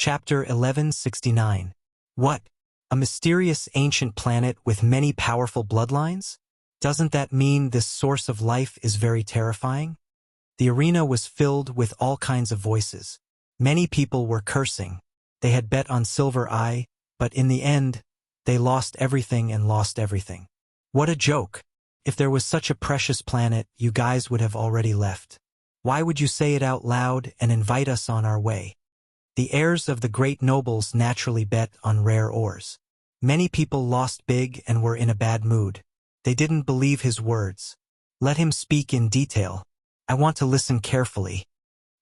Chapter 1169. What? A mysterious ancient planet with many powerful bloodlines? Doesn't that mean this source of life is very terrifying? The arena was filled with all kinds of voices. Many people were cursing. They had bet on Silver Eye, but in the end, they lost everything and lost everything. What a joke! If there was such a precious planet, you guys would have already left. Why would you say it out loud and invite us on our way? The heirs of the great nobles naturally bet on rare ores. Many people lost big and were in a bad mood. They didn't believe his words. Let him speak in detail. I want to listen carefully.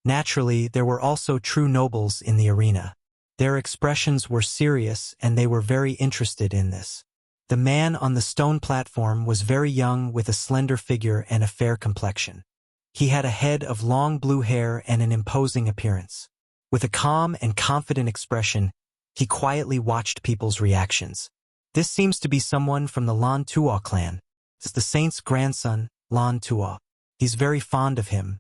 Naturally, there were also true nobles in the arena. Their expressions were serious and they were very interested in this. The man on the stone platform was very young with a slender figure and a fair complexion. He had a head of long blue hair and an imposing appearance. With a calm and confident expression, he quietly watched people's reactions. This seems to be someone from the Lan Tuo clan. It's the saint's grandson, Lan Tuo. He's very fond of him.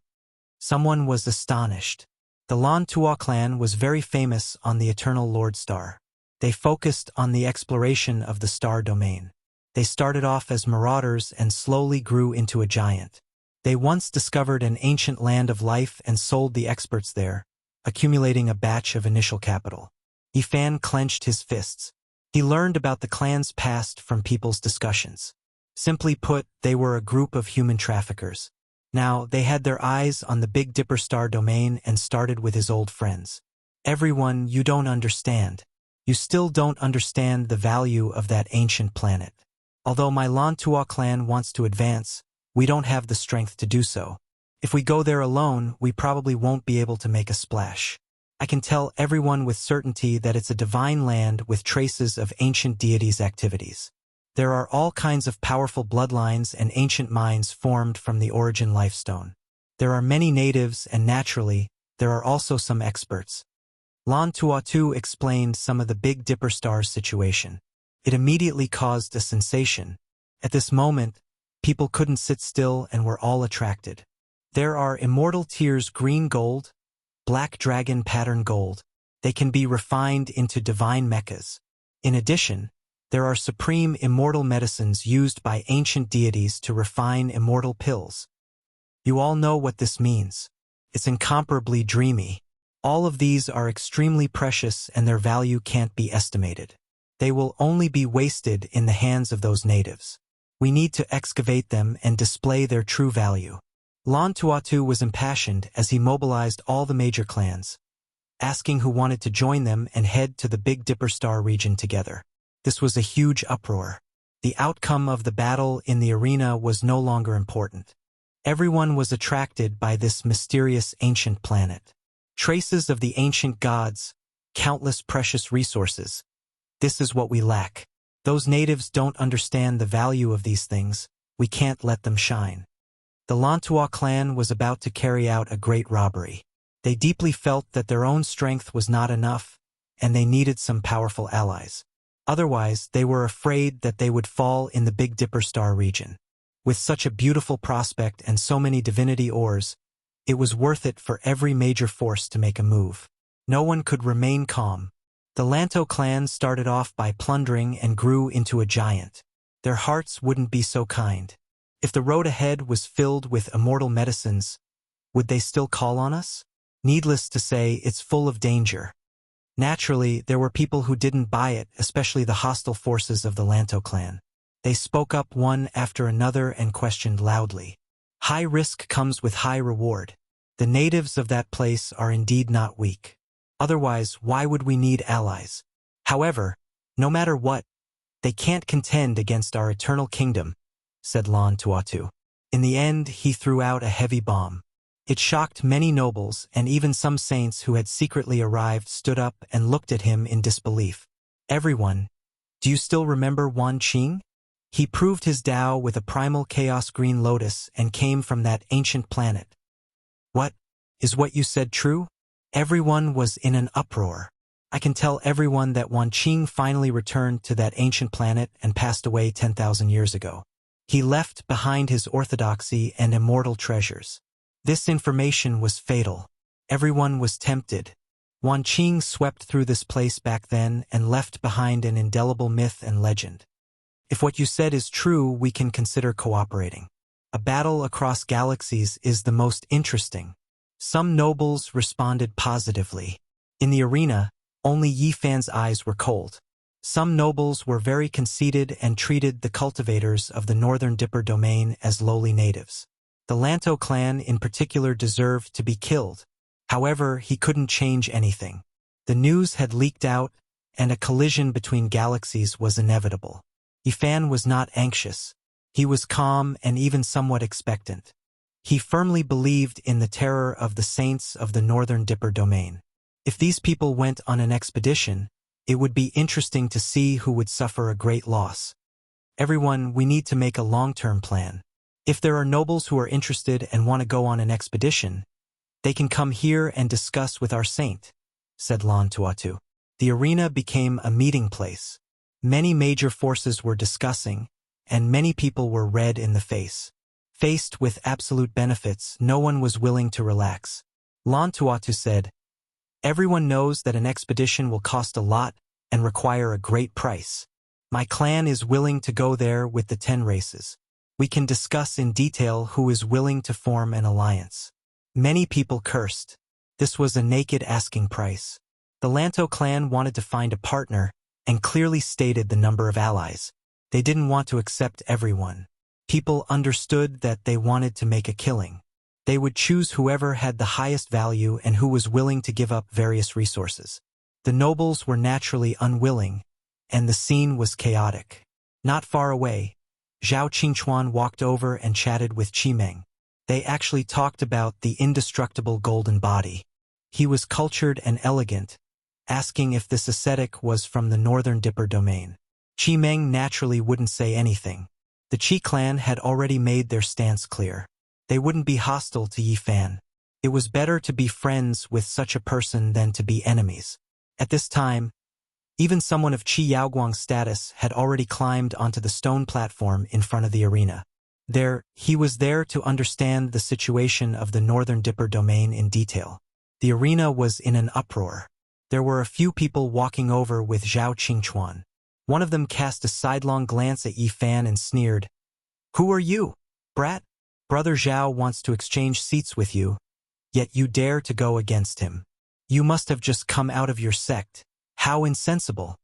Someone was astonished. The Lan Tuo clan was very famous on the Eternal Lord Star. They focused on the exploration of the star domain. They started off as marauders and slowly grew into a giant. They once discovered an ancient land of life and sold the experts there, accumulating a batch of initial capital. Ifan clenched his fists. He learned about the clan's past from people's discussions. Simply put, they were a group of human traffickers. Now, they had their eyes on the Big Dipper star domain and started with his old friends. Everyone, you don't understand. You still don't understand the value of that ancient planet. Although my Lan Tuo clan wants to advance, we don't have the strength to do so. If we go there alone, we probably won't be able to make a splash. I can tell everyone with certainty that it's a divine land with traces of ancient deities' activities. There are all kinds of powerful bloodlines and ancient minds formed from the origin lifestone. There are many natives and naturally, there are also some experts. Lan Tuo explained some of the Big Dipper star's situation. It immediately caused a sensation. At this moment, people couldn't sit still and were all attracted. There are immortal tiers green gold, black dragon pattern gold. They can be refined into divine mechas. In addition, there are supreme immortal medicines used by ancient deities to refine immortal pills. You all know what this means. It's incomparably dreamy. All of these are extremely precious and their value can't be estimated. They will only be wasted in the hands of those natives. We need to excavate them and display their true value. Lan Tuo was impassioned as he mobilized all the major clans, asking who wanted to join them and head to the Big Dipper star region together. This was a huge uproar. The outcome of the battle in the arena was no longer important. Everyone was attracted by this mysterious ancient planet. Traces of the ancient gods, countless precious resources. This is what we lack. Those natives don't understand the value of these things. We can't let them shine. The Lan Tuo clan was about to carry out a great robbery. They deeply felt that their own strength was not enough, and they needed some powerful allies. Otherwise, they were afraid that they would fall in the Big Dipper star region. With such a beautiful prospect and so many divinity ores, it was worth it for every major force to make a move. No one could remain calm. The Lanto clan started off by plundering and grew into a giant. Their hearts wouldn't be so kind. If the road ahead was filled with immortal medicines, would they still call on us? Needless to say, it's full of danger. Naturally, there were people who didn't buy it, especially the hostile forces of the Lanto clan. They spoke up one after another and questioned loudly. High risk comes with high reward. The natives of that place are indeed not weak. Otherwise, why would we need allies? However, no matter what, they can't contend against our eternal kingdom, said Lan Tuo. In the end, he threw out a heavy bomb. It shocked many nobles, and even some saints who had secretly arrived stood up and looked at him in disbelief. Everyone, do you still remember Wan Qing? He proved his Tao with a primal chaos green lotus and came from that ancient planet. What? Is what you said true? Everyone was in an uproar. I can tell everyone that Wan Qing finally returned to that ancient planet and passed away 10,000 years ago. He left behind his orthodoxy and immortal treasures. This information was fatal. Everyone was tempted. Wan Qing swept through this place back then and left behind an indelible myth and legend. If what you said is true, we can consider cooperating. A battle across galaxies is the most interesting. Some nobles responded positively. In the arena, only Yi Fan's eyes were cold. Some nobles were very conceited and treated the cultivators of the Northern Dipper domain as lowly natives. The Lanto clan in particular deserved to be killed. However, he couldn't change anything. The news had leaked out, and a collision between galaxies was inevitable. Yi Fan was not anxious. He was calm and even somewhat expectant. He firmly believed in the terror of the saints of the Northern Dipper domain. If these people went on an expedition, it would be interesting to see who would suffer a great loss. Everyone, we need to make a long-term plan. If there are nobles who are interested and want to go on an expedition, they can come here and discuss with our saint, said Lan Tuatu. The arena became a meeting place. Many major forces were discussing, and many people were red in the face. Faced with absolute benefits, no one was willing to relax. Lan Tuatu said, "Everyone knows that an expedition will cost a lot and require a great price. My clan is willing to go there with the 10 races. We can discuss in detail who is willing to form an alliance." Many people cursed. This was a naked asking price. The Lanto clan wanted to find a partner and clearly stated the number of allies. They didn't want to accept everyone. People understood that they wanted to make a killing. They would choose whoever had the highest value and who was willing to give up various resources. The nobles were naturally unwilling, and the scene was chaotic. Not far away, Zhao Qingchuan walked over and chatted with Qi Meng. They actually talked about the indestructible golden body. He was cultured and elegant, asking if this ascetic was from the Northern Dipper domain. Qi Meng naturally wouldn't say anything. The Qi clan had already made their stance clear. They wouldn't be hostile to Yi Fan. It was better to be friends with such a person than to be enemies. At this time, even someone of Qi Yaoguang's status had already climbed onto the stone platform in front of the arena. He was there to understand the situation of the Northern Dipper domain in detail. The arena was in an uproar. There were a few people walking over with Zhao Qingchuan. One of them cast a sidelong glance at Yi Fan and sneered, "Who are you, brat? Brother Zhao wants to exchange seats with you, yet you dare to go against him. You must have just come out of your sect. How insensible.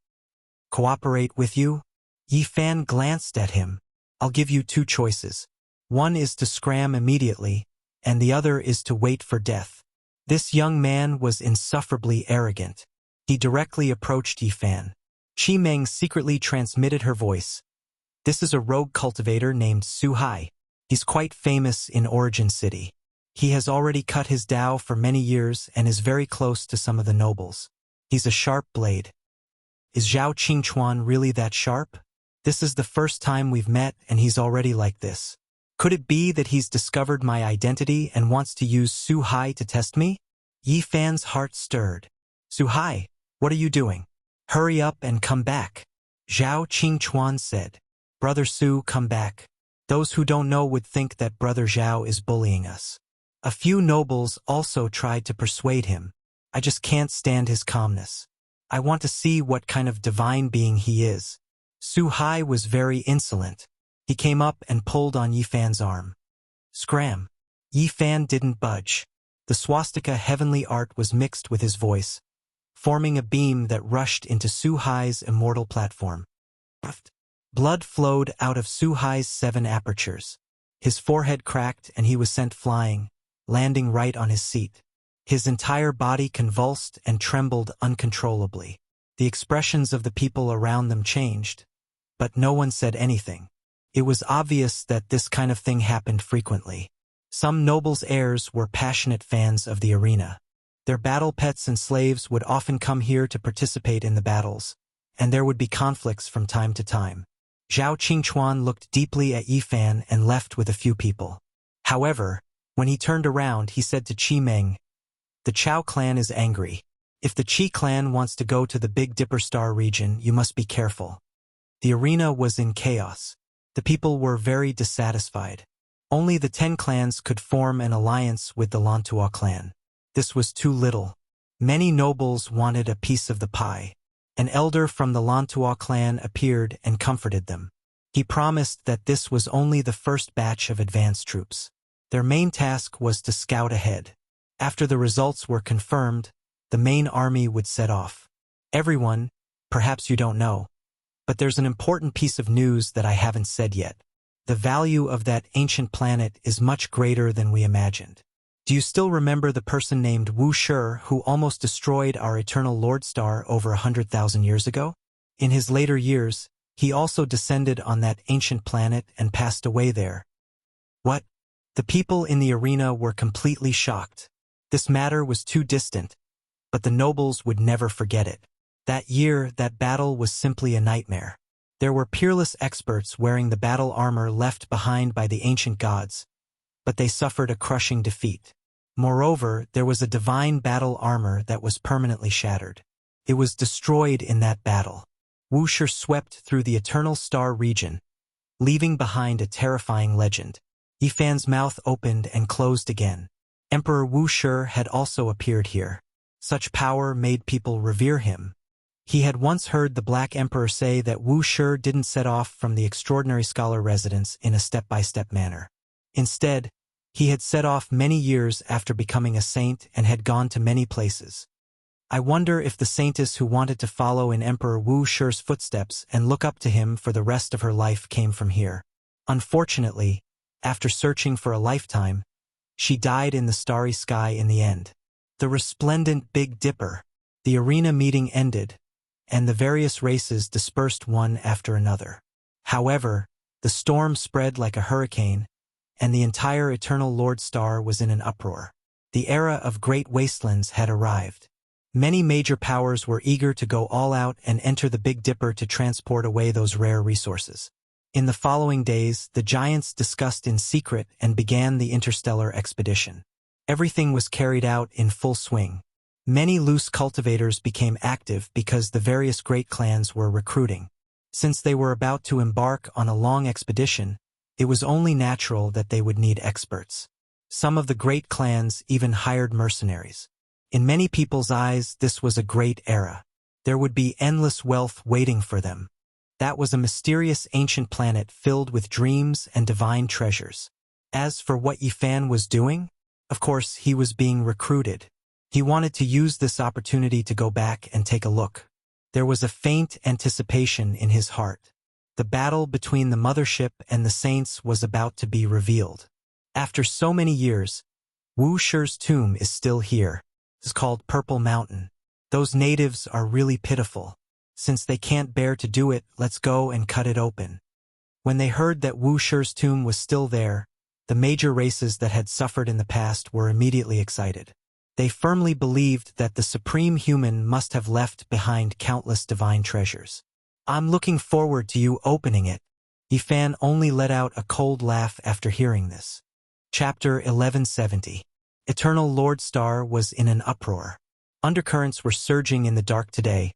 Cooperate with you?" Yi Fan glanced at him. "I'll give you 2 choices. One is to scram immediately, and the other is to wait for death." This young man was insufferably arrogant. He directly approached Yi Fan. Qi Meng secretly transmitted her voice. "This is a rogue cultivator named Su Hai. He's quite famous in Origin City. He has already cut his Dao for many years and is very close to some of the nobles. He's a sharp blade." "Is Zhao Qingchuan really that sharp? This is the first time we've met and he's already like this. Could it be that he's discovered my identity and wants to use Su Hai to test me?" Yi Fan's heart stirred. "Su Hai, what are you doing? Hurry up and come back." Zhao Qingchuan said. "Brother Su, come back. Those who don't know would think that Brother Zhao is bullying us." A few nobles also tried to persuade him. "I just can't stand his calmness. I want to see what kind of divine being he is." Su Hai was very insolent. He came up and pulled on Yi Fan's arm. Scram. Yi Fan didn't budge. The swastika heavenly art was mixed with his voice, forming a beam that rushed into Su Hai's immortal platform. Blood flowed out of Su Hai's 7 apertures. His forehead cracked and he was sent flying, landing right on his seat. His entire body convulsed and trembled uncontrollably. The expressions of the people around them changed, but no one said anything. It was obvious that this kind of thing happened frequently. Some nobles' heirs were passionate fans of the arena. Their battle pets and slaves would often come here to participate in the battles, and there would be conflicts from time to time. Zhao Qingchuan looked deeply at Yi Fan and left with a few people. However, when he turned around, he said to Qi Meng, "The Chao clan is angry. If the Qi clan wants to go to the Big Dipper Star region, you must be careful." The arena was in chaos. The people were very dissatisfied. Only the 10 clans could form an alliance with the Lantua clan. This was too little. Many nobles wanted a piece of the pie. An elder from the Lantua clan appeared and comforted them. He promised that this was only the first batch of advanced troops. Their main task was to scout ahead. After the results were confirmed, the main army would set off. Everyone, perhaps you don't know, but there's an important piece of news that I haven't said yet. The value of that ancient planet is much greater than we imagined. Do you still remember the person named Wuxia who almost destroyed our eternal Lord Star over 100,000 years ago? In his later years, he also descended on that ancient planet and passed away there. What? The people in the arena were completely shocked. This matter was too distant, but the nobles would never forget it. That year, that battle was simply a nightmare. There were peerless experts wearing the battle armor left behind by the ancient gods, but they suffered a crushing defeat. Moreover, there was a divine battle armor that was permanently shattered. It was destroyed in that battle. Wuxia swept through the Eternal Star region, leaving behind a terrifying legend. Yifan's mouth opened and closed again. Emperor Wuxia had also appeared here. Such power made people revere him. He had once heard the Black Emperor say that Wuxia didn't set off from the extraordinary scholar residence in a step-by-step manner. Instead, he had set off many years after becoming a saint and had gone to many places. I wonder if the saintess who wanted to follow in Emperor Wuxia's footsteps and look up to him for the rest of her life came from here. Unfortunately, after searching for a lifetime, she died in the starry sky in the end. The resplendent Big Dipper. The arena meeting ended, and the various races dispersed one after another. However, the storm spread like a hurricane, and the entire Eternal Lord Star was in an uproar. The era of great wastelands had arrived. Many major powers were eager to go all out and enter the Big Dipper to transport away those rare resources. In the following days, the giants discussed in secret and began the interstellar expedition. Everything was carried out in full swing. Many loose cultivators became active because the various great clans were recruiting. Since they were about to embark on a long expedition, it was only natural that they would need experts. Some of the great clans even hired mercenaries. In many people's eyes, this was a great era. There would be endless wealth waiting for them. That was a mysterious ancient planet filled with dreams and divine treasures. As for what Yifan was doing, of course, he was being recruited. He wanted to use this opportunity to go back and take a look. There was a faint anticipation in his heart. The battle between the mothership and the saints was about to be revealed. After so many years, Wuxia's tomb is still here. It's called Purple Mountain. Those natives are really pitiful. Since they can't bear to do it, let's go and cut it open. When they heard that Wuxia's tomb was still there, the major races that had suffered in the past were immediately excited. They firmly believed that the supreme human must have left behind countless divine treasures. I'm looking forward to you opening it. Yifan only let out a cold laugh after hearing this. Chapter 1170. Eternal Lord Star was in an uproar. Undercurrents were surging in the dark today,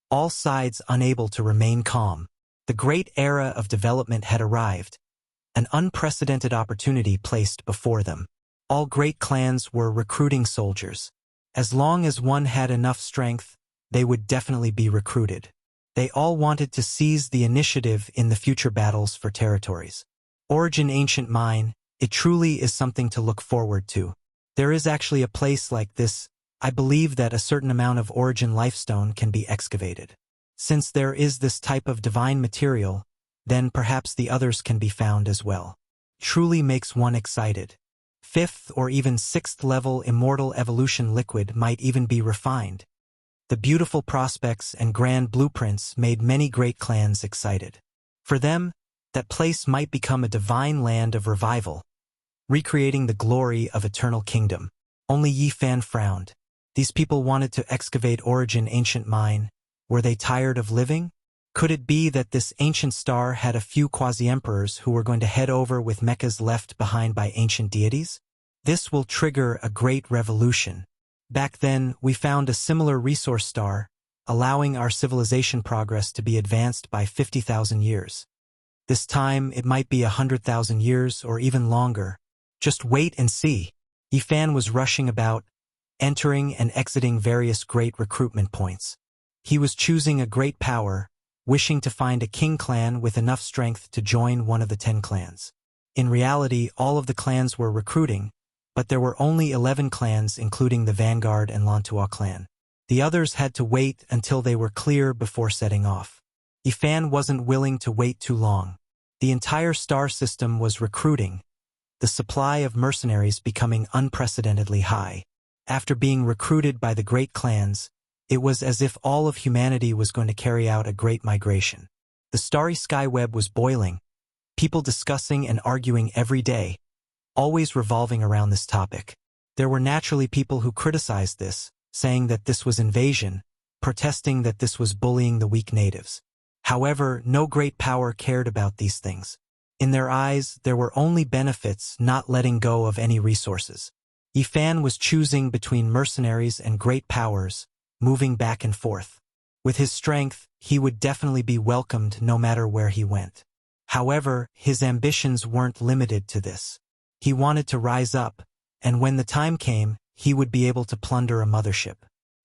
all sides unable to remain calm. The great era of development had arrived, an unprecedented opportunity placed before them. All great clans were recruiting soldiers. As long as one had enough strength, they would definitely be recruited. They all wanted to seize the initiative in the future battles for territories. Origin Ancient Mine, it truly is something to look forward to. There is actually a place like this. I believe that a certain amount of Origin Lifestone can be excavated. Since there is this type of divine material, then perhaps the others can be found as well. Truly makes one excited. 5th or even 6th level immortal evolution liquid might even be refined. The beautiful prospects and grand blueprints made many great clans excited. For them, that place might become a divine land of revival, recreating the glory of eternal kingdom. Only Yifan frowned. These people wanted to excavate Origin Ancient Mine. Were they tired of living? Could it be that this ancient star had a few quasi-emperors who were going to head over with mechas left behind by ancient deities? This will trigger a great revolution. Back then, we found a similar resource star, allowing our civilization progress to be advanced by 50,000 years. This time, it might be 100,000 years or even longer. Just wait and see. Yifan was rushing about, entering and exiting various great recruitment points. He was choosing a great power, wishing to find a king clan with enough strength to join one of the 10 clans. In reality, all of the clans were recruiting, but there were only 11 clans including the Vanguard and Lantua clan. The others had to wait until they were clear before setting off. Yifan wasn't willing to wait too long. The entire star system was recruiting, the supply of mercenaries becoming unprecedentedly high. After being recruited by the great clans, it was as if all of humanity was going to carry out a great migration. The starry sky web was boiling, people discussing and arguing every day, always revolving around this topic. There were naturally people who criticized this, saying that this was invasion, protesting that this was bullying the weak natives. However, no great power cared about these things. In their eyes, there were only benefits, not letting go of any resources. Yifan was choosing between mercenaries and great powers, moving back and forth. With his strength, he would definitely be welcomed no matter where he went. However, his ambitions weren't limited to this. He wanted to rise up, and when the time came, he would be able to plunder a mothership.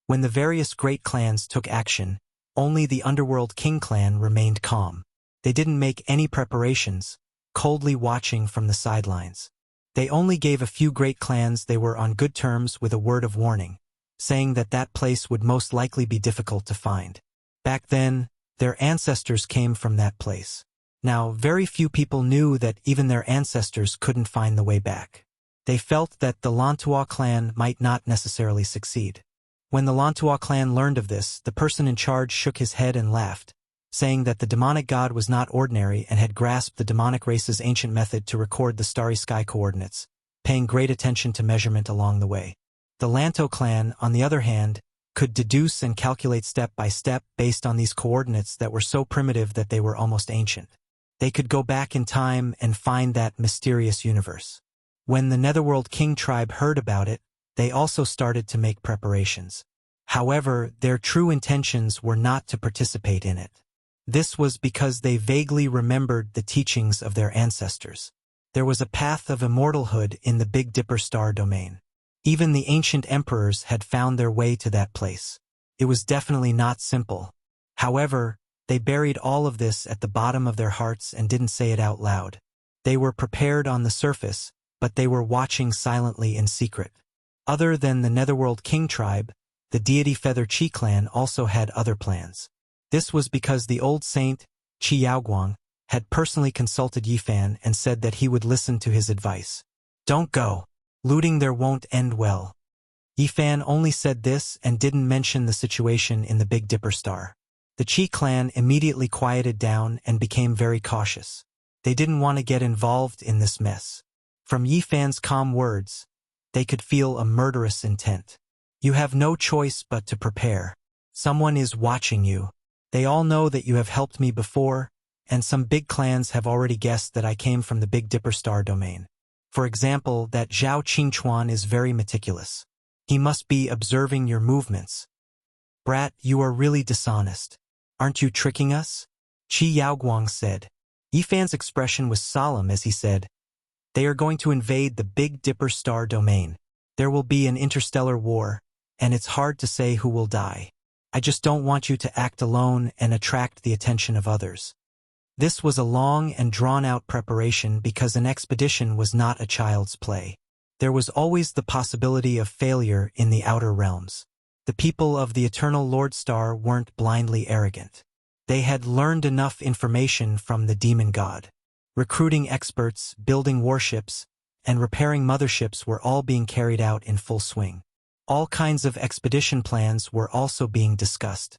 When the various great clans took action, only the Underworld King clan remained calm. They didn't make any preparations, coldly watching from the sidelines. They only gave a few great clans they were on good terms with a word of warning, saying that that place would most likely be difficult to find. Back then, their ancestors came from that place. Now, very few people knew that even their ancestors couldn't find the way back. They felt that the Lantua clan might not necessarily succeed. When the Lantua clan learned of this, the person in charge shook his head and laughed, saying that the demonic god was not ordinary and had grasped the demonic race's ancient method to record the starry sky coordinates, paying great attention to measurement along the way. The Lanto clan, on the other hand, could deduce and calculate step by step based on these coordinates that were so primitive that they were almost ancient. They could go back in time and find that mysterious universe. When the Netherworld King tribe heard about it, they also started to make preparations. However, their true intentions were not to participate in it. This was because they vaguely remembered the teachings of their ancestors. There was a path of immortalhood in the Big Dipper star domain. Even the ancient emperors had found their way to that place. It was definitely not simple. However, they buried all of this at the bottom of their hearts and didn't say it out loud. They were prepared on the surface, but they were watching silently in secret. Other than the Netherworld King tribe, the deity Feather Chi clan also had other plans. This was because the old saint, Qi Yaoguang, had personally consulted Yifan and said that he would listen to his advice. Don't go. Looting there won't end well. Yifan only said this and didn't mention the situation in the Big Dipper star. The Qi clan immediately quieted down and became very cautious. They didn't want to get involved in this mess. From Yifan's calm words, they could feel a murderous intent. You have no choice but to prepare. Someone is watching you. They all know that you have helped me before, and some big clans have already guessed that I came from the Big Dipper star domain. For example, that Zhao Qingchuan is very meticulous. He must be observing your movements. Brat, you are really dishonest. Aren't you tricking us? Qi Yaoguang said. Yifan's expression was solemn as he said, They are going to invade the Big Dipper star domain. There will be an interstellar war, and it's hard to say who will die. I just don't want you to act alone and attract the attention of others. This was a long and drawn-out preparation because an expedition was not a child's play. There was always the possibility of failure in the outer realms. The people of the Eternal Lord Star weren't blindly arrogant. They had learned enough information from the demon god. Recruiting experts, building warships, and repairing motherships were all being carried out in full swing. All kinds of expedition plans were also being discussed.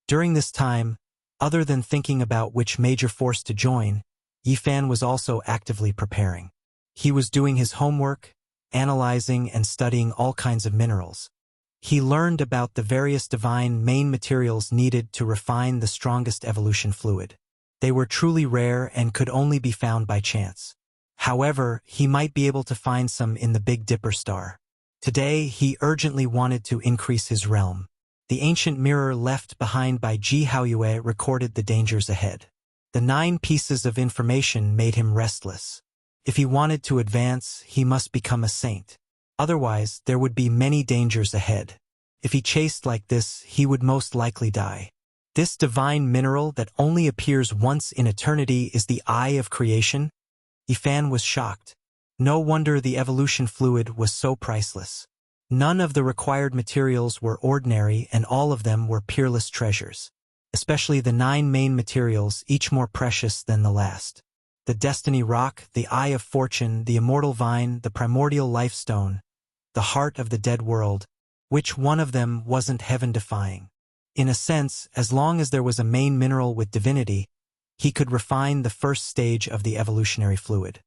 During this time, other than thinking about which major force to join, Yifan was also actively preparing. He was doing his homework, analyzing and studying all kinds of minerals. He learned about the various divine main materials needed to refine the strongest evolution fluid. They were truly rare and could only be found by chance. However, he might be able to find some in the Big Dipper star. Today, he urgently wanted to increase his realm. The ancient mirror left behind by Ji Haoyue recorded the dangers ahead. The 9 pieces of information made him restless. If he wanted to advance, he must become a saint. Otherwise, there would be many dangers ahead. If he chased like this, he would most likely die. This divine mineral that only appears once in eternity is the eye of creation? Yifan was shocked. No wonder the evolution fluid was so priceless. None of the required materials were ordinary, and all of them were peerless treasures. Especially the 9 main materials, each more precious than the last. The destiny rock, the eye of fortune, the immortal vine, the primordial life stone, the heart of the dead world. Which one of them wasn't heaven-defying? In a sense, as long as there was a main mineral with divinity, he could refine the first stage of the evolutionary fluid.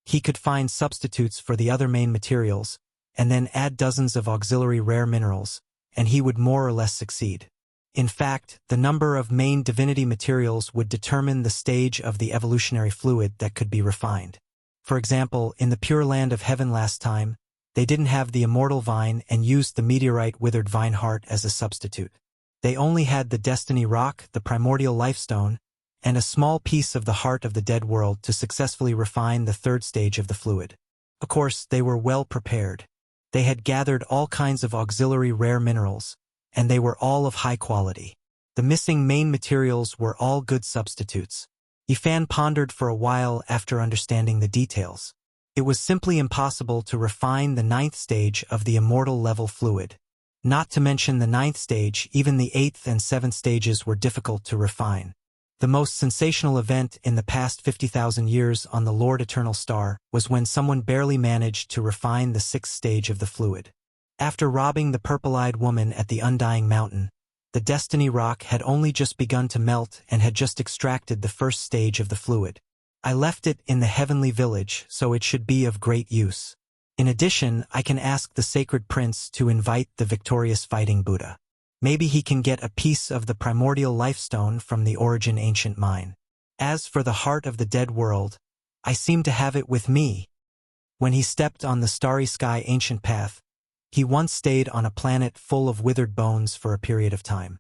He could find substitutes for the other main materials, and then add dozens of auxiliary rare minerals, and he would more or less succeed. In fact, the number of main divinity materials would determine the stage of the evolutionary fluid that could be refined. For example, in the Pure Land of Heaven last time, they didn't have the immortal vine and used the meteorite withered vine heart as a substitute. They only had the destiny rock, the primordial life stone, and a small piece of the heart of the dead world to successfully refine the third stage of the fluid. Of course, they were well prepared. They had gathered all kinds of auxiliary rare minerals, and they were all of high quality. The missing main materials were all good substitutes. Yifan pondered for a while after understanding the details. It was simply impossible to refine the 9th stage of the immortal level fluid. Not to mention the 9th stage, even the 8th and 7th stages were difficult to refine. The most sensational event in the past 50,000 years on the Lord Eternal Star was when someone barely managed to refine the 6th stage of the fluid. After robbing the purple-eyed woman at the Undying Mountain, the Destiny Rock had only just begun to melt and had just extracted the first stage of the fluid. I left it in the heavenly village, so it should be of great use. In addition, I can ask the Sacred Prince to invite the victorious fighting Buddha. Maybe he can get a piece of the primordial life stone from the Origin ancient mine. As for the heart of the dead world, I seem to have it with me. When he stepped on the starry sky ancient path, he once stayed on a planet full of withered bones for a period of time.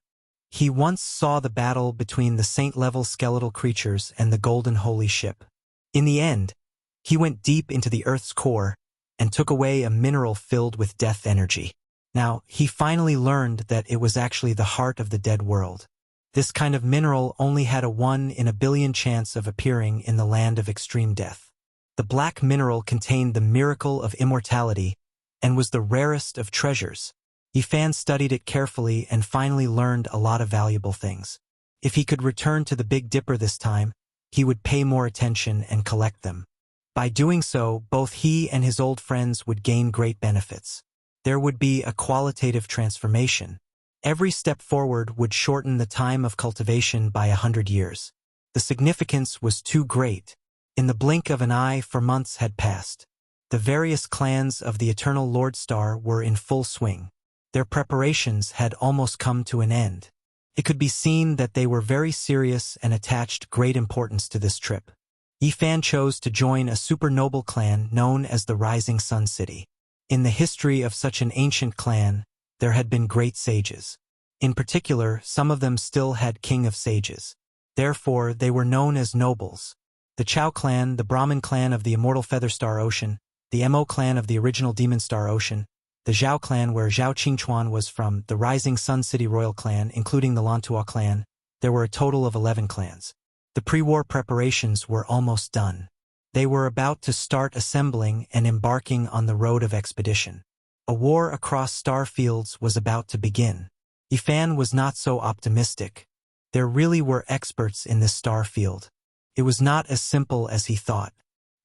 He once saw the battle between the saint-level skeletal creatures and the golden holy ship. In the end, he went deep into the Earth's core and took away a mineral filled with death energy. Now, he finally learned that it was actually the heart of the dead world. This kind of mineral only had a 1 in a billion chance of appearing in the land of extreme death. The black mineral contained the miracle of immortality and was the rarest of treasures. Yifan studied it carefully and finally learned a lot of valuable things. If he could return to the Big Dipper this time, he would pay more attention and collect them. By doing so, both he and his old friends would gain great benefits. There would be a qualitative transformation. Every step forward would shorten the time of cultivation by 100 years. The significance was too great. In the blink of an eye, 4 months had passed. The various clans of the Eternal Lord Star were in full swing. Their preparations had almost come to an end. It could be seen that they were very serious and attached great importance to this trip. Yifan chose to join a super noble clan known as the Rising Sun City. In the history of such an ancient clan, there had been great sages. In particular, some of them still had king of sages. Therefore, they were known as nobles. The Chao clan, the Brahmin clan of the immortal Feather Star Ocean, the Mo clan of the original Demon Star Ocean, the Zhao clan where Zhao Qingchuan was from, the Rising Sun City royal clan, including the Lantua clan. There were a total of 11 clans. The pre-war preparations were almost done. They were about to start assembling and embarking on the road of expedition. A war across star fields was about to begin. Yifan was not so optimistic. There really were experts in this star field. It was not as simple as he thought.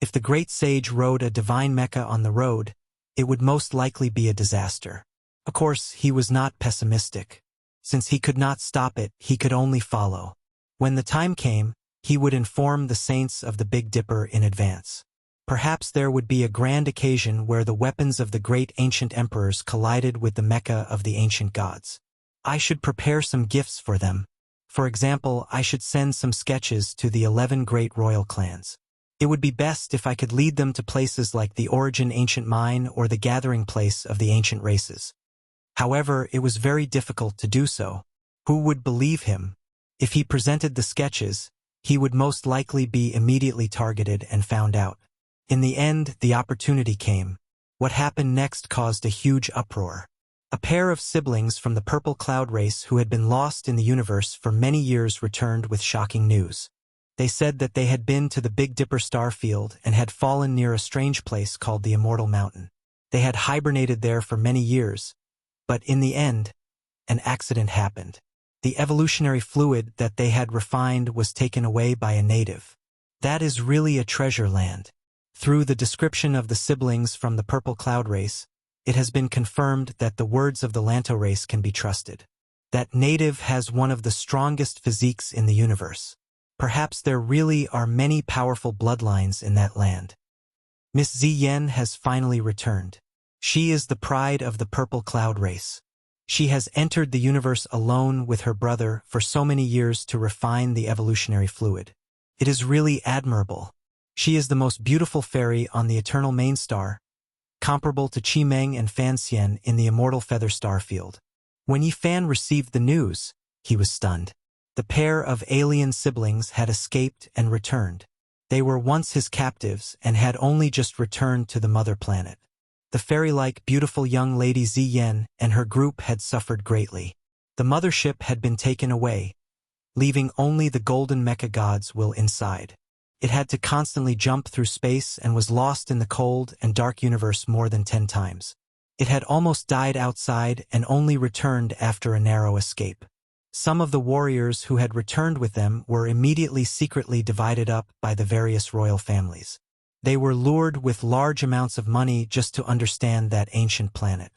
If the great sage rode a divine mecha on the road, it would most likely be a disaster. Of course, he was not pessimistic. Since he could not stop it, he could only follow. When the time came, he would inform the saints of the Big Dipper in advance. Perhaps there would be a grand occasion where the weapons of the great ancient emperors collided with the mecha of the ancient gods. I should prepare some gifts for them. For example, I should send some sketches to the 11 great royal clans. It would be best if I could lead them to places like the Origin ancient mine or the gathering place of the ancient races. However, it was very difficult to do so. Who would believe him? If he presented the sketches, he would most likely be immediately targeted and found out. In the end, the opportunity came. What happened next caused a huge uproar. A pair of siblings from the Purple Cloud race who had been lost in the universe for many years returned with shocking news. They said that they had been to the Big Dipper star field and had fallen near a strange place called the Immortal Mountain. They had hibernated there for many years, but in the end, an accident happened. The evolutionary fluid that they had refined was taken away by a native. That is really a treasure land. Through the description of the siblings from the Purple Cloud race, it has been confirmed that the words of the Lanto race can be trusted. That native has one of the strongest physiques in the universe. Perhaps there really are many powerful bloodlines in that land. Miss Ziyen has finally returned. She is the pride of the Purple Cloud race. She has entered the universe alone with her brother for so many years to refine the evolutionary fluid. It is really admirable. She is the most beautiful fairy on the eternal main star, comparable to Qi Meng and Fan Xian in the immortal feather star field. When Yi Fan received the news, he was stunned. The pair of alien siblings had escaped and returned. They were once his captives and had only just returned to the mother planet. The fairy-like beautiful young lady Ziyen and her group had suffered greatly. The mothership had been taken away, leaving only the golden mecha god's will inside. It had to constantly jump through space and was lost in the cold and dark universe more than 10 times. It had almost died outside and only returned after a narrow escape. Some of the warriors who had returned with them were immediately secretly divided up by the various royal families. They were lured with large amounts of money just to understand that ancient planet.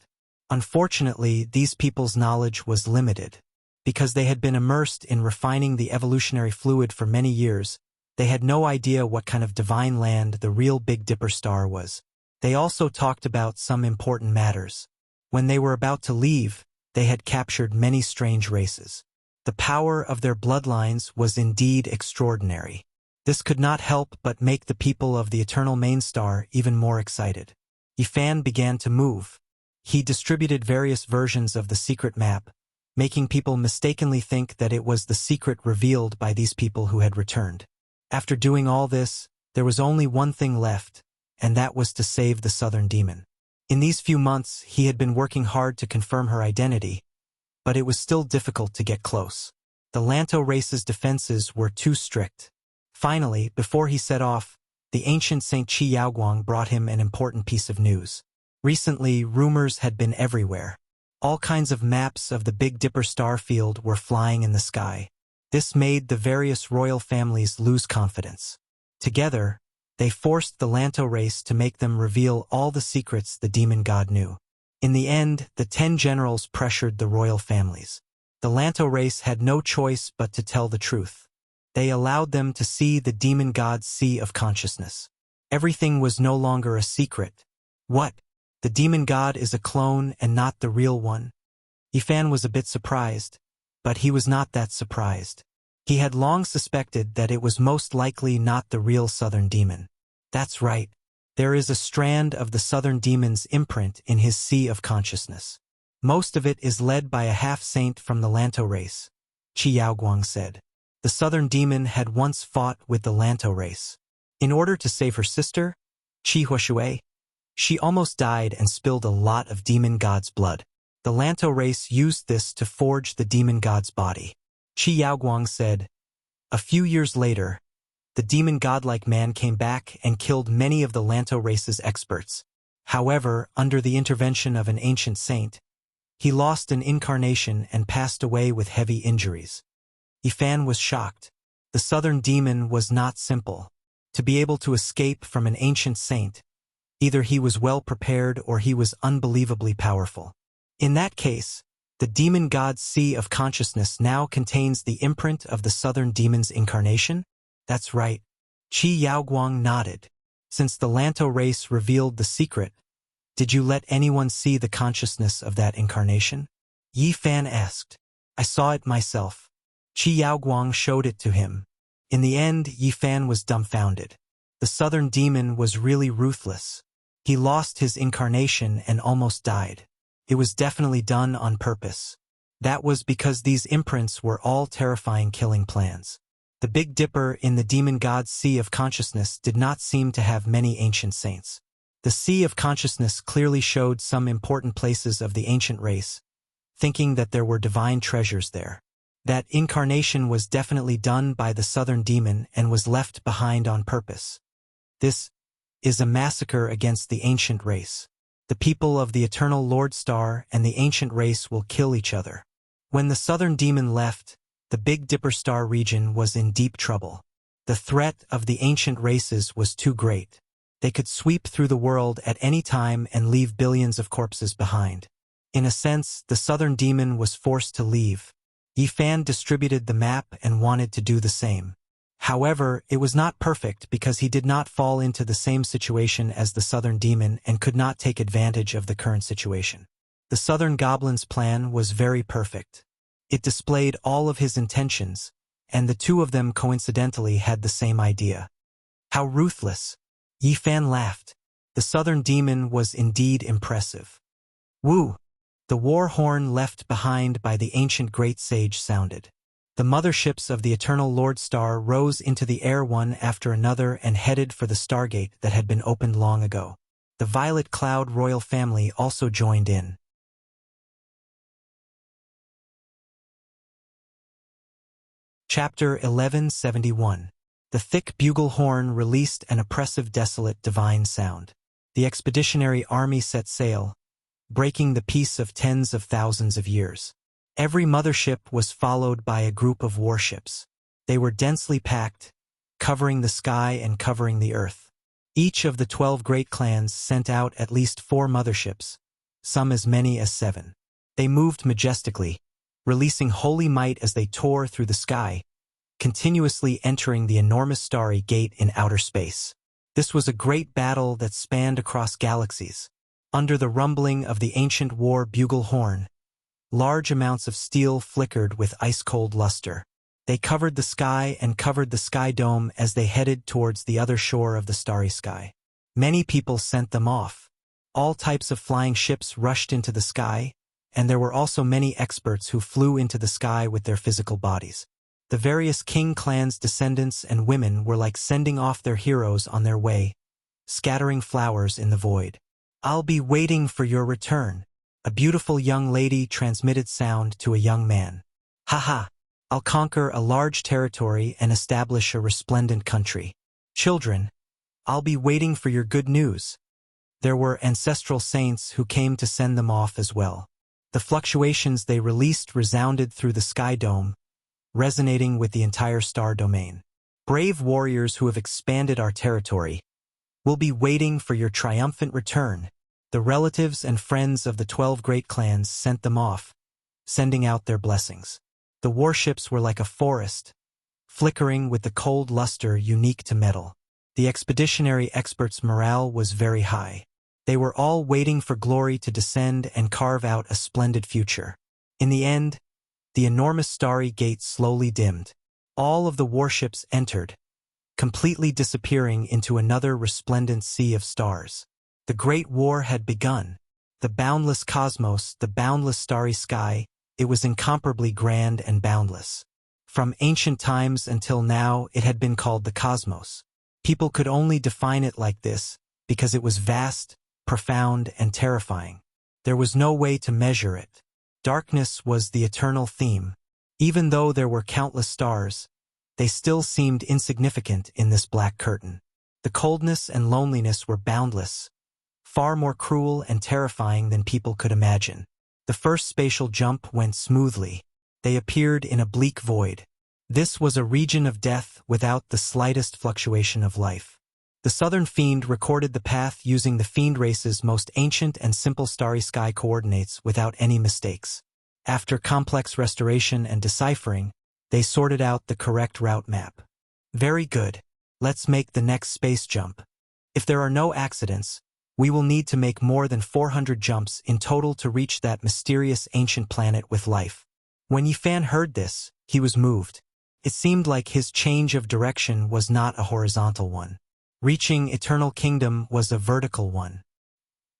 Unfortunately, these people's knowledge was limited. Because they had been immersed in refining the evolutionary fluid for many years, they had no idea what kind of divine land the real Big Dipper star was. They also talked about some important matters. When they were about to leave, they had captured many strange races. The power of their bloodlines was indeed extraordinary. This could not help but make the people of the eternal main star even more excited. Yi Fan began to move. He distributed various versions of the secret map, making people mistakenly think that it was the secret revealed by these people who had returned. After doing all this, there was only one thing left, and that was to save the Southern Demon. In these few months, he had been working hard to confirm her identity, but it was still difficult to get close. The Lanto race's defenses were too strict. Finally, before he set off, the ancient Saint Qi Yaoguang brought him an important piece of news. Recently, rumors had been everywhere. All kinds of maps of the Big Dipper star field were flying in the sky. This made the various royal families lose confidence. Together, they forced the Lanto race to make them reveal all the secrets the demon god knew. In the end, the 10 generals pressured the royal families. The Lanto race had no choice but to tell the truth. They allowed them to see the demon god's sea of consciousness. Everything was no longer a secret. What? The demon god is a clone and not the real one? Yi Fan was a bit surprised, but he was not that surprised. He had long suspected that it was most likely not the real Southern Demon. That's right. There is a strand of the Southern Demon's imprint in his sea of consciousness. Most of it is led by a half-saint from the Lanto race, Qi Yaoguang said. The Southern Demon had once fought with the Lanto race. In order to save her sister, Qi Huashui, she almost died and spilled a lot of demon god's blood. The Lanto race used this to forge the demon god's body. Qi Yaoguang said, a few years later, the demon godlike man came back and killed many of the Lanto race's experts. However, under the intervention of an ancient saint, he lost an incarnation and passed away with heavy injuries. Yi Fan was shocked. The Southern Demon was not simple. To be able to escape from an ancient saint, either he was well prepared or he was unbelievably powerful. In that case, the demon god's sea of consciousness now contains the imprint of the Southern Demon's incarnation? That's right. Qi Yaoguang nodded. Since the Lanto race revealed the secret, did you let anyone see the consciousness of that incarnation? Yi Fan asked. I saw it myself. Qi Yaoguang showed it to him. In the end, Yi Fan was dumbfounded. The Southern Demon was really ruthless. He lost his incarnation and almost died. It was definitely done on purpose. That was because these imprints were all terrifying killing plans. The Big Dipper in the demon god's sea of consciousness did not seem to have many ancient saints. The Sea of Consciousness clearly showed some important places of the ancient race, thinking that there were divine treasures there. That incarnation was definitely done by the southern demon and was left behind on purpose. This is a massacre against the ancient race. The people of the eternal Lord Star and the ancient race will kill each other. When the southern demon left, the Big Dipper star region was in deep trouble. The threat of the ancient races was too great. They could sweep through the world at any time and leave billions of corpses behind. In a sense, the southern demon was forced to leave. Yifan distributed the map and wanted to do the same. However, it was not perfect because he did not fall into the same situation as the southern demon and could not take advantage of the current situation. The southern goblin's plan was very perfect. It displayed all of his intentions, and the two of them coincidentally had the same idea. How ruthless! Yifan laughed. The southern demon was indeed impressive. Woo! The war horn left behind by the ancient great sage sounded. The motherships of the eternal Lord Star rose into the air one after another and headed for the Stargate that had been opened long ago. The Violet Cloud royal family also joined in. Chapter 1171. The thick bugle horn released an oppressive, desolate, divine sound. The expeditionary army set sail, breaking the peace of tens of thousands of years. Every mothership was followed by a group of warships. They were densely packed, covering the sky and covering the earth. Each of the 12 great clans sent out at least 4 motherships, some as many as 7. They moved majestically, releasing holy might as they tore through the sky, continuously entering the enormous starry gate in outer space. This was a great battle that spanned across galaxies. Under the rumbling of the ancient war bugle horn, large amounts of steel flickered with ice-cold luster. They covered the sky and covered the sky dome as they headed towards the other shore of the starry sky. Many people sent them off. All types of flying ships rushed into the sky, and there were also many experts who flew into the sky with their physical bodies. The various king clans' descendants and women were like sending off their heroes on their way, scattering flowers in the void. "I'll be waiting for your return," a beautiful young lady transmitted sound to a young man. "Haha, I'll conquer a large territory and establish a resplendent country. Children, I'll be waiting for your good news." There were ancestral saints who came to send them off as well. The fluctuations they released resounded through the sky dome, resonating with the entire star domain. "Brave warriors who have expanded our territory, we'll be waiting for your triumphant return." The relatives and friends of the 12 great clans sent them off, sending out their blessings. The warships were like a forest, flickering with the cold luster unique to metal. The expeditionary experts' morale was very high. They were all waiting for glory to descend and carve out a splendid future. In the end, the enormous starry gate slowly dimmed. All of the warships entered, completely disappearing into another resplendent sea of stars. The Great War had begun. The boundless cosmos, the boundless starry sky, it was incomparably grand and boundless. From ancient times until now, it had been called the cosmos. People could only define it like this because it was vast, profound, and terrifying. There was no way to measure it. Darkness was the eternal theme. Even though there were countless stars, they still seemed insignificant in this black curtain. The coldness and loneliness were boundless, far more cruel and terrifying than people could imagine. The first spatial jump went smoothly. They appeared in a bleak void. This was a region of death without the slightest fluctuation of life. The Southern Fiend recorded the path using the Fiend race's most ancient and simple starry sky coordinates without any mistakes. After complex restoration and deciphering, they sorted out the correct route map. "Very good. Let's make the next space jump. If there are no accidents, we will need to make more than 400 jumps in total to reach that mysterious ancient planet with life." When Yifan heard this, he was moved. It seemed like his change of direction was not a horizontal one. Reaching Eternal Kingdom was a vertical one.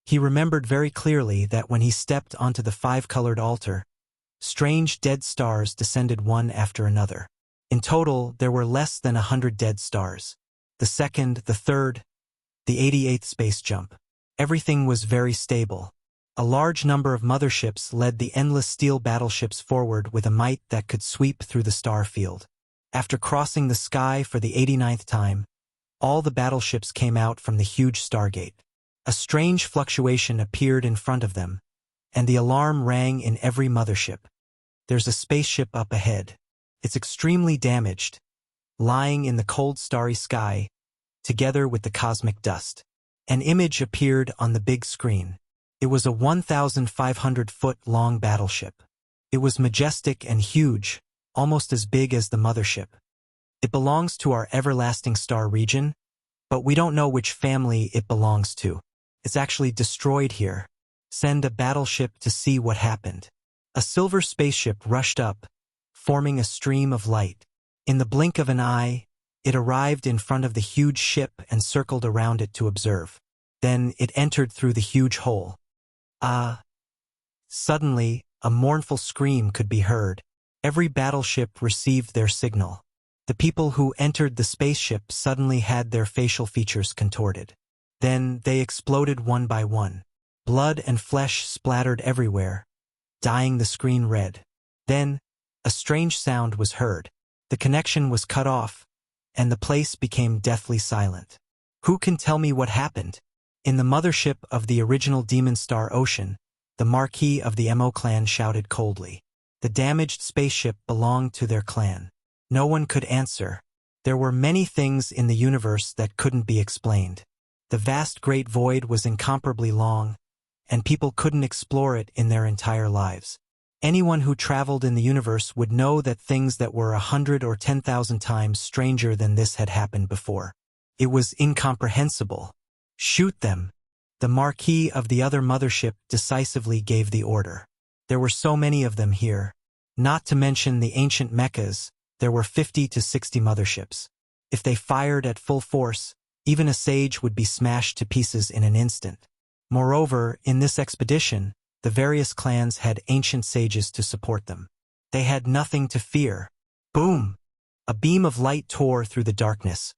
He remembered very clearly that when he stepped onto the 5-colored altar, strange dead stars descended one after another. In total, there were less than 100 dead stars. The second, the third, the 88th space jump. Everything was very stable. A large number of motherships led the endless steel battleships forward with a might that could sweep through the star field. After crossing the sky for the 89th time, all the battleships came out from the huge stargate. A strange fluctuation appeared in front of them, and the alarm rang in every mothership. There's a spaceship up ahead. It's extremely damaged, lying in the cold starry sky, together with the cosmic dust. An image appeared on the big screen. It was a 1,500-foot-long battleship. It was majestic and huge, almost as big as the mothership. It belongs to our everlasting star region, but we don't know which family it belongs to. It's actually destroyed here. Send a battleship to see what happened. A silver spaceship rushed up, forming a stream of light. In the blink of an eye, it arrived in front of the huge ship and circled around it to observe. Then it entered through the huge hole. Suddenly, a mournful scream could be heard. Every battleship received their signal. The people who entered the spaceship suddenly had their facial features contorted. Then they exploded one by one. Blood and flesh splattered everywhere, dyeing the screen red. Then, a strange sound was heard. The connection was cut off, and the place became deathly silent. Who can tell me what happened? In the mothership of the original Demon Star Ocean, the Marquis of the Mo clan shouted coldly. The damaged spaceship belonged to their clan. No one could answer. There were many things in the universe that couldn't be explained. The vast great void was incomparably long, and people couldn't explore it in their entire lives. Anyone who traveled in the universe would know that things that were 100 or 10,000 times stranger than this had happened before. It was incomprehensible. Shoot them. The Marquis of the other mothership decisively gave the order. There were so many of them here. Not to mention the ancient mechas, there were 50 to 60 motherships. If they fired at full force, even a sage would be smashed to pieces in an instant. Moreover, in this expedition, the various clans had ancient sages to support them. They had nothing to fear. Boom! A beam of light tore through the darkness,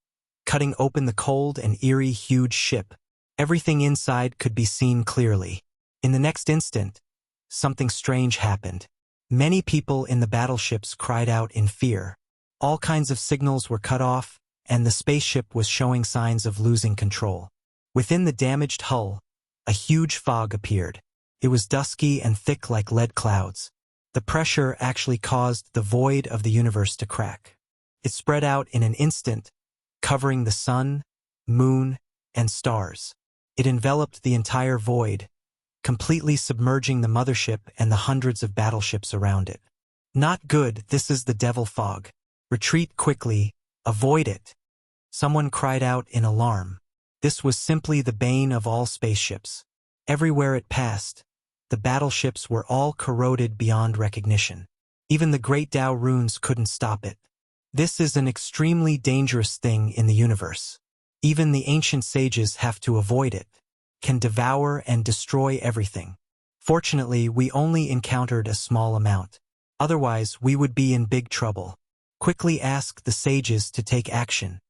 cutting open the cold and eerie huge ship. Everything inside could be seen clearly. In the next instant, something strange happened. Many people in the battleships cried out in fear. All kinds of signals were cut off, and the spaceship was showing signs of losing control. Within the damaged hull, a huge fog appeared. It was dusky and thick like lead clouds. The pressure actually caused the void of the universe to crack. It spread out in an instant, covering the sun, moon, and stars. It enveloped the entire void, completely submerging the mothership and the hundreds of battleships around it. Not good, this is the devil fog. Retreat quickly, avoid it. Someone cried out in alarm. This was simply the bane of all spaceships. Everywhere it passed, the battleships were all corroded beyond recognition. Even the great Tao runes couldn't stop it. This is an extremely dangerous thing in the universe. Even the ancient sages have to avoid it. Can devour and destroy everything. Fortunately, we only encountered a small amount. Otherwise, we would be in big trouble. Quickly ask the sages to take action.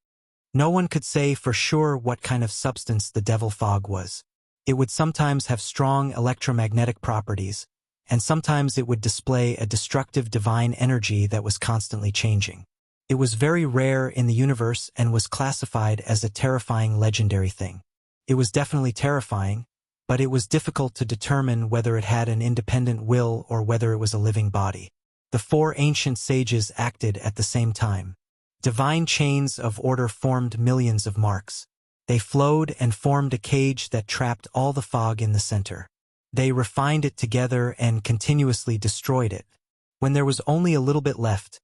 No one could say for sure what kind of substance the devil fog was. It would sometimes have strong electromagnetic properties, and sometimes it would display a destructive divine energy that was constantly changing. It was very rare in the universe and was classified as a terrifying legendary thing. It was definitely terrifying, but it was difficult to determine whether it had an independent will or whether it was a living body. The four ancient sages acted at the same time. Divine chains of order formed millions of marks. They flowed and formed a cage that trapped all the fog in the center. They refined it together and continuously destroyed it. When there was only a little bit left,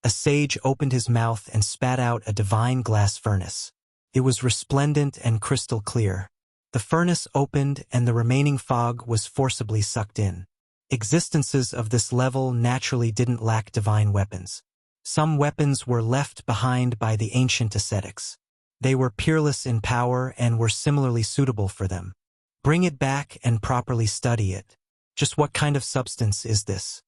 a sage opened his mouth and spat out a divine glass furnace. It was resplendent and crystal clear. The furnace opened and the remaining fog was forcibly sucked in. Existences of this level naturally didn't lack divine weapons. Some weapons were left behind by the ancient ascetics. They were peerless in power and were similarly suitable for them. Bring it back and properly study it. Just what kind of substance is this?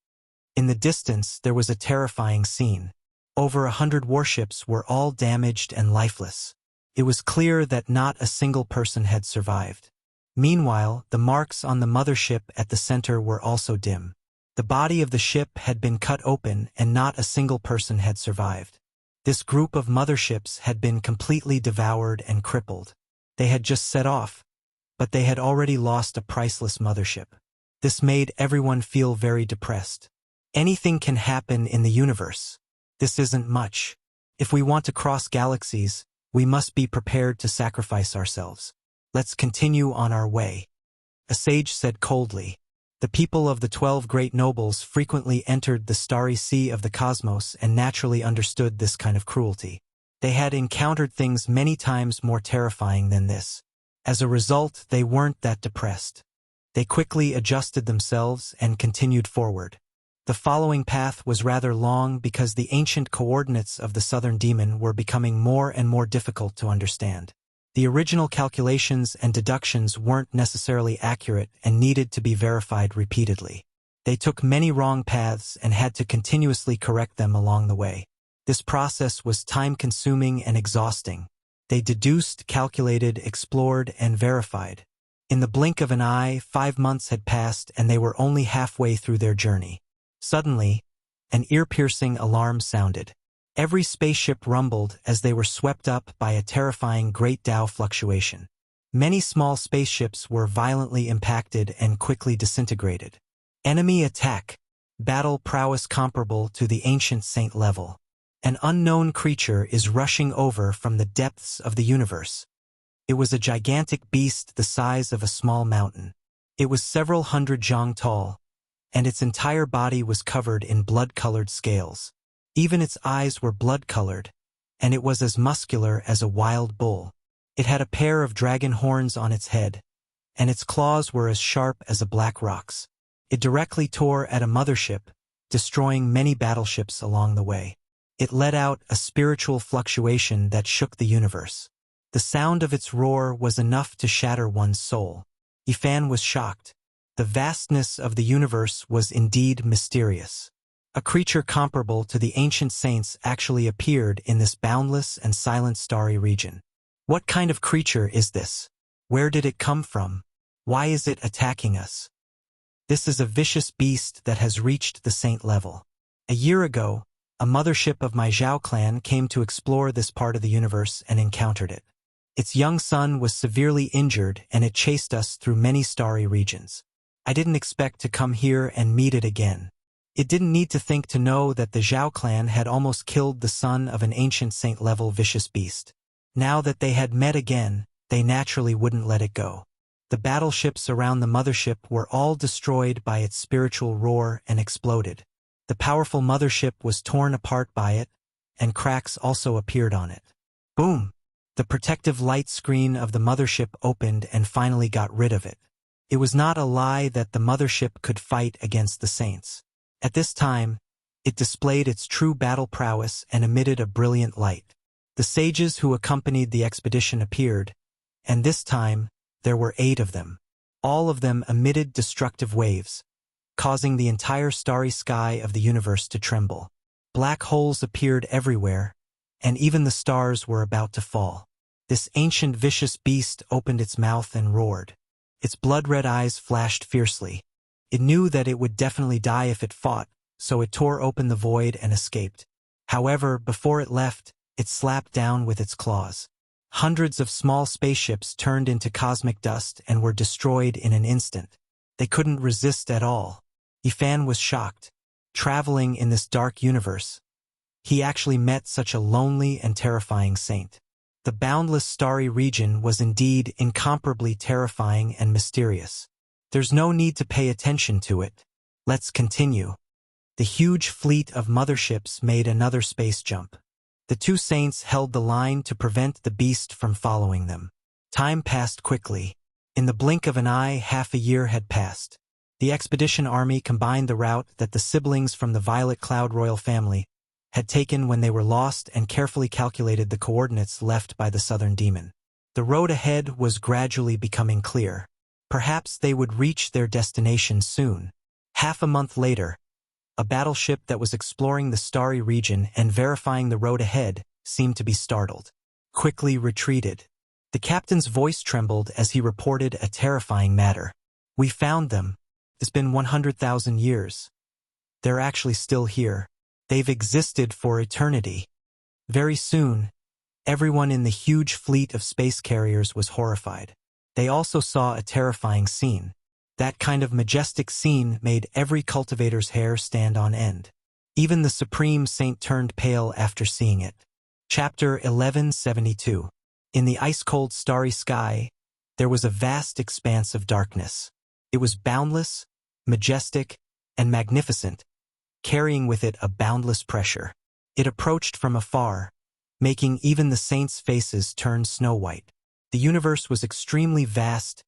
In the distance, there was a terrifying scene. Over 100 warships were all damaged and lifeless. It was clear that not a single person had survived. Meanwhile, the marks on the mothership at the center were also dim. The body of the ship had been cut open and not a single person had survived. This group of motherships had been completely devoured and crippled. They had just set off, but they had already lost a priceless mothership. This made everyone feel very depressed. Anything can happen in the universe. This isn't much. If we want to cross galaxies, we must be prepared to sacrifice ourselves. Let's continue on our way. A sage said coldly. The people of the 12 great nobles frequently entered the starry sea of the cosmos and naturally understood this kind of cruelty. They had encountered things many times more terrifying than this. As a result, they weren't that depressed. They quickly adjusted themselves and continued forward. The following path was rather long because the ancient coordinates of the southern demon were becoming more and more difficult to understand. The original calculations and deductions weren't necessarily accurate and needed to be verified repeatedly. They took many wrong paths and had to continuously correct them along the way. This process was time-consuming and exhausting. They deduced, calculated, explored, and verified. In the blink of an eye, 5 months had passed and they were only halfway through their journey. Suddenly, an ear-piercing alarm sounded. Every spaceship rumbled as they were swept up by a terrifying Great Tao fluctuation. Many small spaceships were violently impacted and quickly disintegrated. Enemy attack. Battle prowess comparable to the ancient saint level. An unknown creature is rushing over from the depths of the universe. It was a gigantic beast the size of a small mountain. It was several hundred zhang tall, and its entire body was covered in blood-colored scales. Even its eyes were blood-colored, and it was as muscular as a wild bull. It had a pair of dragon horns on its head, and its claws were as sharp as a black rock's. It directly tore at a mothership, destroying many battleships along the way. It let out a spiritual fluctuation that shook the universe. The sound of its roar was enough to shatter one's soul. Yifan was shocked. The vastness of the universe was indeed mysterious. A creature comparable to the ancient saints actually appeared in this boundless and silent starry region. What kind of creature is this? Where did it come from? Why is it attacking us? This is a vicious beast that has reached the saint level. A year ago, a mothership of my Zhao clan came to explore this part of the universe and encountered it. Its young son was severely injured and it chased us through many starry regions. I didn't expect to come here and meet it again. It didn't need to think to know that the Zhao clan had almost killed the son of an ancient saint-level vicious beast. Now that they had met again, they naturally wouldn't let it go. The battleships around the mothership were all destroyed by its spiritual roar and exploded. The powerful mothership was torn apart by it, and cracks also appeared on it. Boom! The protective light screen of the mothership opened and finally got rid of it. It was not a lie that the mothership could fight against the saints. At this time, it displayed its true battle prowess and emitted a brilliant light. The sages who accompanied the expedition appeared, and this time, there were 8 of them. All of them emitted destructive waves, causing the entire starry sky of the universe to tremble. Black holes appeared everywhere, and even the stars were about to fall. This ancient vicious beast opened its mouth and roared. Its blood-red eyes flashed fiercely. It knew that it would definitely die if it fought, so it tore open the void and escaped. However, before it left, it slapped down with its claws. Hundreds of small spaceships turned into cosmic dust and were destroyed in an instant. They couldn't resist at all. Yifan was shocked. Traveling in this dark universe, he actually met such a lonely and terrifying saint. The boundless starry region was indeed incomparably terrifying and mysterious. There's no need to pay attention to it. Let's continue. The huge fleet of motherships made another space jump. The 2 saints held the line to prevent the beast from following them. Time passed quickly. In the blink of an eye, half a year had passed. The expedition army combined the route that the siblings from the Violet Cloud royal family had taken when they were lost and carefully calculated the coordinates left by the southern demon. The road ahead was gradually becoming clear. Perhaps they would reach their destination soon. Half a month later, a battleship that was exploring the starry region and verifying the road ahead seemed to be startled. Quickly retreated. The captain's voice trembled as he reported a terrifying matter. "We found them. It's been 100,000 years. They're actually still here. They've existed for eternity." Very soon, everyone in the huge fleet of space carriers was horrified. They also saw a terrifying scene. That kind of majestic scene made every cultivator's hair stand on end. Even the Supreme Saint turned pale after seeing it. Chapter 1172. In the ice-cold starry sky, there was a vast expanse of darkness. It was boundless, majestic, and magnificent, carrying with it a boundless pressure. It approached from afar, making even the saints' faces turn snow-white. The universe was extremely vast,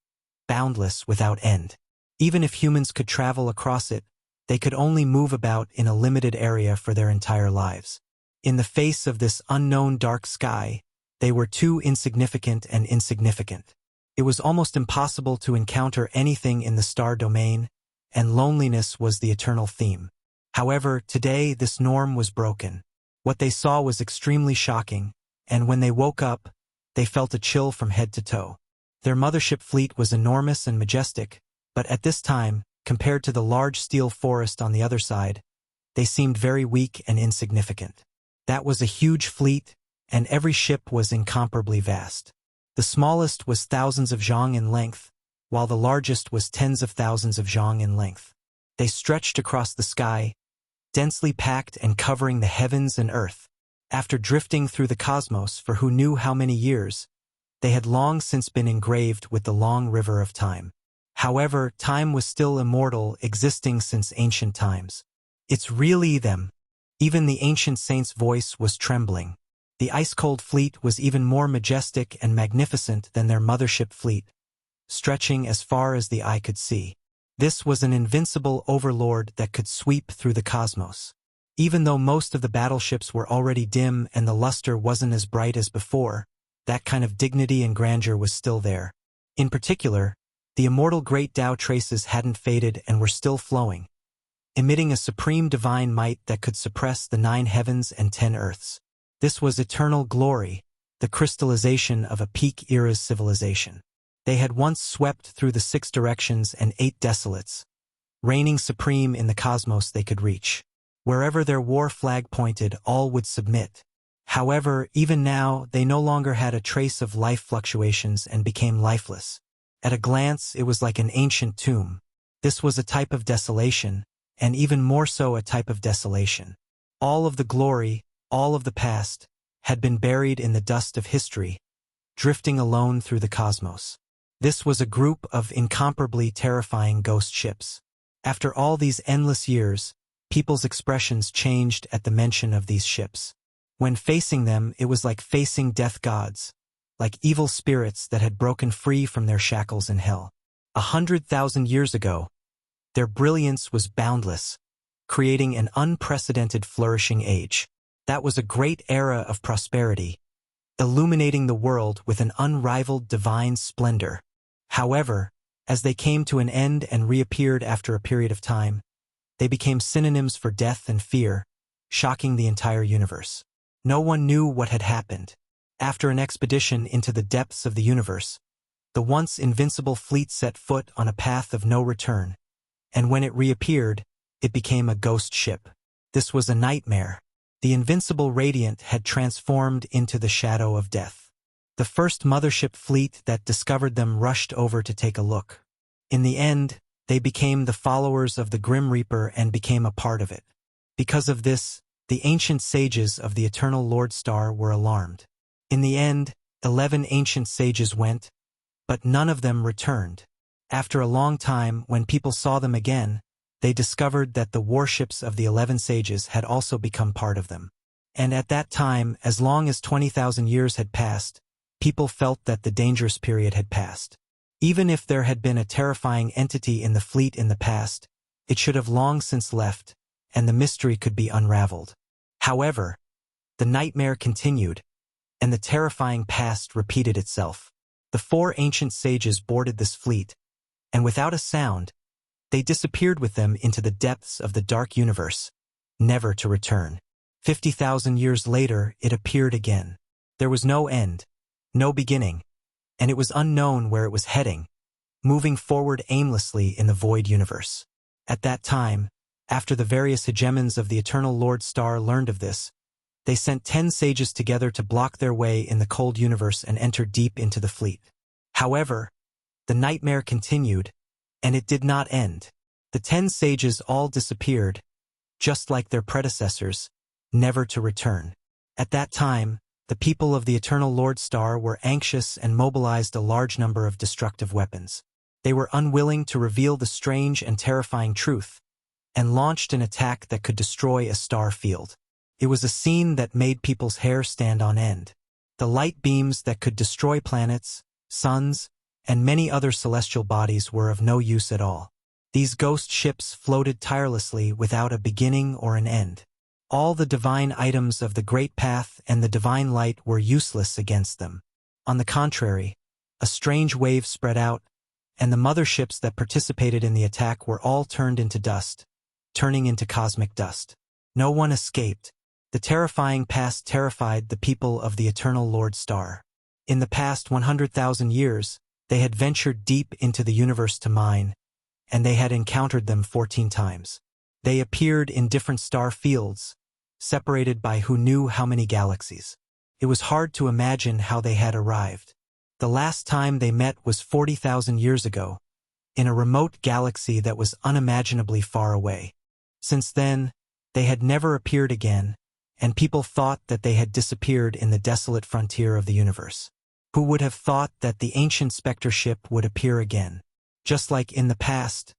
boundless without end. Even if humans could travel across it, they could only move about in a limited area for their entire lives. In the face of this unknown dark sky, they were too insignificant and insignificant. It was almost impossible to encounter anything in the star domain, and loneliness was the eternal theme. However, today this norm was broken. What they saw was extremely shocking, and when they woke up, they felt a chill from head to toe. Their mothership fleet was enormous and majestic, but at this time, compared to the large steel forest on the other side, they seemed very weak and insignificant. That was a huge fleet, and every ship was incomparably vast. The smallest was thousands of zhang in length, while the largest was tens of thousands of zhang in length. They stretched across the sky, densely packed and covering the heavens and earth. After drifting through the cosmos for who knew how many years, they had long since been engraved with the long river of time. However, time was still immortal, existing since ancient times. It's really them. Even the ancient saint's voice was trembling. The ice-cold fleet was even more majestic and magnificent than their mothership fleet, stretching as far as the eye could see. This was an invincible overlord that could sweep through the cosmos. Even though most of the battleships were already dim and the luster wasn't as bright as before, that kind of dignity and grandeur was still there. In particular, the immortal great Tao traces hadn't faded and were still flowing, emitting a supreme divine might that could suppress the 9 heavens and 10 earths. This was eternal glory, the crystallization of a peak era's civilization. They had once swept through the 6 directions and 8 desolates, reigning supreme in the cosmos they could reach. Wherever their war flag pointed, all would submit. However, even now, they no longer had a trace of life fluctuations and became lifeless. At a glance, it was like an ancient tomb. This was a type of desolation, and even more so a type of desolation. All of the glory, all of the past, had been buried in the dust of history, drifting alone through the cosmos. This was a group of incomparably terrifying ghost ships. After all these endless years, people's expressions changed at the mention of these ships. When facing them, it was like facing death gods, like evil spirits that had broken free from their shackles in hell. 100,000 years ago, their brilliance was boundless, creating an unprecedented flourishing age. That was a great era of prosperity, illuminating the world with an unrivaled divine splendor. However, as they came to an end and reappeared after a period of time, they became synonyms for death and fear, shocking the entire universe. No one knew what had happened. After an expedition into the depths of the universe, the once invincible fleet set foot on a path of no return, and when it reappeared, it became a ghost ship. This was a nightmare. The invincible Radiant had transformed into the shadow of death. The first mothership fleet that discovered them rushed over to take a look. In the end, they became the followers of the Grim Reaper and became a part of it. Because of this, the ancient sages of the eternal Lord Star were alarmed. In the end, 11 ancient sages went, but none of them returned. After a long time, when people saw them again, they discovered that the warships of the 11 sages had also become part of them. And at that time, as long as 20,000 years had passed, people felt that the dangerous period had passed. Even if there had been a terrifying entity in the fleet in the past, it should have long since left, and the mystery could be unraveled. However, the nightmare continued, and the terrifying past repeated itself. The 4 ancient sages boarded this fleet, and without a sound, they disappeared with them into the depths of the dark universe, never to return. 50,000 years later, it appeared again. There was no end, no beginning, and it was unknown where it was heading, moving forward aimlessly in the void universe. At that time, after the various hegemons of the Eternal Lord Star learned of this, they sent 10 sages together to block their way in the cold universe and enter deep into the fleet. However, the nightmare continued, and it did not end. The 10 sages all disappeared, just like their predecessors, never to return. At that time, the people of the Eternal Lord Star were anxious and mobilized a large number of destructive weapons. They were unwilling to reveal the strange and terrifying truth, and launched an attack that could destroy a star field. It was a scene that made people's hair stand on end. The light beams that could destroy planets, suns, and many other celestial bodies were of no use at all. These ghost ships floated tirelessly without a beginning or an end. All the divine items of the Great Path and the divine light were useless against them. On the contrary, a strange wave spread out, and the motherships that participated in the attack were all turned into dust, turning into cosmic dust. No one escaped. The terrifying past terrified the people of the Eternal Lord Star. In the past 100,000 years, they had ventured deep into the universe to mine, and they had encountered them 14 times. They appeared in different star fields, separated by who knew how many galaxies. It was hard to imagine how they had arrived. The last time they met was 40,000 years ago, in a remote galaxy that was unimaginably far away. Since then, they had never appeared again, and people thought that they had disappeared in the desolate frontier of the universe. Who would have thought that the ancient specter ship would appear again? Just like in the past,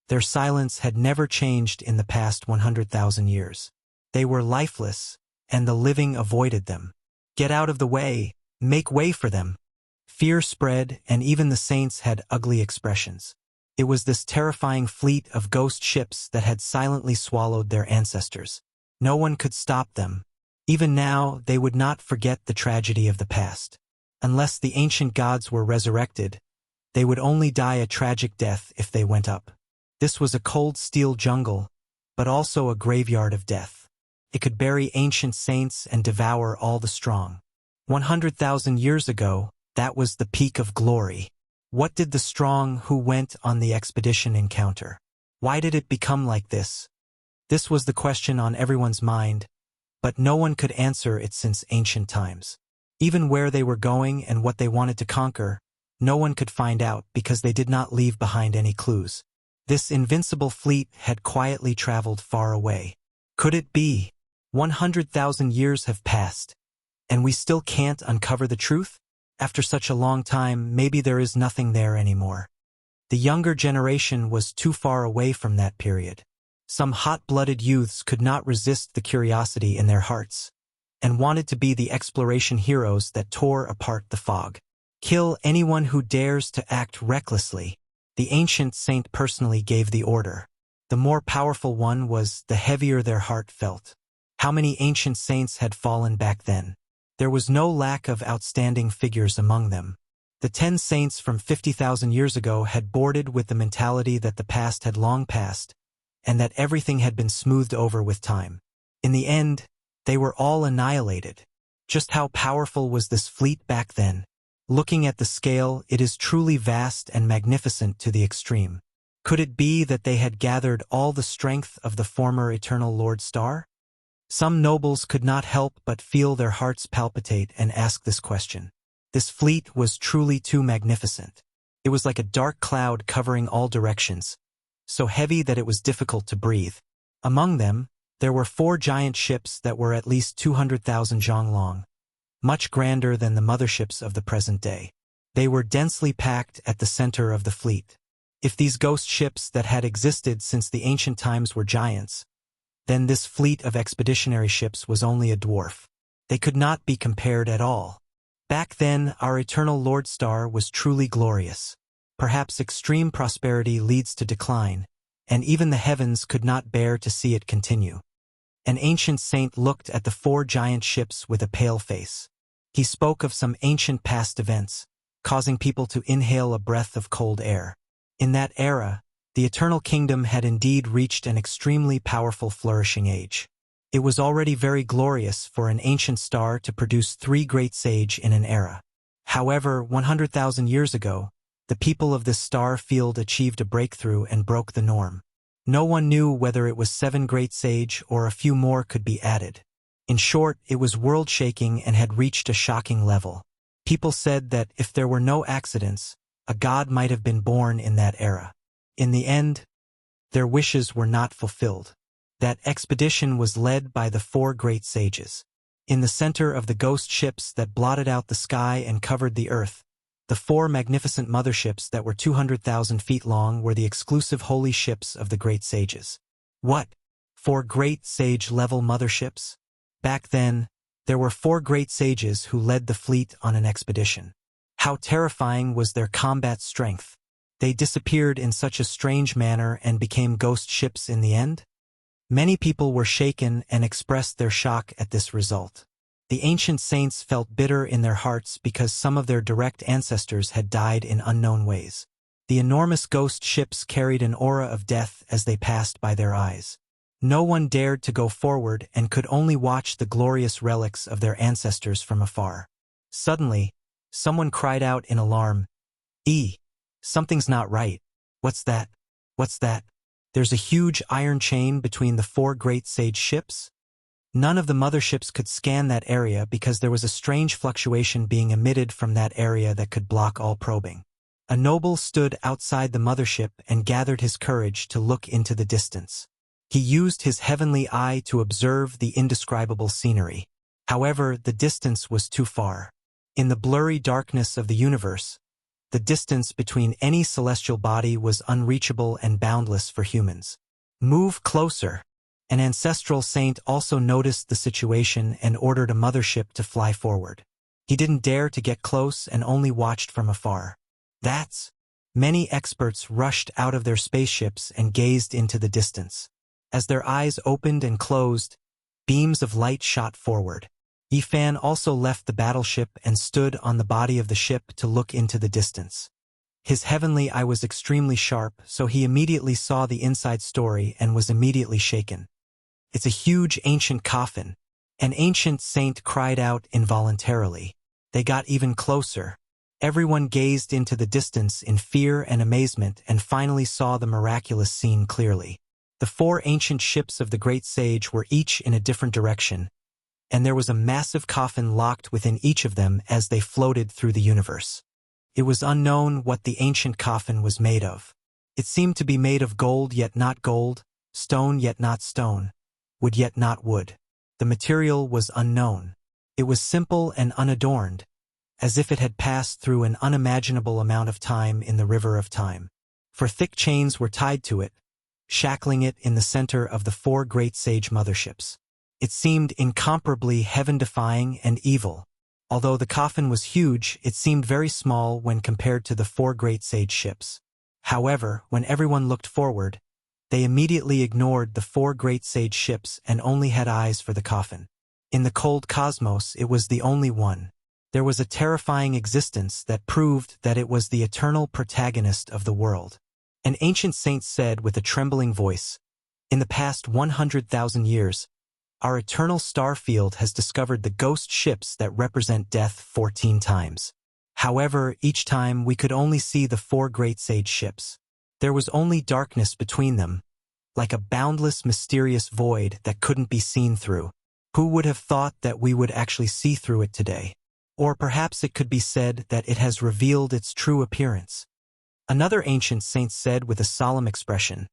their silence had never changed in the past 100,000 years. They were lifeless, and the living avoided them. Get out of the way, make way for them. Fear spread, and even the saints had ugly expressions. It was this terrifying fleet of ghost ships that had silently swallowed their ancestors. No one could stop them. Even now, they would not forget the tragedy of the past. Unless the ancient gods were resurrected, they would only die a tragic death if they went up. This was a cold steel jungle, but also a graveyard of death. It could bury ancient saints and devour all the strong. 100,000 years ago, that was the peak of glory. What did the strong who went on the expedition encounter? Why did it become like this? This was the question on everyone's mind, but no one could answer it since ancient times. Even where they were going and what they wanted to conquer, no one could find out because they did not leave behind any clues. This invincible fleet had quietly traveled far away. Could it be? 100,000 years have passed, and we still can't uncover the truth? After such a long time, maybe there is nothing there anymore. The younger generation was too far away from that period. Some hot-blooded youths could not resist the curiosity in their hearts, and wanted to be the exploration heroes that tore apart the fog. Kill anyone who dares to act recklessly. The ancient saint personally gave the order. The more powerful one was, the heavier their heart felt. How many ancient saints had fallen back then? There was no lack of outstanding figures among them. The 10 saints from 50,000 years ago had boarded with the mentality that the past had long passed, and that everything had been smoothed over with time. In the end, they were all annihilated. Just how powerful was this fleet back then? Looking at the scale, it is truly vast and magnificent to the extreme. Could it be that they had gathered all the strength of the former Eternal Lord Star? Some nobles could not help but feel their hearts palpitate and ask this question. This fleet was truly too magnificent. It was like a dark cloud covering all directions, so heavy that it was difficult to breathe. Among them, there were 4 giant ships that were at least 200,000 zhang long, much grander than the motherships of the present day. They were densely packed at the center of the fleet. If these ghost ships that had existed since the ancient times were giants, then this fleet of expeditionary ships was only a dwarf. They could not be compared at all. Back then, our Eternal Lord Star was truly glorious. Perhaps extreme prosperity leads to decline, and even the heavens could not bear to see it continue. An ancient saint looked at the 4 giant ships with a pale face. He spoke of some ancient past events, causing people to inhale a breath of cold air. In that era, the Eternal Kingdom had indeed reached an extremely powerful flourishing age. It was already very glorious for an ancient star to produce 3 great sage in an era. However, 100,000 years ago, the people of this star field achieved a breakthrough and broke the norm. No one knew whether it was 7 great sage or a few more could be added. In short, it was world-shaking and had reached a shocking level. People said that if there were no accidents, a god might have been born in that era. In the end, their wishes were not fulfilled. That expedition was led by the 4 great sages. In the center of the ghost ships that blotted out the sky and covered the earth, the 4 magnificent motherships that were 200,000 feet long were the exclusive holy ships of the great sages. What? 4 great sage-level motherships? Back then, there were 4 great sages who led the fleet on an expedition. How terrifying was their combat strength! They disappeared in such a strange manner and became ghost ships in the end? Many people were shaken and expressed their shock at this result. The ancient saints felt bitter in their hearts because some of their direct ancestors had died in unknown ways. The enormous ghost ships carried an aura of death as they passed by their eyes. No one dared to go forward and could only watch the glorious relics of their ancestors from afar. Suddenly, someone cried out in alarm, Something's not right. What's that? What's that? There's a huge iron chain between the 4 great sage ships? None of the motherships could scan that area because there was a strange fluctuation being emitted from that area that could block all probing. A noble stood outside the mothership and gathered his courage to look into the distance. He used his heavenly eye to observe the indescribable scenery. However, the distance was too far. In the blurry darkness of the universe, the distance between any celestial body was unreachable and boundless for humans. Move closer. An ancestral saint also noticed the situation and ordered a mothership to fly forward. He didn't dare to get close and only watched from afar. Many experts rushed out of their spaceships and gazed into the distance. As their eyes opened and closed, beams of light shot forward. Yifan also left the battleship and stood on the body of the ship to look into the distance. His heavenly eye was extremely sharp, so he immediately saw the inside story and was immediately shaken. It's a huge ancient coffin. An ancient saint cried out involuntarily. They got even closer. Everyone gazed into the distance in fear and amazement and finally saw the miraculous scene clearly. The 4 ancient ships of the great sage were each in a different direction, and there was a massive coffin locked within each of them as they floated through the universe. It was unknown what the ancient coffin was made of. It seemed to be made of gold yet not gold, stone yet not stone, wood yet not wood. The material was unknown. It was simple and unadorned, as if it had passed through an unimaginable amount of time in the river of time. For thick chains were tied to it, shackling it in the center of the 4 great sage motherships. It seemed incomparably heaven-defying and evil. Although the coffin was huge, it seemed very small when compared to the 4 great sage ships. However, when everyone looked forward, they immediately ignored the 4 great sage ships and only had eyes for the coffin. In the cold cosmos, it was the only one. There was a terrifying existence that proved that it was the eternal protagonist of the world. An ancient saint said with a trembling voice, "In the past 100,000 years, our eternal star field has discovered the ghost ships that represent death 14 times. However, each time we could only see the 4 great sage ships. There was only darkness between them, like a boundless, mysterious void that couldn't be seen through. Who would have thought that we would actually see through it today? Or perhaps it could be said that it has revealed its true appearance." Another ancient saint said with a solemn expression,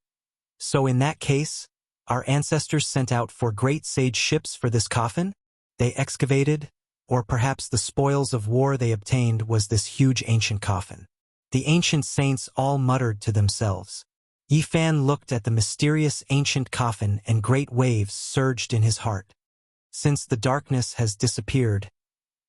"So in that case, our ancestors sent out 4 great sage ships for this coffin? They excavated, or perhaps the spoils of war they obtained was this huge ancient coffin." The ancient saints all muttered to themselves. Yifan looked at the mysterious ancient coffin and great waves surged in his heart. Since the darkness has disappeared,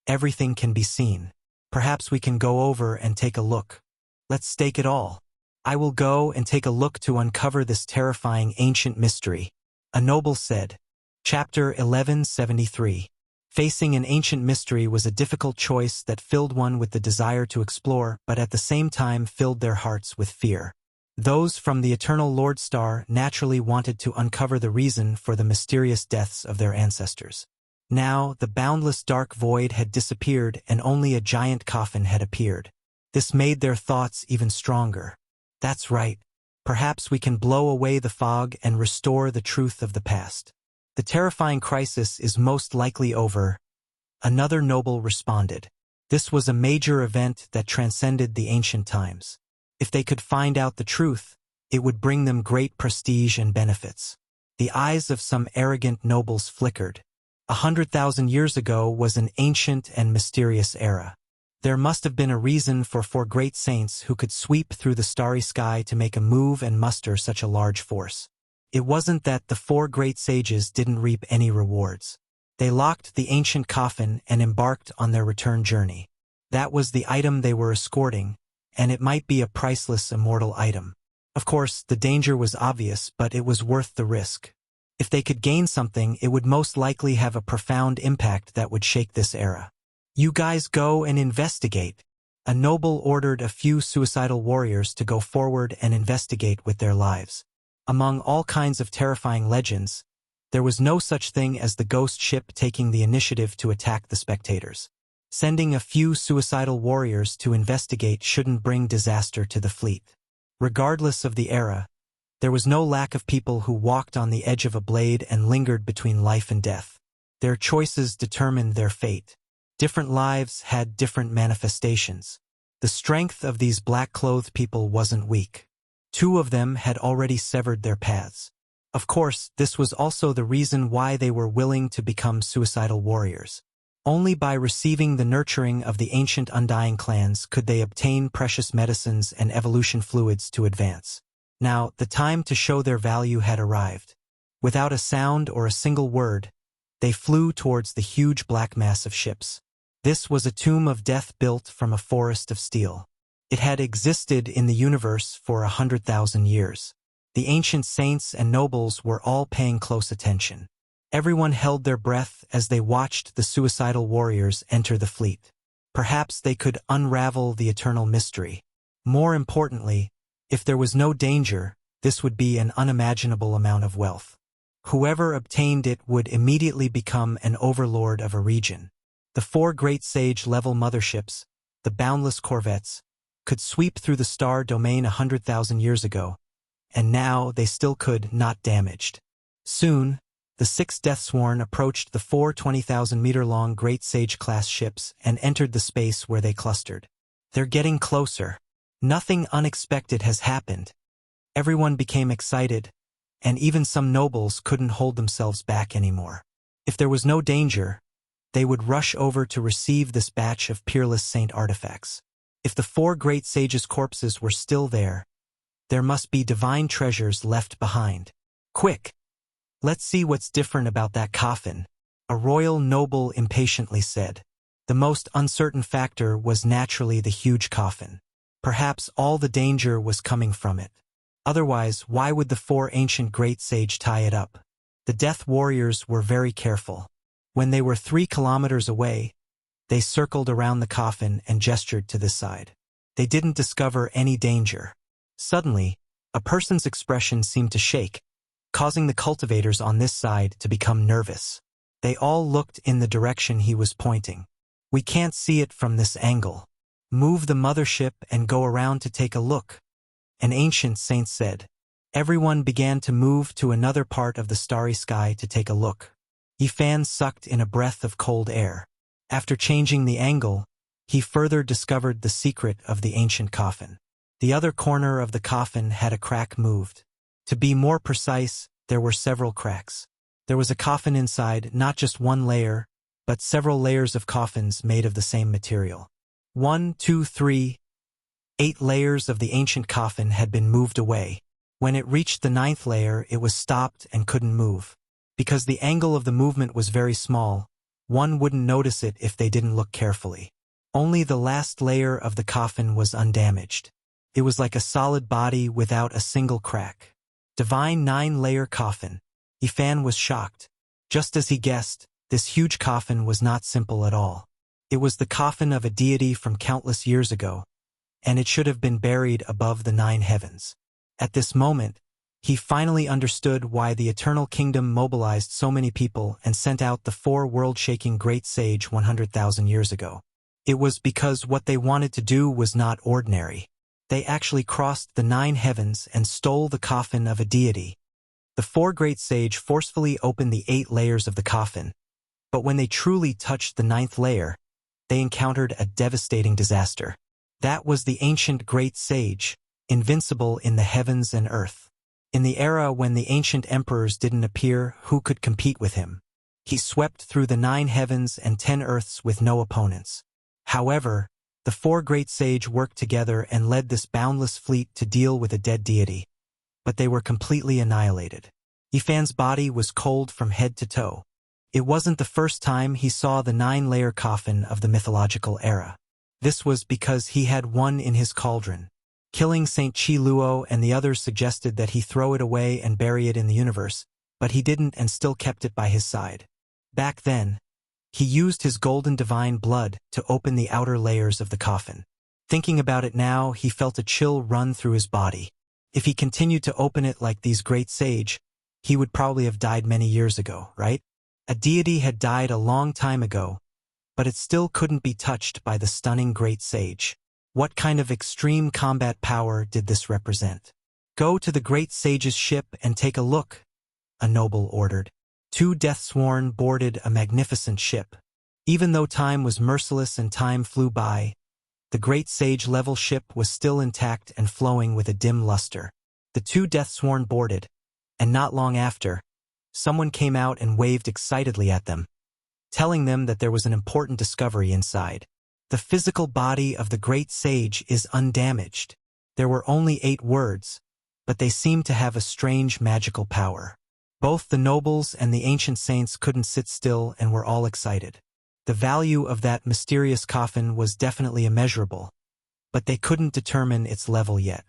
everything can be seen. Perhaps we can go over and take a look. Let's stake it all. I will go and take a look to uncover this terrifying ancient mystery," a noble said. Chapter 1173. Facing an ancient mystery was a difficult choice that filled one with the desire to explore, but at the same time filled their hearts with fear. Those from the eternal Lord Star naturally wanted to uncover the reason for the mysterious deaths of their ancestors. Now, the boundless dark void had disappeared and only a giant coffin had appeared. This made their thoughts even stronger. That's right. Perhaps we can blow away the fog and restore the truth of the past. The terrifying crisis is most likely over, another noble responded. This was a major event that transcended the ancient times. If they could find out the truth, it would bring them great prestige and benefits. The eyes of some arrogant nobles flickered. 100,000 years ago was an ancient and mysterious era. There must have been a reason for four great saints who could sweep through the starry sky to make a move and muster such a large force. It wasn't that the four great sages didn't reap any rewards. They locked the ancient coffin and embarked on their return journey. That was the item they were escorting, and it might be a priceless immortal item. Of course, the danger was obvious, but it was worth the risk. If they could gain something, it would most likely have a profound impact that would shake this era. You guys go and investigate. A noble ordered a few suicidal warriors to go forward and investigate with their lives. Among all kinds of terrifying legends, there was no such thing as the ghost ship taking the initiative to attack the spectators. Sending a few suicidal warriors to investigate shouldn't bring disaster to the fleet. Regardless of the era, there was no lack of people who walked on the edge of a blade and lingered between life and death. Their choices determined their fate. Different lives had different manifestations. The strength of these black-clothed people wasn't weak. Two of them had already severed their paths. Of course, this was also the reason why they were willing to become suicidal warriors. Only by receiving the nurturing of the ancient undying clans could they obtain precious medicines and evolution fluids to advance. Now, the time to show their value had arrived. Without a sound or a single word, they flew towards the huge black mass of ships. This was a tomb of death built from a forest of steel. It had existed in the universe for 100,000 years. The ancient saints and nobles were all paying close attention. Everyone held their breath as they watched the suicidal warriors enter the fleet. Perhaps they could unravel the eternal mystery. More importantly, if there was no danger, this would be an unimaginable amount of wealth. Whoever obtained it would immediately become an overlord of a region. The four great sage-level motherships, the boundless corvettes, could sweep through the star domain 100,000 years ago, and now they still could, not damaged. Soon, the six Deathsworn approached the four 20,000-meter-long Great Sage-class ships and entered the space where they clustered. They're getting closer. Nothing unexpected has happened. Everyone became excited, and even some nobles couldn't hold themselves back anymore. If there was no danger, they would rush over to receive this batch of peerless saint artifacts. If the four great sages' corpses were still there must be divine treasures left behind. Quick! Let's see what's different about that coffin, a royal noble impatiently said. The most uncertain factor was naturally the huge coffin. Perhaps all the danger was coming from it. Otherwise, why would the four ancient great sage tie it up? The death warriors were very careful. When they were 3 kilometers away, they circled around the coffin and gestured to this side. They didn't discover any danger. Suddenly, a person's expression seemed to shake, causing the cultivators on this side to become nervous. They all looked in the direction he was pointing. We can't see it from this angle. Move the mothership and go around to take a look, an ancient saint said. Everyone began to move to another part of the starry sky to take a look. Yifan sucked in a breath of cold air. After changing the angle, he further discovered the secret of the ancient coffin. The other corner of the coffin had a crack moved. To be more precise, there were several cracks. There was a coffin inside, not just one layer, but several layers of coffins made of the same material. 1, 2, 3, 8 layers of the ancient coffin had been moved away. When it reached the 9th layer, it was stopped and couldn't move. Because the angle of the movement was very small, one wouldn't notice it if they didn't look carefully. Only the last layer of the coffin was undamaged. It was like a solid body without a single crack. Divine 9-layer coffin. Yifan was shocked. Just as he guessed, this huge coffin was not simple at all. It was the coffin of a deity from countless years ago, and it should have been buried above the 9 heavens. At this moment, He finally understood why the Eternal Kingdom mobilized so many people and sent out the 4 world-shaking great sage 100,000 years ago. It was because what they wanted to do was not ordinary. They actually crossed the 9 heavens and stole the coffin of a deity. The 4 great sage forcefully opened the 8 layers of the coffin, but when they truly touched the 9th layer, they encountered a devastating disaster. That was the ancient great sage, invincible in the heavens and earth. In the era when the ancient emperors didn't appear, who could compete with him? He swept through the 9 heavens and 10 earths with no opponents. However, the 4 great sage worked together and led this boundless fleet to deal with a dead deity. But they were completely annihilated. Yifan's body was cold from head to toe. It wasn't the first time he saw the 9-layer coffin of the mythological era. This was because he had one in his cauldron. Killing Saint Chi Luo and the others suggested that he throw it away and bury it in the universe, but he didn't and still kept it by his side. Back then, he used his golden divine blood to open the outer layers of the coffin. Thinking about it now, he felt a chill run through his body. If he continued to open it like these great sage, he would probably have died many years ago, right? A deity had died a long time ago, but it still couldn't be touched by the stunning great sage. What kind of extreme combat power did this represent? Go to the great sage's ship and take a look, a noble ordered. 2 Deathsworn boarded a magnificent ship. Even though time was merciless and time flew by, the great sage-level ship was still intact and flowing with a dim luster. The 2 Deathsworn boarded, and not long after, someone came out and waved excitedly at them, telling them that there was an important discovery inside. The physical body of the great sage is undamaged. There were only 8 words, but they seemed to have a strange magical power. Both the nobles and the ancient saints couldn't sit still and were all excited. The value of that mysterious coffin was definitely immeasurable, but they couldn't determine its level yet.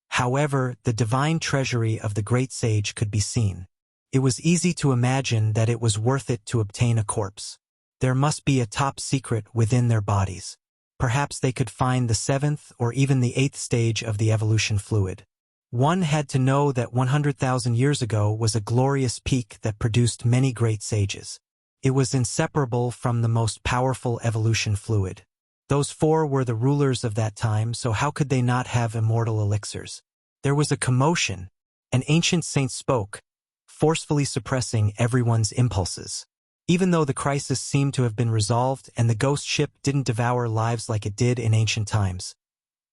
However, the divine treasury of the great sage could be seen. It was easy to imagine that it was worth it to obtain a corpse. There must be a top secret within their bodies. Perhaps they could find the 7th or even the 8th stage of the evolution fluid. One had to know that 100,000 years ago was a glorious peak that produced many great sages. It was inseparable from the most powerful evolution fluid. Those 4 were the rulers of that time, so how could they not have immortal elixirs? There was a commotion. An ancient saint spoke, forcefully suppressing everyone's impulses. Even though the crisis seemed to have been resolved and the ghost ship didn't devour lives like it did in ancient times,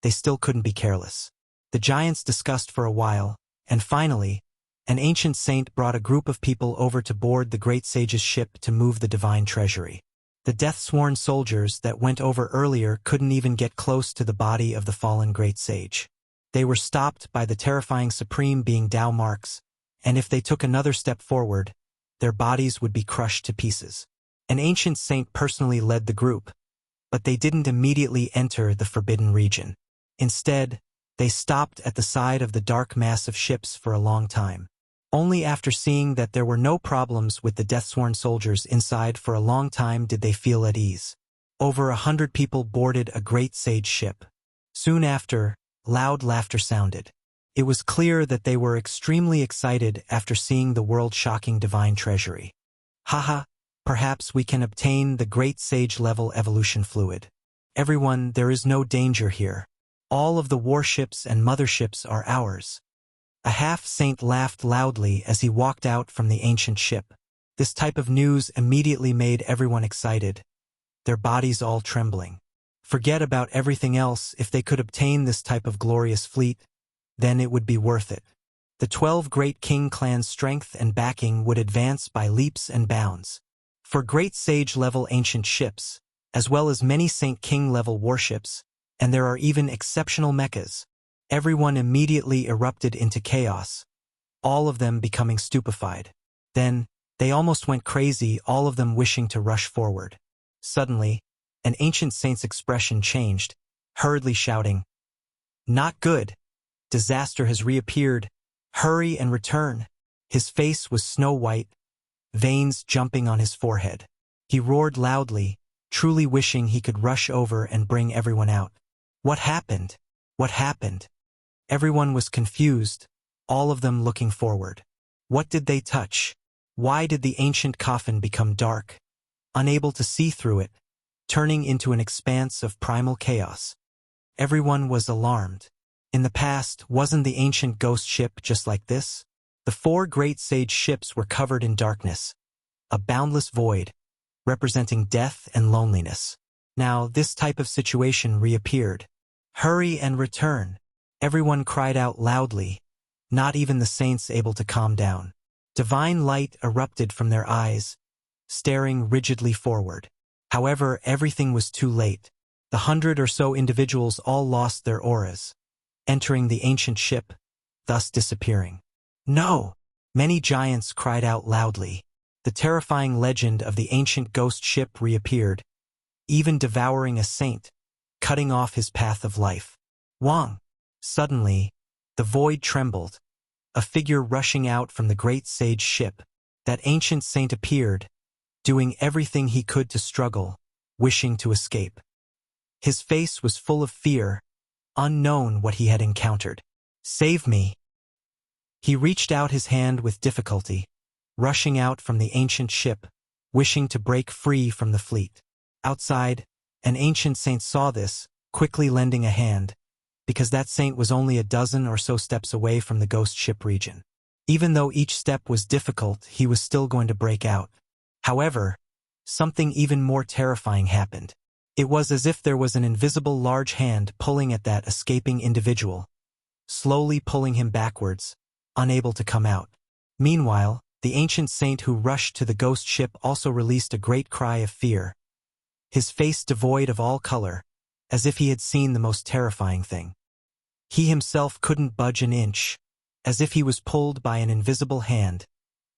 they still couldn't be careless. The giants discussed for a while, and finally, an ancient saint brought a group of people over to board the great sage's ship to move the divine treasury. The death-sworn soldiers that went over earlier couldn't even get close to the body of the fallen great sage. They were stopped by the terrifying supreme being Tao marks, and if they took another step forward, their bodies would be crushed to pieces. An ancient saint personally led the group, but they didn't immediately enter the forbidden region. Instead, they stopped at the side of the dark mass of ships for a long time. Only after seeing that there were no problems with the death-sworn soldiers inside for a long time did they feel at ease. Over 100 people boarded a great sage ship. Soon after, loud laughter sounded. It was clear that they were extremely excited after seeing the world-shocking divine treasury. Haha, perhaps we can obtain the great sage-level evolution fluid. Everyone, there is no danger here. All of the warships and motherships are ours. A half-saint laughed loudly as he walked out from the ancient ship. This type of news immediately made everyone excited, their bodies all trembling. Forget about everything else. If they could obtain this type of glorious fleet, then it would be worth it. The 12 great king clans' strength and backing would advance by leaps and bounds. For great sage-level ancient ships, as well as many Saint King-level warships, and there are even exceptional mechas, everyone immediately erupted into chaos, all of them becoming stupefied. Then, they almost went crazy, all of them wishing to rush forward. Suddenly, an ancient saint's expression changed, hurriedly shouting, "Not good! Disaster has reappeared. Hurry and return." His face was snow-white, veins jumping on his forehead. He roared loudly, truly wishing he could rush over and bring everyone out. What happened? What happened? Everyone was confused. all of them looking forward. What did they touch? Why did the ancient coffin become dark, unable to see through it, turning into an expanse of primal chaos? Everyone was alarmed. In the past, wasn't the ancient ghost ship just like this? The four great sage ships were covered in darkness, a boundless void, representing death and loneliness. Now, this type of situation reappeared. Hurry and return. Everyone cried out loudly, not even the saints able to calm down. Divine light erupted from their eyes, staring rigidly forward. However, everything was too late. The 100 or so individuals all lost their auras, entering the ancient ship, thus disappearing. No! Many giants cried out loudly. The terrifying legend of the ancient ghost ship reappeared, even devouring a saint, cutting off his path of life. Wang! Suddenly, the void trembled. A figure rushing out from the great sage ship. That ancient saint appeared, doing everything he could to struggle, wishing to escape. His face was full of fear, unknown what he had encountered. Save me! He reached out his hand with difficulty, rushing out from the ancient ship, wishing to break free from the fleet. Outside, an ancient saint saw this, quickly lending a hand, because that saint was only a dozen or so steps away from the ghost ship region. Even though each step was difficult, he was still going to break out. However, something even more terrifying happened. It was as if there was an invisible large hand pulling at that escaping individual, slowly pulling him backwards, unable to come out. Meanwhile, the ancient saint who rushed to the ghost ship also released a great cry of fear, his face devoid of all color, as if he had seen the most terrifying thing. He himself couldn't budge an inch, as if he was pulled by an invisible hand,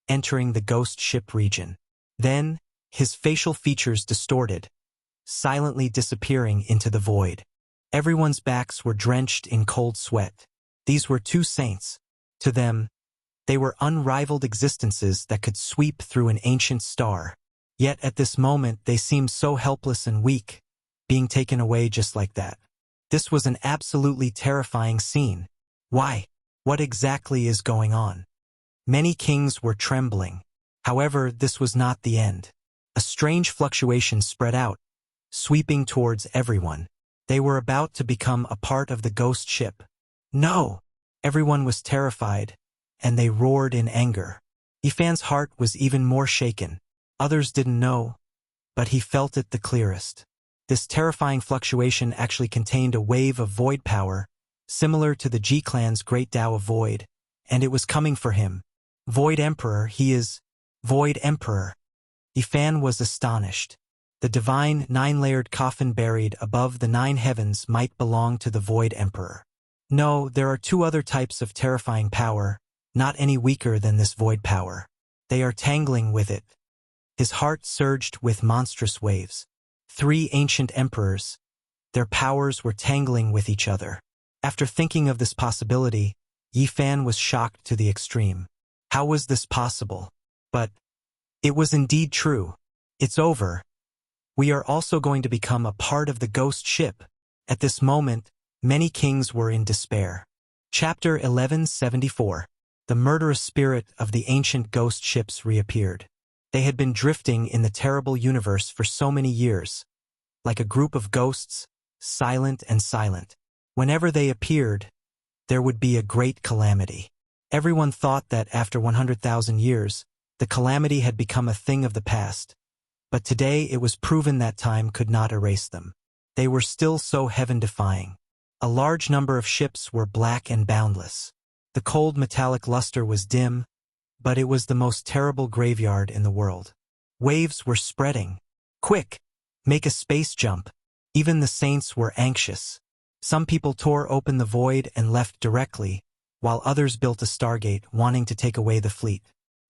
entering the ghost ship region. Then, his facial features distorted, silently disappearing into the void. Everyone's backs were drenched in cold sweat. These were two saints. To them, they were unrivaled existences that could sweep through an ancient star. Yet at this moment they seemed so helpless and weak, being taken away just like that. This was an absolutely terrifying scene. Why? What exactly is going on? Many kings were trembling. However, this was not the end. A strange fluctuation spread out, sweeping towards everyone. They were about to become a part of the ghost ship. No! Everyone was terrified, and they roared in anger. Yifan's heart was even more shaken. Others didn't know, but he felt it the clearest. This terrifying fluctuation actually contained a wave of void power, similar to the G-Clan's Great Tao of Void, and it was coming for him. Void Emperor, he is Void Emperor. Yifan was astonished. The divine 9-layered coffin buried above the 9 heavens might belong to the Void Emperor. No, there are 2 other types of terrifying power, not any weaker than this void power. They are tangling with it. His heart surged with monstrous waves. 3 ancient emperors. Their powers were tangling with each other. After thinking of this possibility, Yifan was shocked to the extreme. How was this possible? But it was indeed true. It's over. We are also going to become a part of the ghost ship. At this moment, many kings were in despair. Chapter 1174. The murderous spirit of the ancient ghost ships reappeared. They had been drifting in the terrible universe for so many years, like a group of ghosts, silent and silent. Whenever they appeared, there would be a great calamity. Everyone thought that after 100,000 years, the calamity had become a thing of the past. But today it was proven that time could not erase them. They were still so heaven-defying. A large number of ships were black and boundless. The cold metallic luster was dim, but it was the most terrible graveyard in the world. Waves were spreading. Quick! Make a space jump. Even the saints were anxious. Some people tore open the void and left directly, while others built a stargate wanting to take away the fleet.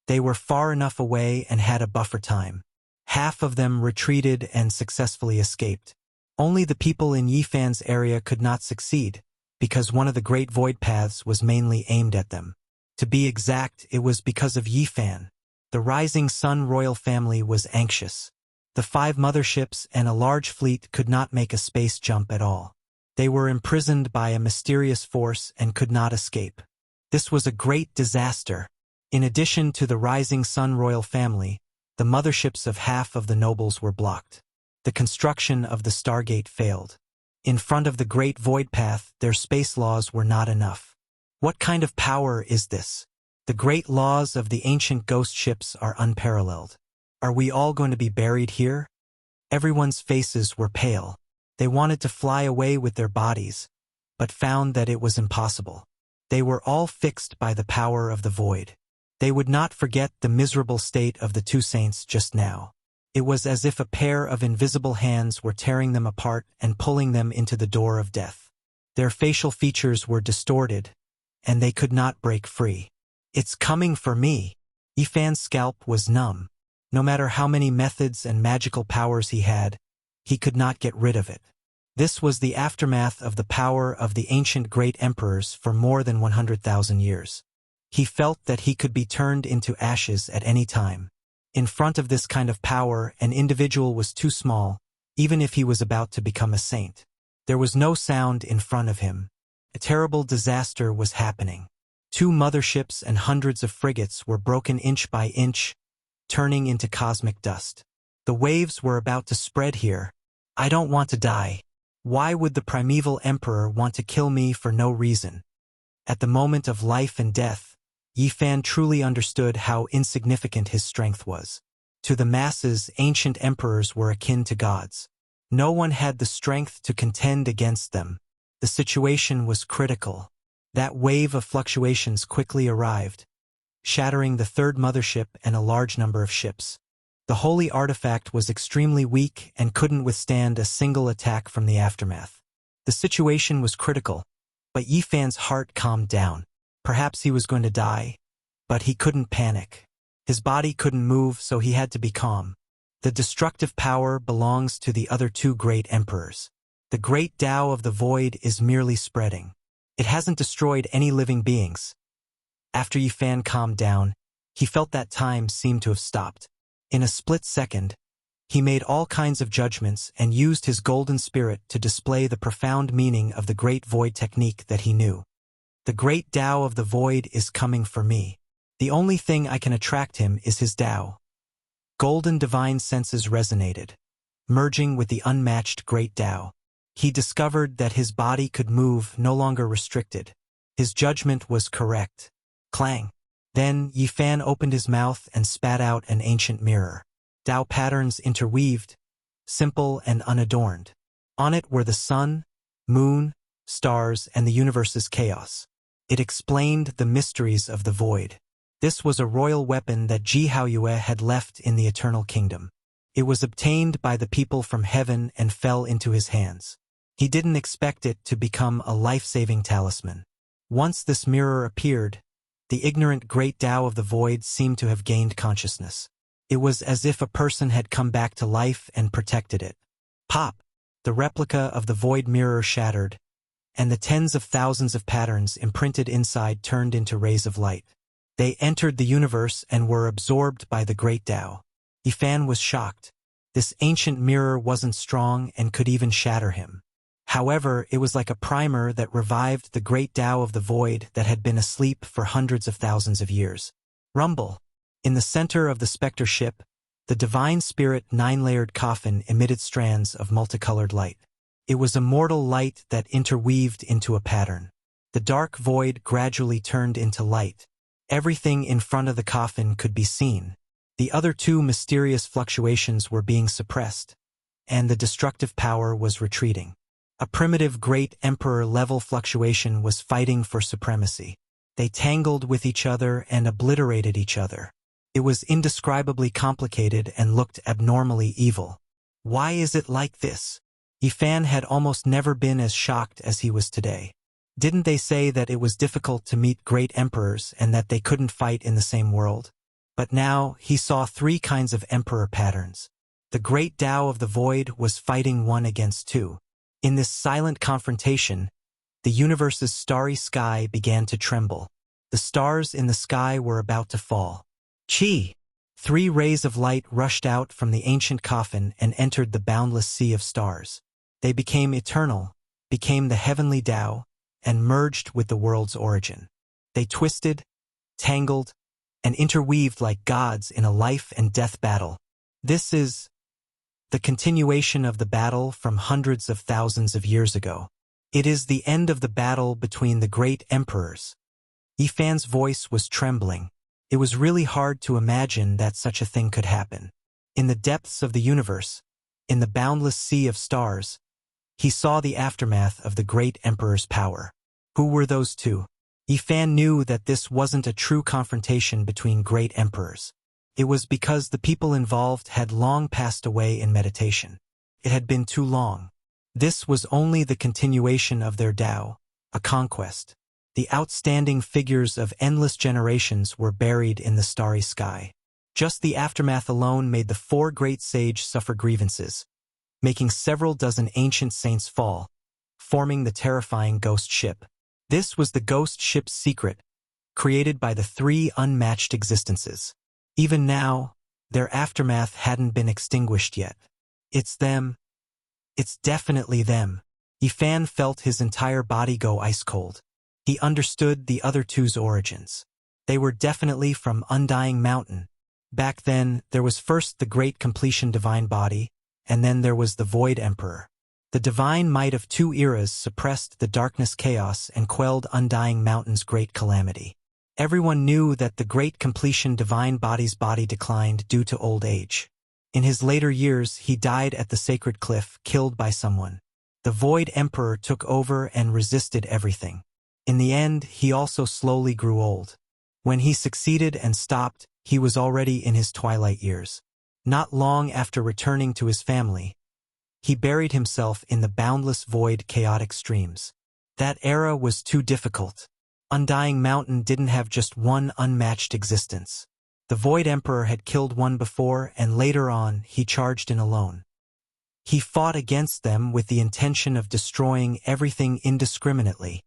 They were far enough away and had a buffer time. Half of them retreated and successfully escaped. Only the people in Yifan's area could not succeed, because one of the great void paths was mainly aimed at them. To be exact, it was because of Yifan. The rising sun royal family was anxious. The 5 motherships and a large fleet could not make a space jump at all. They were imprisoned by a mysterious force and could not escape. This was a great disaster. In addition to the rising sun royal family, the motherships of half of the nobles were blocked. The construction of the Stargate failed. In front of the Great Void Path, their space laws were not enough. What kind of power is this? The great laws of the ancient ghost ships are unparalleled. Are we all going to be buried here? Everyone's faces were pale. They wanted to fly away with their bodies, but found that it was impossible. They were all fixed by the power of the void. They would not forget the miserable state of the two saints just now. It was as if a pair of invisible hands were tearing them apart and pulling them into the door of death. Their facial features were distorted, and they could not break free. "It's coming for me." Yifan's scalp was numb. No matter how many methods and magical powers he had, he could not get rid of it. This was the aftermath of the power of the ancient great emperors for more than 100,000 years. He felt that he could be turned into ashes at any time. In front of this kind of power, an individual was too small, even if he was about to become a saint. There was no sound in front of him. A terrible disaster was happening. 2 motherships and hundreds of frigates were broken inch by inch, turning into cosmic dust. The waves were about to spread here. I don't want to die. Why would the primeval emperor want to kill me for no reason? At the moment of life and death, Yifan truly understood how insignificant his strength was. To the masses, ancient emperors were akin to gods. No one had the strength to contend against them. The situation was critical. That wave of fluctuations quickly arrived, shattering the 3rd mothership and a large number of ships. The holy artifact was extremely weak and couldn't withstand a single attack from the aftermath. The situation was critical, but Yifan's heart calmed down. Perhaps he was going to die, but he couldn't panic. His body couldn't move, so he had to be calm. The destructive power belongs to the other 2 great emperors. The great Tao of the void is merely spreading. It hasn't destroyed any living beings. After Yifan calmed down, he felt that time seemed to have stopped. In a split second, he made all kinds of judgments and used his golden spirit to display the profound meaning of the great void technique that he knew. The great Tao of the void is coming for me. The only thing I can attract him is his Tao. Golden divine senses resonated, merging with the unmatched great Tao. He discovered that his body could move, no longer restricted. His judgment was correct. Clang. Then Yifan opened his mouth and spat out an ancient mirror. Tao patterns interweaved, simple and unadorned. On it were the sun, moon, stars, and the universe's chaos. It explained the mysteries of the void. This was a royal weapon that Ji Haoyue had left in the Eternal Kingdom. It was obtained by the people from heaven and fell into his hands. He didn't expect it to become a life-saving talisman. Once this mirror appeared, the ignorant great Tao of the void seemed to have gained consciousness. It was as if a person had come back to life and protected it. Pop! The replica of the void mirror shattered, and the tens of thousands of patterns imprinted inside turned into rays of light. They entered the universe and were absorbed by the great Tao. Yifan was shocked. This ancient mirror wasn't strong and could even shatter him. However, it was like a primer that revived the great Tao of the void that had been asleep for hundreds of thousands of years. Rumble. In the center of the specter ship, the divine spirit 9-layered coffin emitted strands of multicolored light. It was a mortal light that interweaved into a pattern. The dark void gradually turned into light. Everything in front of the coffin could be seen. The other 2 mysterious fluctuations were being suppressed, and the destructive power was retreating. A primitive great emperor-level fluctuation was fighting for supremacy. They tangled with each other and obliterated each other. It was indescribably complicated and looked abnormally evil. Why is it like this? Yifan had almost never been as shocked as he was today. Didn't they say that it was difficult to meet great emperors and that they couldn't fight in the same world? But now he saw 3 kinds of emperor patterns. The great Tao of the void was fighting 1 against 2. In this silent confrontation, the universe's starry sky began to tremble. The stars in the sky were about to fall. Chi! 3 rays of light rushed out from the ancient coffin and entered the boundless sea of stars. They became eternal, became the heavenly Tao, and merged with the world's origin. They twisted, tangled, and interweaved like gods in a life and death battle. This is the continuation of the battle from hundreds of thousands of years ago. It is the end of the battle between the great emperors. Yifan's voice was trembling. It was really hard to imagine that such a thing could happen. In the depths of the universe, in the boundless sea of stars, he saw the aftermath of the great emperor's power. Who were those two? Yifan knew that this wasn't a true confrontation between great emperors. It was because the people involved had long passed away in meditation. It had been too long. This was only the continuation of their Tao, a conquest. The outstanding figures of endless generations were buried in the starry sky. Just the aftermath alone made the four great sages suffer grievances, making several dozen ancient saints fall, forming the terrifying ghost ship. This was the ghost ship's secret, created by the three unmatched existences. Even now, their aftermath hadn't been extinguished yet. It's them. It's definitely them. Yifan felt his entire body go ice cold. He understood the other two's origins. They were definitely from Undying Mountain. Back then, there was first the Great Completion Divine Body, and then there was the Void Emperor. The divine might of two eras suppressed the darkness chaos and quelled Undying Mountain's great calamity. Everyone knew that the Great Completion Divine Body's body declined due to old age. In his later years, he died at the Sacred Cliff, killed by someone. The Void Emperor took over and resisted everything. In the end, he also slowly grew old. When he succeeded and stopped, he was already in his twilight years. Not long after returning to his family, he buried himself in the boundless void chaotic streams. That era was too difficult. Undying Mountain didn't have just one unmatched existence. The Void Emperor had killed one before, and later on, he charged in alone. He fought against them with the intention of destroying everything indiscriminately.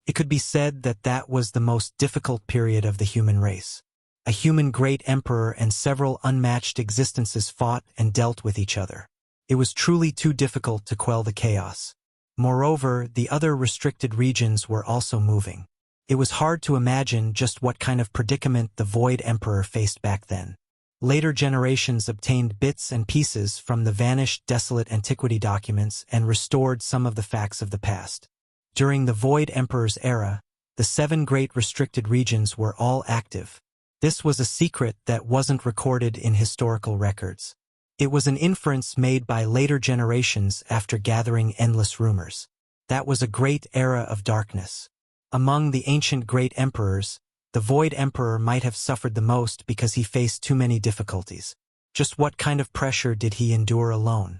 It could be said that that was the most difficult period of the human race. A human great emperor and several unmatched existences fought and dealt with each other. It was truly too difficult to quell the chaos. Moreover, the other restricted regions were also moving. It was hard to imagine just what kind of predicament the Void Emperor faced back then. Later generations obtained bits and pieces from the vanished desolate antiquity documents and restored some of the facts of the past. During the Void Emperor's era, the 7 great restricted regions were all active. This was a secret that wasn't recorded in historical records. It was an inference made by later generations after gathering endless rumors. That was a great era of darkness. Among the ancient great emperors, the Void Emperor might have suffered the most because he faced too many difficulties. Just what kind of pressure did he endure alone?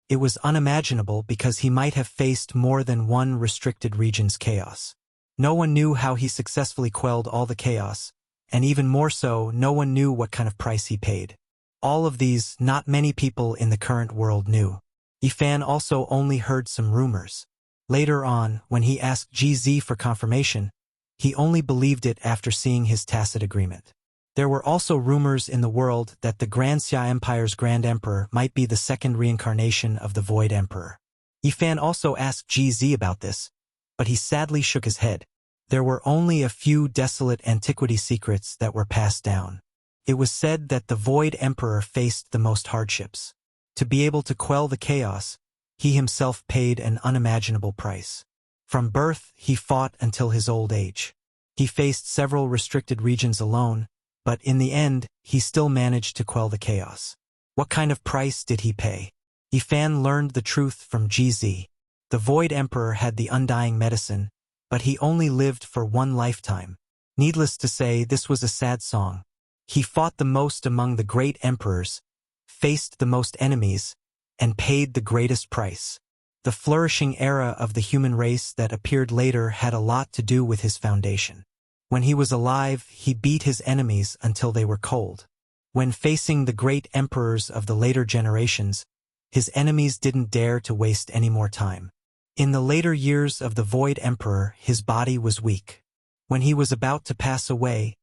It was unimaginable because he might have faced more than one restricted region's chaos. No one knew how he successfully quelled all the chaos, and even more so, no one knew what kind of price he paid. All of these, not many people in the current world knew. Yifan also only heard some rumors. Later on, when he asked GZ for confirmation, he only believed it after seeing his tacit agreement. There were also rumors in the world that the Grand Xia Empire's Grand Emperor might be the second reincarnation of the Void Emperor. Yifan also asked GZ about this, but he sadly shook his head. There were only a few desolate antiquity secrets that were passed down. It was said that the Void Emperor faced the most hardships. To be able to quell the chaos, he himself paid an unimaginable price. From birth, he fought until his old age. He faced several restricted regions alone, but in the end, he still managed to quell the chaos. What kind of price did he pay? Yifan learned the truth from GZ. The Void Emperor had the undying medicine, but he only lived for one lifetime. Needless to say, this was a sad song. He fought the most among the great emperors, faced the most enemies, and paid the greatest price. The flourishing era of the human race that appeared later had a lot to do with his foundation. When he was alive, he beat his enemies until they were cold. When facing the great emperors of the later generations, his enemies didn't dare to waste any more time. In the later years of the Void Emperor, his body was weak. When he was about to pass away,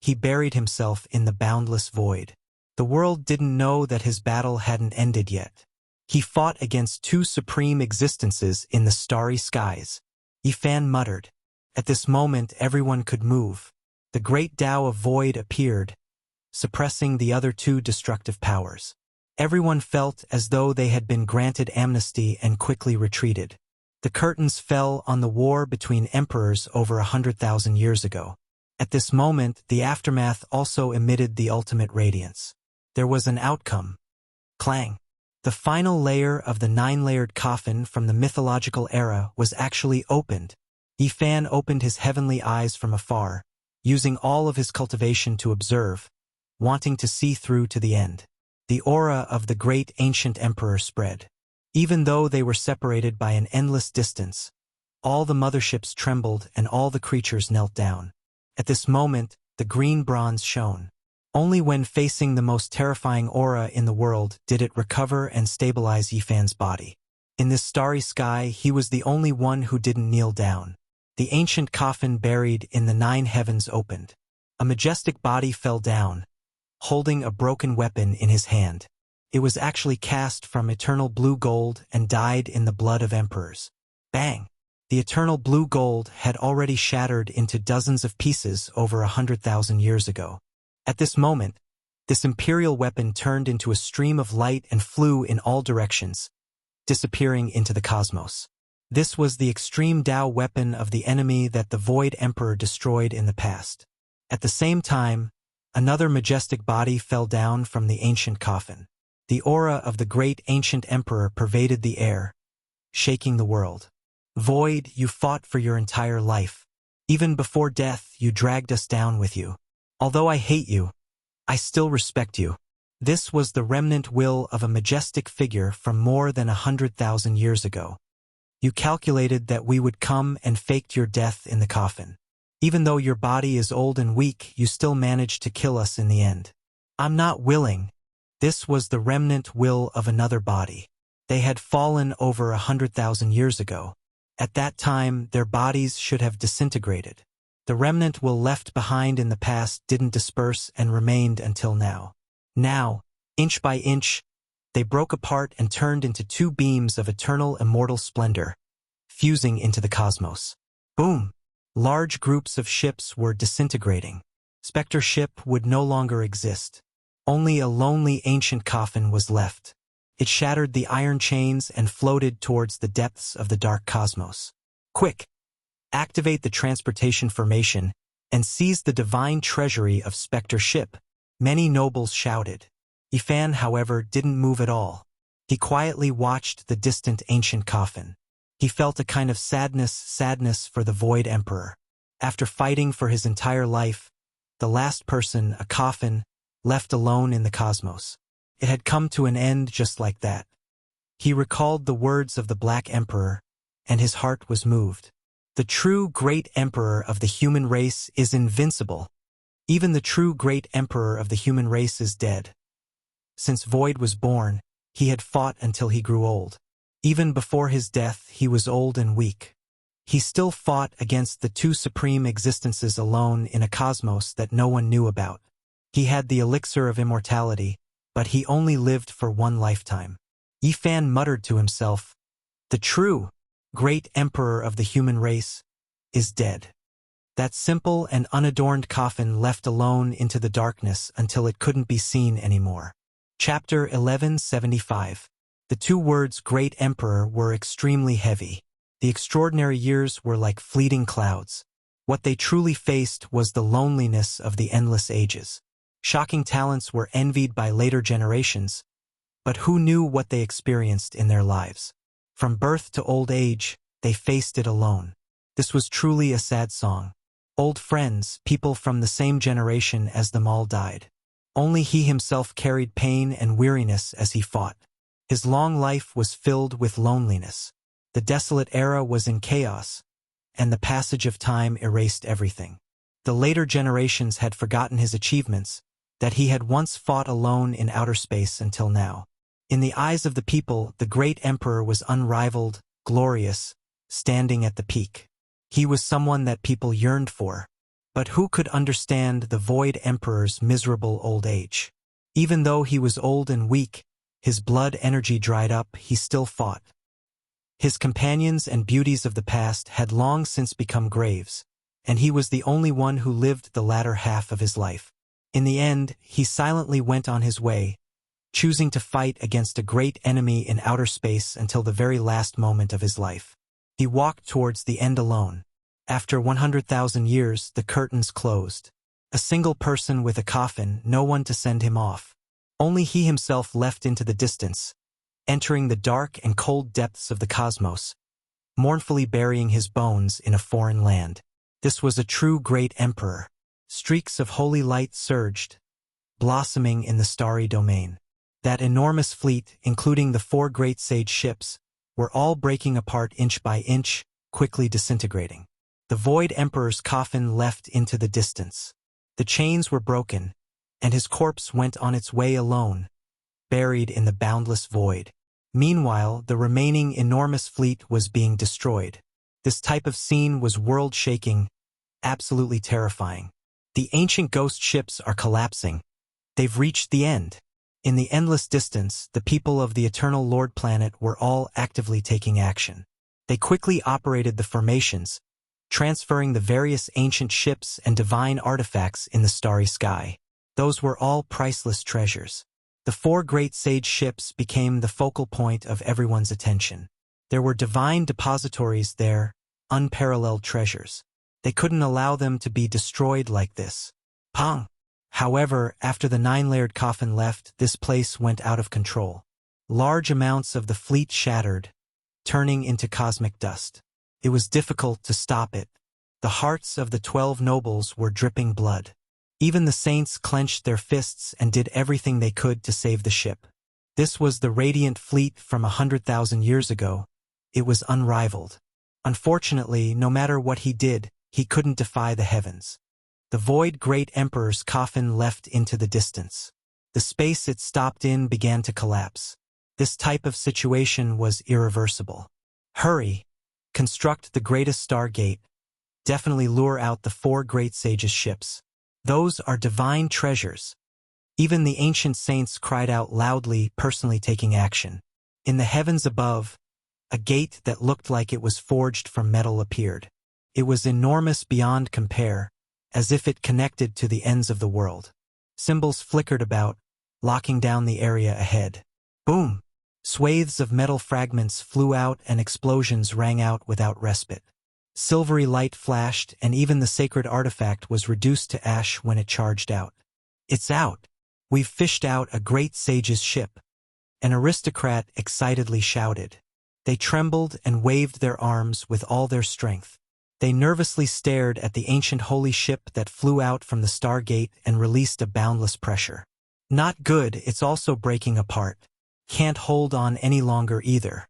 he buried himself in the boundless void. The world didn't know that his battle hadn't ended yet. He fought against 2 supreme existences in the starry skies. Yifan muttered, At this moment everyone could move. The great Tao of Void appeared, suppressing the other two destructive powers. Everyone felt as though they had been granted amnesty and quickly retreated. The curtains fell on the war between emperors over 100,000 years ago. At this moment, the aftermath also emitted the ultimate radiance. There was an outcome. Clang. The final layer of the 9-layered coffin from the mythological era was actually opened. Yifan opened his heavenly eyes from afar, using all of his cultivation to observe, wanting to see through to the end. The aura of the great ancient emperor spread. Even though they were separated by an endless distance, all the motherships trembled and all the creatures knelt down. At this moment, the green bronze shone. Only when facing the most terrifying aura in the world did it recover and stabilize Yifan's body. In this starry sky, he was the only one who didn't kneel down. The ancient coffin buried in the 9 heavens opened. A majestic body fell down, holding a broken weapon in his hand. It was actually cast from eternal blue gold and dyed in the blood of emperors. Bang! The eternal blue gold had already shattered into dozens of pieces over 100,000 years ago. At this moment, this imperial weapon turned into a stream of light and flew in all directions, disappearing into the cosmos. This was the extreme Tao weapon of the enemy that the Void Emperor destroyed in the past. At the same time, another majestic body fell down from the ancient coffin. The aura of the great ancient emperor pervaded the air, shaking the world. Void, you fought for your entire life. Even before death, you dragged us down with you. Although I hate you, I still respect you. This was the remnant will of a majestic figure from more than 100,000 years ago. You calculated that we would come and faked your death in the coffin. Even though your body is old and weak, you still managed to kill us in the end. I'm not willing. This was the remnant will of another body. They had fallen over 100,000 years ago. At that time, their bodies should have disintegrated. The remnant will left behind in the past didn't disperse and remained until now. Now, inch by inch, they broke apart and turned into 2 beams of eternal immortal splendor, fusing into the cosmos. Boom! Large groups of ships were disintegrating. Spectre ship would no longer exist. Only a lonely ancient coffin was left. It shattered the iron chains and floated towards the depths of the dark cosmos. Quick! Activate the transportation formation and seize the divine treasury of Spectre ship. Many nobles shouted. Yifan, however, didn't move at all. He quietly watched the distant ancient coffin. He felt a kind of sadness for the Void Emperor. After fighting for his entire life, the last person, a coffin, left alone in the cosmos. It had come to an end just like that. He recalled the words of the Black Emperor, and his heart was moved. The true great emperor of the human race is invincible. Even the true great emperor of the human race is dead. Since Void was born, he had fought until he grew old. Even before his death, he was old and weak. He still fought against the 2 supreme existences alone in a cosmos that no one knew about. He had the elixir of immortality, but he only lived for 1 lifetime. Yifan muttered to himself, "The true, great emperor of the human race is dead." That simple and unadorned coffin left alone into the darkness until it couldn't be seen anymore. Chapter 1175. The 2 words Great Emperor were extremely heavy. The extraordinary years were like fleeting clouds. What they truly faced was the loneliness of the endless ages. Shocking talents were envied by later generations, but who knew what they experienced in their lives? From birth to old age, they faced it alone. This was truly a sad song. Old friends, people from the same generation as them all died. Only he himself carried pain and weariness as he fought. His long life was filled with loneliness. The desolate era was in chaos, and the passage of time erased everything. The later generations had forgotten his achievements, that he had once fought alone in outer space until now. In the eyes of the people, the great emperor was unrivaled, glorious, standing at the peak. He was someone that people yearned for. But who could understand the Void Emperor's miserable old age? Even though he was old and weak, his blood energy dried up, he still fought. His companions and beauties of the past had long since become graves, and he was the only one who lived the latter half of his life. In the end, he silently went on his way, choosing to fight against a great enemy in outer space until the very last moment of his life. He walked towards the end alone. After 100,000 years, the curtains closed. A single person with a coffin, no one to send him off. Only he himself left into the distance, entering the dark and cold depths of the cosmos, mournfully burying his bones in a foreign land. This was a true great emperor. Streaks of holy light surged, blossoming in the starry domain. That enormous fleet, including the 4 great sage ships, were all breaking apart inch by inch, quickly disintegrating. The Void Emperor's coffin left into the distance. The chains were broken, and his corpse went on its way alone, buried in the boundless void. Meanwhile, the remaining enormous fleet was being destroyed. This type of scene was world-shaking, absolutely terrifying. The ancient ghost ships are collapsing. They've reached the end. In the endless distance, the people of the Eternal Lord planet were all actively taking action. They quickly operated the formations, transferring the various ancient ships and divine artifacts in the starry sky. Those were all priceless treasures. The 4 great sage ships became the focal point of everyone's attention. There were divine depositories there, unparalleled treasures. They couldn't allow them to be destroyed like this. Pong! However, after the 9-layered coffin left, this place went out of control. Large amounts of the fleet shattered, turning into cosmic dust. It was difficult to stop it. The hearts of the 12 nobles were dripping blood. Even the saints clenched their fists and did everything they could to save the ship. This was the radiant fleet from 100,000 years ago. It was unrivaled. Unfortunately, no matter what he did, he couldn't defy the heavens. The Void Great Emperor's coffin left into the distance. The space it stopped in began to collapse. This type of situation was irreversible. Hurry! Construct the greatest stargate. Definitely lure out the 4 great sages' ships. Those are divine treasures. Even the ancient saints cried out loudly, personally taking action. In the heavens above, a gate that looked like it was forged from metal appeared. It was enormous beyond compare, as if it connected to the ends of the world. Symbols flickered about, locking down the area ahead. Boom! Swathes of metal fragments flew out and explosions rang out without respite. Silvery light flashed, and even the sacred artifact was reduced to ash when it charged out. It's out! We've fished out a great sage's ship. An aristocrat excitedly shouted. They trembled and waved their arms with all their strength. They nervously stared at the ancient holy ship that flew out from the stargate and released a boundless pressure. Not good, it's also breaking apart. Can't hold on any longer either.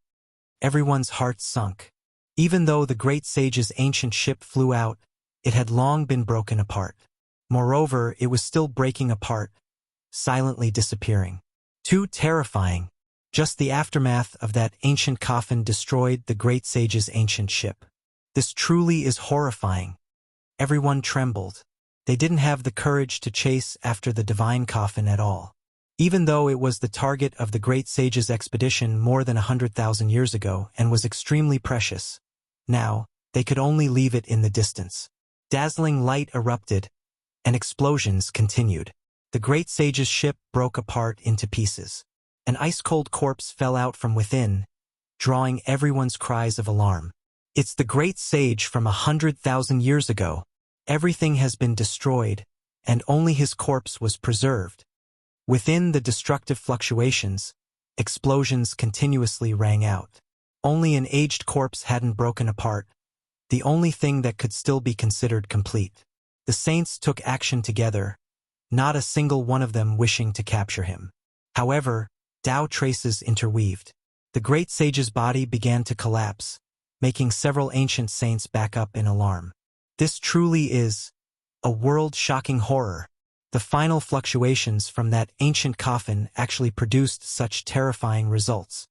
Everyone's hearts sunk. Even though the great sage's ancient ship flew out, it had long been broken apart. Moreover, it was still breaking apart, silently disappearing. Too terrifying. Just the aftermath of that ancient coffin destroyed the great sage's ancient ship. This truly is horrifying. Everyone trembled. They didn't have the courage to chase after the divine coffin at all. Even though it was the target of the great sage's expedition more than 100,000 years ago and was extremely precious, now, they could only leave it in the distance. Dazzling light erupted, and explosions continued. The great sage's ship broke apart into pieces. An ice-cold corpse fell out from within, drawing everyone's cries of alarm. It's the great sage from 100,000 years ago. Everything has been destroyed, and only his corpse was preserved. Within the destructive fluctuations, explosions continuously rang out. Only an aged corpse hadn't broken apart, the only thing that could still be considered complete. The saints took action together, not a single one of them wishing to capture him. However, Tao traces interweaved. The great sage's body began to collapse, making several ancient saints back up in alarm. This truly is a world-shocking horror. The final fluctuations from that ancient coffin actually produced such terrifying results.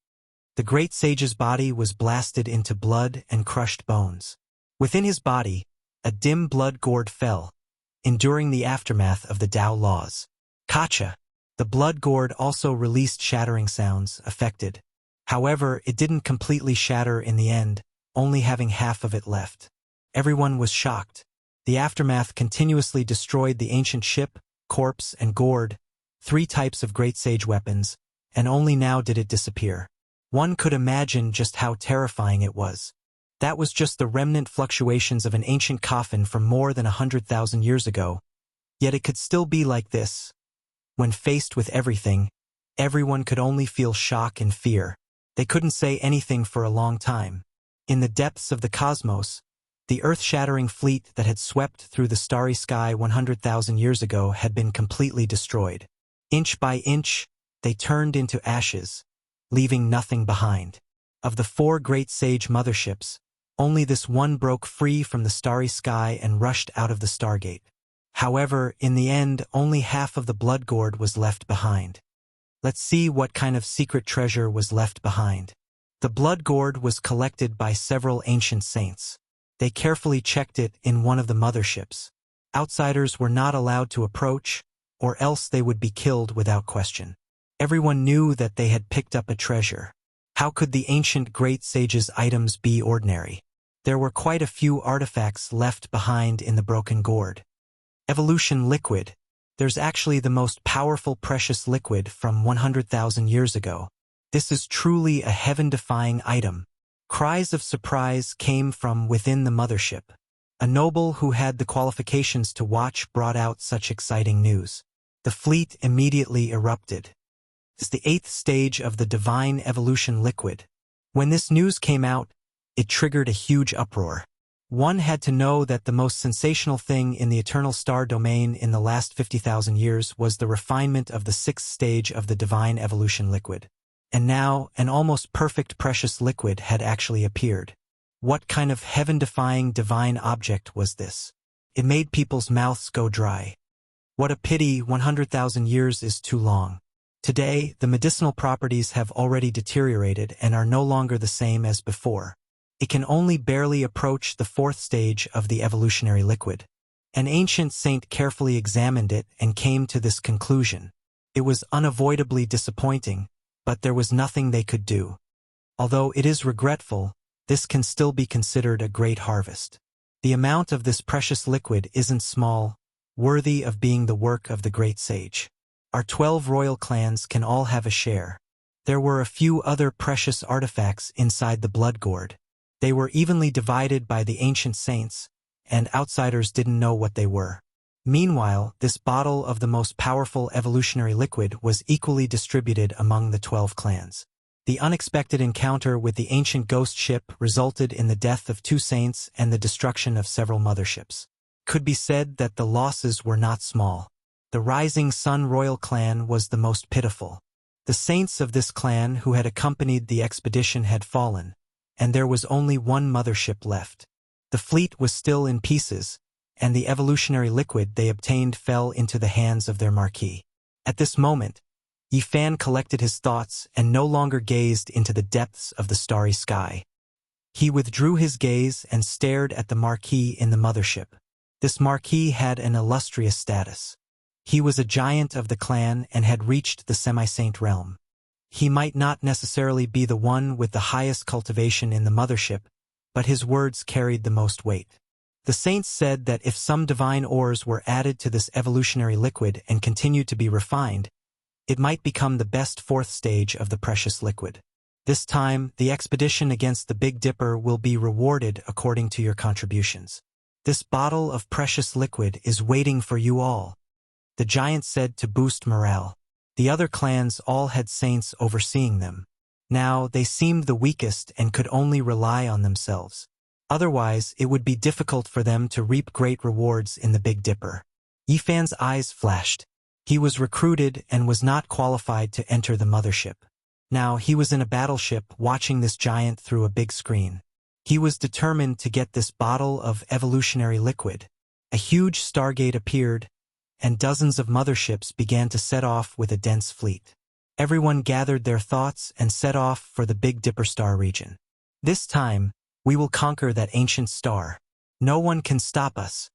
The great sage's body was blasted into blood and crushed bones. Within his body, a dim blood gourd fell, enduring the aftermath of the Tao laws. Kacha! The blood gourd also released shattering sounds, affected. However, it didn't completely shatter in the end, only having half of it left. Everyone was shocked. The aftermath continuously destroyed the ancient ship, corpse, and gourd, 3 types of great sage weapons, and only now did it disappear. One could imagine just how terrifying it was. That was just the remnant fluctuations of an ancient coffin from more than 100,000 years ago. Yet it could still be like this. When faced with everything, everyone could only feel shock and fear. They couldn't say anything for a long time. In the depths of the cosmos, the earth-shattering fleet that had swept through the starry sky 100,000 years ago had been completely destroyed. Inch by inch, they turned into ashes, leaving nothing behind. Of the 4 great sage motherships, only this one broke free from the starry sky and rushed out of the Stargate. However, in the end, only half of the blood gourd was left behind. Let's see what kind of secret treasure was left behind. The blood gourd was collected by several ancient saints. They carefully checked it in one of the motherships. Outsiders were not allowed to approach, or else they would be killed without question. Everyone knew that they had picked up a treasure. How could the ancient great sage's items be ordinary? There were quite a few artifacts left behind in the broken gourd. Evolution liquid. There's actually the most powerful precious liquid from 100,000 years ago. This is truly a heaven-defying item. Cries of surprise came from within the mothership. A noble who had the qualifications to watch brought out such exciting news. The fleet immediately erupted. It's the 8th stage of the divine evolution liquid. When this news came out, it triggered a huge uproar. One had to know that the most sensational thing in the eternal star domain in the last 50,000 years was the refinement of the 6th stage of the divine evolution liquid. And now, an almost perfect precious liquid had actually appeared. What kind of heaven-defying divine object was this? It made people's mouths go dry. What a pity 100,000 years is too long. Today, the medicinal properties have already deteriorated and are no longer the same as before. It can only barely approach the 4th stage of the evolutionary liquid. An ancient saint carefully examined it and came to this conclusion. It was unavoidably disappointing, but there was nothing they could do. Although it is regretful, this can still be considered a great harvest. The amount of this precious liquid isn't small, worthy of being the work of the great sage. Our 12 royal clans can all have a share. There were a few other precious artifacts inside the blood gourd. They were evenly divided by the ancient saints, and outsiders didn't know what they were. Meanwhile, this bottle of the most powerful evolutionary liquid was equally distributed among the 12 clans. The unexpected encounter with the ancient ghost ship resulted in the death of 2 saints and the destruction of several motherships. Could be said that the losses were not small. The Rising Sun royal clan was the most pitiful. The saints of this clan who had accompanied the expedition had fallen, and there was only one mothership left. The fleet was still in pieces, and the evolutionary liquid they obtained fell into the hands of their marquis. At this moment, Yifan collected his thoughts and no longer gazed into the depths of the starry sky. He withdrew his gaze and stared at the marquis in the mothership. This marquis had an illustrious status. He was a giant of the clan and had reached the semi-saint realm. He might not necessarily be the one with the highest cultivation in the mothership, but his words carried the most weight. The saints said that if some divine ores were added to this evolutionary liquid and continued to be refined, it might become the best 4th stage of the precious liquid. This time, the expedition against the Big Dipper will be rewarded according to your contributions. This bottle of precious liquid is waiting for you all, the giant said to boost morale. The other clans all had saints overseeing them. Now, they seemed the weakest and could only rely on themselves. Otherwise, it would be difficult for them to reap great rewards in the Big Dipper. Yifan's eyes flashed. He was recruited and was not qualified to enter the mothership. Now, he was in a battleship watching this giant through a big screen. He was determined to get this bottle of evolutionary liquid. A huge stargate appeared, and dozens of motherships began to set off with a dense fleet. Everyone gathered their thoughts and set off for the Big Dipper star region. This time, we will conquer that ancient star. No one can stop us.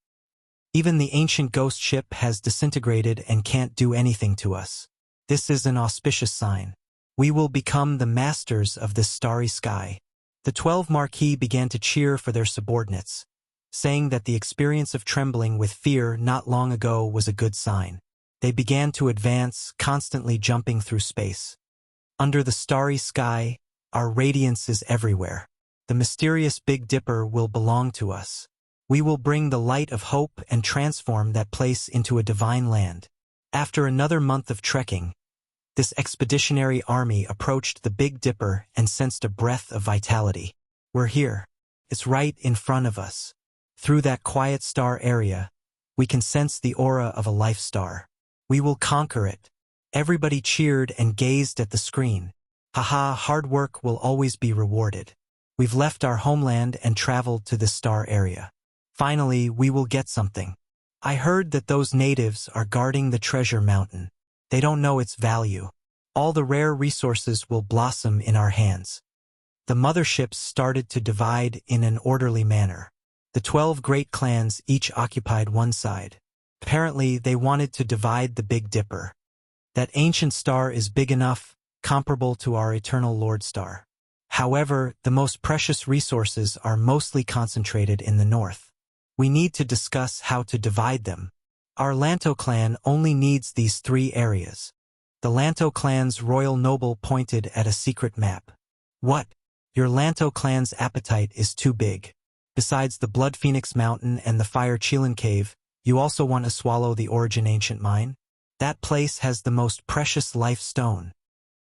Even the ancient ghost ship has disintegrated and can't do anything to us. This is an auspicious sign. We will become the masters of this starry sky. The 12 Marquis began to cheer for their subordinates, saying that the experience of trembling with fear not long ago was a good sign. They began to advance, constantly jumping through space. Under the starry sky, our radiance is everywhere. The mysterious Big Dipper will belong to us. We will bring the light of hope and transform that place into a divine land. After another month of trekking, this expeditionary army approached the Big Dipper and sensed a breath of vitality. We're here. It's right in front of us. Through that quiet star area, we can sense the aura of a life star. We will conquer it. Everybody cheered and gazed at the screen. Haha, hard work will always be rewarded. We've left our homeland and traveled to this star area. Finally, we will get something. I heard that those natives are guarding the treasure mountain. They don't know its value. All the rare resources will blossom in our hands. The motherships started to divide in an orderly manner. The 12 great clans each occupied one side. Apparently, they wanted to divide the Big Dipper. That ancient star is big enough, comparable to our eternal Lord Star. However, the most precious resources are mostly concentrated in the north. We need to discuss how to divide them. Our Lanto clan only needs these 3 areas. The Lanto clan's royal noble pointed at a secret map. What? Your Lanto clan's appetite is too big. Besides the Blood Phoenix Mountain and the Fire Chilin Cave, you also want to swallow the Origin Ancient Mine? That place has the most precious life stone.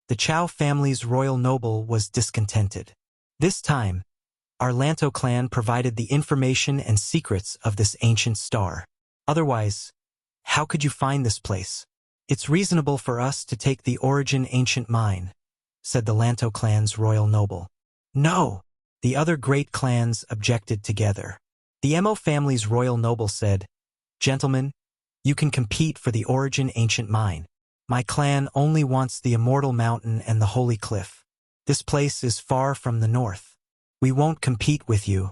The Chow family's royal noble was discontented. This time, our Lanto clan provided the information and secrets of this ancient star. Otherwise, how could you find this place? It's reasonable for us to take the Origin Ancient Mine, said the Lanto clan's royal noble. No! The other great clans objected together. The Mo family's royal noble said, Gentlemen, you can compete for the Origin Ancient Mine. My clan only wants the Immortal Mountain and the Holy Cliff. This place is far from the north. We won't compete with you.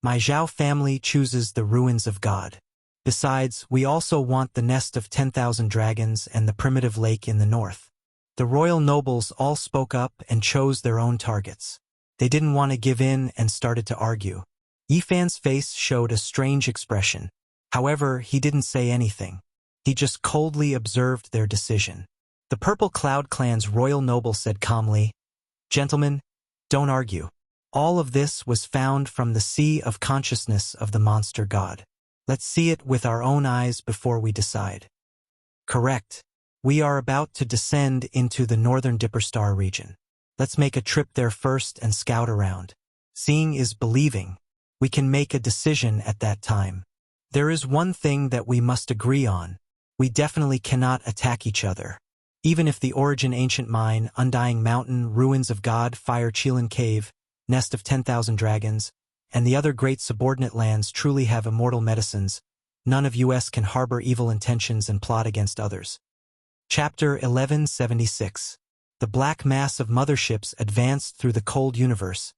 My Zhao family chooses the Ruins of God. Besides, we also want the Nest of 10,000 Dragons and the Primitive Lake in the north. The royal nobles all spoke up and chose their own targets. They didn't want to give in and started to argue. Yifan's face showed a strange expression. However, he didn't say anything. He just coldly observed their decision. The Purple Cloud clan's royal noble said calmly, Gentlemen, don't argue. All of this was found from the sea of consciousness of the monster god. Let's see it with our own eyes before we decide. Correct. We are about to descend into the northern Dipper Star region. Let's make a trip there first and scout around. Seeing is believing. We can make a decision at that time. There is one thing that we must agree on. We definitely cannot attack each other. Even if the Origin Ancient Mine, Undying Mountain, Ruins of God, Fire Chilin Cave, Nest of 10,000 Dragons, and the other great subordinate lands truly have immortal medicines, none of us can harbor evil intentions and plot against others. Chapter 1176. The black mass of motherships advanced through the cold universe,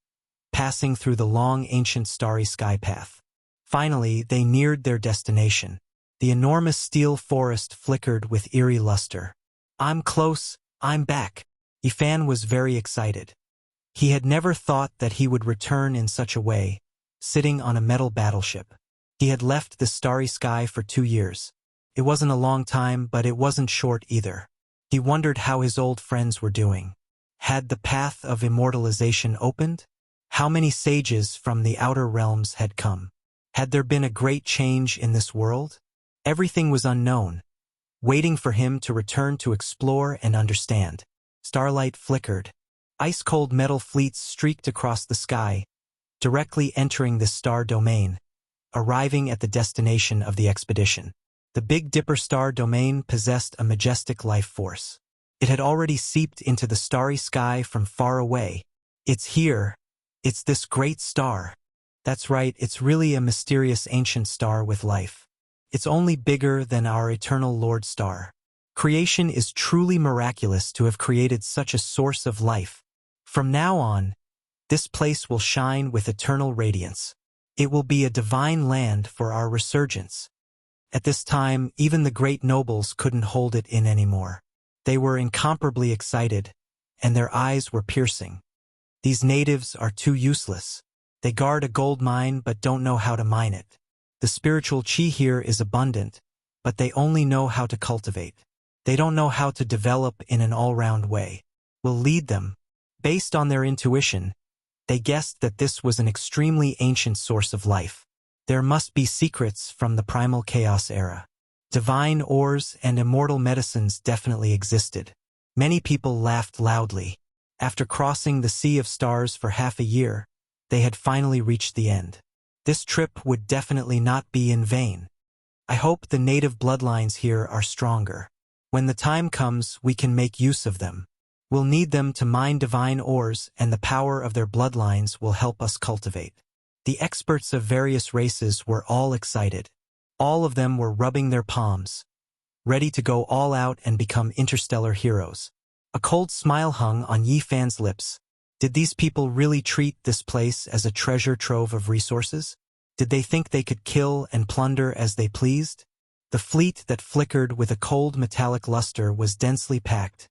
passing through the long ancient starry sky path. Finally, they neared their destination. The enormous steel forest flickered with eerie luster. I'm close, I'm back. Yifan was very excited. He had never thought that he would return in such a way, sitting on a metal battleship. He had left the starry sky for 2 years. It wasn't a long time, but it wasn't short either. He wondered how his old friends were doing. Had the path of immortalization opened? How many sages from the outer realms had come? Had there been a great change in this world? Everything was unknown, waiting for him to return to explore and understand. Starlight flickered. Ice-cold metal fleets streaked across the sky, directly entering the star domain, arriving at the destination of the expedition. The Big Dipper star domain possessed a majestic life force. It had already seeped into the starry sky from far away. It's here. It's this great star. That's right, it's really a mysterious ancient star with life. It's only bigger than our eternal Lord Star. Creation is truly miraculous to have created such a source of life. From now on, this place will shine with eternal radiance. It will be a divine land for our resurgence. At this time, even the great nobles couldn't hold it in anymore. They were incomparably excited, and their eyes were piercing. These natives are too useless. They guard a gold mine but don't know how to mine it. The spiritual chi here is abundant, but they only know how to cultivate. They don't know how to develop in an all-round way. We'll lead them. Based on their intuition, they guessed that this was an extremely ancient source of life. There must be secrets from the primal chaos era. Divine ores and immortal medicines definitely existed. Many people laughed loudly. After crossing the Sea of Stars for half a year, they had finally reached the end. This trip would definitely not be in vain. I hope the native bloodlines here are stronger. When the time comes, we can make use of them. We'll need them to mine divine ores, and the power of their bloodlines will help us cultivate. The experts of various races were all excited. All of them were rubbing their palms, ready to go all out and become interstellar heroes. A cold smile hung on Yi Fan's lips. Did these people really treat this place as a treasure trove of resources? Did they think they could kill and plunder as they pleased? The fleet that flickered with a cold metallic luster was densely packed,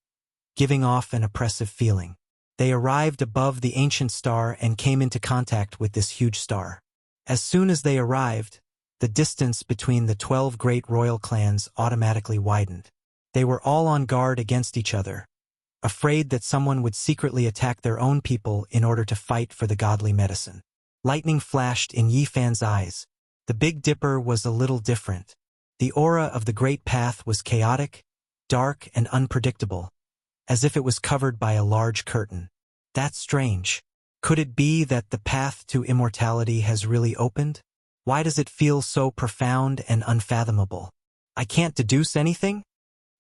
giving off an oppressive feeling. They arrived above the ancient star and came into contact with this huge star. As soon as they arrived, the distance between the 12 great royal clans automatically widened. They were all on guard against each other, afraid that someone would secretly attack their own people in order to fight for the godly medicine. Lightning flashed in Yi Fan's eyes. The Big Dipper was a little different. The aura of the Great Path was chaotic, dark, and unpredictable, as if it was covered by a large curtain. That's strange. Could it be that the path to immortality has really opened? Why does it feel so profound and unfathomable? I can't deduce anything?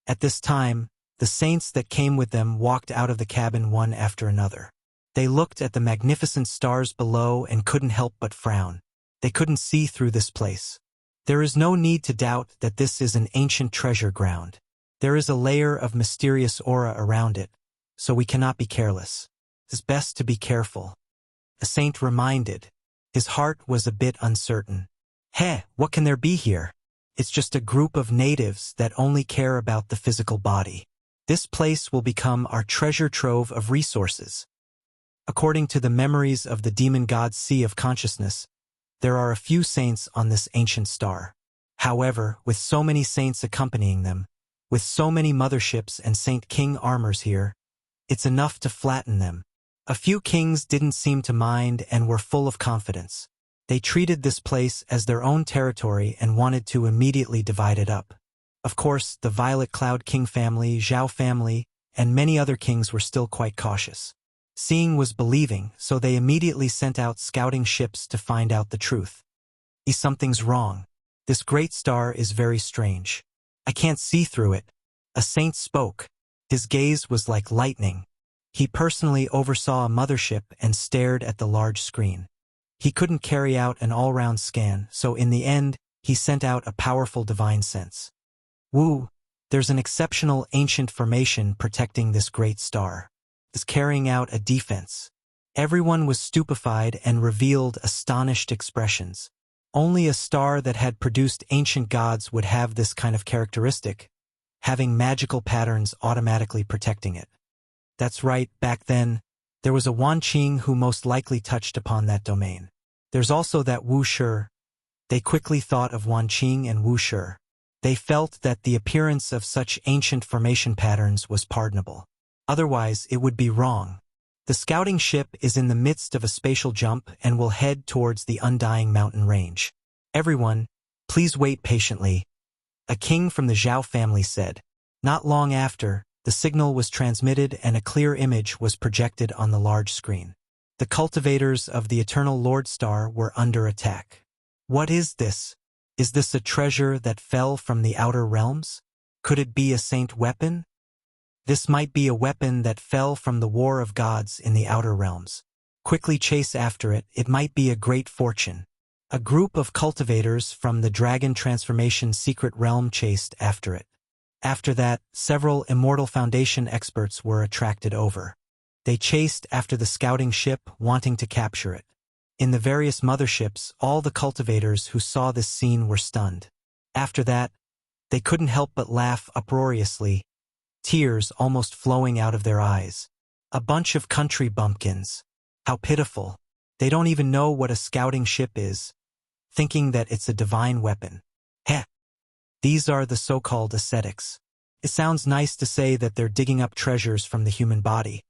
At this time, the saints that came with them walked out of the cabin one after another. They looked at the magnificent stars below and couldn't help but frown. They couldn't see through this place. There is no need to doubt that this is an ancient treasure ground. There is a layer of mysterious aura around it, so we cannot be careless. It is best to be careful. A saint reminded. His heart was a bit uncertain. What can there be here? It's just a group of natives that only care about the physical body. This place will become our treasure trove of resources. According to the memories of the demon god's Sea of Consciousness, there are a few saints on this ancient star. However, with so many saints accompanying them, with so many motherships and Saint King armors here, it's enough to flatten them. A few kings didn't seem to mind and were full of confidence. They treated this place as their own territory and wanted to immediately divide it up. Of course, the Violet Cloud King family, Zhao family, and many other kings were still quite cautious. Seeing was believing, so they immediately sent out scouting ships to find out the truth. Something's wrong. This great star is very strange. I can't see through it. A saint spoke. His gaze was like lightning. He personally oversaw a mothership and stared at the large screen. He couldn't carry out an all-round scan, so in the end, he sent out a powerful divine sense. There's an exceptional ancient formation protecting this great star. Is carrying out a defense. Everyone was stupefied and revealed astonished expressions. Only a star that had produced ancient gods would have this kind of characteristic, having magical patterns automatically protecting it. That's right, back then, there was a Wanqing who most likely touched upon that domain. There's also that Wuxia. They quickly thought of Wanqing and Wuxia. They felt that the appearance of such ancient formation patterns was pardonable. Otherwise, it would be wrong. The scouting ship is in the midst of a spatial jump and will head towards the undying mountain range. Everyone, please wait patiently. A king from the Zhao family said. Not long after, the signal was transmitted and a clear image was projected on the large screen. The cultivators of the Eternal Lord Star were under attack. What is this? Is this a treasure that fell from the outer realms? Could it be a saint weapon? This might be a weapon that fell from the war of gods in the outer realms. Quickly chase after it, it might be a great fortune. A group of cultivators from the Dragon Transformation secret realm chased after it. After that, several Immortal Foundation experts were attracted over. They chased after the scouting ship, wanting to capture it. In the various motherships, all the cultivators who saw this scene were stunned. After that, they couldn't help but laugh uproariously, tears almost flowing out of their eyes. A bunch of country bumpkins. How pitiful. They don't even know what a scouting ship is, thinking that it's a divine weapon. Heh. These are the so-called ascetics. It sounds nice to say that they're digging up treasures from the human body,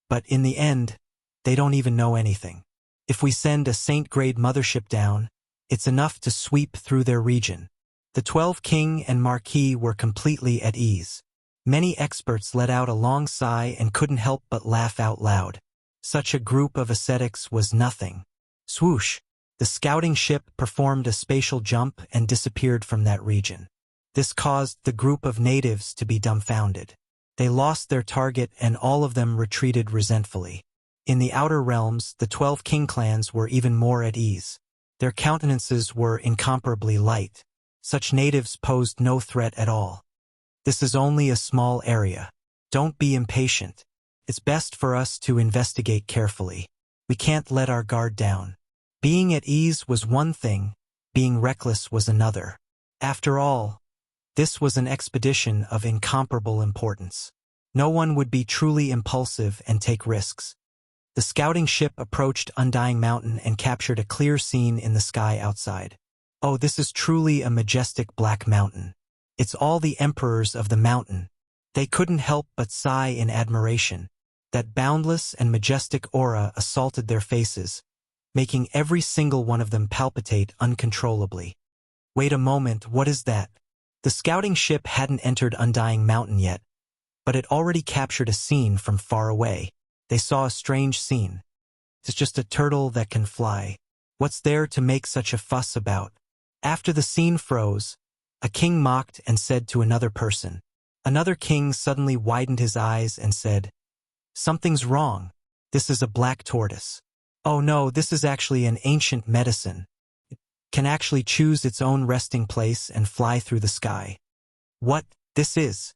but in the end, they don't even know anything. If we send a saint-grade mothership down, it's enough to sweep through their region. The 12 king and marquis were completely at ease. Many experts let out a long sigh and couldn't help but laugh out loud. Such a group of ascetics was nothing. Swoosh! The scouting ship performed a spatial jump and disappeared from that region. This caused the group of natives to be dumbfounded. They lost their target and all of them retreated resentfully. In the outer realms, the 12 king clans were even more at ease. Their countenances were incomparably light. Such natives posed no threat at all. This is only a small area. Don't be impatient. It's best for us to investigate carefully. We can't let our guard down. Being at ease was one thing, being reckless was another. After all, this was an expedition of incomparable importance. No one would be truly impulsive and take risks. The scouting ship approached Undying Mountain and captured a clear scene in the sky outside. Oh, this is truly a majestic black mountain. It's all the emperors of the mountain. They couldn't help but sigh in admiration. That boundless and majestic aura assaulted their faces, making every single one of them palpitate uncontrollably. Wait a moment, what is that? The scouting ship hadn't entered Undying Mountain yet, but it already captured a scene from far away. They saw a strange scene. It's just a turtle that can fly. What's there to make such a fuss about? After the scene froze, a king mocked and said to another person. Another king suddenly widened his eyes and said, "Something's wrong. This is a black tortoise. Oh no, this is actually an ancient medicine. It can actually choose its own resting place and fly through the sky." What this is?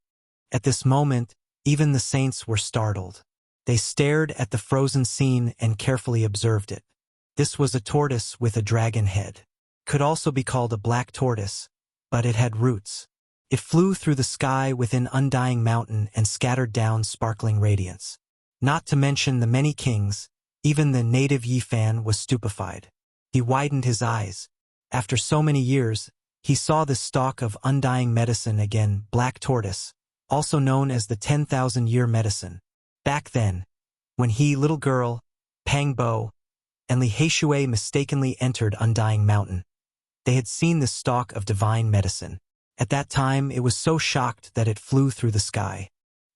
At this moment, even the saints were startled. They stared at the frozen scene and carefully observed it. This was a tortoise with a dragon head. Could also be called a black tortoise, but it had roots. It flew through the sky within Undying Mountain and scattered down sparkling radiance. Not to mention the many kings, even the native Yifan was stupefied. He widened his eyes. After so many years, he saw the stalk of undying medicine again, black tortoise, also known as the 10,000-year medicine. Back then, when he, little girl, Pang Bo, and Li Heishui mistakenly entered Undying Mountain, they had seen the stalk of divine medicine. At that time, it was so shocked that it flew through the sky.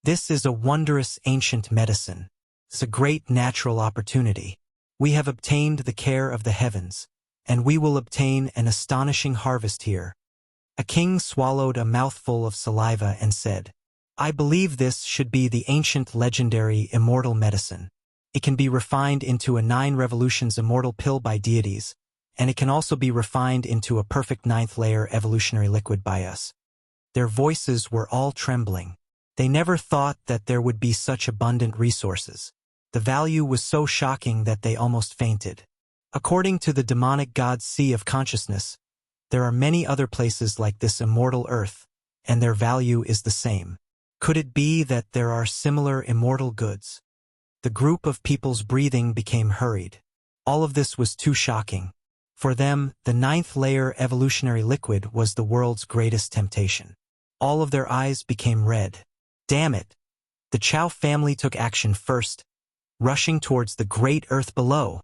This is a wondrous ancient medicine. It's a great natural opportunity. We have obtained the care of the heavens, and we will obtain an astonishing harvest here. A king swallowed a mouthful of saliva and said, "I believe this should be the ancient legendary immortal medicine. It can be refined into a 9 revolutions immortal pill by deities, and it can also be refined into a perfect 9th layer evolutionary liquid by us." Their voices were all trembling. They never thought that there would be such abundant resources. The value was so shocking that they almost fainted. According to the demonic god's sea of consciousness, there are many other places like this immortal earth, and their value is the same. Could it be that there are similar immortal goods? The group of people's breathing became hurried. All of this was too shocking. For them, the 9th layer evolutionary liquid was the world's greatest temptation. All of their eyes became red. Damn it! The Chow family took action first, rushing towards the great earth below.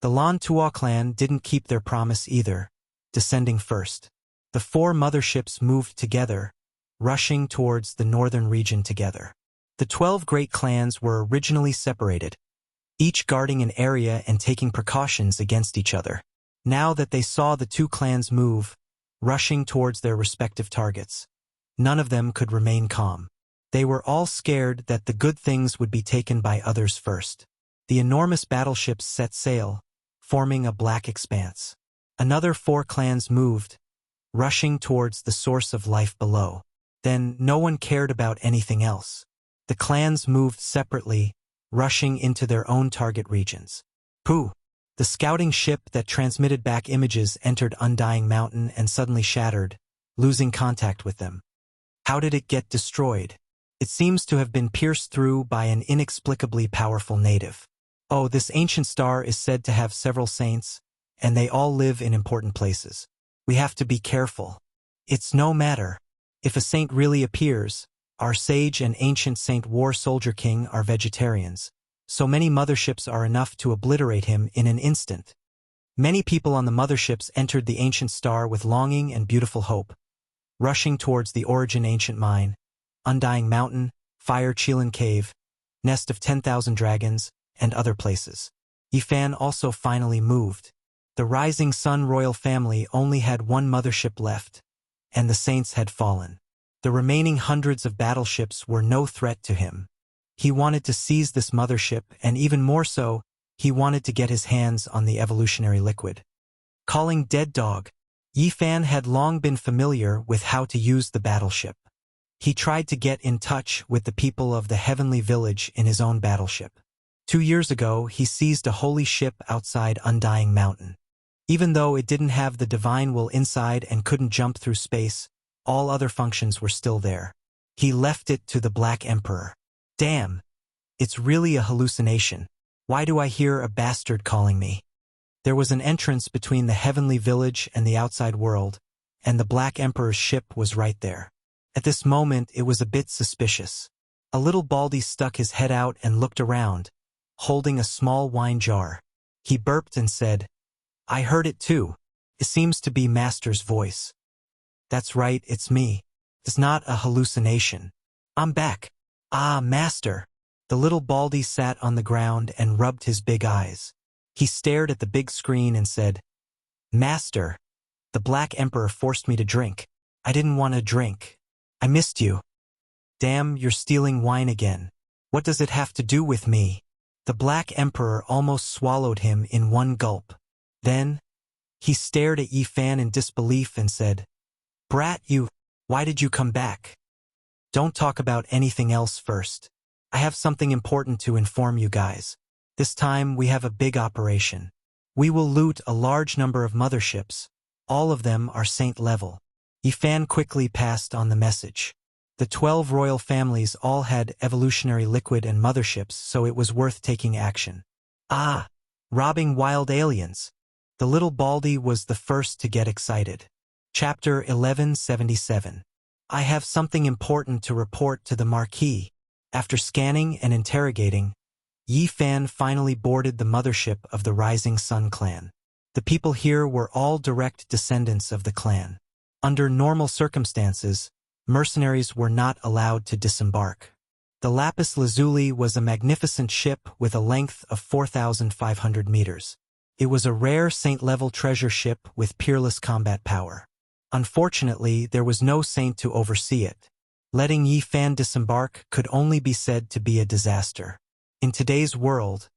The Lan Tua clan didn't keep their promise either, descending first. The 4 motherships moved together, rushing towards the northern region together. The 12 great clans were originally separated, each guarding an area and taking precautions against each other. Now that they saw the 2 clans move, rushing towards their respective targets, none of them could remain calm. They were all scared that the good things would be taken by others first. The enormous battleships set sail, forming a black expanse. Another 4 clans moved, rushing towards the source of life below. Then no one cared about anything else. The clans moved separately, rushing into their own target regions. Pooh! The scouting ship that transmitted back images entered Undying Mountain and suddenly shattered, losing contact with them. How did it get destroyed? It seems to have been pierced through by an inexplicably powerful native. Oh, this ancient star is said to have several saints, and they all live in important places. We have to be careful. It's no matter. If a saint really appears, our sage and ancient Saint War Soldier King are vegetarians. So many motherships are enough to obliterate him in an instant. Many people on the motherships entered the ancient star with longing and beautiful hope, rushing towards the Origin Ancient Mine, Undying Mountain, Fire Chilan Cave, Nest of 10,000 Dragons, and other places. Yifan also finally moved. The Rising Sun royal family only had one mothership left, and the saints had fallen. The remaining hundreds of battleships were no threat to him. He wanted to seize this mothership, and even more so, he wanted to get his hands on the evolutionary liquid. Calling Dead Dog, Yifan had long been familiar with how to use the battleship. He tried to get in touch with the people of the Heavenly Village in his own battleship. 2 years ago, he seized a holy ship outside Undying Mountain. Even though it didn't have the divine will inside and couldn't jump through space, all other functions were still there. He left it to the Black Emperor. Damn! It's really a hallucination. Why do I hear a bastard calling me? There was an entrance between the Heavenly Village and the outside world, and the Black Emperor's ship was right there. At this moment, it was a bit suspicious. A little Baldy stuck his head out and looked around, holding a small wine jar. He burped and said, "I heard it too. It seems to be Master's voice." "That's right, it's me. It's not a hallucination. I'm back." "Ah, Master." The little Baldy sat on the ground and rubbed his big eyes. He stared at the big screen and said, "Master, the Black Emperor forced me to drink. I didn't want to drink. I missed you." "Damn, you're stealing wine again. What does it have to do with me?" The Black Emperor almost swallowed him in one gulp. Then, he stared at Yifan in disbelief and said, "Brat, why did you come back? Don't talk about anything else first. I have something important to inform you guys. This time we have a big operation. We will loot a large number of motherships. All of them are saint level." Yifan quickly passed on the message. The 12 royal families all had evolutionary liquid and motherships, so it was worth taking action. Ah, robbing wild aliens. The little Baldy was the first to get excited. Chapter 1177. I have something important to report to the Marquis. After scanning and interrogating, Yifan finally boarded the mothership of the Rising Sun clan. The people here were all direct descendants of the clan. Under normal circumstances, mercenaries were not allowed to disembark. The Lapis Lazuli was a magnificent ship with a length of 4,500 meters. It was a rare saint-level treasure ship with peerless combat power. Unfortunately, there was no saint to oversee it. Letting Yifan disembark could only be said to be a disaster. In today's world,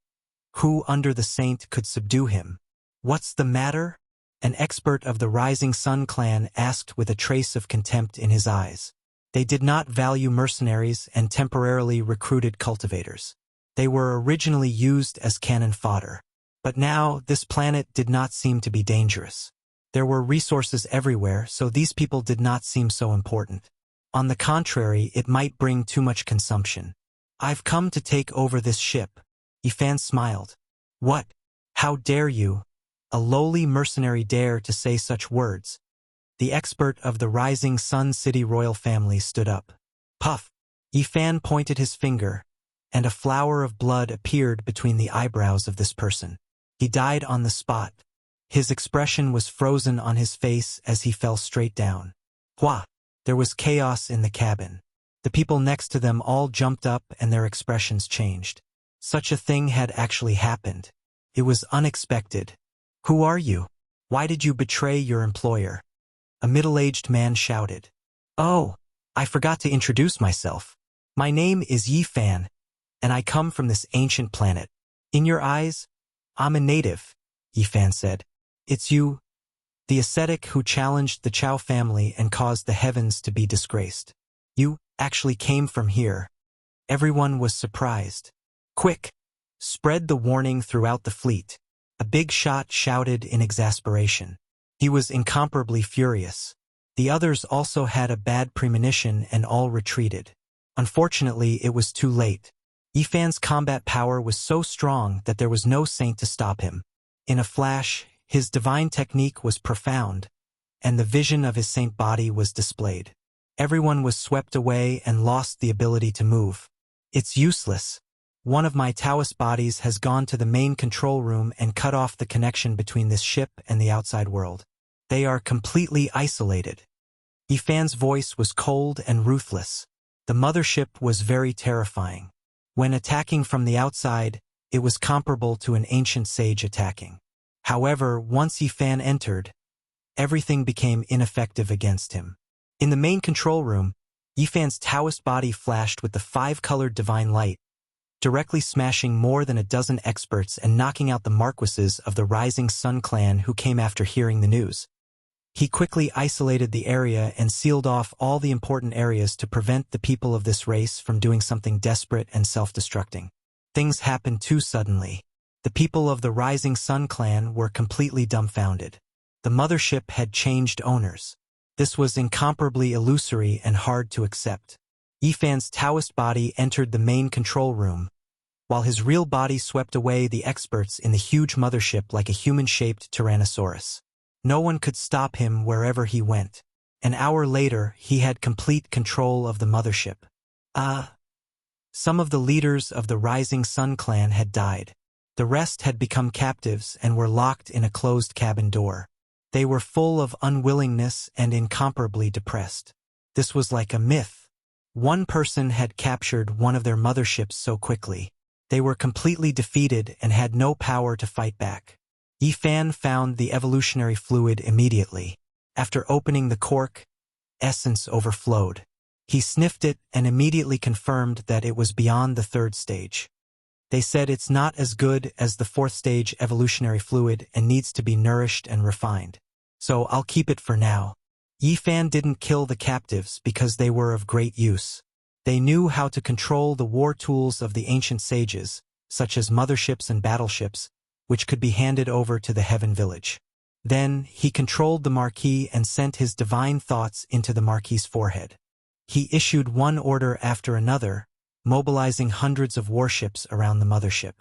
who under the saint could subdue him? "What's the matter?" An expert of the Rising Sun clan asked with a trace of contempt in his eyes. They did not value mercenaries and temporarily recruited cultivators. They were originally used as cannon fodder. But now, this planet did not seem to be dangerous. There were resources everywhere, so these people did not seem so important. On the contrary, it might bring too much consumption. "I've come to take over this ship." Yifan smiled. "What? How dare you? A lowly mercenary dare to say such words?" The expert of the Rising Sun City royal family stood up. Puff! Yifan pointed his finger, and a flower of blood appeared between the eyebrows of this person. He died on the spot. His expression was frozen on his face as he fell straight down. Hua! There was chaos in the cabin. The people next to them all jumped up and their expressions changed. Such a thing had actually happened. It was unexpected. "Who are you? Why did you betray your employer?" A middle-aged man shouted. "Oh, I forgot to introduce myself. My name is Yifan, and I come from this ancient planet. In your eyes, I'm a native," Yifan said. "It's you, the ascetic who challenged the Chao family and caused the heavens to be disgraced. You actually came from here." Everyone was surprised. "Quick! Spread the warning throughout the fleet," a big shot shouted in exasperation. He was incomparably furious. The others also had a bad premonition and all retreated. Unfortunately, it was too late. Yifan's combat power was so strong that there was no saint to stop him. In a flash, his divine technique was profound, and the vision of his saint body was displayed. Everyone was swept away and lost the ability to move. It's useless. One of my Taoist bodies has gone to the main control room and cut off the connection between this ship and the outside world. They are completely isolated. Yifan's voice was cold and ruthless. The mothership was very terrifying. When attacking from the outside, it was comparable to an ancient sage attacking. However, once Yifan entered, everything became ineffective against him. In the main control room, Yifan's Taoist body flashed with the 5-colored divine light, directly smashing more than a dozen experts and knocking out the marquises of the Rising Sun clan who came after hearing the news. He quickly isolated the area and sealed off all the important areas to prevent the people of this race from doing something desperate and self-destructing. Things happened too suddenly. The people of the Rising Sun clan were completely dumbfounded. The mothership had changed owners. This was incomparably illusory and hard to accept. Yifan's Taoist body entered the main control room, while his real body swept away the experts in the huge mothership like a human-shaped Tyrannosaurus. No one could stop him wherever he went. An hour later, he had complete control of the mothership. Some of the leaders of the Rising Sun clan had died. The rest had become captives and were locked in a closed cabin door. They were full of unwillingness and incomparably depressed. This was like a myth. One person had captured one of their motherships so quickly. They were completely defeated and had no power to fight back. Yifan found the evolutionary fluid immediately. After opening the cork, essence overflowed. He sniffed it and immediately confirmed that it was beyond the 3rd stage. They said it's not as good as the 4th stage evolutionary fluid and needs to be nourished and refined. So I'll keep it for now. Yifan didn't kill the captives because they were of great use. They knew how to control the war tools of the ancient sages, such as motherships and battleships, which could be handed over to the Heaven Village. Then, he controlled the Marquis and sent his divine thoughts into the Marquis's forehead. He issued one order after another, mobilizing hundreds of warships around the mothership.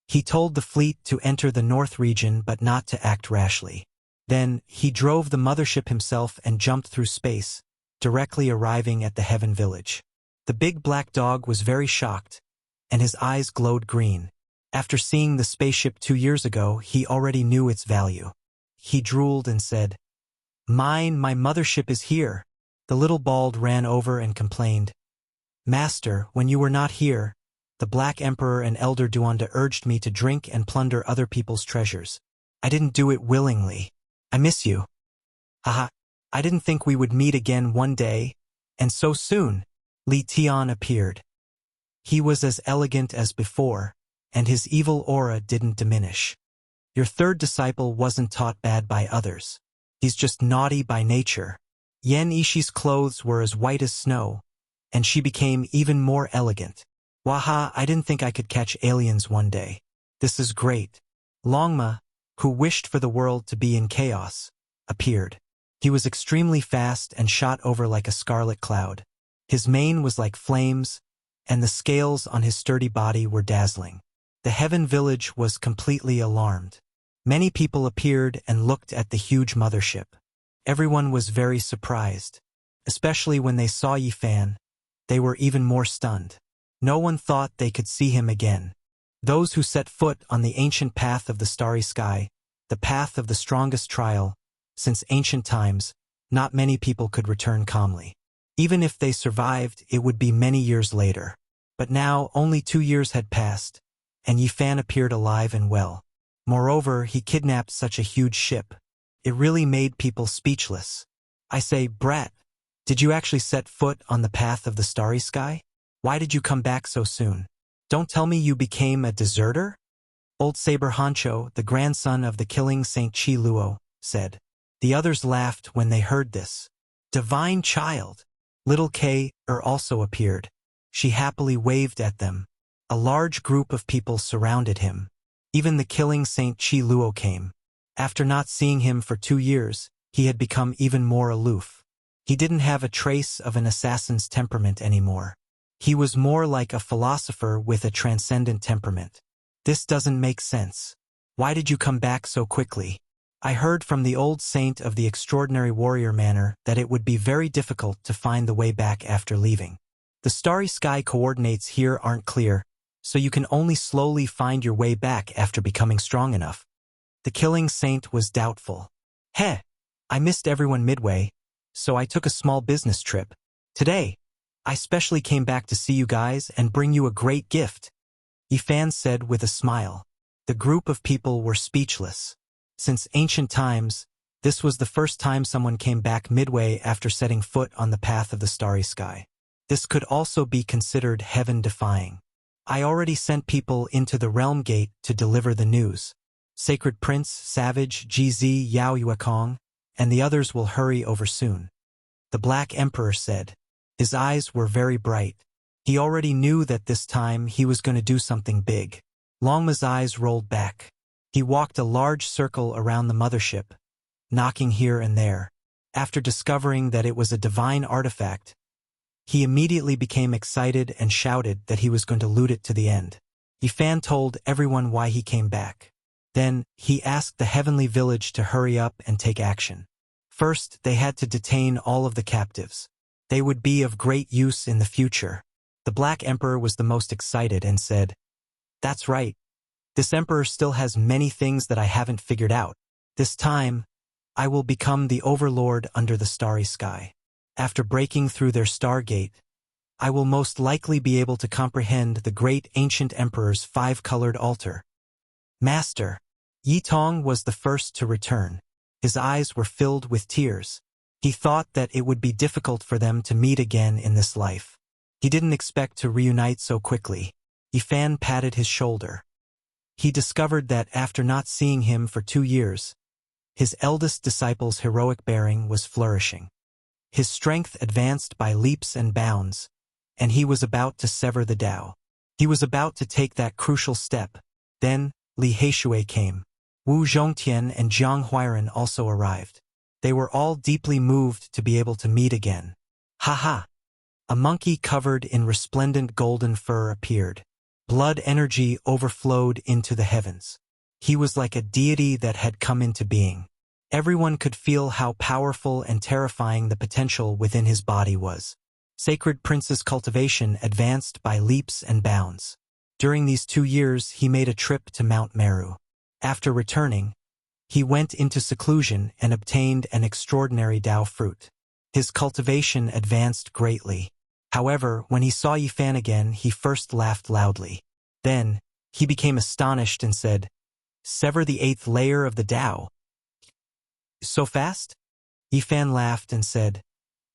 He told the fleet to enter the North region but not to act rashly. Then, he drove the mothership himself and jumped through space, directly arriving at the Heaven Village. The big black dog was very shocked, and his eyes glowed green. After seeing the spaceship 2 years ago, he already knew its value. He drooled and said, my mothership is here." The little bald ran over and complained, "Master, when you were not here, the Black Emperor and Elder Duanda urged me to drink and plunder other people's treasures. I didn't do it willingly. I miss you. Haha, I didn't think we would meet again one day, and so soon." Li Tian appeared. He was as elegant as before, and his evil aura didn't diminish. "Your third disciple wasn't taught bad by others. He's just naughty by nature." Yen Ishi's clothes were as white as snow, and she became even more elegant. "Waha, I didn't think I could catch aliens one day. This is great." Longma, who wished for the world to be in chaos, appeared. He was extremely fast and shot over like a scarlet cloud. His mane was like flames, and the scales on his sturdy body were dazzling. The Heaven Village was completely alarmed. Many people appeared and looked at the huge mothership. Everyone was very surprised. Especially when they saw Yifan, they were even more stunned. No one thought they could see him again. Those who set foot on the ancient path of the starry sky, the path of the strongest trial, since ancient times, not many people could return calmly. Even if they survived, it would be many years later. But now only 2 years had passed, and Yifan appeared alive and well. Moreover, he kidnapped such a huge ship. It really made people speechless. "I say, brat, did you actually set foot on the path of the starry sky? Why did you come back so soon? Don't tell me you became a deserter?" Old Saber Hancho, the grandson of the killing Saint Chi Luo, said. The others laughed when they heard this. "Divine child!" Little Kay also appeared. She happily waved at them. A large group of people surrounded him. Even the killing Saint Chi Luo came. After not seeing him for 2 years, he had become even more aloof. He didn't have a trace of an assassin's temperament anymore. He was more like a philosopher with a transcendent temperament. This doesn't make sense. Why did you come back so quickly? I heard from the old saint of the extraordinary warrior manner that it would be very difficult to find the way back after leaving. The starry sky coordinates here aren't clear, so you can only slowly find your way back after becoming strong enough. The killing saint was doubtful. Heh, I missed everyone midway, so I took a small business trip. Today, I specially came back to see you guys and bring you a great gift, Yifan said with a smile. The group of people were speechless. Since ancient times, this was the first time someone came back midway after setting foot on the path of the starry sky. This could also be considered heaven-defying. I already sent people into the realm gate to deliver the news. Sacred Prince, Savage, GZ, Yao Yuekong, and the others will hurry over soon. The Black Emperor said. His eyes were very bright. He already knew that this time he was going to do something big. Longma's eyes rolled back. He walked a large circle around the mothership, knocking here and there. After discovering that it was a divine artifact, he immediately became excited and shouted that he was going to loot it to the end. Yifan told everyone why he came back. Then, he asked the heavenly village to hurry up and take action. First, they had to detain all of the captives. They would be of great use in the future. The Black Emperor was the most excited and said, "That's right. This emperor still has many things that I haven't figured out. This time, I will become the overlord under the starry sky. After breaking through their stargate, I will most likely be able to comprehend the great ancient emperor's five-colored altar." Master. Yi Tong was the first to return. His eyes were filled with tears. He thought that it would be difficult for them to meet again in this life. He didn't expect to reunite so quickly. Yifan patted his shoulder. He discovered that after not seeing him for 2 years, his eldest disciple's heroic bearing was flourishing. His strength advanced by leaps and bounds, and he was about to sever the Tao. He was about to take that crucial step. Then, Li Heishui came. Wu Zhongtian and Jiang Huairan also arrived. They were all deeply moved to be able to meet again. Ha! A monkey covered in resplendent golden fur appeared. Blood energy overflowed into the heavens. He was like a deity that had come into being. Everyone could feel how powerful and terrifying the potential within his body was. Sacred Prince's cultivation advanced by leaps and bounds. During these 2 years, he made a trip to Mount Meru. After returning, he went into seclusion and obtained an extraordinary Tao fruit. His cultivation advanced greatly. However, when he saw Yifan again, he first laughed loudly. Then, he became astonished and said, "Sever the 8th layer of the Tao? So fast?" Yifan laughed and said,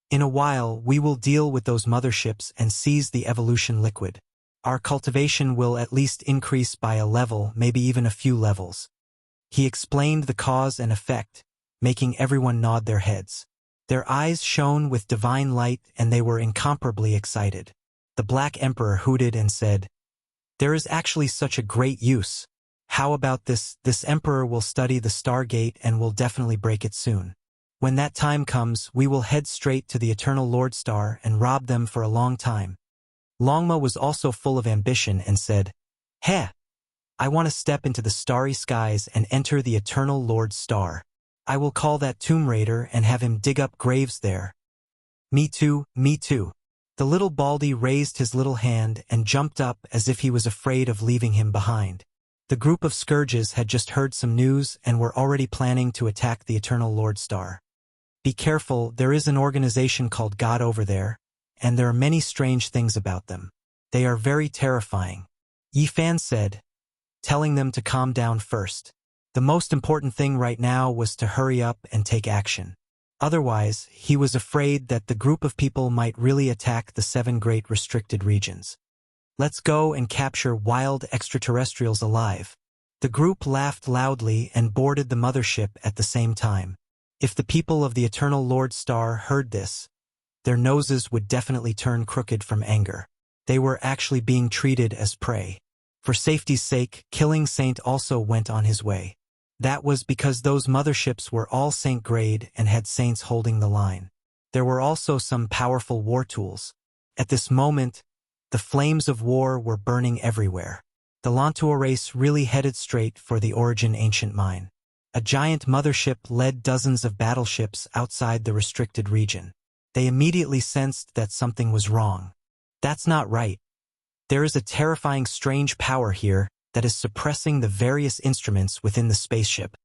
"In a while, we will deal with those motherships and seize the evolution liquid. Our cultivation will at least increase by a level, maybe even a few levels." He explained the cause and effect, making everyone nod their heads. Their eyes shone with divine light and they were incomparably excited. The Black Emperor hooted and said, "There is actually such a great use. How about this? This emperor will study the Stargate and will definitely break it soon. When that time comes, we will head straight to the Eternal Lord Star and rob them for a long time." Longma was also full of ambition and said, "Heh! I want to step into the starry skies and enter the Eternal Lord Star. I will call that Tomb Raider and have him dig up graves there." Me too, me too. The little Baldy raised his little hand and jumped up as if he was afraid of leaving him behind. The group of Scourges had just heard some news and were already planning to attack the Eternal Lord Star. Be careful, there is an organization called God over there, and there are many strange things about them. They are very terrifying. Yifan said, telling them to calm down first. The most important thing right now was to hurry up and take action. Otherwise, he was afraid that the group of people might really attack the 7 great restricted regions. "Let's go and capture wild extraterrestrials alive." The group laughed loudly and boarded the mothership at the same time. If the people of the Eternal Lord Star heard this, their noses would definitely turn crooked from anger. They were actually being treated as prey. For safety's sake, Killing Saint also went on his way. That was because those motherships were all Saint grade and had saints holding the line. There were also some powerful war tools. At this moment, The flames of war were burning everywhere. The Lantua race really headed straight for the Origin ancient mine. A giant mothership led dozens of battleships outside the restricted region. They immediately sensed that something was wrong. That's not right. There is a terrifying strange power here that is suppressing the various instruments within the spaceship.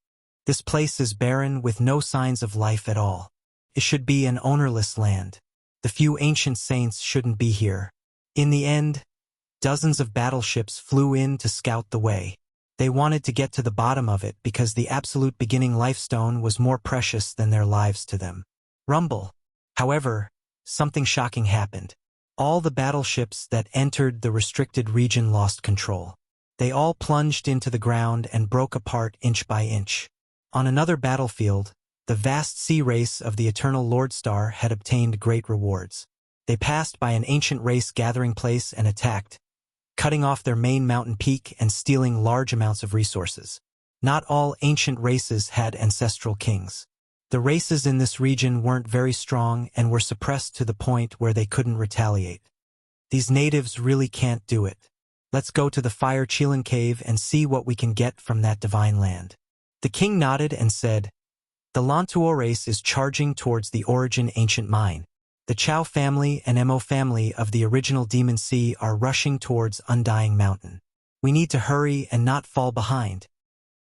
This place is barren with no signs of life at all. It should be an ownerless land. The few ancient saints shouldn't be here. In the end, dozens of battleships flew in to scout the way. They wanted to get to the bottom of it because the absolute beginning lifestone was more precious than their lives to them. Rumble. However, something shocking happened. All the battleships that entered the restricted region lost control. They all plunged into the ground and broke apart inch by inch. On another battlefield, the vast sea race of the Eternal Lordstar had obtained great rewards. They passed by an ancient race gathering place and attacked, cutting off their main mountain peak and stealing large amounts of resources. Not all ancient races had ancestral kings. The races in this region weren't very strong and were suppressed to the point where they couldn't retaliate. These natives really can't do it. Let's go to the Fire Chilin Cave and see what we can get from that divine land. The king nodded and said, "The Lantua race is charging towards the Origin ancient mine. The Chow family and Mo family of the original Demon Sea are rushing towards Undying Mountain. We need to hurry and not fall behind."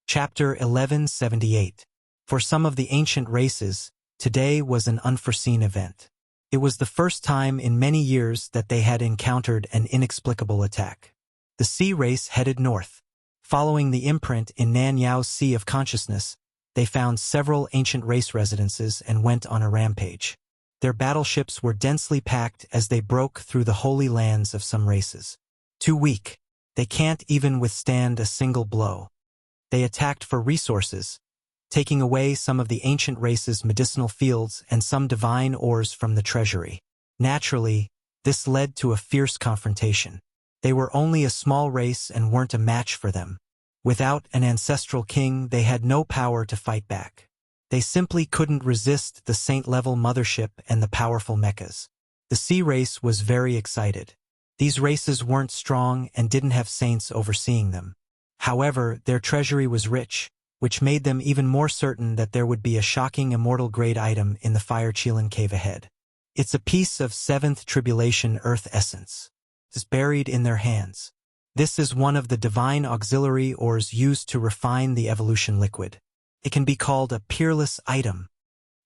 Chapter 1178. For some of the ancient races, today was an unforeseen event. It was the first time in many years that they had encountered an inexplicable attack. The sea race headed north. Following the imprint in Nan Yao's Sea of Consciousness, they found several ancient race residences and went on a rampage. Their battleships were densely packed as they broke through the holy lands of some races. Too weak, they can't even withstand a single blow. They attacked for resources, taking away some of the ancient race's medicinal fields and some divine ores from the treasury. Naturally, this led to a fierce confrontation. They were only a small race and weren't a match for them. Without an ancestral king, they had no power to fight back. They simply couldn't resist the saint-level mothership and the powerful mechas. The sea race was very excited. These races weren't strong and didn't have saints overseeing them. However, their treasury was rich, which made them even more certain that there would be a shocking immortal-grade item in the Fire Chilin Cave ahead. It's a piece of 7th Tribulation Earth essence. It's buried in their hands. This is one of the divine auxiliary ores used to refine the evolution liquid. It can be called a peerless item.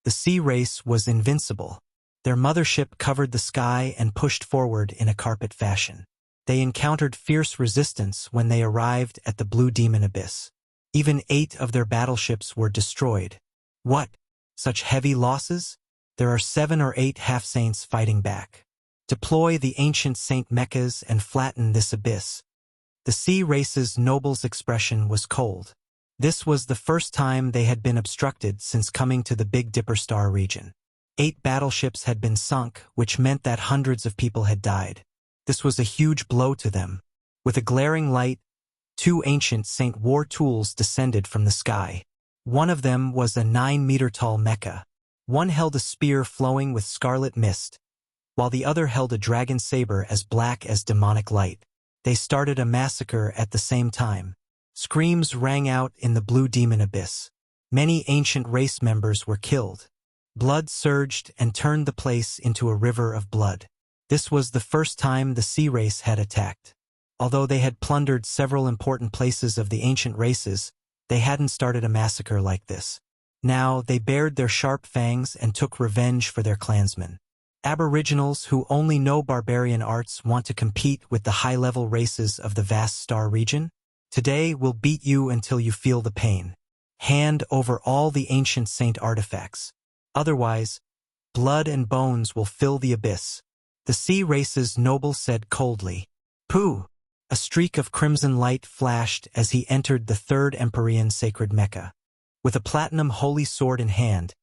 The sea race was invincible. Their mothership covered the sky and pushed forward in a carpet fashion. They encountered fierce resistance when they arrived at the Blue Demon Abyss. Even 8 of their battleships were destroyed. What? Such heavy losses? There are 7 or 8 half-saints fighting back. Deploy the ancient saint mechas and flatten this abyss. The sea race's noble's expression was cold. This was the first time they had been obstructed since coming to the Big Dipper star region. 8 battleships had been sunk, which meant that hundreds of people had died. This was a huge blow to them. With a glaring light, 2 ancient Saint War tools descended from the sky. One of them was a 9-meter-tall mecha. One held a spear flowing with scarlet mist, while the other held a dragon saber as black as demonic light. They started a massacre at the same time. Screams rang out in the Blue Demon Abyss. Many ancient race members were killed. Blood surged and turned the place into a river of blood. This was the first time the sea race had attacked. Although they had plundered several important places of the ancient races, they hadn't started a massacre like this. Now they bared their sharp fangs and took revenge for their clansmen. Aboriginals who only know barbarian arts want to compete with the high-level races of the vast star region? Today we'll beat you until you feel the pain. Hand over all the ancient saint artifacts. Otherwise, blood and bones will fill the abyss. The sea race's noble said coldly. Pooh! A streak of crimson light flashed as he entered the 3rd Empyrean sacred mecha. With a platinum holy sword in hand,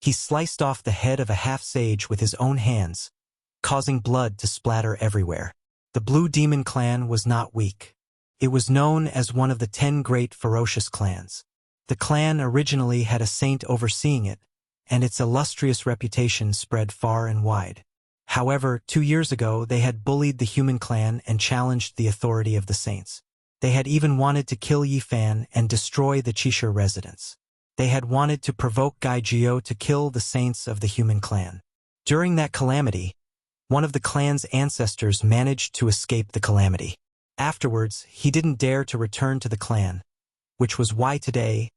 he sliced off the head of a half-sage with his own hands, causing blood to splatter everywhere. The Blue Demon clan was not weak. It was known as one of the 10 great ferocious clans. The clan originally had a saint overseeing it, and its illustrious reputation spread far and wide. However, 2 years ago they had bullied the human clan and challenged the authority of the saints. They had even wanted to kill Yi Fan and destroy the Qixia residence. They had wanted to provoke Gai Jiao to kill the saints of the human clan. During that calamity, one of the clan's ancestors managed to escape the calamity. Afterwards, he didn't dare to return to the clan, which was why today,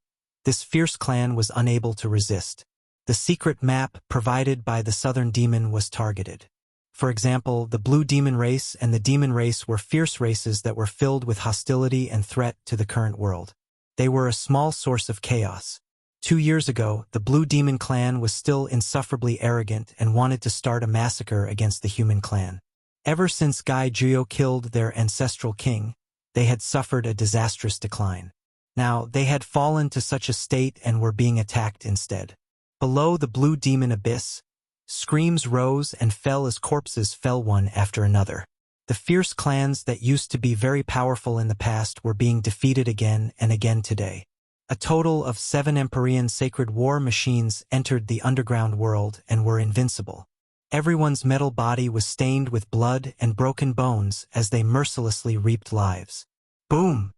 this fierce clan was unable to resist. The secret map provided by the Southern Demon was targeted. For example, the Blue Demon race and the Demon race were fierce races that were filled with hostility and threat to the current world. They were a small source of chaos. 2 years ago, the Blue Demon clan was still insufferably arrogant and wanted to start a massacre against the human clan. Ever since Gai Jiao killed their ancestral king, they had suffered a disastrous decline. Now, they had fallen to such a state and were being attacked instead. Below the Blue Demon abyss, screams rose and fell as corpses fell one after another. The fierce clans that used to be very powerful in the past were being defeated again and again today. A total of 7 Empyrean sacred war machines entered the underground world and were invincible. Everyone's metal body was stained with blood and broken bones as they mercilessly reaped lives. Boom!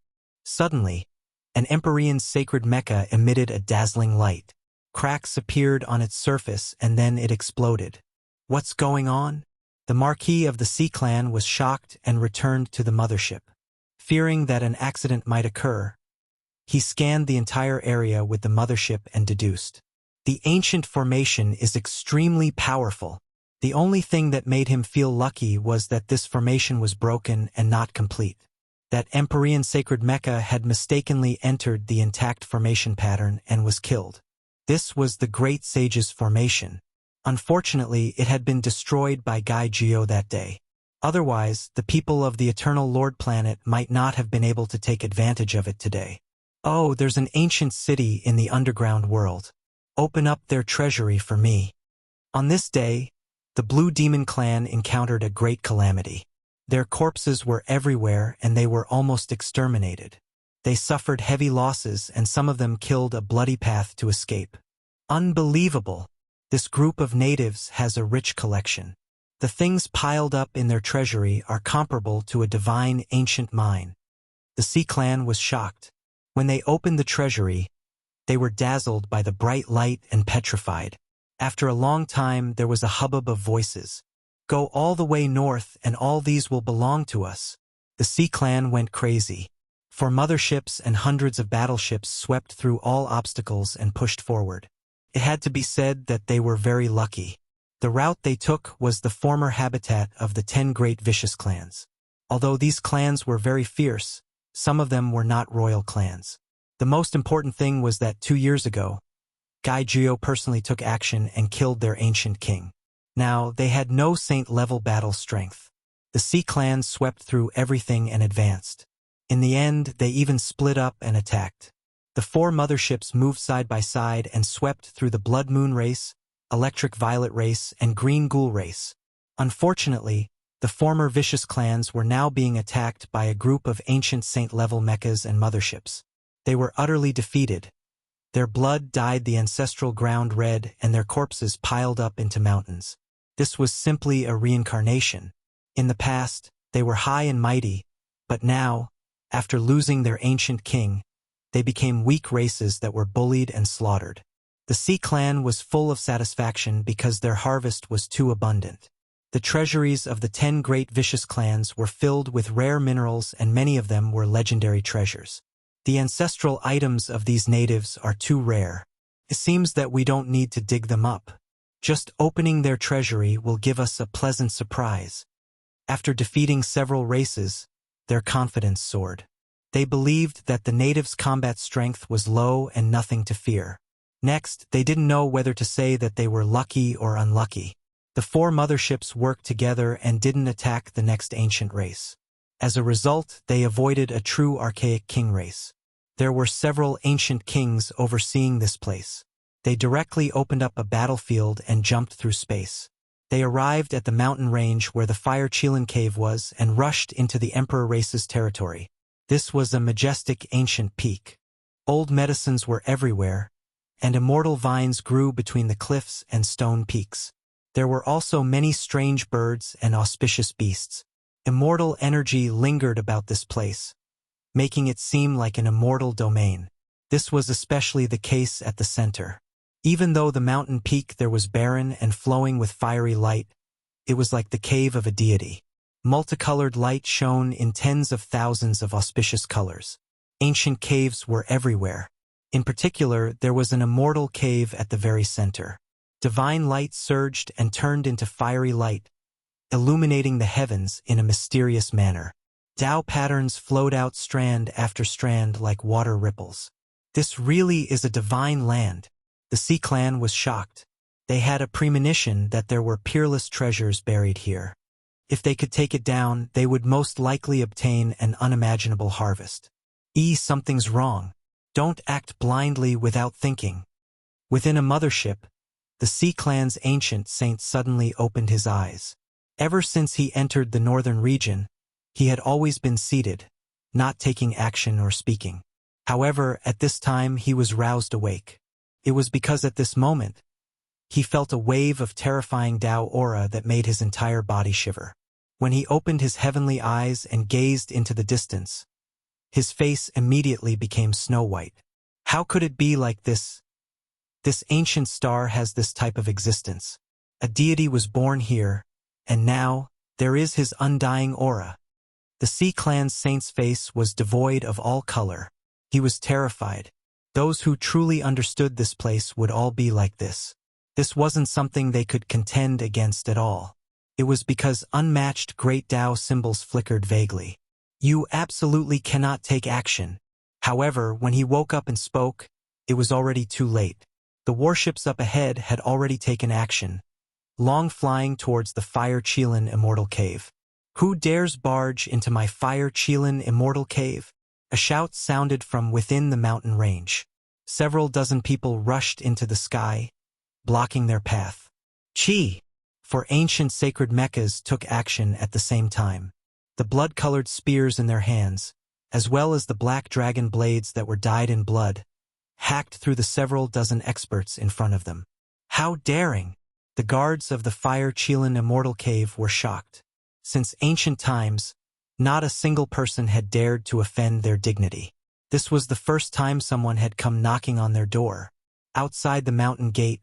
Suddenly, an Empyrean sacred mecha emitted a dazzling light. Cracks appeared on its surface and then it exploded. What's going on? The Marquis of the Sea Clan was shocked and returned to the mothership. Fearing that an accident might occur, he scanned the entire area with the mothership and deduced. The ancient formation is extremely powerful. The only thing that made him feel lucky was that this formation was broken and not complete. That Empyrean sacred mecha had mistakenly entered the intact formation pattern and was killed. This was the Great Sage's formation. Unfortunately, it had been destroyed by Gai Jiao that day. Otherwise, the people of the Eternal Lord planet might not have been able to take advantage of it today. Oh, there's an ancient city in the underground world. Open up their treasury for me. On this day, the Blue Demon clan encountered a great calamity. Their corpses were everywhere and they were almost exterminated. They suffered heavy losses and some of them killed a bloody path to escape. Unbelievable! This group of natives has a rich collection. The things piled up in their treasury are comparable to a divine ancient mine. The Sea Clan was shocked. When they opened the treasury, they were dazzled by the bright light and petrified. After a long time, there was a hubbub of voices. Go all the way north and all these will belong to us. The Sea Clan went crazy. 4 motherships and hundreds of battleships swept through all obstacles and pushed forward. It had to be said that they were very lucky. The route they took was the former habitat of the 10 great vicious clans. Although these clans were very fierce, some of them were not royal clans. The most important thing was that 2 years ago, Gai Jiao personally took action and killed their ancient king. Now, they had no saint-level battle strength. The Sea Clan swept through everything and advanced. In the end, they even split up and attacked. The 4 motherships moved side by side and swept through the Blood Moon race, Electric Violet race, and Green Ghoul race. Unfortunately, the former vicious clans were now being attacked by a group of ancient saint-level mechas and motherships. They were utterly defeated. Their blood dyed the ancestral ground red and their corpses piled up into mountains. This was simply a reincarnation. In the past, they were high and mighty, but now, after losing their ancient king, they became weak races that were bullied and slaughtered. The Sea Clan was full of satisfaction because their harvest was too abundant. The treasuries of the 10 great vicious clans were filled with rare minerals and many of them were legendary treasures. The ancestral items of these natives are too rare. It seems that we don't need to dig them up. Just opening their treasury will give us a pleasant surprise. After defeating several races, their confidence soared. They believed that the natives' combat strength was low and nothing to fear. Next, they didn't know whether to say that they were lucky or unlucky. The 4 motherships worked together and didn't attack the next ancient race. As a result, they avoided a true archaic king race. There were several ancient kings overseeing this place. They directly opened up a battlefield and jumped through space. They arrived at the mountain range where the Fire Qilin cave was and rushed into the Emperor race's territory. This was a majestic ancient peak. Old medicines were everywhere, and immortal vines grew between the cliffs and stone peaks. There were also many strange birds and auspicious beasts. Immortal energy lingered about this place, making it seem like an immortal domain. This was especially the case at the center. Even though the mountain peak there was barren and flowing with fiery light, it was like the cave of a deity. Multicolored light shone in tens of thousands of auspicious colors. Ancient caves were everywhere. In particular, there was an immortal cave at the very center. Divine light surged and turned into fiery light, illuminating the heavens in a mysterious manner. Tao patterns flowed out strand after strand like water ripples. This really is a divine land. The Sea Clan was shocked. They had a premonition that there were peerless treasures buried here. If they could take it down, they would most likely obtain an unimaginable harvest. Something's wrong. Don't act blindly without thinking. Within a mothership, the Sea Clan's ancient saint suddenly opened his eyes. Ever since he entered the northern region, he had always been seated, not taking action or speaking. However, at this time he was roused awake. It was because at this moment, he felt a wave of terrifying Tao aura that made his entire body shiver. When he opened his heavenly eyes and gazed into the distance, his face immediately became snow-white. How could it be like this? This ancient star has this type of existence. A deity was born here, and now, there is his undying aura. The Sea Clan's saint's face was devoid of all color. He was terrified. Those who truly understood this place would all be like this. This wasn't something they could contend against at all. It was because unmatched great Tao symbols flickered vaguely. You absolutely cannot take action. However, when he woke up and spoke, it was already too late. The warships up ahead had already taken action, long flying towards the Fire Qilin Immortal Cave. Who dares barge into my Fire Qilin Immortal Cave? A shout sounded from within the mountain range. Several dozen people rushed into the sky, blocking their path. Chi! For ancient sacred mechas took action at the same time. The blood-colored spears in their hands, as well as the black dragon blades that were dyed in blood, hacked through the several dozen experts in front of them. How daring! The guards of the Fire Qilin Immortal Cave were shocked. Since ancient times, not a single person had dared to offend their dignity. This was the first time someone had come knocking on their door. Outside the mountain gate,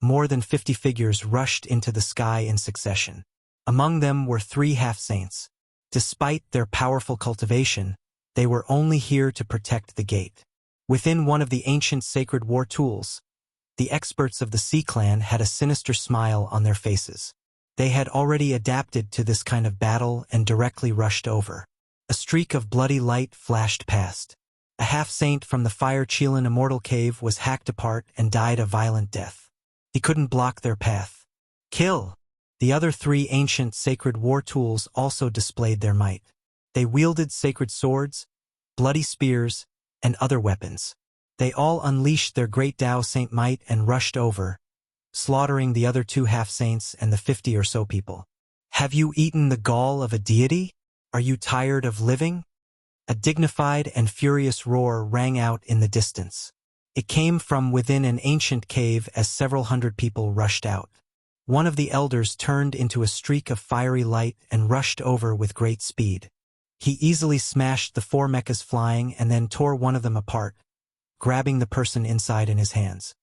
more than 50 figures rushed into the sky in succession. Among them were 3 half-saints. Despite their powerful cultivation, they were only here to protect the gate. Within one of the ancient sacred war tools, the experts of the Sea Clan had a sinister smile on their faces. They had already adapted to this kind of battle and directly rushed over. A streak of bloody light flashed past. A half-saint from the Fire Qilin Immortal Cave was hacked apart and died a violent death. He couldn't block their path. Kill! The other 3 ancient sacred war tools also displayed their might. They wielded sacred swords, bloody spears, and other weapons. They all unleashed their great Tao Saint might and rushed over, slaughtering the other 2 half-saints and the 50 or so people. Have you eaten the gall of a deity? Are you tired of living? A dignified and furious roar rang out in the distance. It came from within an ancient cave as several hundred people rushed out. One of the elders turned into a streak of fiery light and rushed over with great speed. He easily smashed the 4 mechas flying and then tore one of them apart, grabbing the person inside in his hands.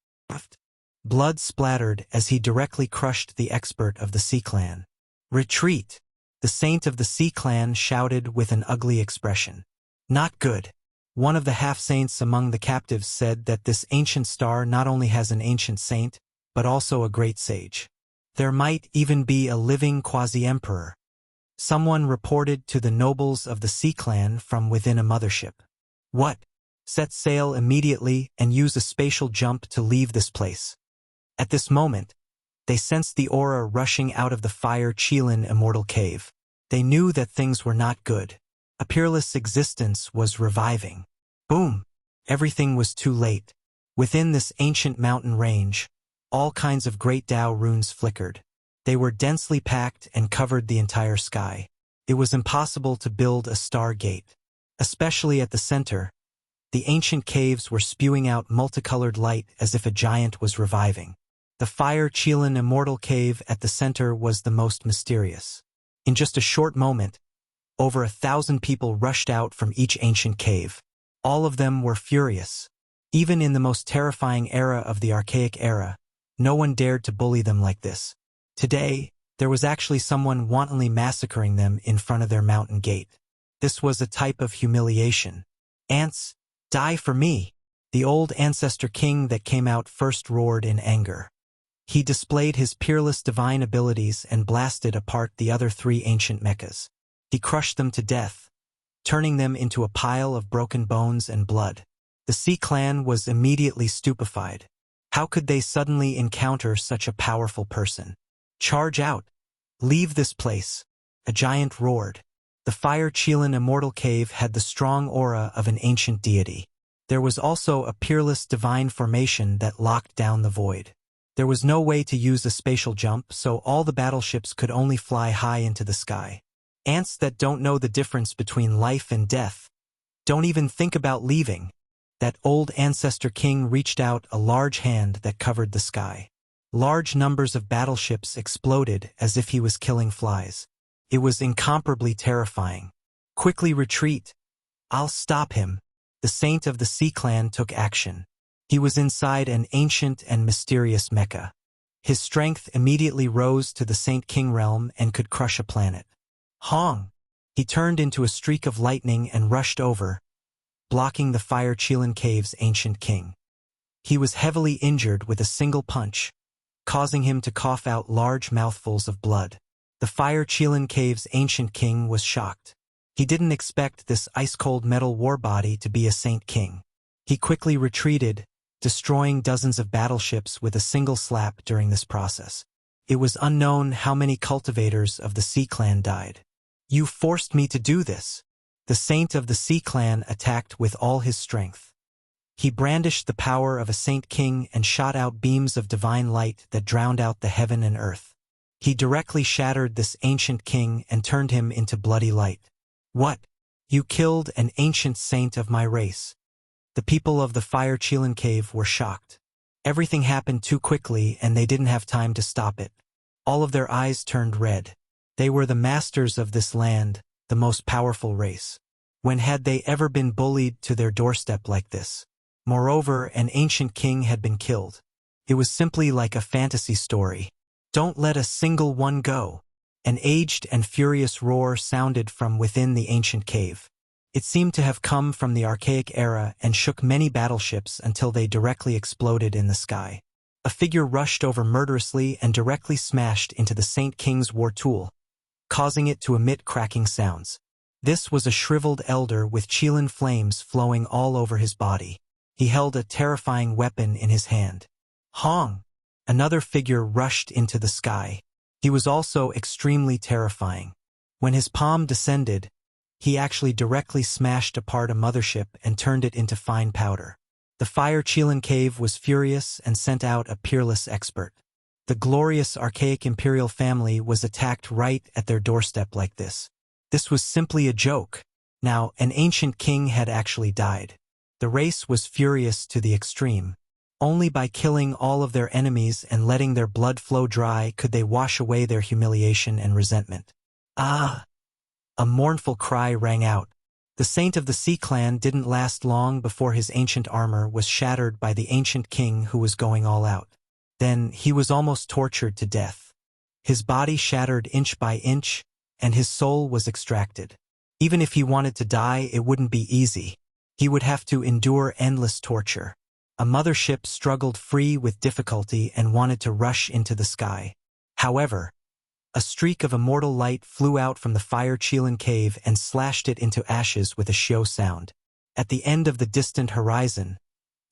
Blood splattered as he directly crushed the expert of the Sea Clan. Retreat! The saint of the Sea Clan shouted with an ugly expression. Not good. One of the half-saints among the captives said that this ancient star not only has an ancient saint, but also a great sage. There might even be a living quasi-emperor. Someone reported to the nobles of the Sea Clan from within a mothership. What? Set sail immediately and use a spatial jump to leave this place. At this moment, they sensed the aura rushing out of the Fire Qilin Immortal Cave. They knew that things were not good. A peerless existence was reviving. Boom! Everything was too late. Within this ancient mountain range, all kinds of great Tao runes flickered. They were densely packed and covered the entire sky. It was impossible to build a star gate. Especially at the center, the ancient caves were spewing out multicolored light as if a giant was reviving. The Fire Chelan immortal cave at the center was the most mysterious. In just a short moment, over 1,000 people rushed out from each ancient cave. All of them were furious. Even in the most terrifying era of the archaic era, no one dared to bully them like this. Today, there was actually someone wantonly massacring them in front of their mountain gate. This was a type of humiliation. "Ants, die for me!" The old ancestor king that came out first roared in anger. He displayed his peerless divine abilities and blasted apart the other 3 ancient mechas. He crushed them to death, turning them into a pile of broken bones and blood. The Sea clan was immediately stupefied. How could they suddenly encounter such a powerful person? "Charge out! Leave this place!" a giant roared. The Fire Chelan immortal cave had the strong aura of an ancient deity. There was also a peerless divine formation that locked down the void. There was no way to use a spatial jump, so all the battleships could only fly high into the sky. Ants that don't know the difference between life and death don't even think about leaving. That old ancestor king reached out a large hand that covered the sky. Large numbers of battleships exploded as if he was killing flies. It was incomparably terrifying. "Quickly retreat! I'll stop him." The Saint of the Sea clan took action. He was inside an ancient and mysterious mecha. His strength immediately rose to the Saint King realm and could crush a planet. Hong! He turned into a streak of lightning and rushed over, blocking the Fire Chelan cave's ancient king. He was heavily injured with a single punch, causing him to cough out large mouthfuls of blood. The Fire Chelan cave's ancient king was shocked. He didn't expect this ice-cold metal war body to be a Saint King. He quickly retreated, destroying dozens of battleships with a single slap during this process. It was unknown how many cultivators of the Sea clan died. "You forced me to do this." The Saint of the Sea clan attacked with all his strength. He brandished the power of a Saint King and shot out beams of divine light that drowned out the heaven and earth. He directly shattered this ancient king and turned him into bloody light. "What? You killed an ancient saint of my race." The people of the Fire Chelan cave were shocked. Everything happened too quickly and they didn't have time to stop it. All of their eyes turned red. They were the masters of this land, the most powerful race. When had they ever been bullied to their doorstep like this? Moreover, an ancient king had been killed. It was simply like a fantasy story. "Don't let a single one go." An aged and furious roar sounded from within the ancient cave. It seemed to have come from the archaic era and shook many battleships until they directly exploded in the sky. A figure rushed over murderously and directly smashed into the Saint King's war tool, causing it to emit cracking sounds. This was a shriveled elder with Chelan flames flowing all over his body. He held a terrifying weapon in his hand. Hong! Another figure rushed into the sky. He was also extremely terrifying. When his palm descended, he actually directly smashed apart a mothership and turned it into fine powder. The Fire Chelan cave was furious and sent out a peerless expert. The glorious archaic imperial family was attacked right at their doorstep like this. This was simply a joke. Now, an ancient king had actually died. The race was furious to the extreme. Only by killing all of their enemies and letting their blood flow dry could they wash away their humiliation and resentment. Ah! A mournful cry rang out. The Saint of the Sea clan didn't last long before his ancient armor was shattered by the ancient king who was going all out. Then he was almost tortured to death. His body shattered inch by inch, and his soul was extracted. Even if he wanted to die, it wouldn't be easy. He would have to endure endless torture. A mothership struggled free with difficulty and wanted to rush into the sky. However, a streak of immortal light flew out from the Fire Chelan cave and slashed it into ashes with a shio sound. At the end of the distant horizon,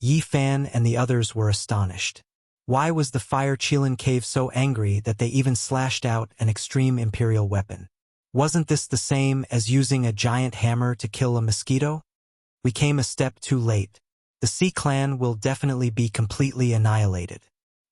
Yi Fan and the others were astonished. Why was the Fire Chelan cave so angry that they even slashed out an extreme imperial weapon? Wasn't this the same as using a giant hammer to kill a mosquito? We came a step too late. The Sea clan will definitely be completely annihilated.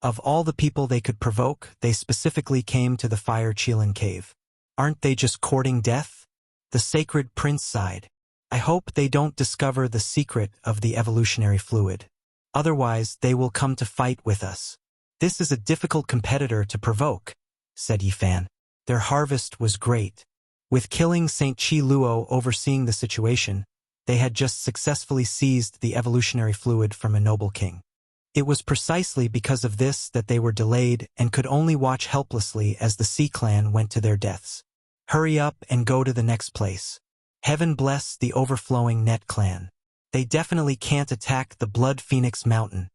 Of all the people they could provoke, they specifically came to the Fire Chelan cave. Aren't they just courting death? The sacred prince sighed. I hope they don't discover the secret of the evolutionary fluid. Otherwise, they will come to fight with us. "This is a difficult competitor to provoke," said Yifan. Their harvest was great. With killing St. Chi Luo overseeing the situation, they had just successfully seized the evolutionary fluid from a noble king. It was precisely because of this that they were delayed and could only watch helplessly as the Sea clan went to their deaths. Hurry up and go to the next place. Heaven bless the overflowing Net clan. They definitely can't attack the Blood Phoenix Mountain.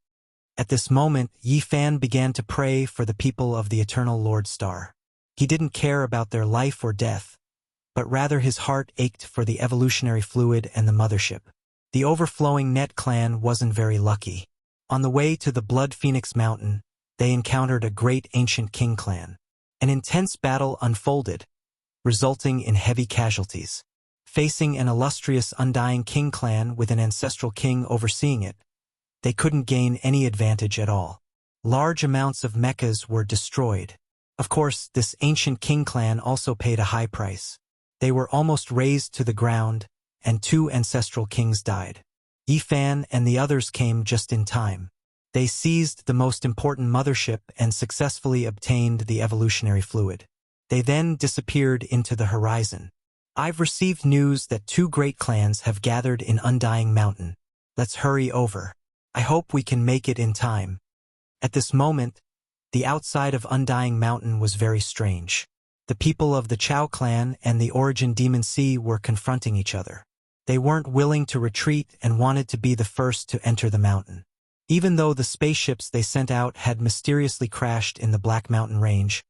At this moment, Yifan began to pray for the people of the Eternal Lord Star. He didn't care about their life or death, but rather his heart ached for the evolutionary fluid and the mothership. The overflowing Net clan wasn't very lucky. On the way to the Blood Phoenix Mountain, they encountered a great ancient king clan. An intense battle unfolded, resulting in heavy casualties. Facing an illustrious Undying King clan with an ancestral king overseeing it, they couldn't gain any advantage at all. Large amounts of mechas were destroyed. Of course, this ancient king clan also paid a high price. They were almost razed to the ground, and 2 ancestral kings died. Yifan and the others came just in time. They seized the most important mothership and successfully obtained the evolutionary fluid. They then disappeared into the horizon. I've received news that 2 great clans have gathered in Undying Mountain. Let's hurry over. I hope we can make it in time. At this moment, the outside of Undying Mountain was very strange. The people of the Chao clan and the Origin Demon Sea were confronting each other. They weren't willing to retreat and wanted to be the first to enter the mountain. Even though the spaceships they sent out had mysteriously crashed in the Black Mountain Range,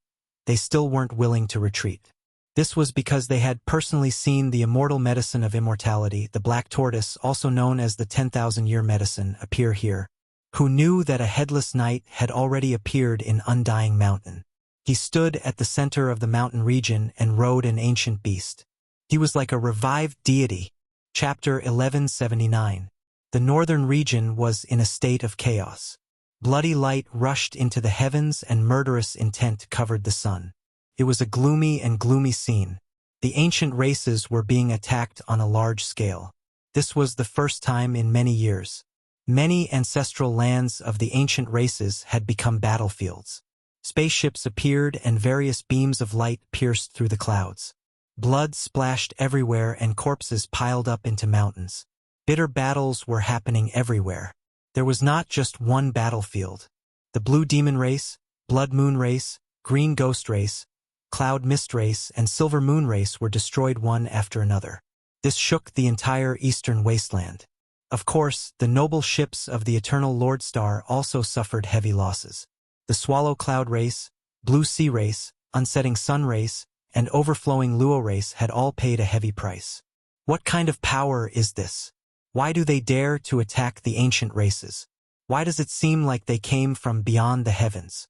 they still weren't willing to retreat. This was because they had personally seen the immortal medicine of immortality, the Black Tortoise, also known as the 10,000-year medicine, appear here, who knew that a headless knight had already appeared in Undying Mountain. He stood at the center of the mountain region and rode an ancient beast. He was like a revived deity. Chapter 1179. The northern region was in a state of chaos. Bloody light rushed into the heavens and murderous intent covered the sun. It was a gloomy scene. The ancient races were being attacked on a large scale. This was the first time in many years. Many ancestral lands of the ancient races had become battlefields. Spaceships appeared and various beams of light pierced through the clouds. Blood splashed everywhere and corpses piled up into mountains. Bitter battles were happening everywhere. There was not just one battlefield. The Blue Demon Race, Blood Moon Race, Green Ghost Race, Cloud Mist Race, and Silver Moon Race were destroyed one after another. This shook the entire eastern wasteland. Of course, the noble ships of the Eternal Lord Star also suffered heavy losses. The Swallow Cloud Race, Blue Sea Race, Unsetting Sun Race, and Overflowing Luo Race had all paid a heavy price. What kind of power is this? Why do they dare to attack the ancient races? Why does it seem like they came from beyond the heavens?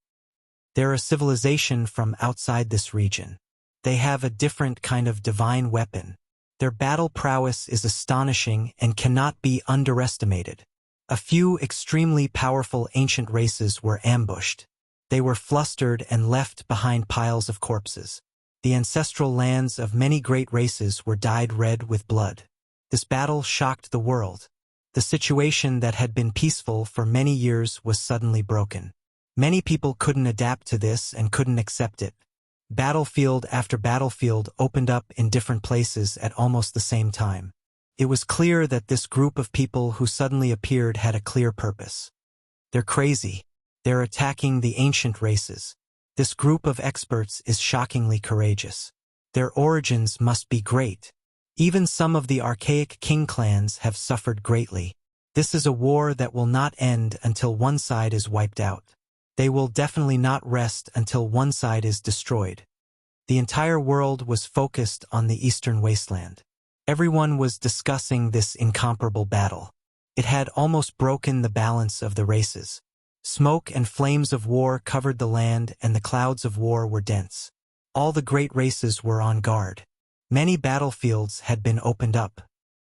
They're a civilization from outside this region. They have a different kind of divine weapon. Their battle prowess is astonishing and cannot be underestimated. A few extremely powerful ancient races were ambushed. They were flustered and left behind piles of corpses. The ancestral lands of many great races were dyed red with blood. This battle shocked the world. The situation that had been peaceful for many years was suddenly broken. Many people couldn't adapt to this and couldn't accept it. Battlefield after battlefield opened up in different places at almost the same time. It was clear that this group of people who suddenly appeared had a clear purpose. They're crazy. They're attacking the ancient races. This group of experts is shockingly courageous. Their origins must be great. Even some of the archaic king clans have suffered greatly. This is a war that will not end until one side is wiped out. They will definitely not rest until one side is destroyed. The entire world was focused on the eastern wasteland. Everyone was discussing this incomparable battle. It had almost broken the balance of the races. Smoke and flames of war covered the land and the clouds of war were dense. All the great races were on guard. Many battlefields had been opened up.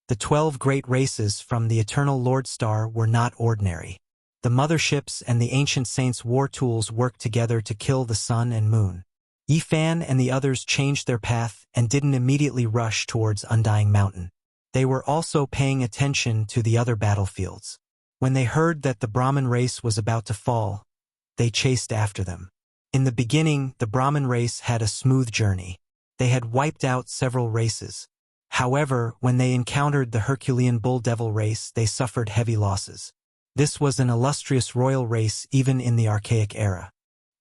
The 12 great races from the Eternal Lord Star were not ordinary. The motherships and the ancient saints' war tools worked together to kill the sun and moon. Yifan and the others changed their path and didn't immediately rush towards Undying Mountain. They were also paying attention to the other battlefields. When they heard that the Brahmin race was about to fall, they chased after them. In the beginning, the Brahmin race had a smooth journey. They had wiped out several races. However, when they encountered the Herculean Bull Devil race, they suffered heavy losses. This was an illustrious royal race even in the archaic era.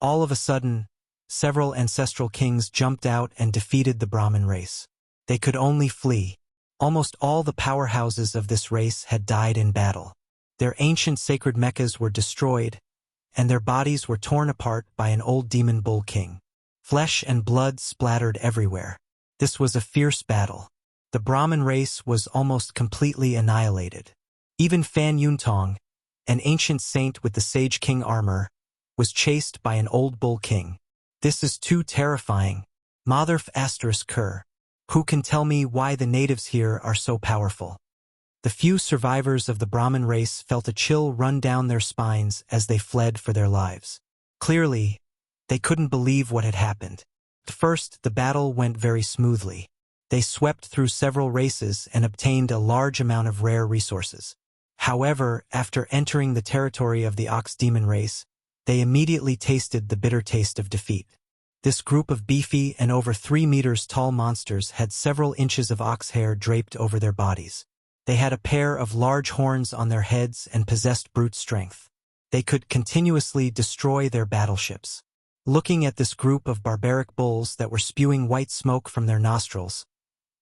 All of a sudden, several ancestral kings jumped out and defeated the Brahmin race. They could only flee. Almost all the powerhouses of this race had died in battle. Their ancient sacred meccas were destroyed, and their bodies were torn apart by an old demon bull king. Flesh and blood splattered everywhere. This was a fierce battle. The Brahmin race was almost completely annihilated. Even Fan Yuntong, an ancient saint with the Sage King armor, was chased by an old bull king. This is too terrifying. Motherf ****. Who can tell me why the natives here are so powerful? The few survivors of the Brahmin race felt a chill run down their spines as they fled for their lives. Clearly, they couldn't believe what had happened. At first, the battle went very smoothly. They swept through several races and obtained a large amount of rare resources. However, after entering the territory of the Ox Demon race, they immediately tasted the bitter taste of defeat. This group of beefy and over 3 meters tall monsters had several inches of ox hair draped over their bodies. They had a pair of large horns on their heads and possessed brute strength. They could continuously destroy their battleships. Looking at this group of barbaric bulls that were spewing white smoke from their nostrils,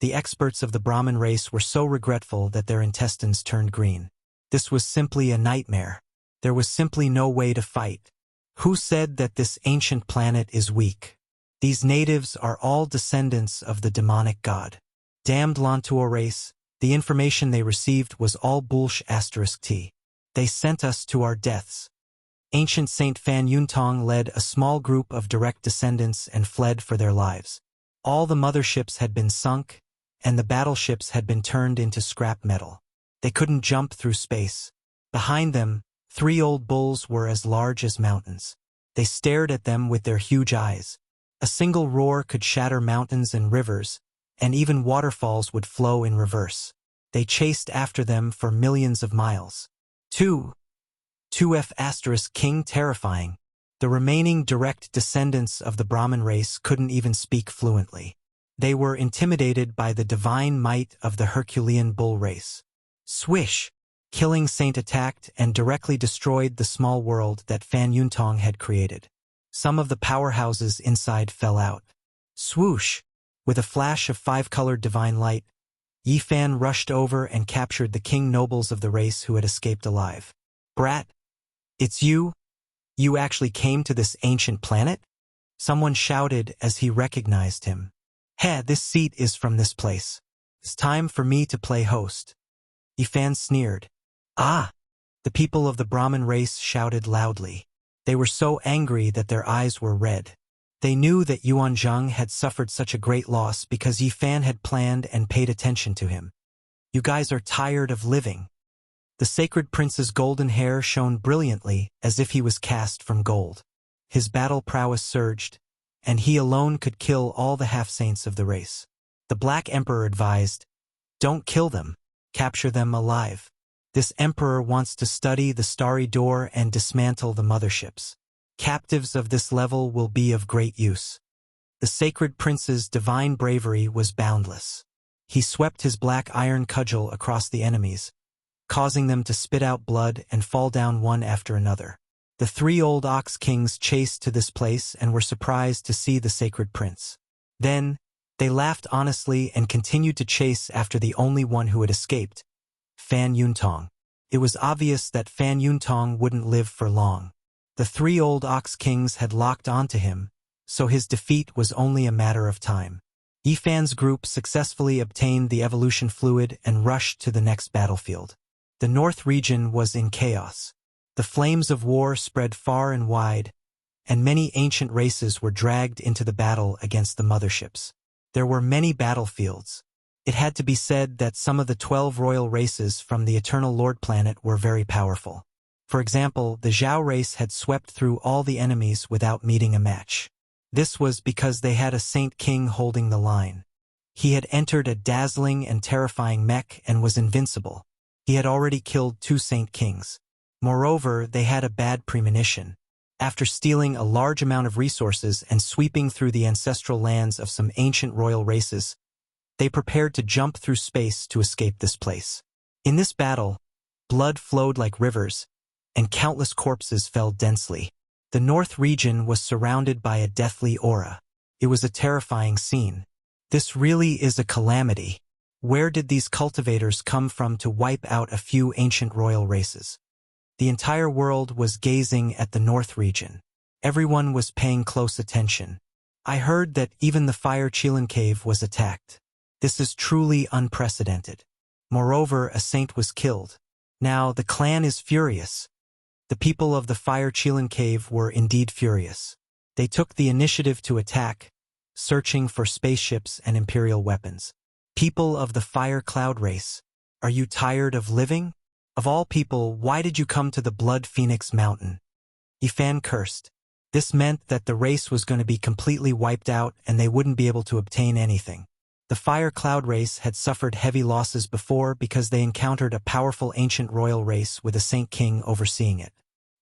the experts of the Brahmin race were so regretful that their intestines turned green. This was simply a nightmare. There was simply no way to fight. Who said that this ancient planet is weak? These natives are all descendants of the demonic god. Damned Lantua race, the information they received was all bullsh***t. They sent us to our deaths. Ancient Saint Fan Yuntong led a small group of direct descendants and fled for their lives. All the motherships had been sunk, and the battleships had been turned into scrap metal. They couldn't jump through space. Behind them, 3 old bulls were as large as mountains. They stared at them with their huge eyes. A single roar could shatter mountains and rivers, and even waterfalls would flow in reverse. They chased after them for millions of miles. 2F** King terrifying. The remaining direct descendants of the Brahmin race couldn't even speak fluently. They were intimidated by the divine might of the Herculean bull race. Swish! Killing Saint attacked and directly destroyed the small world that Fan Yuntong had created. Some of the powerhouses inside fell out. Swoosh! With a flash of 5-colored divine light, Yi Fan rushed over and captured the king nobles of the race who had escaped alive. Brat! It's you? You actually came to this ancient planet? Someone shouted as he recognized him. Heh, this seat is from this place. It's time for me to play host. Yi Fan sneered. Ah! The people of the Brahmin race shouted loudly. They were so angry that their eyes were red. They knew that Yuanzhang had suffered such a great loss because Yi Fan had planned and paid attention to him. You guys are tired of living. The sacred prince's golden hair shone brilliantly as if he was cast from gold. His battle prowess surged, and he alone could kill all the half-saints of the race. The Black Emperor advised, "Don't kill them, capture them alive. This emperor wants to study the starry door and dismantle the motherships. Captives of this level will be of great use." The sacred prince's divine bravery was boundless. He swept his black iron cudgel across the enemies, causing them to spit out blood and fall down one after another. The 3 old ox kings chased to this place and were surprised to see the sacred prince. Then, they laughed honestly and continued to chase after the only one who had escaped, Fan Yuntong. It was obvious that Fan Yuntong wouldn't live for long. The 3 old ox kings had locked onto him, so his defeat was only a matter of time. Yi Fan's group successfully obtained the evolution fluid and rushed to the next battlefield. The north region was in chaos. The flames of war spread far and wide, and many ancient races were dragged into the battle against the motherships. There were many battlefields. It had to be said that some of the 12 royal races from the Eternal Lord planet were very powerful. For example, the Zhao race had swept through all the enemies without meeting a match. This was because they had a Saint King holding the line. He had entered a dazzling and terrifying mech and was invincible. He had already killed 2 Saint Kings. Moreover, they had a bad premonition. After stealing a large amount of resources and sweeping through the ancestral lands of some ancient royal races, they prepared to jump through space to escape this place. In this battle, blood flowed like rivers, and countless corpses fell densely. The North region was surrounded by a deathly aura. It was a terrifying scene. This really is a calamity. Where did these cultivators come from to wipe out a few ancient royal races? The entire world was gazing at the North region. Everyone was paying close attention. I heard that even the Fire Chilan cave was attacked. This is truly unprecedented. Moreover, a saint was killed. Now, the clan is furious. The people of the Fire Chilan cave were indeed furious. They took the initiative to attack, searching for spaceships and imperial weapons. People of the Fire Cloud race, are you tired of living? Of all people, why did you come to the Blood Phoenix Mountain? Yifan cursed. This meant that the race was going to be completely wiped out and they wouldn't be able to obtain anything. The Fire Cloud race had suffered heavy losses before because they encountered a powerful ancient royal race with a Saint King overseeing it.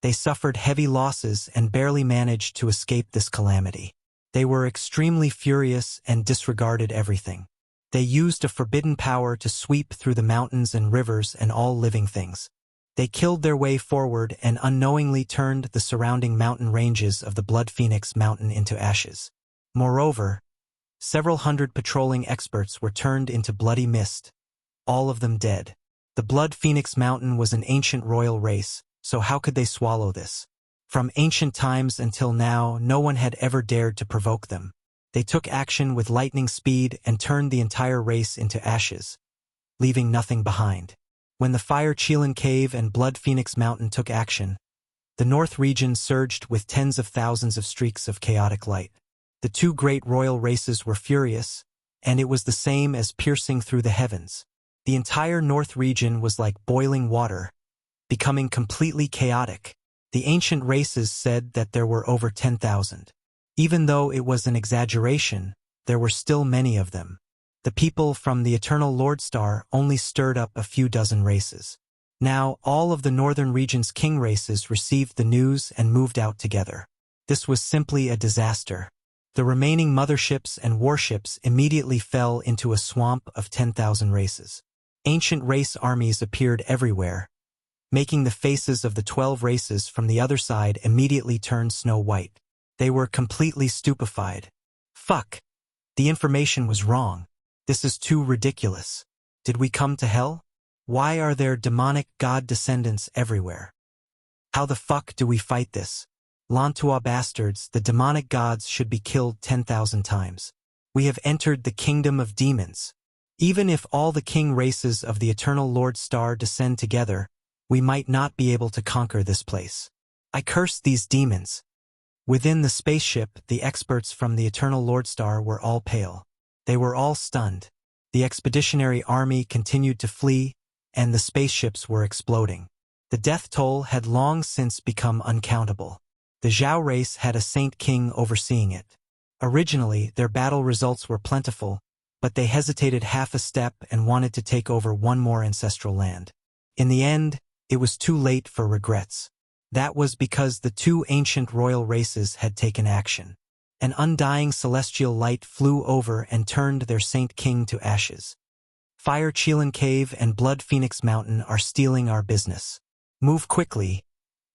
They suffered heavy losses and barely managed to escape this calamity. They were extremely furious and disregarded everything. They used a forbidden power to sweep through the mountains and rivers and all living things. They killed their way forward and unknowingly turned the surrounding mountain ranges of the Blood Phoenix Mountain into ashes. Moreover, several hundred patrolling experts were turned into bloody mist, all of them dead. The Blood Phoenix Mountain was an ancient royal race, so how could they swallow this? From ancient times until now, no one had ever dared to provoke them. They took action with lightning speed and turned the entire race into ashes, leaving nothing behind. When the Fire Chilan Cave and Blood Phoenix Mountain took action, the North region surged with tens of thousands of streaks of chaotic light. The two great royal races were furious, and it was the same as piercing through the heavens. The entire North region was like boiling water, becoming completely chaotic. The ancient races said that there were over 10,000. Even though it was an exaggeration, there were still many of them. The people from the Eternal Lordstar only stirred up a few dozen races. Now, all of the northern region's king races received the news and moved out together. This was simply a disaster. The remaining motherships and warships immediately fell into a swamp of 10,000 races. Ancient race armies appeared everywhere, making the faces of the 12 races from the other side immediately turn snow white. They were completely stupefied. Fuck! The information was wrong. This is too ridiculous. Did we come to hell? Why are there demonic god descendants everywhere? How the fuck do we fight this? Lantua bastards, the demonic gods should be killed 10,000 times. We have entered the kingdom of demons. Even if all the king races of the Eternal Lordstar descend together, we might not be able to conquer this place. I curse these demons. Within the spaceship, the experts from the Eternal Lordstar were all pale. They were all stunned. The expeditionary army continued to flee, and the spaceships were exploding. The death toll had long since become uncountable. The Zhao race had a Saint King overseeing it. Originally, their battle results were plentiful, but they hesitated half a step and wanted to take over one more ancestral land. In the end, it was too late for regrets. That was because the two ancient royal races had taken action. An undying celestial light flew over and turned their Saint King to ashes. Fire Chilan Cave and Blood Phoenix Mountain are stealing our business. Move quickly.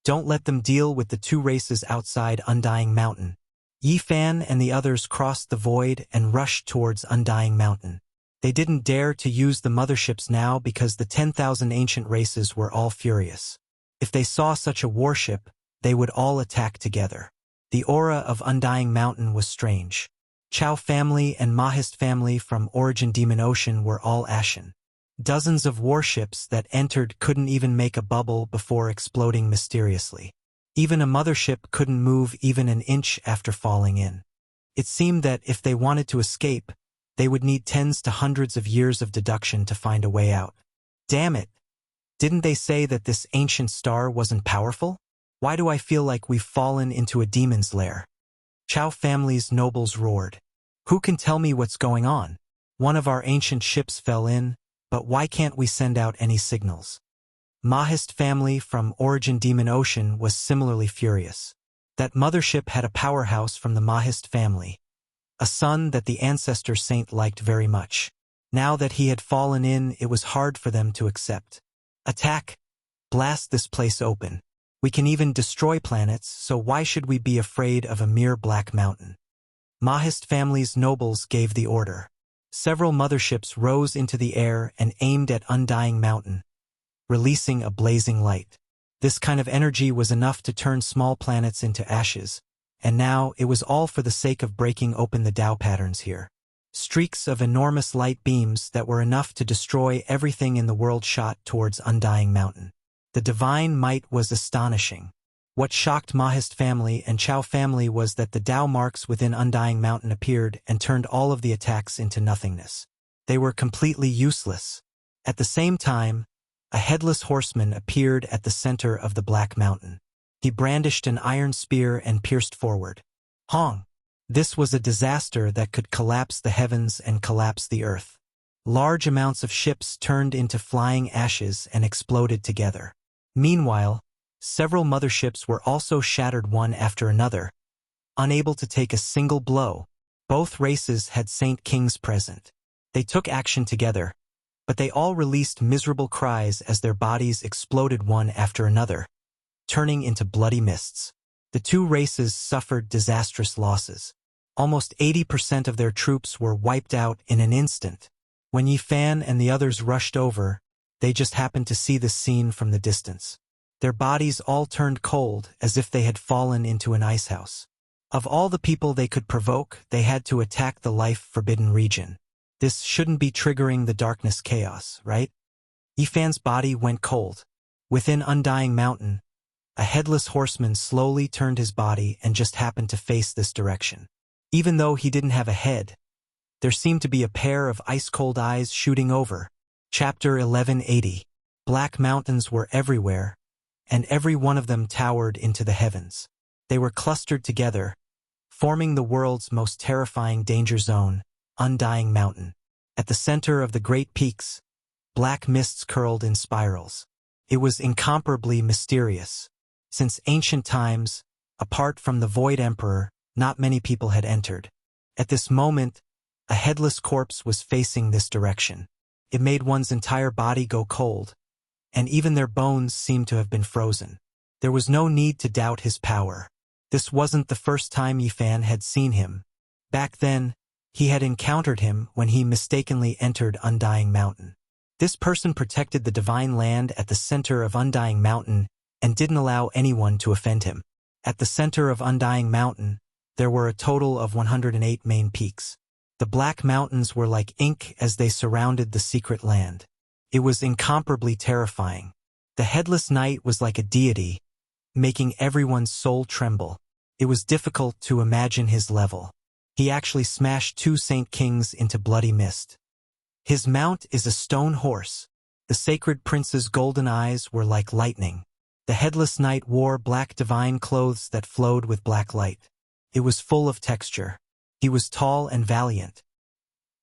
Don't let them deal with the two races outside Undying Mountain. Yifan and the others crossed the void and rushed towards Undying Mountain. They didn't dare to use the motherships now because the 10,000 ancient races were all furious. If they saw such a warship, they would all attack together. The aura of Undying Mountain was strange. Chao family and Mahist family from Origin Demon Ocean were all ashen. Dozens of warships that entered couldn't even make a bubble before exploding mysteriously. Even a mothership couldn't move even an inch after falling in. It seemed that if they wanted to escape, they would need tens to hundreds of years of deduction to find a way out. Damn it! Didn't they say that this ancient star wasn't powerful? Why do I feel like we've fallen into a demon's lair? Chao family's nobles roared. Who can tell me what's going on? One of our ancient ships fell in, but why can't we send out any signals? Mahist family from Origin Demon Ocean was similarly furious. That mothership had a powerhouse from the Mahist family, a son that the ancestor saint liked very much. Now that he had fallen in, it was hard for them to accept. Attack! Blast this place open. We can even destroy planets, so why should we be afraid of a mere black mountain? Mahist family's nobles gave the order. Several motherships rose into the air and aimed at Undying Mountain, releasing a blazing light. This kind of energy was enough to turn small planets into ashes, and now it was all for the sake of breaking open the Tao patterns here. Streaks of enormous light beams that were enough to destroy everything in the world shot towards Undying Mountain. The divine might was astonishing. What shocked Mahist family and Chao family was that the Tao marks within Undying Mountain appeared and turned all of the attacks into nothingness. They were completely useless. At the same time, a headless horseman appeared at the center of the Black Mountain. He brandished an iron spear and pierced forward. Hong! This was a disaster that could collapse the heavens and collapse the earth. Large amounts of ships turned into flying ashes and exploded together. Meanwhile, several motherships were also shattered one after another, unable to take a single blow. Both races had Saint Kings present. They took action together, but they all released miserable cries as their bodies exploded one after another, turning into bloody mists. The two races suffered disastrous losses. Almost 80% of their troops were wiped out in an instant. When Yi Fan and the others rushed over, they just happened to see this scene from the distance. Their bodies all turned cold as if they had fallen into an icehouse. Of all the people they could provoke, they had to attack the life-forbidden region. This shouldn't be triggering the darkness chaos, right? Yi Fan's body went cold. Within Undying Mountain, a headless horseman slowly turned his body and just happened to face this direction. Even though he didn't have a head, there seemed to be a pair of ice-cold eyes shooting over. Chapter 1180. Black mountains were everywhere, and every one of them towered into the heavens. They were clustered together, forming the world's most terrifying danger zone, Undying Mountain. At the center of the great peaks, black mists curled in spirals. It was incomparably mysterious. Since ancient times, apart from the Void Emperor, not many people had entered. At this moment, a headless corpse was facing this direction. It made one's entire body go cold, and even their bones seemed to have been frozen. There was no need to doubt his power. This wasn't the first time Yi Fan had seen him. Back then, he had encountered him when he mistakenly entered Undying Mountain. This person protected the divine land at the center of Undying Mountain and didn't allow anyone to offend him. At the center of Undying Mountain, there were a total of 108 main peaks. The Black Mountains were like ink as they surrounded the secret land. It was incomparably terrifying. The headless knight was like a deity, making everyone's soul tremble. It was difficult to imagine his level. He actually smashed two Saint Kings into bloody mist. His mount is a stone horse. The sacred prince's golden eyes were like lightning. The headless knight wore black divine clothes that flowed with black light. It was full of texture. He was tall and valiant.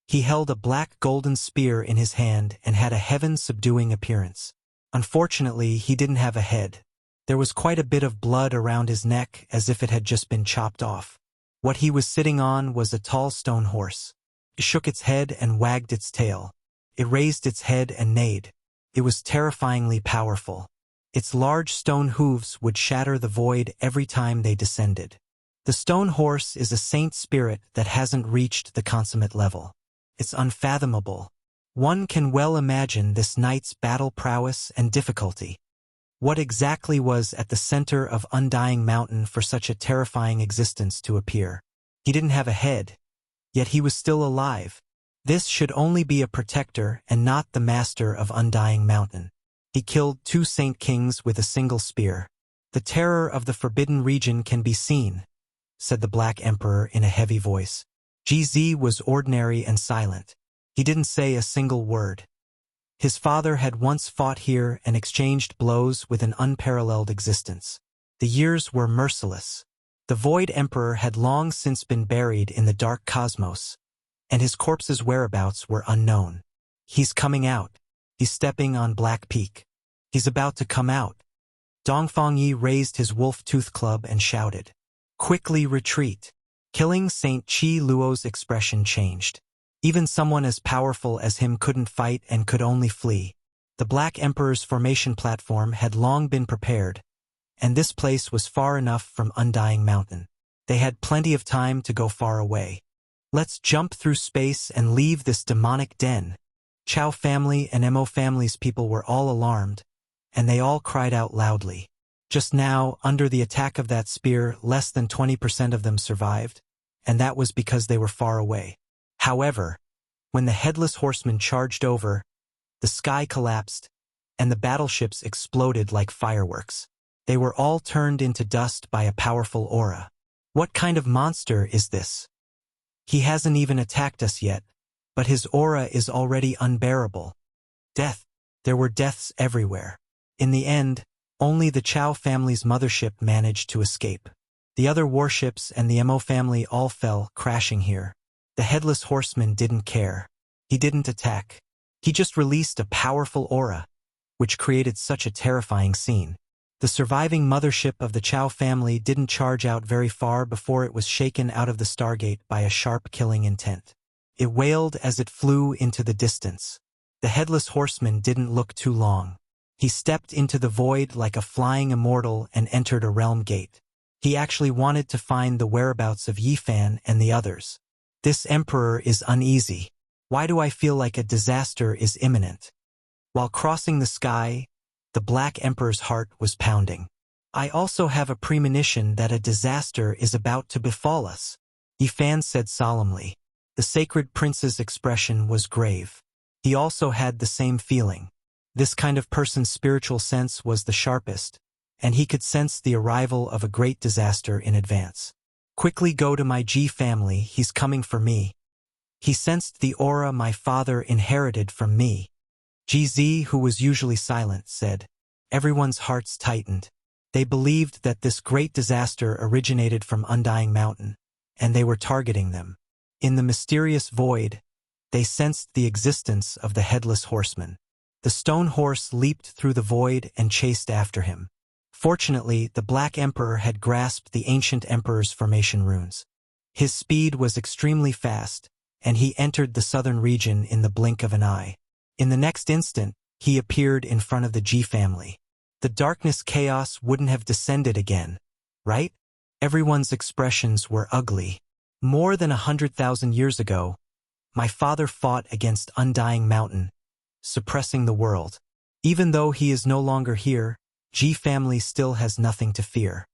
He held a black golden spear in his hand and had a heaven-subduing appearance. Unfortunately, he didn't have a head. There was quite a bit of blood around his neck as if it had just been chopped off. What he was sitting on was a tall stone horse. It shook its head and wagged its tail. It raised its head and neighed. It was terrifyingly powerful. Its large stone hooves would shatter the void every time they descended. The stone horse is a saint spirit that hasn't reached the consummate level. It's unfathomable. One can well imagine this knight's battle prowess and difficulty. What exactly was at the center of Undying Mountain for such a terrifying existence to appear? He didn't have a head, yet he was still alive. This should only be a protector and not the master of Undying Mountain. He killed two Saint Kings with a single spear. The terror of the forbidden region can be seen, said the Black Emperor in a heavy voice. GZ was ordinary and silent. He didn't say a single word. His father had once fought here and exchanged blows with an unparalleled existence. The years were merciless. The Void Emperor had long since been buried in the dark cosmos, and his corpse's whereabouts were unknown. He's coming out. He's stepping on Black Peak. He's about to come out. Dongfang Yi raised his wolf-tooth club and shouted. Quickly retreat. Killing Saint Qi Luo's expression changed. Even someone as powerful as him couldn't fight and could only flee. The Black Emperor's formation platform had long been prepared, and this place was far enough from Undying Mountain. They had plenty of time to go far away. Let's jump through space and leave this demonic den. Chao family and Mo family's people were all alarmed, and they all cried out loudly. Just now, under the attack of that spear, less than 20% of them survived, and that was because they were far away. However, when the Headless Horseman charged over, the sky collapsed, and the battleships exploded like fireworks. They were all turned into dust by a powerful aura. What kind of monster is this? He hasn't even attacked us yet, but his aura is already unbearable. Death. There were deaths everywhere. In the end, only the Chao family's mothership managed to escape. The other warships and the Mo family all fell crashing here. The Headless Horseman didn't care. He didn't attack. He just released a powerful aura, which created such a terrifying scene. The surviving mothership of the Chao family didn't charge out very far before it was shaken out of the Stargate by a sharp killing intent. It wailed as it flew into the distance. The Headless Horseman didn't look too long. He stepped into the void like a flying immortal and entered a realm gate. He actually wanted to find the whereabouts of Yifan and the others. This emperor is uneasy. Why do I feel like a disaster is imminent? While crossing the sky, the Black Emperor's heart was pounding. I also have a premonition that a disaster is about to befall us, Yifan said solemnly. The sacred prince's expression was grave. He also had the same feeling. This kind of person's spiritual sense was the sharpest, and he could sense the arrival of a great disaster in advance. Quickly go to my Ji family, he's coming for me. He sensed the aura my father inherited from me. GZ, who was usually silent, said. Everyone's hearts tightened. They believed that this great disaster originated from Undying Mountain, and they were targeting them. In the mysterious void, they sensed the existence of the Headless Horseman. The stone horse leaped through the void and chased after him. Fortunately, the Black Emperor had grasped the ancient emperor's formation runes. His speed was extremely fast, and he entered the southern region in the blink of an eye. In the next instant, he appeared in front of the Ji family. The darkness chaos wouldn't have descended again, right? Everyone's expressions were ugly. More than 100,000 years ago, my father fought against Undying Mountain, suppressing the world. Even though he is no longer here, Ji family still has nothing to fear.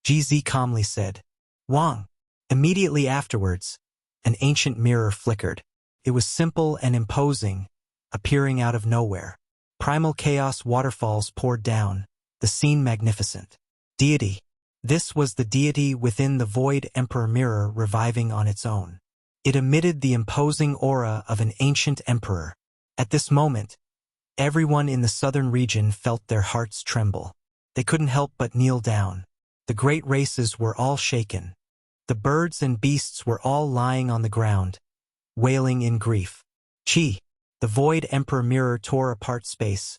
GZ calmly said. Wang. Immediately afterwards, an ancient mirror flickered. It was simple and imposing, appearing out of nowhere. Primal chaos waterfalls poured down, the scene magnificent. Deity. This was the deity within the Void Emperor mirror reviving on its own. It emitted the imposing aura of an ancient emperor. At this moment, everyone in the southern region felt their hearts tremble. They couldn't help but kneel down. The great races were all shaken. The birds and beasts were all lying on the ground, wailing in grief. Chi. The Void Emperor mirror tore apart space,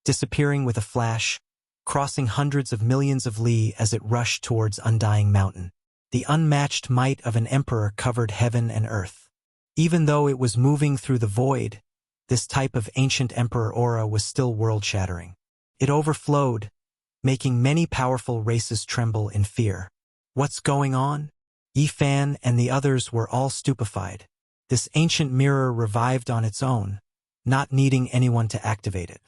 disappearing with a flash, crossing hundreds of millions of li as it rushed towards Undying Mountain. The unmatched might of an emperor covered heaven and earth. Even though it was moving through the void, this type of ancient emperor aura was still world-shattering. It overflowed, making many powerful races tremble in fear. What's going on? Yifan and the others were all stupefied. This ancient mirror revived on its own, not needing anyone to activate it.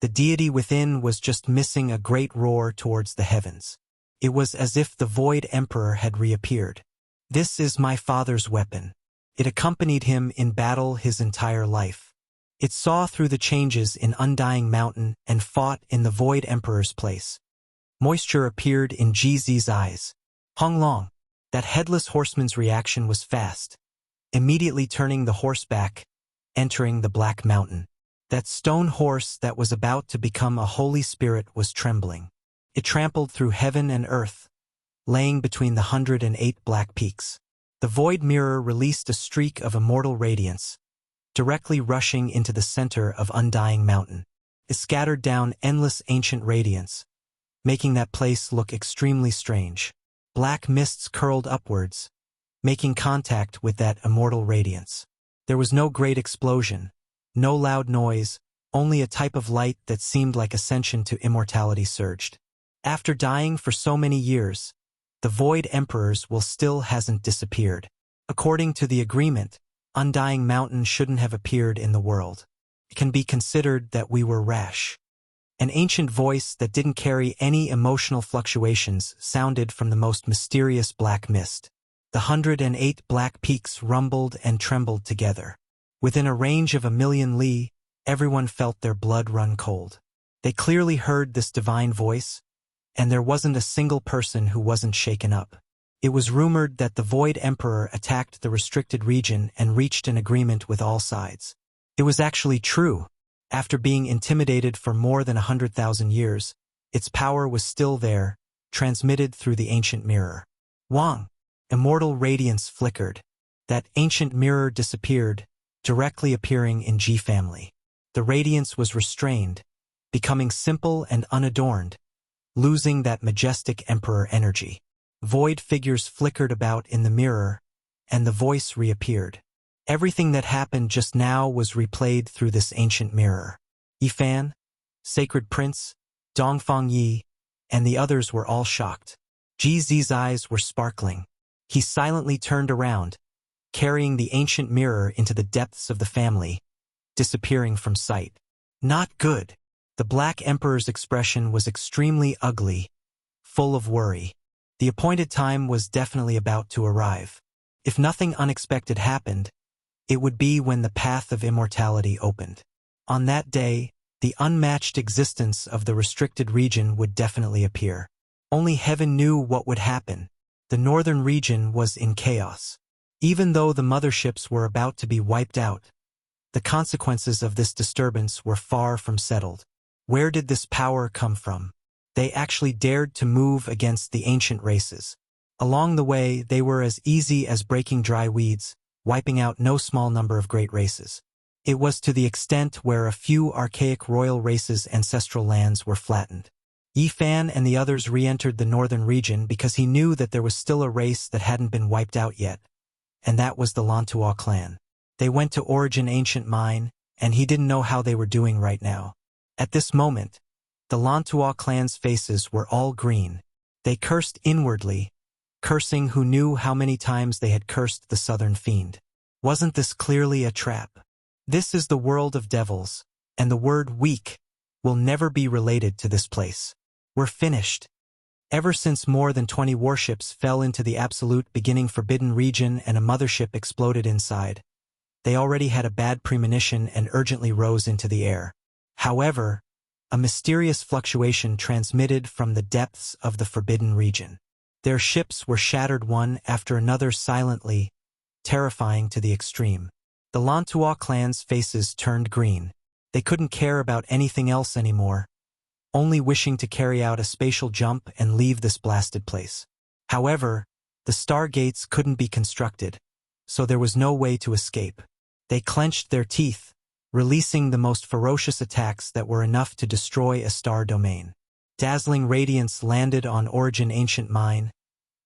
The deity within was just missing a great roar towards the heavens. It was as if the Void Emperor had reappeared. This is my father's weapon. It accompanied him in battle his entire life. It saw through the changes in Undying Mountain and fought in the Void Emperor's place. Moisture appeared in GZ's eyes. Honglong. That Headless Horseman's reaction was fast, immediately turning the horse back, entering the Black Mountain. That stone horse that was about to become a holy spirit was trembling. It trampled through heaven and earth, laying between the 108 black peaks. The void mirror released a streak of immortal radiance, directly rushing into the center of Undying Mountain. It scattered down endless ancient radiance, making that place look extremely strange. black mists curled upwards, making contact with that immortal radiance. There was no great explosion, no loud noise, only a type of light that seemed like ascension to immortality surged. After dying for so many years, the Void Emperors will still hasn't disappeared. According to the agreement, Undying Mountain shouldn't have appeared in the world. It can be considered that we were rash. An ancient voice that didn't carry any emotional fluctuations sounded from the most mysterious black mist. The 108 black peaks rumbled and trembled together. Within a range of 1,000,000 li, everyone felt their blood run cold. They clearly heard this divine voice, and there wasn't a single person who wasn't shaken up. It was rumored that the Void Emperor attacked the restricted region and reached an agreement with all sides. It was actually true. After being intimidated for more than 100,000 years, its power was still there, transmitted through the ancient mirror. Wang, immortal radiance flickered. That ancient mirror disappeared, directly appearing in Ji family. The radiance was restrained, becoming simple and unadorned, losing that majestic emperor energy. Void figures flickered about in the mirror, and the voice reappeared. Everything that happened just now was replayed through this ancient mirror. Yifan, Sacred Prince, Dongfang Yi, and the others were all shocked. Ji Zi's eyes were sparkling. He silently turned around, carrying the ancient mirror into the depths of the family, disappearing from sight. Not good. The Black Emperor's expression was extremely ugly, full of worry. The appointed time was definitely about to arrive. If nothing unexpected happened, it would be when the path of immortality opened. On that day, the unmatched existence of the restricted region would definitely appear. Only heaven knew what would happen. The northern region was in chaos. Even though the motherships were about to be wiped out, the consequences of this disturbance were far from settled. Where did this power come from? They actually dared to move against the ancient races. Along the way, they were as easy as breaking dry weeds, wiping out no small number of great races. It was to the extent where a few archaic royal races' ancestral lands were flattened. Yifan and the others re-entered the northern region because he knew that there was still a race that hadn't been wiped out yet, and that was the Lantua clan. They went to Origin Ancient Mine, and he didn't know how they were doing right now. At this moment, the Lantua clan's faces were all green. They cursed inwardly, cursing who knew how many times they had cursed the southern fiend. Wasn't this clearly a trap? This is the world of devils, and the word weak will never be related to this place. We're finished. Ever since more than 20 warships fell into the absolute beginning forbidden region and a mothership exploded inside, they already had a bad premonition and urgently rose into the air. However, a mysterious fluctuation transmitted from the depths of the forbidden region. Their ships were shattered one after another silently, terrifying to the extreme. The Lantua clan's faces turned green. They couldn't care about anything else anymore, only wishing to carry out a spatial jump and leave this blasted place. However, the stargates couldn't be constructed, so there was no way to escape. They clenched their teeth, releasing the most ferocious attacks that were enough to destroy a star domain. Dazzling radiance landed on Origin Ancient Mine,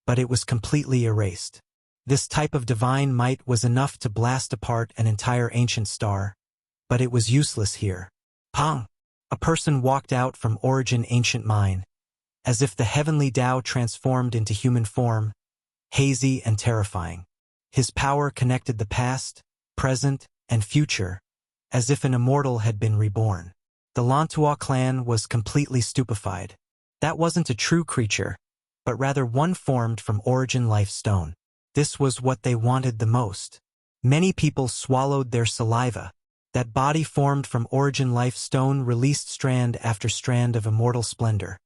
but it was completely erased. This type of divine might was enough to blast apart an entire ancient star, but it was useless here. Pong! A person walked out from Origin Ancient Mine, as if the heavenly Tao transformed into human form, hazy and terrifying. His power connected the past, present, and future, as if an immortal had been reborn. The Lantua clan was completely stupefied. That wasn't a true creature, but rather one formed from Origin Life Stone. This was what they wanted the most. Many people swallowed their saliva. That body formed from Origin Life Stone released strand after strand of immortal splendor,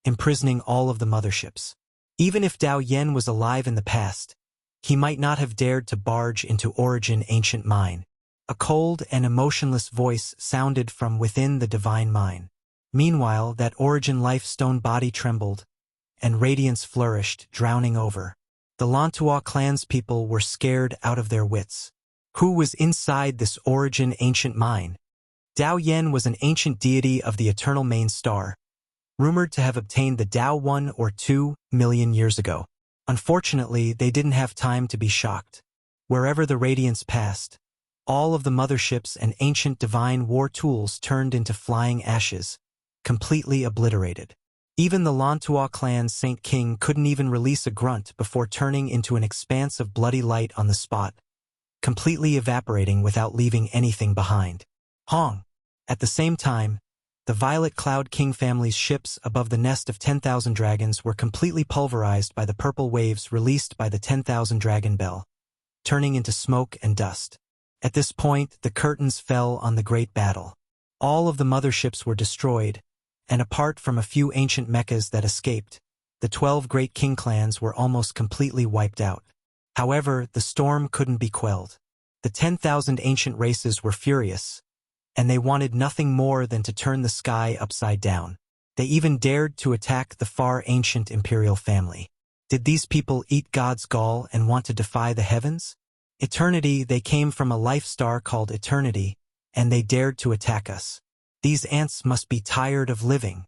imprisoning all of the motherships. Even if Dao Yen was alive in the past, he might not have dared to barge into Origin Ancient Mine. A cold and emotionless voice sounded from within the divine mine. Meanwhile, that Origin Life Stone body trembled, and radiance flourished, drowning over. The Lantua clan's people were scared out of their wits. Who was inside this Origin Ancient Mine? Dao Yen was an ancient deity of the eternal main star, rumored to have obtained the Dao 1 or 2 million years ago. Unfortunately, they didn't have time to be shocked. Wherever the radiance passed, all of the motherships and ancient divine war tools turned into flying ashes, completely obliterated. Even the Lantua clan's Saint King couldn't even release a grunt before turning into an expanse of bloody light on the spot, completely evaporating without leaving anything behind. Hong! At the same time, the Violet Cloud King family's ships above the nest of 10,000 dragons were completely pulverized by the purple waves released by the 10,000 dragon bell, turning into smoke and dust. At this point, the curtains fell on the great battle. All of the motherships were destroyed, and apart from a few ancient mechas that escaped, the 12 great king clans were almost completely wiped out. However, the storm couldn't be quelled. The 10,000 ancient races were furious, and they wanted nothing more than to turn the sky upside down. They even dared to attack the far ancient imperial family. Did these people eat God's gall and want to defy the heavens? Eternity, they came from a life star called Eternity, and they dared to attack us. These ants must be tired of living.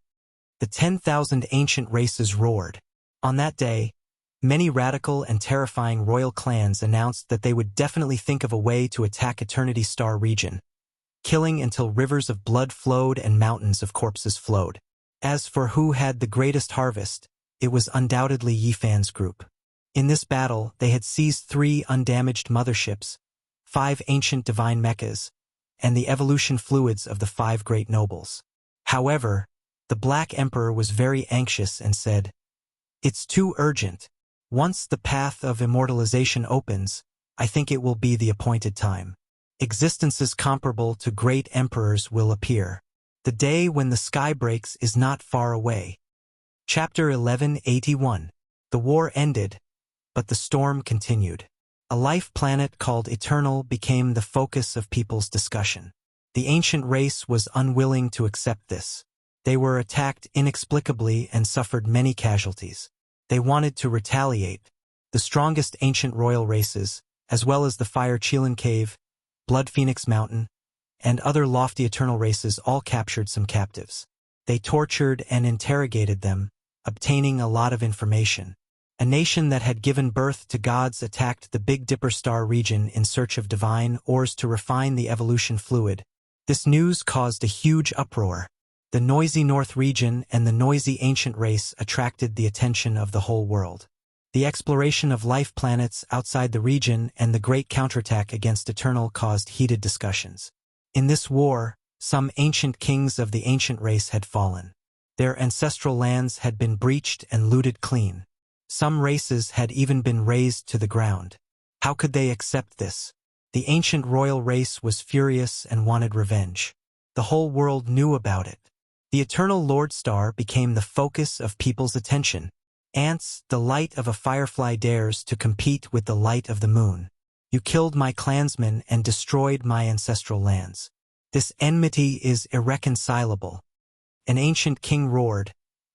The 10,000 ancient races roared. On that day, many radical and terrifying royal clans announced that they would definitely think of a way to attack Eternity Star region, killing until rivers of blood flowed and mountains of corpses flowed. As for who had the greatest harvest, it was undoubtedly Yifan's group. In this battle, they had seized 3 undamaged motherships, 5 ancient divine mechas, and the evolution fluids of the 5 great nobles. However, the Black Emperor was very anxious and said, "It's too urgent. Once the path of immortalization opens, I think it will be the appointed time. Existences comparable to great emperors will appear. The day when the sky breaks is not far away." Chapter 1181. The war ended, but the storm continued. A life planet called Eternal became the focus of people's discussion. The ancient race was unwilling to accept this. They were attacked inexplicably and suffered many casualties. They wanted to retaliate. The strongest ancient royal races, as well as the Fire Chelan Cave, Blood Phoenix Mountain, and other lofty eternal races all captured some captives. They tortured and interrogated them, obtaining a lot of information. A nation that had given birth to gods attacked the Big Dipper star region in search of divine ores to refine the evolution fluid. This news caused a huge uproar. The noisy North region and the noisy ancient race attracted the attention of the whole world. The exploration of life planets outside the region and the great counterattack against Eternal caused heated discussions. In this war, some ancient kings of the ancient race had fallen. Their ancestral lands had been breached and looted clean. Some races had even been razed to the ground. How could they accept this? The ancient royal race was furious and wanted revenge. The whole world knew about it. The eternal Lord Star became the focus of people's attention. Ants, the light of a firefly dares to compete with the light of the moon. You killed my clansmen and destroyed my ancestral lands. This enmity is irreconcilable. An ancient king roared,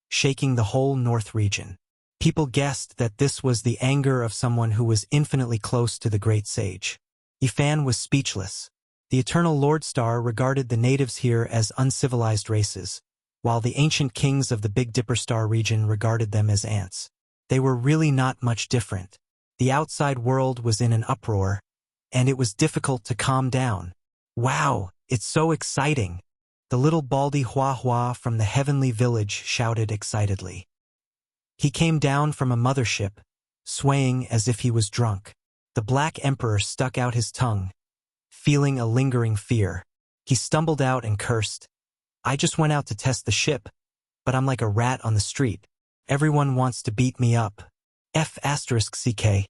shaking the whole north region. People guessed that this was the anger of someone who was infinitely close to the great sage. Yifan was speechless. The eternal Lord Star regarded the natives here as uncivilized races, while the ancient kings of the Big Dipper star region regarded them as ants. They were really not much different. The outside world was in an uproar, and it was difficult to calm down. "Wow, it's so exciting!" The little Baldy Hua Hua from the heavenly village shouted excitedly. He came down from a mothership, swaying as if he was drunk. The Black Emperor stuck out his tongue, feeling a lingering fear. He stumbled out and cursed. "I just went out to test the ship, but I'm like a rat on the street. Everyone wants to beat me up. F***ck.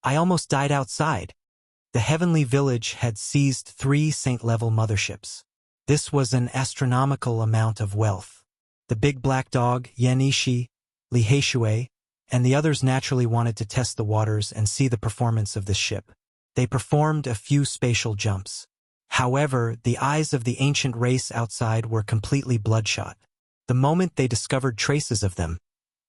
I almost died outside." The heavenly village had seized 3 saint-level motherships. This was an astronomical amount of wealth. The big black dog, Yanishi, Li Heishui, and the others naturally wanted to test the waters and see the performance of this ship. They performed a few spatial jumps. However, the eyes of the ancient race outside were completely bloodshot. The moment they discovered traces of them,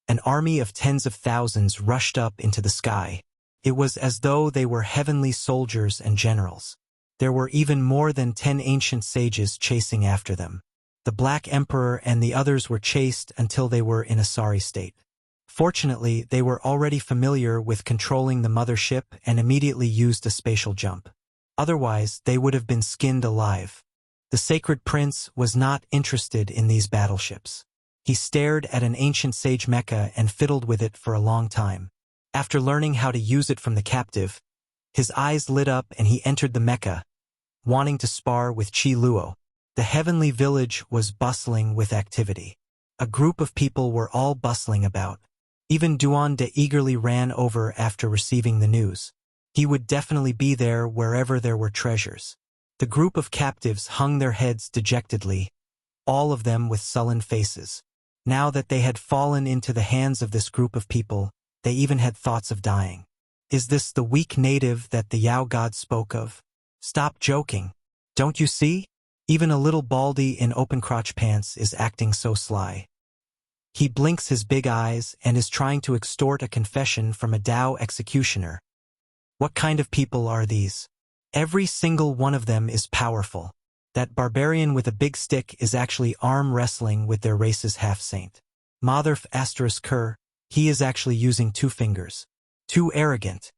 an army of tens of thousands rushed up into the sky. It was as though they were heavenly soldiers and generals. There were even more than 10 ancient sages chasing after them. The Black Emperor and the others were chased until they were in a sorry state. Fortunately, they were already familiar with controlling the mothership and immediately used a spatial jump. Otherwise, they would have been skinned alive. The sacred prince was not interested in these battleships. He stared at an ancient sage mecha and fiddled with it for a long time. After learning how to use it from the captive, his eyes lit up and he entered the mecha, wanting to spar with Chi Luo. The heavenly village was bustling with activity. A group of people were all bustling about. Even Duan De eagerly ran over after receiving the news. He would definitely be there wherever there were treasures. The group of captives hung their heads dejectedly, all of them with sullen faces. Now that they had fallen into the hands of this group of people, they even had thoughts of dying. Is this the weak native that the Yao god spoke of? Stop joking. Don't you see? Even a little baldy in open crotch pants is acting so sly. He blinks his big eyes and is trying to extort a confession from a Dao executioner. What kind of people are these? Every single one of them is powerful. That barbarian with a big stick is actually arm wrestling with their race's half-saint. Motherf asterisk Kerr, he is actually using 2 fingers. Too arrogant.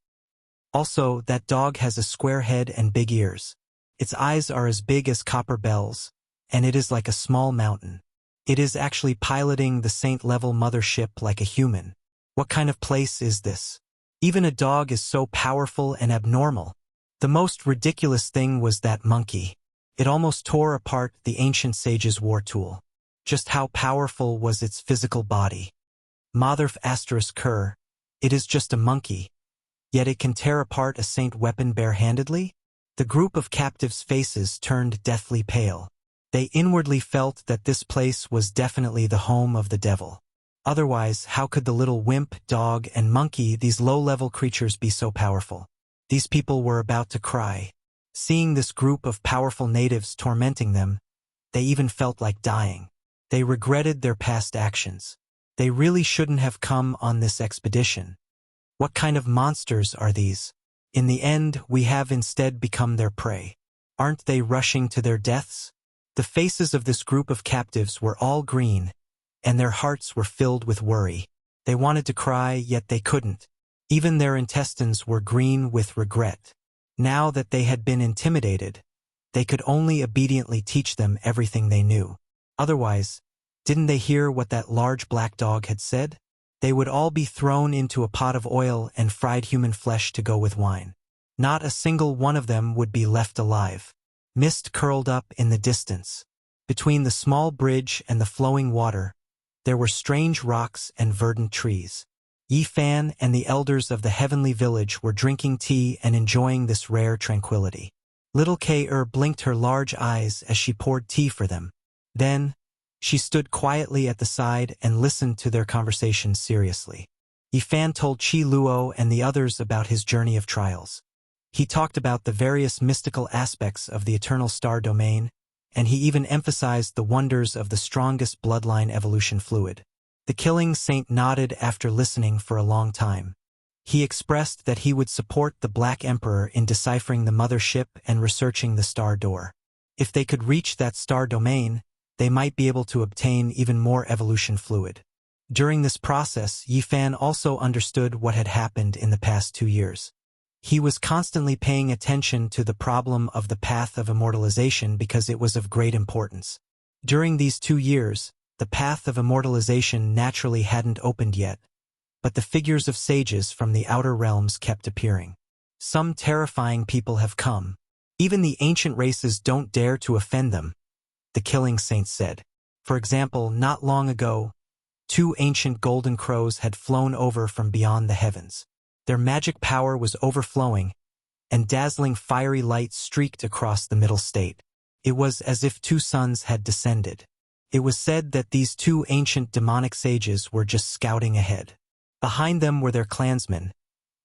Also, that dog has a square head and big ears. Its eyes are as big as copper bells, and it is like a small mountain. It is actually piloting the saint-level mothership like a human. What kind of place is this? Even a dog is so powerful and abnormal. The most ridiculous thing was that monkey. It almost tore apart the ancient sage's war tool. Just how powerful was its physical body? Motherf asterisk Kerr, it is just a monkey. Yet it can tear apart a saint weapon barehandedly? The group of captives' faces turned deathly pale. They inwardly felt that this place was definitely the home of the devil. Otherwise, how could the little wimp, dog, and monkey, these low-level creatures, be so powerful? These people were about to cry. Seeing this group of powerful natives tormenting them, they even felt like dying. They regretted their past actions. They really shouldn't have come on this expedition. What kind of monsters are these? In the end, we have instead become their prey. Aren't they rushing to their deaths? The faces of this group of captives were all green, and their hearts were filled with worry. They wanted to cry, yet they couldn't. Even their intestines were green with regret. Now that they had been intimidated, they could only obediently teach them everything they knew. Otherwise, didn't they hear what that large black dog had said? They would all be thrown into a pot of oil and fried human flesh to go with wine. Not a single one of them would be left alive. Mist curled up in the distance. Between the small bridge and the flowing water, there were strange rocks and verdant trees. Yi Fan and the elders of the heavenly village were drinking tea and enjoying this rare tranquility. Little K-er blinked her large eyes as she poured tea for them. Then, she stood quietly at the side and listened to their conversation seriously. Yi Fan told Chi Luo and the others about his journey of trials. He talked about the various mystical aspects of the eternal star domain, and he even emphasized the wonders of the strongest bloodline evolution fluid. The killing saint nodded after listening for a long time. He expressed that he would support the Black Emperor in deciphering the mothership and researching the star door. If they could reach that star domain, they might be able to obtain even more evolution fluid. During this process, Yi Fan also understood what had happened in the past 2 years. He was constantly paying attention to the problem of the path of immortalization because it was of great importance. During these 2 years, the path of immortalization naturally hadn't opened yet, but the figures of sages from the outer realms kept appearing. Some terrifying people have come. Even the ancient races don't dare to offend them, the killing saint said. For example, not long ago, 2 ancient golden crows had flown over from beyond the heavens. Their magic power was overflowing, and dazzling fiery light streaked across the middle state. It was as if 2 suns had descended. It was said that these 2 ancient demonic sages were just scouting ahead. Behind them were their clansmen,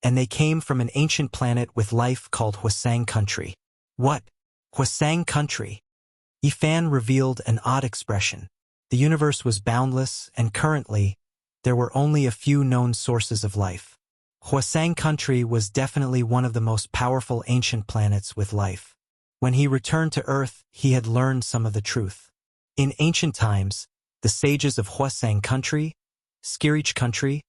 and they came from an ancient planet with life called Huasang Country. What? Huasang Country? Yi Fan revealed an odd expression. The universe was boundless, and currently, there were only a few known sources of life. Huasang Country was definitely one of the most powerful ancient planets with life. When he returned to Earth, he had learned some of the truth. In ancient times, the sages of Huasang Country, Skirich Country,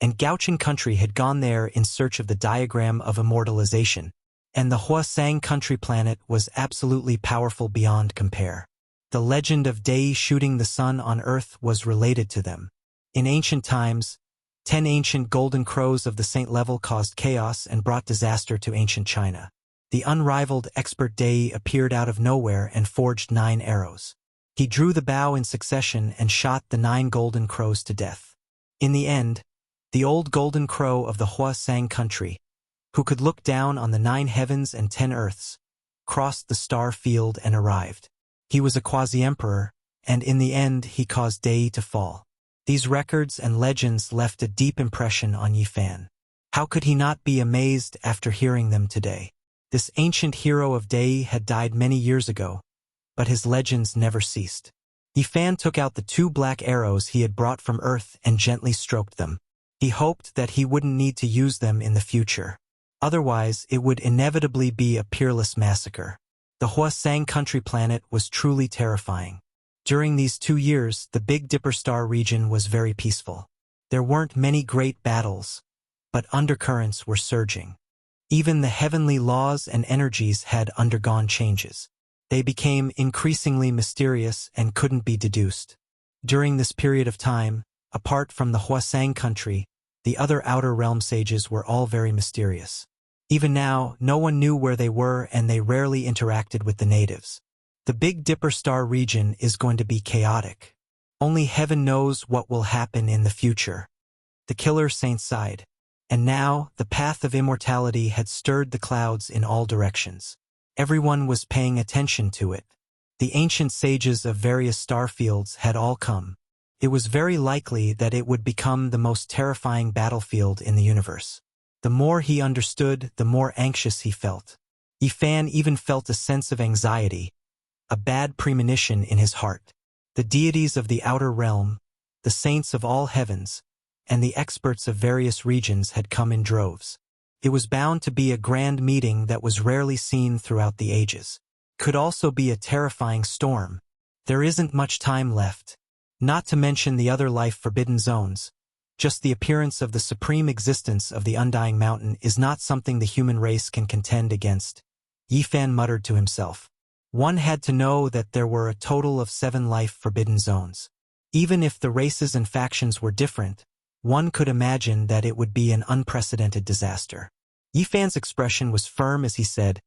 and Gaocheng country had gone there in search of the diagram of immortalization, and the Huasang country planet was absolutely powerful beyond compare. The legend of Dei shooting the sun on Earth was related to them. In ancient times, 10 ancient golden crows of the saint level caused chaos and brought disaster to ancient China. The unrivaled expert Dei appeared out of nowhere and forged 9 arrows. He drew the bow in succession and shot the 9 golden crows to death. In the end, the old golden crow of the Huasang country, who could look down on the 9 heavens and 10 earths, crossed the star field and arrived. He was a quasi-emperor, and in the end he caused Dei to fall. These records and legends left a deep impression on Yi Fan. How could he not be amazed after hearing them today? This ancient hero of Dei had died many years ago, but his legends never ceased. Yi Fan took out the 2 black arrows he had brought from Earth and gently stroked them. He hoped that he wouldn't need to use them in the future. Otherwise, it would inevitably be a peerless massacre. The Huasang country planet was truly terrifying. During these 2 years, the Big Dipper star region was very peaceful. There weren't many great battles, but undercurrents were surging. Even the heavenly laws and energies had undergone changes. They became increasingly mysterious and couldn't be deduced. During this period of time, apart from the Huasang country, the other outer realm sages were all very mysterious. Even now, no one knew where they were and they rarely interacted with the natives. The Big Dipper star region is going to be chaotic. Only heaven knows what will happen in the future. The killer saint sighed. And now, the path of immortality had stirred the clouds in all directions. Everyone was paying attention to it. The ancient sages of various star fields had all come. It was very likely that it would become the most terrifying battlefield in the universe. The more he understood, the more anxious he felt. Yi Fan even felt a sense of anxiety, a bad premonition in his heart. The deities of the outer realm, the saints of all heavens, and the experts of various regions had come in droves. It was bound to be a grand meeting that was rarely seen throughout the ages. Could also be a terrifying storm. There isn't much time left. Not to mention the other life-forbidden zones. Just the appearance of the supreme existence of the undying mountain is not something the human race can contend against. Yi Fan muttered to himself. One had to know that there were a total of 7 life-forbidden zones. Even if the races and factions were different, one could imagine that it would be an unprecedented disaster. Yi Fan's expression was firm as he said,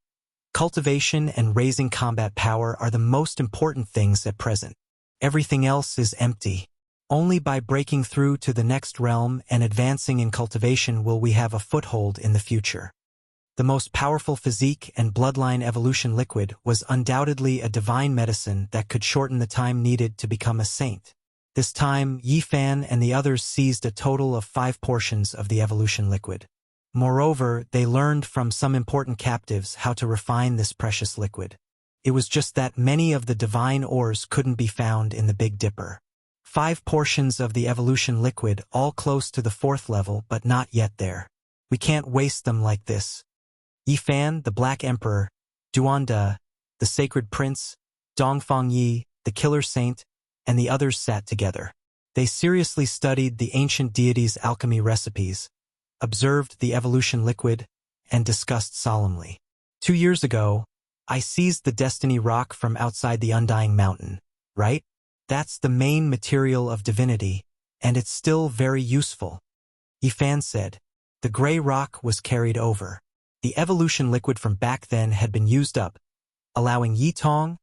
"Cultivation and raising combat power are the most important things at present. Everything else is empty. Only by breaking through to the next realm and advancing in cultivation will we have a foothold in the future." The most powerful physique and bloodline evolution liquid was undoubtedly a divine medicine that could shorten the time needed to become a saint. This time, Yi Fan and the others seized a total of 5 portions of the evolution liquid. Moreover, they learned from some important captives how to refine this precious liquid. It was just that many of the divine ores couldn't be found in the Big Dipper. 5 portions of the evolution liquid, all close to the 4th level but not yet there. We can't waste them like this. Yi Fan, the Black Emperor, Duanda, the Sacred Prince, Dongfang Yi, the Killer Saint, and the others sat together. They seriously studied the ancient deities' alchemy recipes, observed the evolution liquid, and discussed solemnly. 2 years ago, I seized the Destiny Rock from outside the Undying Mountain, right? That's the main material of divinity, and it's still very useful. Yi Fan said. The gray rock was carried over. The evolution liquid from back then had been used up, allowing Yi Tong,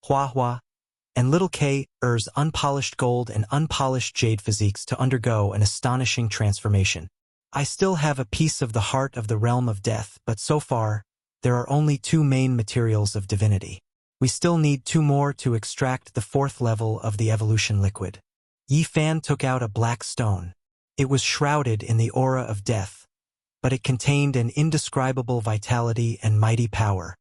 Hua Hua, and Little K.'s unpolished gold and unpolished jade physiques to undergo an astonishing transformation. I still have a piece of the heart of the realm of death, but so far, there are only 2 main materials of divinity. We still need 2 more to extract the 4th level of the evolution liquid. Yi Fan took out a black stone. It was shrouded in the aura of death, but it contained an indescribable vitality and mighty power.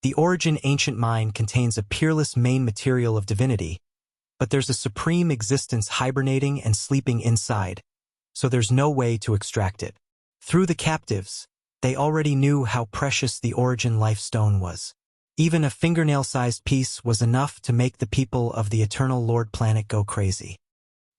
The Origin Ancient Mine contains a peerless main material of divinity, but there's a supreme existence hibernating and sleeping inside, so there's no way to extract it. Through the captives, they already knew how precious the Origin Life Stone was. Even a fingernail-sized piece was enough to make the people of the Eternal Lord planet go crazy.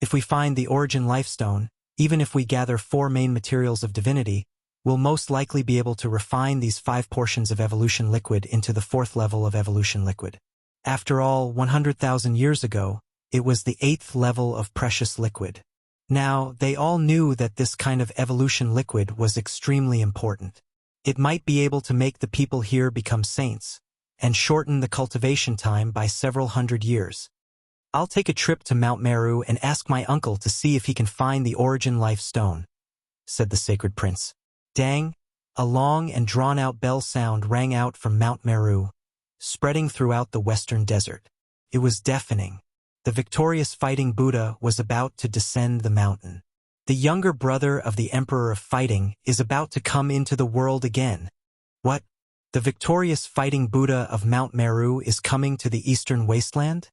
If we find the Origin Life Stone, Even if we gather 4 main materials of divinity, we'll most likely be able to refine these 5 portions of evolution liquid into the 4th level of evolution liquid. After all, 100,000 years ago, it was the 8th level of precious liquid. Now, they all knew that this kind of evolution liquid was extremely important. It might be able to make the people here become saints, and shorten the cultivation time by several hundred years. I'll take a trip to Mount Meru and ask my uncle to see if he can find the origin life stone, said the sacred prince. Dang! A long and drawn-out bell sound rang out from Mount Meru, spreading throughout the western desert. It was deafening. The victorious fighting Buddha was about to descend the mountain. The younger brother of the Emperor of Fighting is about to come into the world again. What? The victorious fighting Buddha of Mount Meru is coming to the eastern wasteland?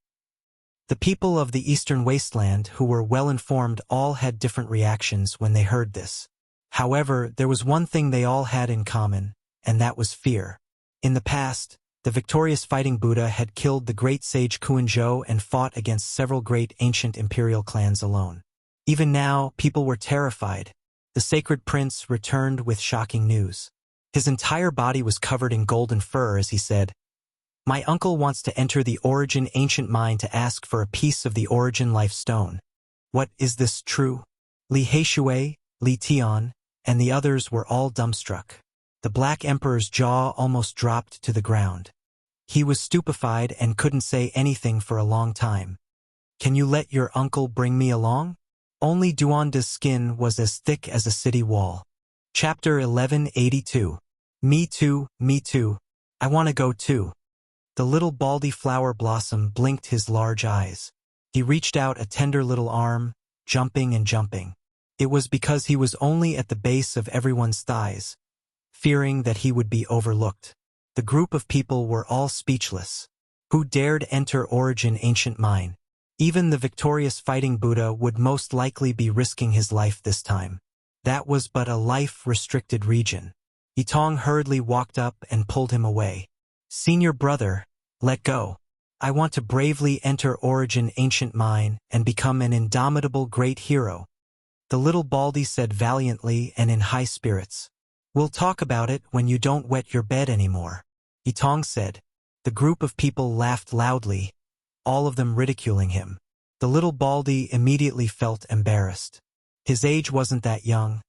The people of the eastern wasteland, who were well-informed, all had different reactions when they heard this. However, there was one thing they all had in common, and that was fear. In the past, the victorious fighting Buddha had killed the great sage Kuan-Zhou and fought against several great ancient imperial clans alone. Even now, people were terrified. The sacred prince returned with shocking news. His entire body was covered in golden fur as he said, "My uncle wants to enter the origin ancient mine to ask for a piece of the origin life stone. What, is this true?" Li Heishui, Li Tian, and the others were all dumbstruck. The Black Emperor's jaw almost dropped to the ground. He was stupefied and couldn't say anything for a long time. "Can you let your uncle bring me along?" Only Duanda's skin was as thick as a city wall. Chapter 1182. Me too, me too. I want to go too. The little baldy flower blossom blinked his large eyes. He reached out a tender little arm, jumping and jumping. It was because he was only at the base of everyone's thighs, fearing that he would be overlooked. The group of people were all speechless. Who dared enter origin ancient mine? Even the victorious fighting Buddha would most likely be risking his life this time. That was but a life-restricted region. Yitong hurriedly walked up and pulled him away. "Senior brother, let go. I want to bravely enter origin ancient mine and become an indomitable great hero," the little baldy said valiantly and in high spirits. "We'll talk about it when you don't wet your bed anymore," Yitong said. The group of people laughed loudly, all of them ridiculing him. The little baldy immediately felt embarrassed. His age wasn't that young,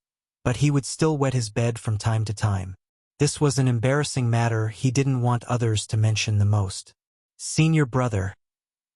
but he would still wet his bed from time to time. This was an embarrassing matter he didn't want others to mention the most. "Senior brother,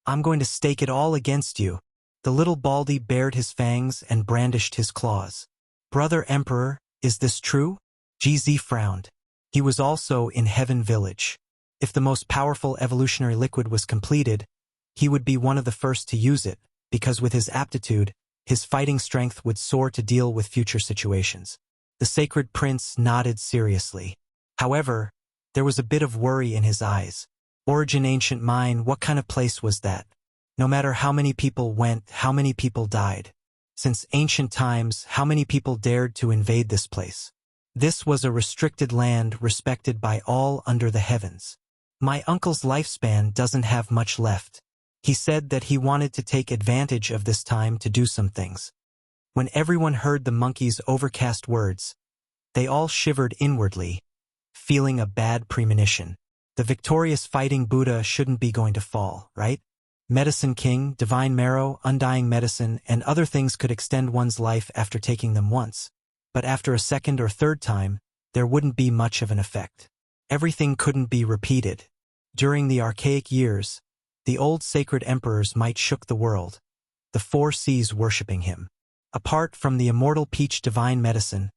I'm going to stake it all against you." The little baldy bared his fangs and brandished his claws. "Brother Emperor, is this true?" GZ frowned. He was also in Heaven Village. If the most powerful evolutionary liquid was completed, he would be one of the first to use it, because with his aptitude, his fighting strength would soar to deal with future situations. The sacred prince nodded seriously. However, there was a bit of worry in his eyes. Origin ancient mine, what kind of place was that? No matter how many people went, how many people died. Since ancient times, how many people dared to invade this place? This was a restricted land respected by all under the heavens. My uncle's lifespan doesn't have much left. He said that he wanted to take advantage of this time to do some things. When everyone heard the monkey's overcast words, they all shivered inwardly, feeling a bad premonition. The victorious fighting Buddha shouldn't be going to fall, right? Medicine King, Divine Marrow, Undying Medicine, and other things could extend one's life after taking them once. But after a second or third time, there wouldn't be much of an effect. Everything couldn't be repeated. During the archaic years, the old sacred emperors might shook the world, the 4 seas worshipping him. Apart from the immortal peach divine medicine,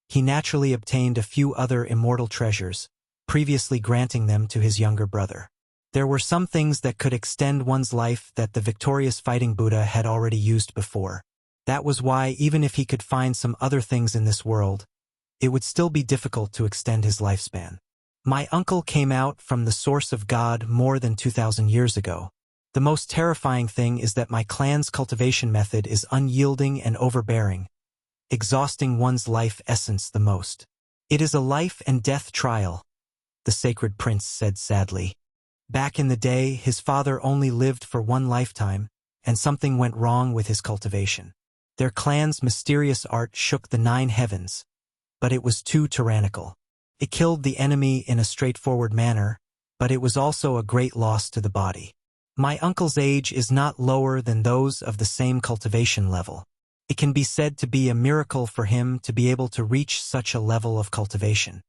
he naturally obtained a few other immortal treasures, previously granting them to his younger brother. There were some things that could extend one's life that the victorious fighting Buddha had already used before. That was why, even if he could find some other things in this world, it would still be difficult to extend his lifespan. My uncle came out from the source of God more than 2,000 years ago. The most terrifying thing is that my clan's cultivation method is unyielding and overbearing, exhausting one's life essence the most. It is a life and death trial, the sacred prince said sadly. Back in the day, his father only lived for one lifetime, and something went wrong with his cultivation. Their clan's mysterious art shook the 9 heavens, but it was too tyrannical. It killed the enemy in a straightforward manner, but it was also a great loss to the body. My uncle's age is not lower than those of the same cultivation level. It can be said to be a miracle for him to be able to reach such a level of cultivation.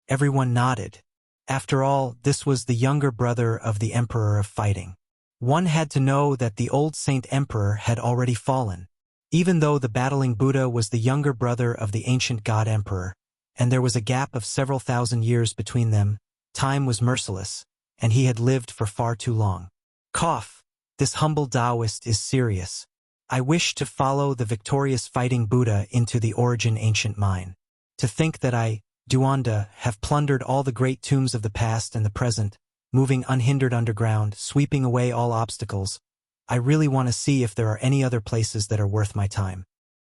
Everyone nodded. After all, this was the younger brother of the Emperor of Fighting. One had to know that the old Saint Emperor had already fallen. Even though the battling Buddha was the younger brother of the ancient God Emperor, and there was a gap of several thousand years between them, time was merciless, and he had lived for far too long. Cough. This humble Taoist is serious. I wish to follow the victorious fighting Buddha into the origin ancient mine. To think that I, Duanda, have plundered all the great tombs of the past and the present, moving unhindered underground, sweeping away all obstacles. I really want to see if there are any other places that are worth my time.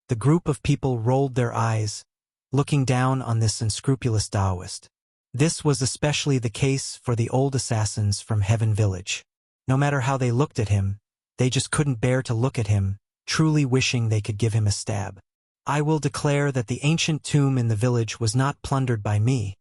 The group of people rolled their eyes, looking down on this unscrupulous Taoist. This was especially the case for the old assassins from Heaven Village. No matter how they looked at him, they just couldn't bear to look at him, truly wishing they could give him a stab. I will declare that the ancient tomb in the village was not plundered by me,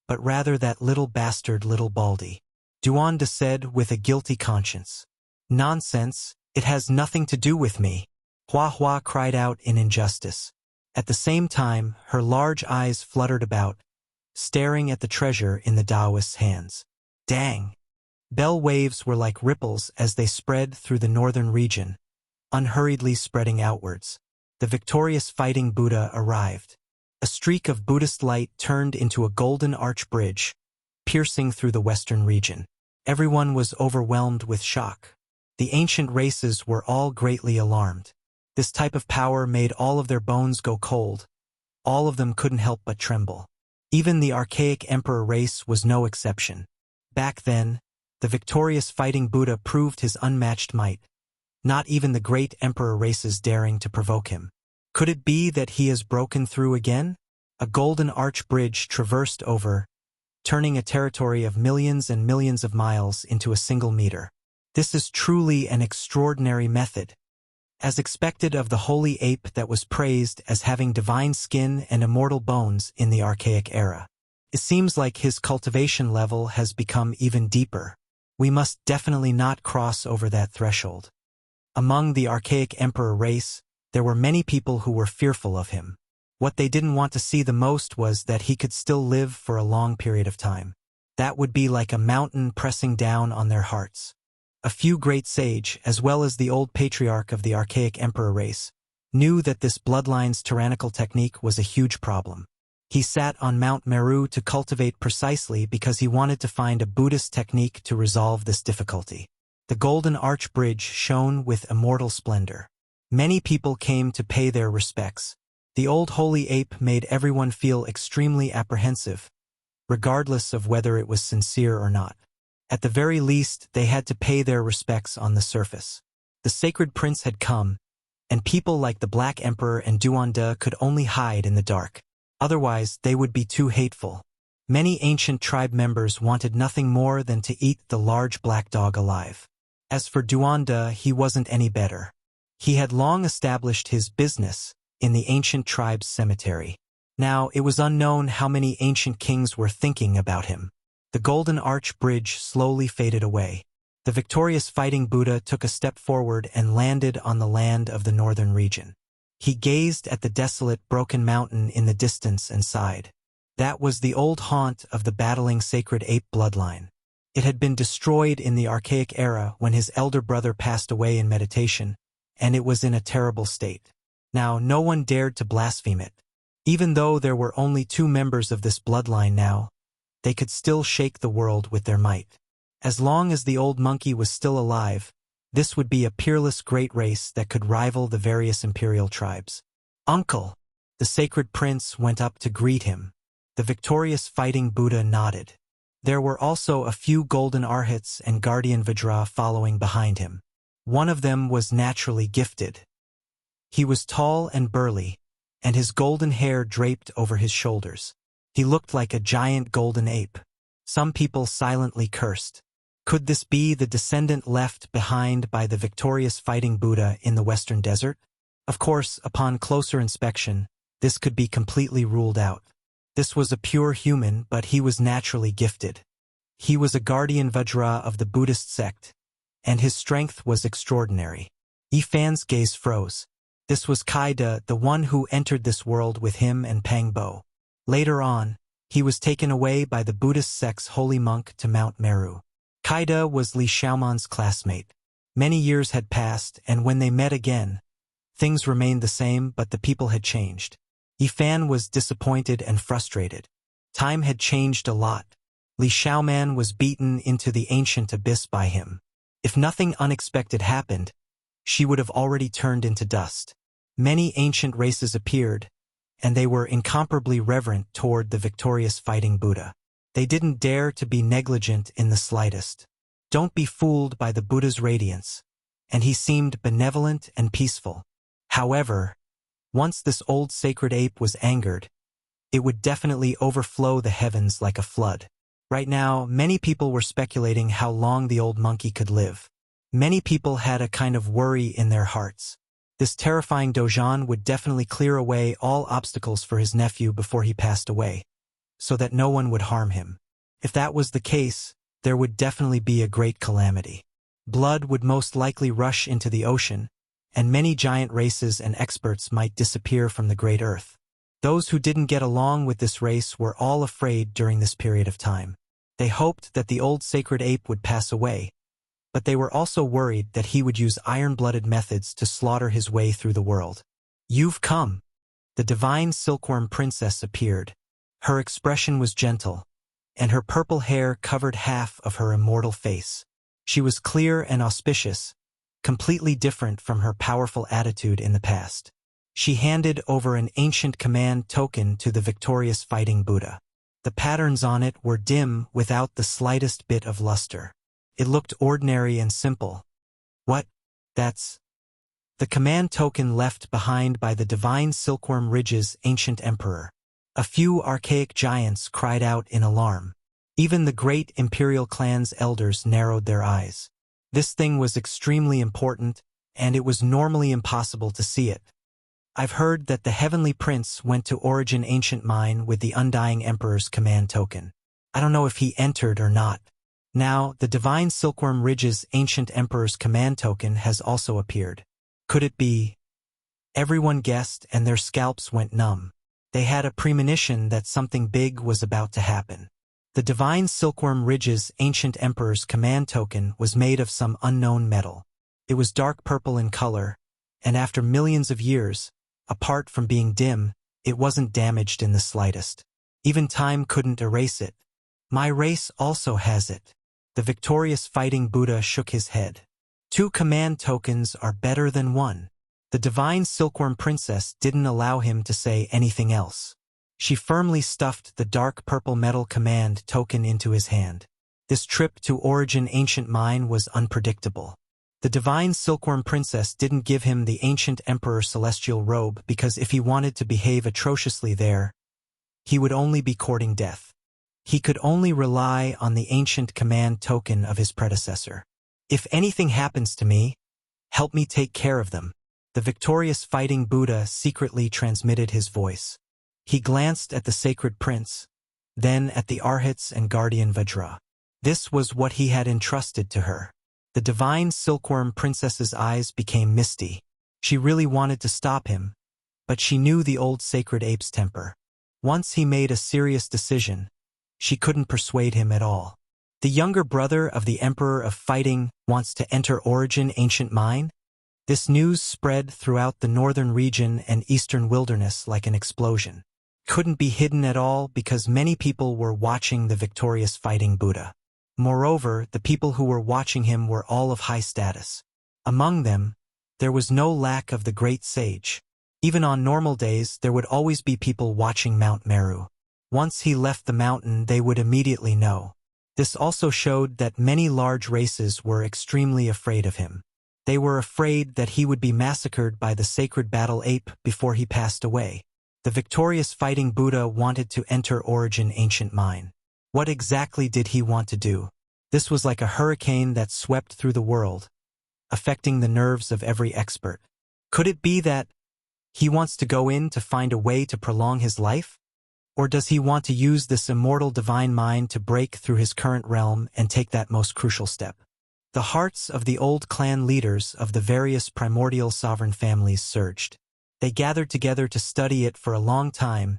but rather that little bastard little Baldy. Duanda said with a guilty conscience. Nonsense, it has nothing to do with me. Hua Hua cried out in injustice. At the same time, her large eyes fluttered about, staring at the treasure in the Taoist's hands. Dang! Bell waves were like ripples as they spread through the northern region, unhurriedly spreading outwards. The victorious fighting Buddha arrived. A streak of Buddhist light turned into a golden arch bridge, piercing through the western region. Everyone was overwhelmed with shock. The ancient races were all greatly alarmed. This type of power made all of their bones go cold. All of them couldn't help but tremble. Even the archaic emperor race was no exception. Back then, the victorious fighting Buddha proved his unmatched might, not even the great emperor races daring to provoke him. Could it be that he has broken through again? A golden arch bridge traversed over, turning a territory of millions and millions of miles into a single meter. This is truly an extraordinary method. As expected of the holy ape that was praised as having divine skin and immortal bones in the archaic era. It seems like his cultivation level has become even deeper. We must definitely not cross over that threshold. Among the archaic emperor race, there were many people who were fearful of him. What they didn't want to see the most was that he could still live for a long period of time. That would be like a mountain pressing down on their hearts. A few great sage, as well as the old patriarch of the archaic emperor race, knew that this bloodline's tyrannical technique was a huge problem. He sat on Mount Meru to cultivate precisely because he wanted to find a Buddhist technique to resolve this difficulty. The golden arch bridge shone with immortal splendor. Many people came to pay their respects. The old holy ape made everyone feel extremely apprehensive, regardless of whether it was sincere or not. At the very least, they had to pay their respects on the surface. The sacred prince had come, and people like the Black Emperor and Duanda could only hide in the dark. Otherwise, they would be too hateful. Many ancient tribe members wanted nothing more than to eat the large black dog alive. As for Duanda, he wasn't any better. He had long established his business in the ancient tribe's cemetery. Now, it was unknown how many ancient kings were thinking about him. The golden arch bridge slowly faded away. The victorious fighting Buddha took a step forward and landed on the land of the northern region. He gazed at the desolate, broken mountain in the distance and sighed. That was the old haunt of the battling sacred ape bloodline. It had been destroyed in the archaic era when his elder brother passed away in meditation, and it was in a terrible state. Now, no one dared to blaspheme it. Even though there were only 2 members of this bloodline now, they could still shake the world with their might. As long as the old monkey was still alive, this would be a peerless great race that could rival the various imperial tribes. Uncle! The sacred prince went up to greet him. The victorious fighting Buddha nodded. There were also a few golden arhats and guardian Vajra following behind him. One of them was naturally gifted. He was tall and burly, and his golden hair draped over his shoulders. He looked like a giant golden ape. Some people silently cursed. Could this be the descendant left behind by the victorious fighting Buddha in the western desert? Of course, upon closer inspection, this could be completely ruled out. This was a pure human, but he was naturally gifted. He was a guardian Vajra of the Buddhist sect, and his strength was extraordinary. Yifan's gaze froze. This was Kaida, the one who entered this world with him and Pangbo. Later on, he was taken away by the Buddhist sect's holy monk to Mount Meru. Kaida was Li Xiaoman's classmate. Many years had passed, and when they met again, things remained the same, but the people had changed. Yifan was disappointed and frustrated. Time had changed a lot. Li Xiaoman was beaten into the ancient abyss by him. If nothing unexpected happened, she would have already turned into dust. Many ancient races appeared, and they were incomparably reverent toward the victorious fighting Buddha. They didn't dare to be negligent in the slightest. Don't be fooled by the Buddha's radiance, and he seemed benevolent and peaceful. However, once this old sacred ape was angered, it would definitely overflow the heavens like a flood. Right now, many people were speculating how long the old monkey could live. Many people had a kind of worry in their hearts. This terrifying Dojan would definitely clear away all obstacles for his nephew before he passed away, so that no one would harm him. If that was the case, there would definitely be a great calamity. Blood would most likely rush into the ocean, and many giant races and experts might disappear from the great earth. Those who didn't get along with this race were all afraid during this period of time. They hoped that the old sacred ape would pass away, but they were also worried that he would use iron-blooded methods to slaughter his way through the world. "You've come." The divine silkworm princess appeared. Her expression was gentle, and her purple hair covered half of her immortal face. She was clear and auspicious, completely different from her powerful attitude in the past. She handed over an ancient command token to the victorious fighting Buddha. The patterns on it were dim without the slightest bit of luster. It looked ordinary and simple. "What? That's..." The command token left behind by the divine Silkworm Ridge's ancient emperor. A few archaic giants cried out in alarm. Even the great imperial clan's elders narrowed their eyes. This thing was extremely important, and it was normally impossible to see it. "I've heard that the Heavenly Prince went to Origin Ancient Mine with the Undying Emperor's command token. I don't know if he entered or not. Now, the Divine Silkworm Ridge's Ancient Emperor's command token has also appeared. Could it be?" Everyone guessed, and their scalps went numb. They had a premonition that something big was about to happen. The Divine Silkworm Ridge's Ancient Emperor's command token was made of some unknown metal. It was dark purple in color, and after millions of years, apart from being dim, it wasn't damaged in the slightest. Even time couldn't erase it. "My race also has it." The victorious fighting Buddha shook his head. "Two command tokens are better than one." The divine Silkworm Princess didn't allow him to say anything else. She firmly stuffed the dark purple metal command token into his hand. This trip to Origin Ancient Mine was unpredictable. The divine Silkworm Princess didn't give him the ancient Emperor Celestial robe because if he wanted to behave atrociously there, he would only be courting death. He could only rely on the ancient command token of his predecessor. "If anything happens to me, help me take care of them." The victorious fighting Buddha secretly transmitted his voice. He glanced at the sacred prince, then at the Arhats and guardian Vajra. This was what he had entrusted to her. The divine Silkworm Princess's eyes became misty. She really wanted to stop him, but she knew the old sacred ape's temper. Once he made a serious decision, she couldn't persuade him at all. "The younger brother of the Emperor of Fighting wants to enter Origin Ancient Mine?" This news spread throughout the northern region and eastern wilderness like an explosion. Couldn't be hidden at all because many people were watching the victorious fighting Buddha. Moreover, the people who were watching him were all of high status. Among them, there was no lack of the great sage. Even on normal days, there would always be people watching Mount Meru. Once he left the mountain, they would immediately know. This also showed that many large races were extremely afraid of him. They were afraid that he would be massacred by the sacred battle ape before he passed away. The victorious fighting Buddha wanted to enter Origin Ancient Mine. What exactly did he want to do? This was like a hurricane that swept through the world, affecting the nerves of every expert. Could it be that he wants to go in to find a way to prolong his life? Or does he want to use this immortal divine mind to break through his current realm and take that most crucial step? The hearts of the old clan leaders of the various primordial sovereign families surged. They gathered together to study it for a long time,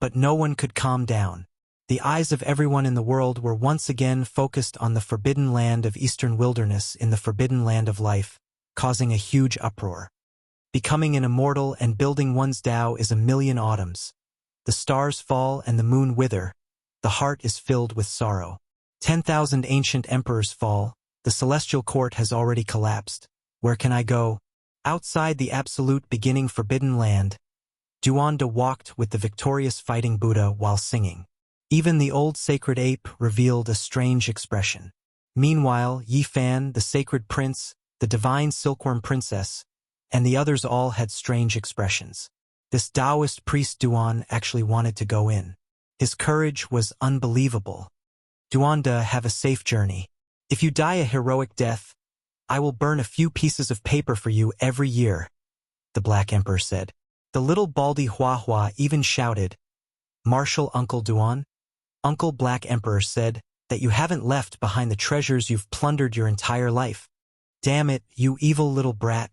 but no one could calm down. The eyes of everyone in the world were once again focused on the forbidden land of eastern wilderness in the forbidden land of life, causing a huge uproar. Becoming an immortal and building one's Tao is a million autumns. The stars fall and the moon wither. The heart is filled with sorrow. 10,000 ancient emperors fall. The celestial court has already collapsed. Where can I go? Outside the absolute beginning forbidden land, Duanda walked with the victorious fighting Buddha while singing. Even the old sacred ape revealed a strange expression. Meanwhile, Yi Fan, the sacred prince, the divine silkworm princess, and the others all had strange expressions. This Taoist priest Duan actually wanted to go in. His courage was unbelievable. Duanda, have a safe journey. If you die a heroic death, I will burn a few pieces of paper for you every year, the Black Emperor said. The little baldy Hua Hua even shouted, Marshal Uncle Duan? Uncle Black Emperor said that you haven't left behind the treasures you've plundered your entire life. Damn it, you evil little brat.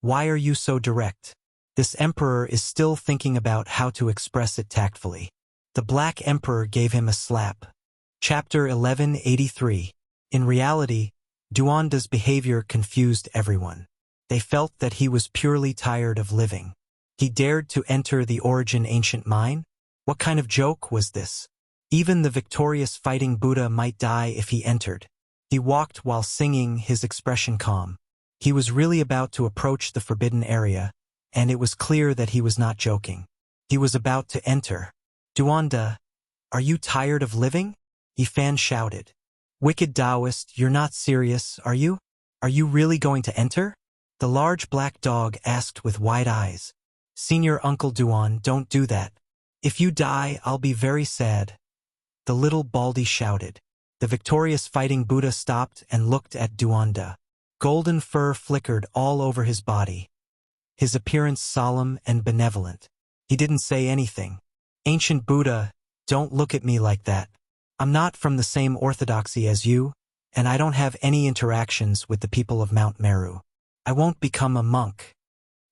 Why are you so direct? This emperor is still thinking about how to express it tactfully. The Black Emperor gave him a slap. Chapter 1183. In reality, Duanda's behavior confused everyone. They felt that he was purely tired of living. He dared to enter the origin ancient mine? What kind of joke was this? Even the victorious fighting Buddha might die if he entered. He walked while singing, his expression calm. He was really about to approach the forbidden area, and it was clear that he was not joking. He was about to enter. Duanda, are you tired of living? Yi Fan shouted. Wicked Taoist, you're not serious, are you? Are you really going to enter? The large black dog asked with wide eyes. Senior Uncle Duan, don't do that. If you die, I'll be very sad. The little baldy shouted. The victorious fighting Buddha stopped and looked at Duanda. Golden fur flickered all over his body. His appearance solemn and benevolent. He didn't say anything. Ancient Buddha, don't look at me like that. I'm not from the same orthodoxy as you, and I don't have any interactions with the people of Mount Meru. I won't become a monk.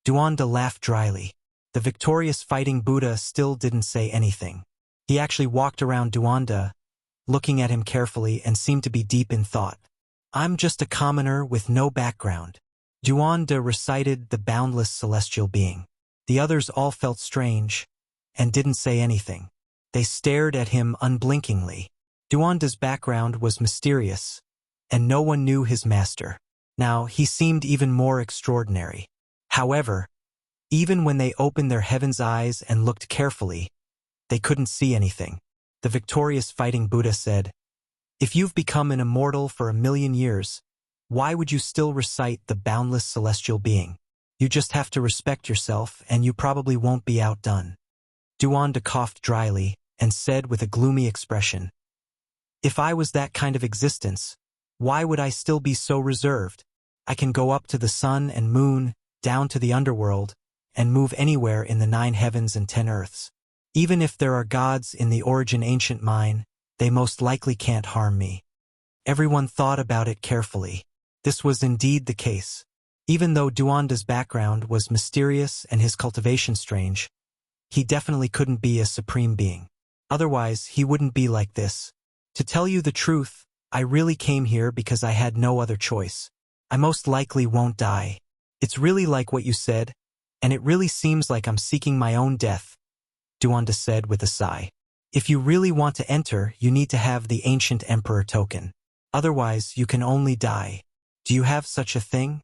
Duanda laughed dryly. The victorious fighting Buddha still didn't say anything. He actually walked around Duanda, looking at him carefully, and seemed to be deep in thought. I'm just a commoner with no background. Duanda recited the boundless celestial being. The others all felt strange and didn't say anything. They stared at him unblinkingly. Duanda's background was mysterious, and no one knew his master. Now, he seemed even more extraordinary. However, even when they opened their heaven's eyes and looked carefully, they couldn't see anything. The victorious fighting Buddha said, If you've become an immortal for 1,000,000 years, why would you still recite the boundless celestial being? You just have to respect yourself, and you probably won't be outdone. Duanda coughed dryly and said with a gloomy expression, If I was that kind of existence, why would I still be so reserved? I can go up to the sun and moon, down to the underworld, and move anywhere in the 9 heavens and 10 earths. Even if there are gods in the origin ancient mine, they most likely can't harm me. Everyone thought about it carefully. This was indeed the case. Even though Duanda's background was mysterious and his cultivation strange, he definitely couldn't be a supreme being. Otherwise, he wouldn't be like this. To tell you the truth, I really came here because I had no other choice. I most likely won't die. It's really like what you said, and it really seems like I'm seeking my own death, Duanda said with a sigh. If you really want to enter, you need to have the ancient emperor token. Otherwise, you can only die. Do you have such a thing?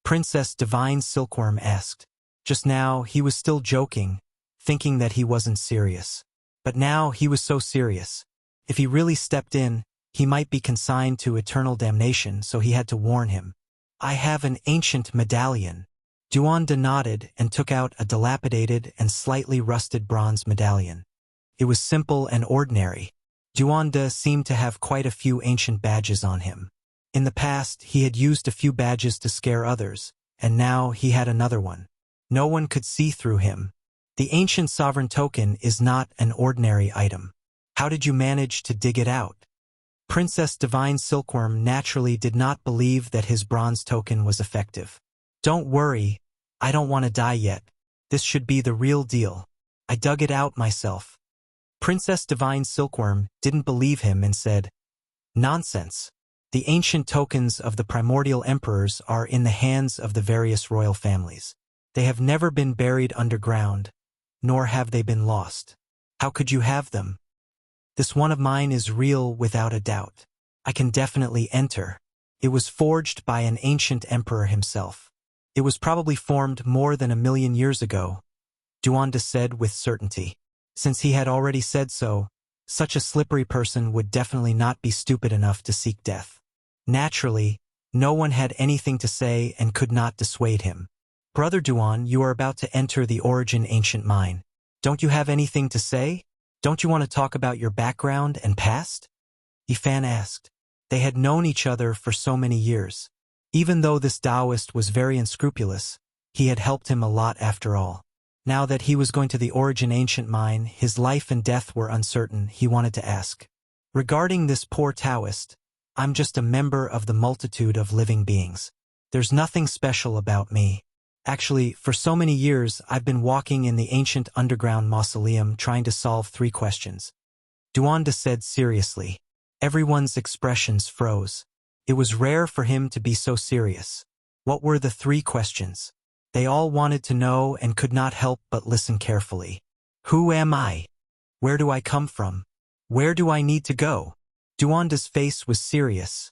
Princess Divine Silkworm asked. Just now, he was still joking, thinking that he wasn't serious. But now he was so serious. If he really stepped in, he might be consigned to eternal damnation, so he had to warn him. I have an ancient medallion. Duanda nodded and took out a dilapidated and slightly rusted bronze medallion. It was simple and ordinary. Duanda seemed to have quite a few ancient badges on him. In the past, he had used a few badges to scare others, and now he had another one. No one could see through him. The ancient sovereign token is not an ordinary item. How did you manage to dig it out? Princess Divine Silkworm naturally did not believe that his bronze token was effective. Don't worry, I don't want to die yet. This should be the real deal. I dug it out myself. Princess Divine Silkworm didn't believe him and said, "Nonsense. The ancient tokens of the primordial emperors are in the hands of the various royal families. They have never been buried underground, nor have they been lost. How could you have them? This one of mine is real without a doubt. I can definitely enter. It was forged by an ancient emperor himself. It was probably formed more than 1,000,000 years ago," Duanda said with certainty. Since he had already said so, such a slippery person would definitely not be stupid enough to seek death. Naturally, no one had anything to say and could not dissuade him. "Brother Duan, you are about to enter the Origin Ancient Mine. Don't you have anything to say? Don't you want to talk about your background and past?" Yifan asked. They had known each other for so many years. Even though this Taoist was very unscrupulous, he had helped him a lot after all. Now that he was going to the Origin Ancient Mine, his life and death were uncertain. He wanted to ask, "Regarding this poor Taoist, I'm just a member of the multitude of living beings. There's nothing special about me. Actually, for so many years, I've been walking in the ancient underground mausoleum trying to solve 3 questions. Duanda said seriously. Everyone's expressions froze. It was rare for him to be so serious. What were the 3 questions? They all wanted to know and could not help but listen carefully. Who am I? Where do I come from? Where do I need to go? Duanda's face was serious,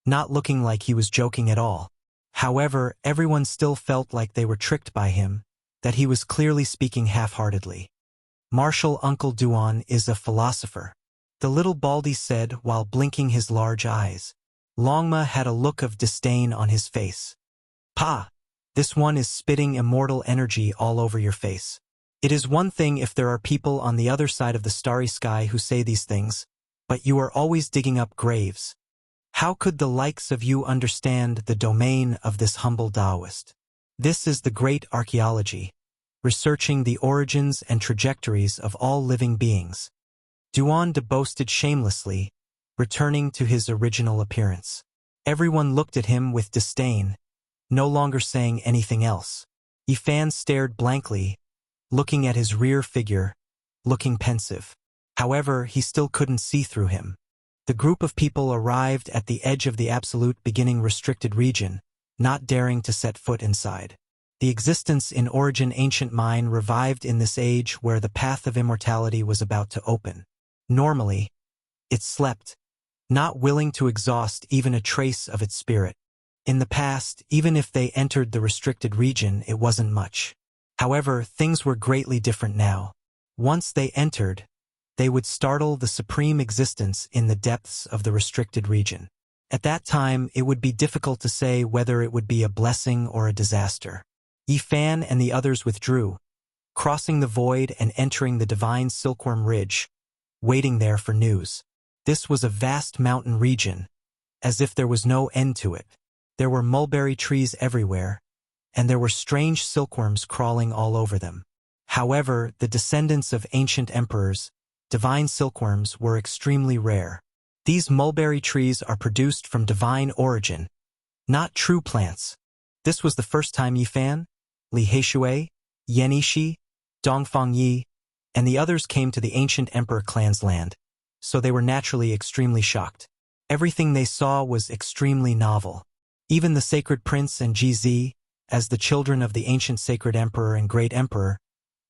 not looking like he was joking at all. However, everyone still felt like they were tricked by him, that he was clearly speaking half-heartedly. Martial Uncle Duan is a philosopher, the little Baldy said while blinking his large eyes. Longma had a look of disdain on his face. "Pa, this one is spitting immortal energy all over your face. It is one thing if there are people on the other side of the starry sky who say these things, but you are always digging up graves. How could the likes of you understand the domain of this humble Taoist? This is the great archaeology, researching the origins and trajectories of all living beings." Duanda boasted shamelessly, returning to his original appearance. Everyone looked at him with disdain, no longer saying anything else. Yifan stared blankly, looking at his rear figure, looking pensive. However, he still couldn't see through him. The group of people arrived at the edge of the absolute beginning restricted region, not daring to set foot inside. The existence in Origin Ancient Mine revived in this age where the path of immortality was about to open. Normally, it slept, not willing to exhaust even a trace of its spirit. In the past, even if they entered the restricted region, it wasn't much. However, things were greatly different now. Once they entered, they would startle the supreme existence in the depths of the restricted region. At that time, it would be difficult to say whether it would be a blessing or a disaster. Yifan and the others withdrew, crossing the void and entering the divine Silkworm Ridge, waiting there for news. This was a vast mountain region, as if there was no end to it. There were mulberry trees everywhere, and there were strange silkworms crawling all over them. However, the descendants of ancient emperors, divine silkworms, were extremely rare. These mulberry trees are produced from divine origin, not true plants. This was the first time Yifan, Li Heishui, Yenishi, Dongfang Yi, and the others came to the ancient emperor clan's land, so they were naturally extremely shocked. Everything they saw was extremely novel. Even the sacred prince and GZ, as the children of the ancient sacred emperor and great emperor,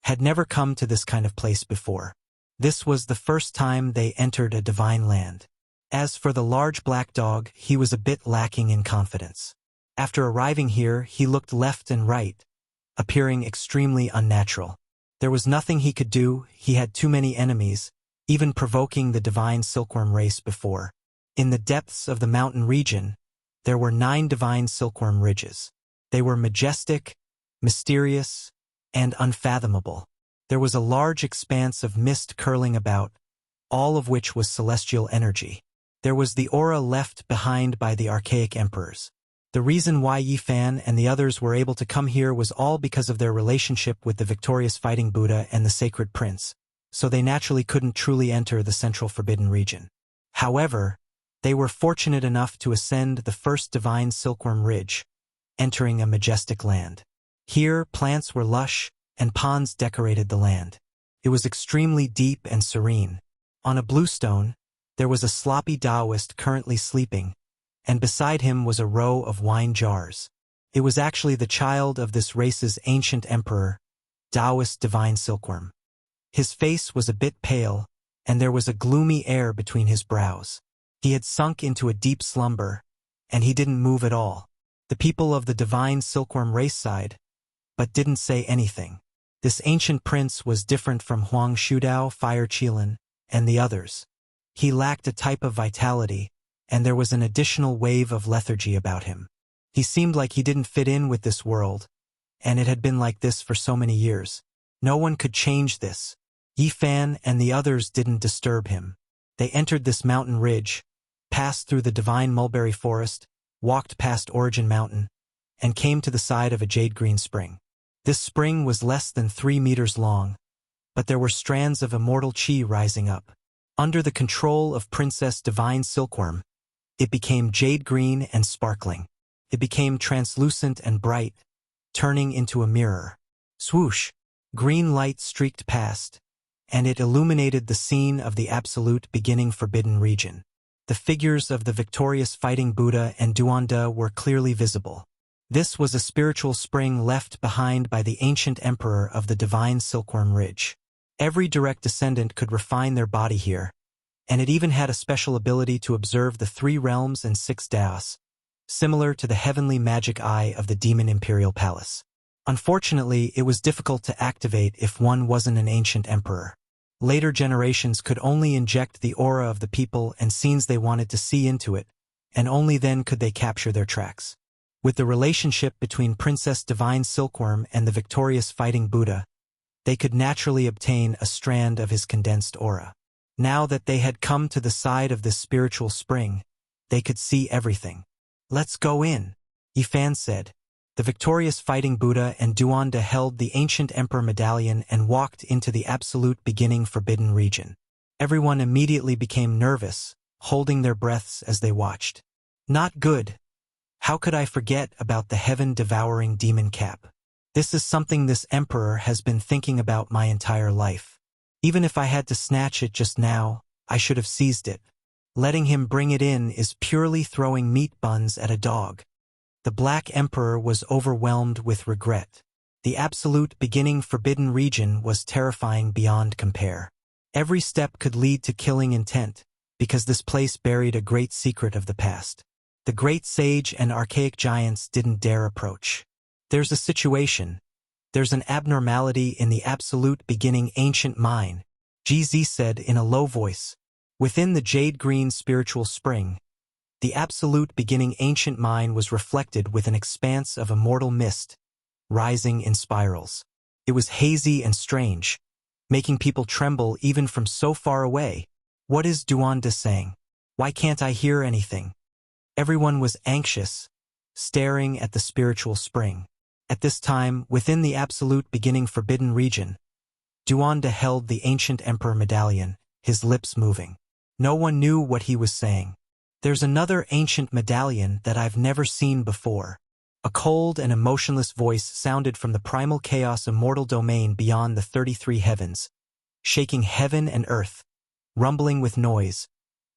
had never come to this kind of place before. This was the first time they entered a divine land. As for the large black dog, he was a bit lacking in confidence. After arriving here, he looked left and right, appearing extremely unnatural. There was nothing he could do. He had too many enemies, even provoking the divine silkworm race before. In the depths of the mountain region, there were 9 divine silkworm ridges. They were majestic, mysterious, and unfathomable. There was a large expanse of mist curling about, all of which was celestial energy. There was the aura left behind by the archaic emperors. The reason why Yi Fan and the others were able to come here was all because of their relationship with the victorious fighting Buddha and the sacred prince, so they naturally couldn't truly enter the central forbidden region. However, they were fortunate enough to ascend the first divine silkworm ridge, entering a majestic land. Here, plants were lush, and ponds decorated the land. It was extremely deep and serene. On a blue stone, there was a sloppy Taoist currently sleeping, and beside him was a row of wine jars. It was actually the child of this race's ancient emperor, Taoist divine silkworm. His face was a bit pale, and there was a gloomy air between his brows. He had sunk into a deep slumber, and he didn't move at all. The people of the divine silkworm race sighed, but didn't say anything. This ancient prince was different from Huang Shudao, Fire Qilin, and the others. He lacked a type of vitality, and there was an additional wave of lethargy about him. He seemed like he didn't fit in with this world, and it had been like this for so many years. No one could change this. Yi Fan and the others didn't disturb him. They entered this mountain ridge, passed through the divine mulberry forest, walked past Origin Mountain, and came to the side of a jade-green spring. This spring was less than 3 meters long, but there were strands of immortal qi rising up. Under the control of Princess Divine Silkworm, it became jade-green and sparkling. It became translucent and bright, turning into a mirror. Swoosh! Green light streaked past, and it illuminated the scene of the absolute beginning forbidden region. The figures of the victorious fighting Buddha and Duanda were clearly visible. This was a spiritual spring left behind by the ancient emperor of the divine silkworm ridge. Every direct descendant could refine their body here, and it even had a special ability to observe the 3 realms and 6 daos, similar to the heavenly magic eye of the demon imperial palace. Unfortunately, it was difficult to activate if one wasn't an ancient emperor. Later generations could only inject the aura of the people and scenes they wanted to see into it, and only then could they capture their tracks. With the relationship between Princess Divine Silkworm and the victorious fighting Buddha, they could naturally obtain a strand of his condensed aura. Now that they had come to the side of this spiritual spring, they could see everything. "Let's go in," Yi Fan said. The victorious fighting Buddha and Duanda held the ancient emperor medallion and walked into the absolute beginning forbidden region. Everyone immediately became nervous, holding their breaths as they watched. Not good. How could I forget about the heaven-devouring demon cap? This is something this emperor has been thinking about my entire life. Even if I had to snatch it just now, I should have seized it. Letting him bring it in is purely throwing meat buns at a dog. The Black Emperor was overwhelmed with regret. The absolute beginning forbidden region was terrifying beyond compare. Every step could lead to killing intent, because this place buried a great secret of the past. The great sage and archaic giants didn't dare approach. There's a situation. There's an abnormality in the absolute beginning ancient mine, GZ said in a low voice. Within the jade-green spiritual spring, the absolute beginning ancient mine was reflected with an expanse of immortal mist, rising in spirals. It was hazy and strange, making people tremble even from so far away. What is Duanda saying? Why can't I hear anything? Everyone was anxious, staring at the spiritual spring. At this time, within the absolute beginning forbidden region, Duanda held the ancient emperor medallion, his lips moving. No one knew what he was saying. "There's another ancient medallion that I've never seen before." A cold and emotionless voice sounded from the primal chaos immortal domain beyond the 33 heavens, shaking heaven and earth, rumbling with noise,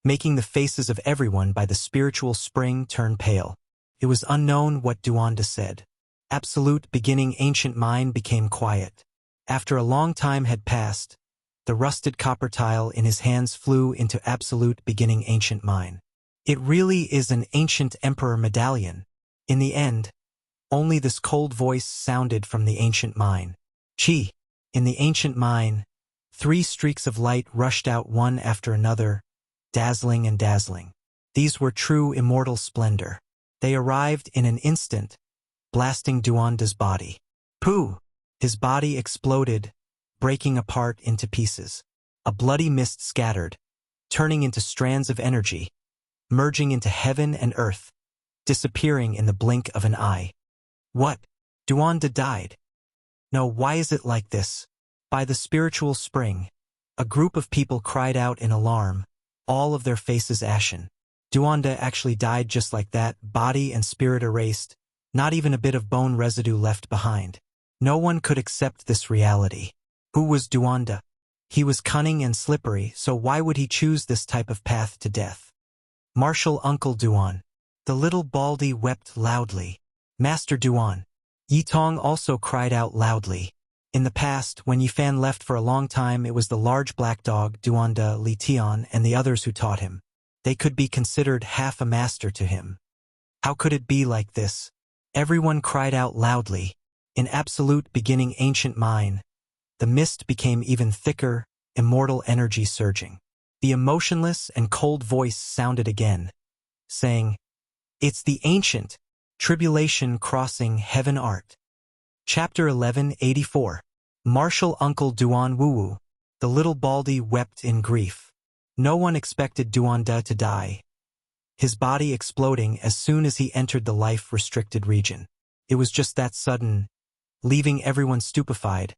making the faces of everyone by the spiritual spring turn pale. It was unknown what Duanda said. Absolute beginning ancient mine became quiet. After a long time had passed, the rusted copper tile in his hands flew into absolute beginning ancient mine. It really is an ancient emperor medallion. In the end, only this cold voice sounded from the ancient mine. Chi. In the ancient mine, 3 streaks of light rushed out one after another, dazzling and dazzling. These were true immortal splendor. They arrived in an instant, blasting Duanda's body. Pooh! His body exploded, breaking apart into pieces. A bloody mist scattered, turning into strands of energy, merging into heaven and earth, disappearing in the blink of an eye. What? Duanda died? No, why is it like this? By the spiritual spring, a group of people cried out in alarm, all of their faces ashen. Duanda actually died just like that, body and spirit erased, not even a bit of bone residue left behind. No one could accept this reality. Who was Duanda? He was cunning and slippery, so why would he choose this type of path to death? Martial Uncle Duan. The little Baldy wept loudly. Master Duan. Yitong also cried out loudly. In the past, when Yifan left for a long time, it was the large black dog, Duanda, Li Tian, and the others who taught him. They could be considered half a master to him. How could it be like this? Everyone cried out loudly. In absolute beginning ancient mine, the mist became even thicker, immortal energy surging. The emotionless and cold voice sounded again, saying, "It's the ancient, tribulation crossing heaven art." Chapter 1184. Martial Uncle Duan Wuwu. The little Baldy wept in grief. No one expected Duanda to die, his body exploding as soon as he entered the life-restricted region. It was just that sudden, leaving everyone stupefied,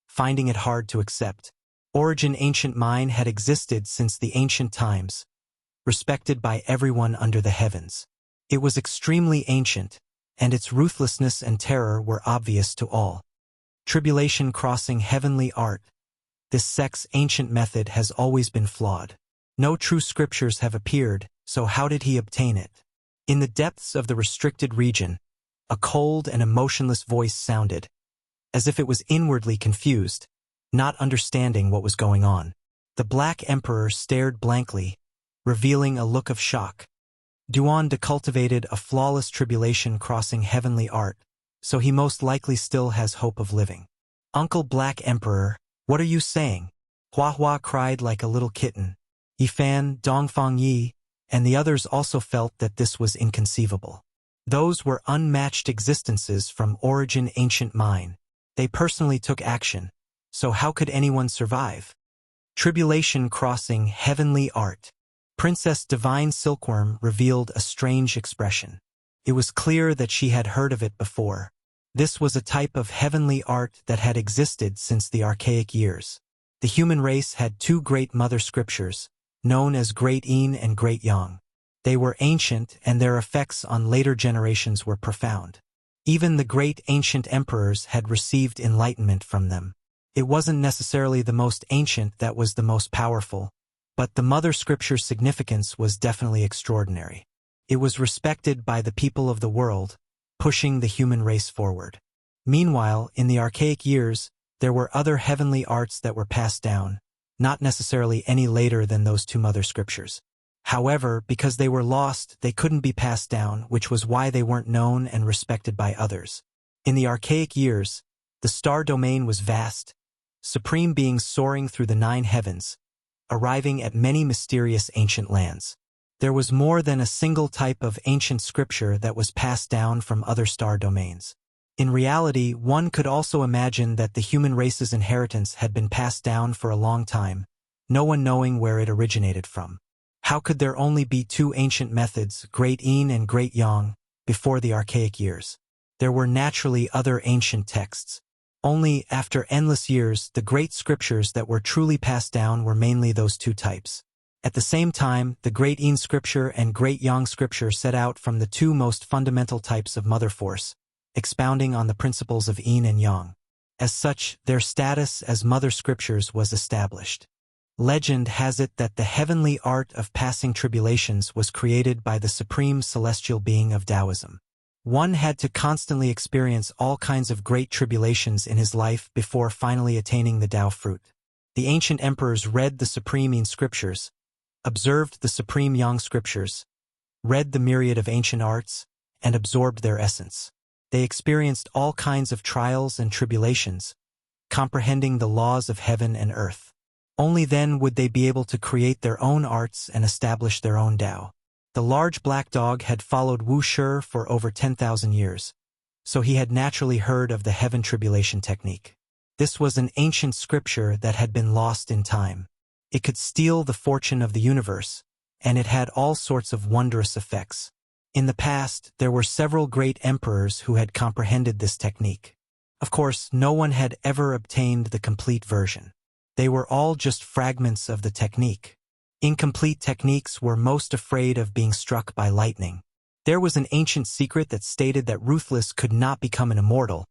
finding it hard to accept. Origin Ancient Mine had existed since the ancient times, respected by everyone under the heavens. It was extremely ancient, and its ruthlessness and terror were obvious to all. Tribulation crossing heavenly art. This sect's ancient method has always been flawed. No true scriptures have appeared, so how did he obtain it? In the depths of the restricted region, a cold and emotionless voice sounded, as if it was inwardly confused, not understanding what was going on. The Black Emperor stared blankly, revealing a look of shock. Duanda cultivated a flawless tribulation crossing heavenly art, so he most likely still has hope of living. Uncle Black Emperor, what are you saying? Hua Hua cried like a little kitten. Yifan, Dongfang Yi, and the others also felt that this was inconceivable. Those were unmatched existences from Origin Ancient Mine. They personally took action, so how could anyone survive? Tribulation crossing heavenly art. Princess Divine Silkworm revealed a strange expression. It was clear that she had heard of it before. This was a type of heavenly art that had existed since the archaic years. The human race had two great mother scriptures, known as Great Yin and Great Yang. They were ancient, and their effects on later generations were profound. Even the great ancient emperors had received enlightenment from them. It wasn't necessarily the most ancient that was the most powerful, but the mother scripture's significance was definitely extraordinary. It was respected by the people of the world, pushing the human race forward. Meanwhile, in the archaic years, there were other heavenly arts that were passed down, not necessarily any later than those two mother scriptures. However, because they were lost, they couldn't be passed down, which was why they weren't known and respected by others. In the archaic years, the star domain was vast, supreme beings soaring through the 9 heavens, arriving at many mysterious ancient lands. There was more than a single type of ancient scripture that was passed down from other star domains. In reality, one could also imagine that the human race's inheritance had been passed down for a long time, no one knowing where it originated from. How could there only be 2 ancient methods, Great Yin and Great Yang, before the archaic years? There were naturally other ancient texts. Only after endless years, the great scriptures that were truly passed down were mainly those 2 types. At the same time, the Great Yin scripture and Great Yang scripture set out from the 2 most fundamental types of mother force, expounding on the principles of Yin and Yang. As such, their status as mother scriptures was established. Legend has it that the heavenly art of passing tribulations was created by the supreme celestial being of Taoism. One had to constantly experience all kinds of great tribulations in his life before finally attaining the Tao fruit. The ancient emperors read the supreme Yin scriptures, observed the supreme Yang scriptures, read the myriad of ancient arts, and absorbed their essence. They experienced all kinds of trials and tribulations, comprehending the laws of heaven and earth. Only then would they be able to create their own arts and establish their own Tao. The large black dog had followed Wuxia for over 10,000 years, so he had naturally heard of the heaven tribulation technique. This was an ancient scripture that had been lost in time. It could steal the fortune of the universe, and it had all sorts of wondrous effects. In the past, there were several great emperors who had comprehended this technique. Of course, no one had ever obtained the complete version. They were all just fragments of the technique. Incomplete techniques were most afraid of being struck by lightning. There was an ancient secret that stated that Ruthless could not become an immortal,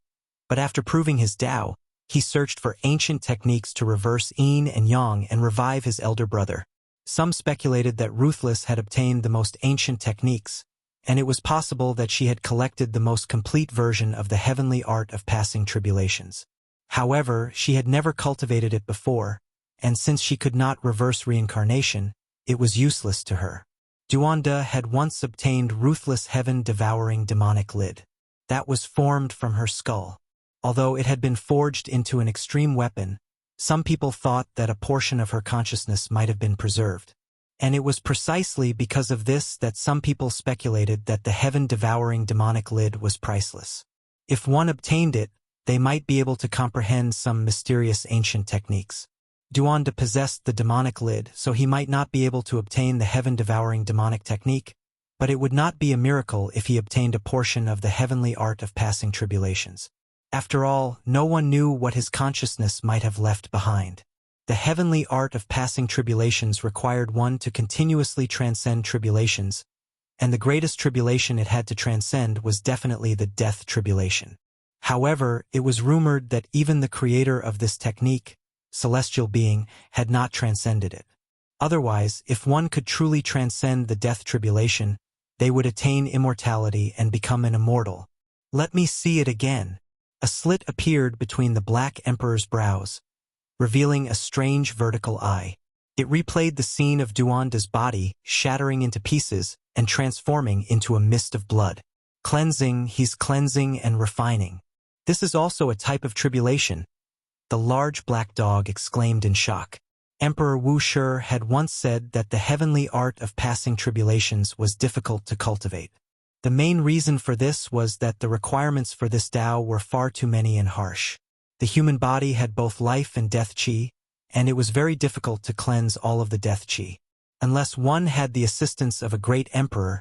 but after proving his Tao, he searched for ancient techniques to reverse yin and yang and revive his elder brother. Some speculated that Ruthless had obtained the most ancient techniques, and it was possible that she had collected the most complete version of the heavenly art of passing tribulations. However, she had never cultivated it before, and since she could not reverse reincarnation, it was useless to her. Duanda had once obtained Ruthless heaven-devouring demonic lid. That was formed from her skull. Although it had been forged into an extreme weapon, some people thought that a portion of her consciousness might have been preserved. And it was precisely because of this that some people speculated that the heaven-devouring demonic lid was priceless. If one obtained it, they might be able to comprehend some mysterious ancient techniques. Duanda possessed the demonic lid, so he might not be able to obtain the heaven-devouring demonic technique, but it would not be a miracle if he obtained a portion of the heavenly art of passing tribulations. After all, no one knew what his consciousness might have left behind. The heavenly art of passing tribulations required one to continuously transcend tribulations, and the greatest tribulation it had to transcend was definitely the death tribulation. However, it was rumored that even the creator of this technique, celestial being, had not transcended it. Otherwise, if one could truly transcend the death tribulation, they would attain immortality and become an immortal. Let me see it again. A slit appeared between the Black Emperor's brows, revealing a strange vertical eye. It replayed the scene of Duanda's body shattering into pieces and transforming into a mist of blood. Cleansing, he's cleansing and refining. This is also a type of tribulation, the large black dog exclaimed in shock. Emperor Wuxia had once said that the heavenly art of passing tribulations was difficult to cultivate. The main reason for this was that the requirements for this Tao were far too many and harsh. The human body had both life and death qi, and it was very difficult to cleanse all of the death qi. Unless one had the assistance of a great emperor,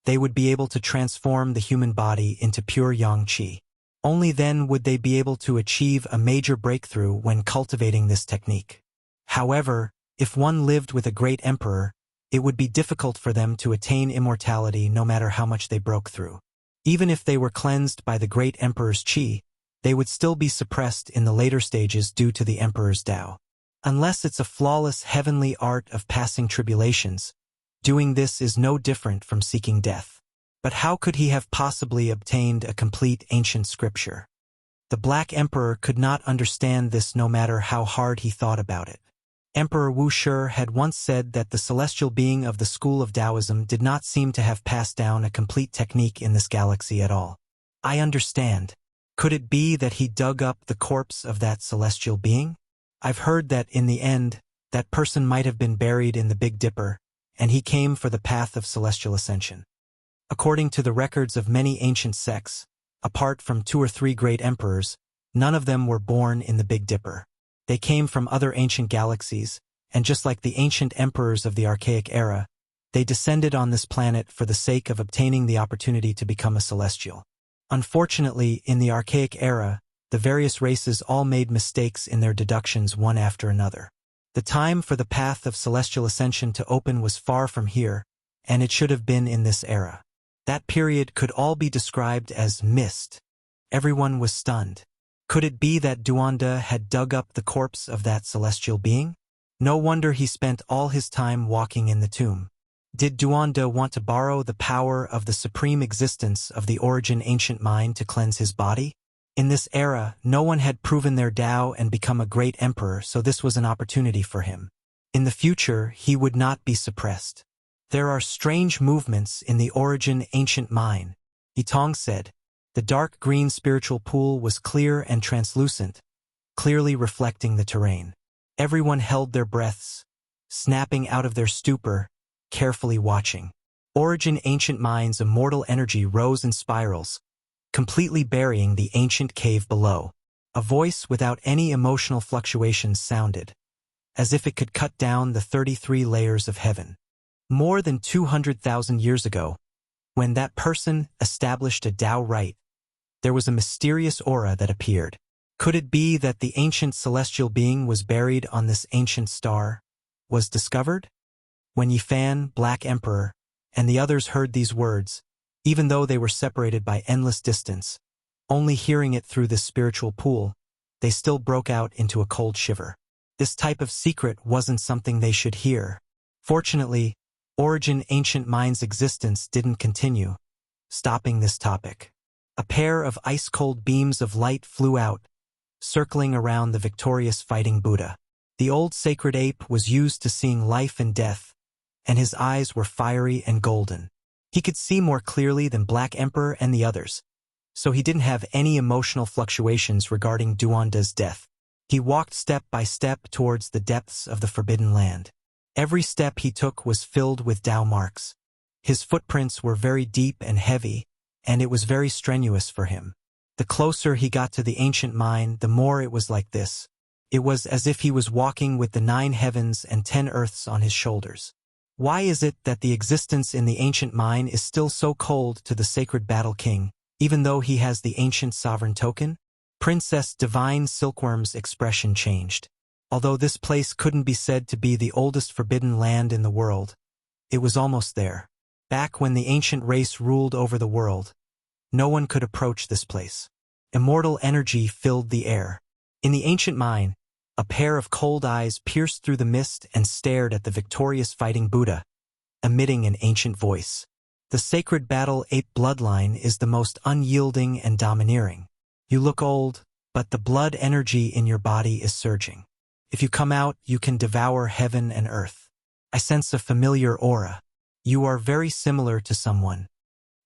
they would be able to transform the human body into pure yang qi. Only then would they be able to achieve a major breakthrough when cultivating this technique. However, if one lived with a great emperor, it would be difficult for them to attain immortality no matter how much they broke through. Even if they were cleansed by the great emperor's qi, they would still be suppressed in the later stages due to the emperor's Tao. Unless it's a flawless heavenly art of passing tribulations, doing this is no different from seeking death. But how could he have possibly obtained a complete ancient scripture? The Black Emperor could not understand this no matter how hard he thought about it. Emperor Wuxia had once said that the celestial being of the school of Taoism did not seem to have passed down a complete technique in this galaxy at all. I understand. Could it be that he dug up the corpse of that celestial being? I've heard that in the end, that person might have been buried in the Big Dipper, and he came for the path of celestial ascension. According to the records of many ancient sects, apart from 2 or 3 great emperors, none of them were born in the Big Dipper. They came from other ancient galaxies, and just like the ancient emperors of the archaic era, they descended on this planet for the sake of obtaining the opportunity to become a celestial. Unfortunately, in the archaic era, the various races all made mistakes in their deductions one after another. The time for the path of celestial ascension to open was far from here, and it should have been in this era. That period could all be described as mist. Everyone was stunned. Could it be that Duanda had dug up the corpse of that celestial being? No wonder he spent all his time walking in the tomb. Did Duanda want to borrow the power of the supreme existence of the origin ancient mind to cleanse his body? In this era, no one had proven their Tao and become a great emperor, so this was an opportunity for him. In the future, he would not be suppressed. There are strange movements in the origin ancient mind, Yitong said. The dark green spiritual pool was clear and translucent, clearly reflecting the terrain. Everyone held their breaths, snapping out of their stupor, carefully watching. Origin ancient mind's immortal energy rose in spirals, completely burying the ancient cave below. A voice without any emotional fluctuations sounded, as if it could cut down the 33 layers of heaven. More than 200,000 years ago, When that person established a Tao right, there was a mysterious aura that appeared. Could it be that the ancient celestial being was buried on this ancient star, was discovered? When Yifan, Black Emperor, and the others heard these words, even though they were separated by endless distance, only hearing it through this spiritual pool, they still broke out into a cold shiver. This type of secret wasn't something they should hear. Fortunately, Origin Ancient Mind's existence didn't continue, stopping this topic. A pair of ice-cold beams of light flew out, circling around the victorious fighting Buddha. The old sacred ape was used to seeing life and death, and his eyes were fiery and golden. He could see more clearly than Black Emperor and the others, so he didn't have any emotional fluctuations regarding Duanda's death. He walked step by step towards the depths of the Forbidden Land. Every step he took was filled with Tao marks. His footprints were very deep and heavy, and it was very strenuous for him. The closer he got to the ancient mine, the more it was like this. It was as if he was walking with the 9 heavens and 10 earths on his shoulders. Why is it that the existence in the ancient mine is still so cold to the sacred battle king, even though he has the ancient sovereign token? Princess Divine Silkworm's expression changed. Although this place couldn't be said to be the oldest forbidden land in the world, it was almost there. Back when the ancient race ruled over the world, no one could approach this place. Immortal energy filled the air. In the ancient mine, a pair of cold eyes pierced through the mist and stared at the victorious fighting Buddha, emitting an ancient voice. The sacred battle ape bloodline is the most unyielding and domineering. You look old, but the blood energy in your body is surging. If you come out, you can devour heaven and earth. I sense a familiar aura. You are very similar to someone.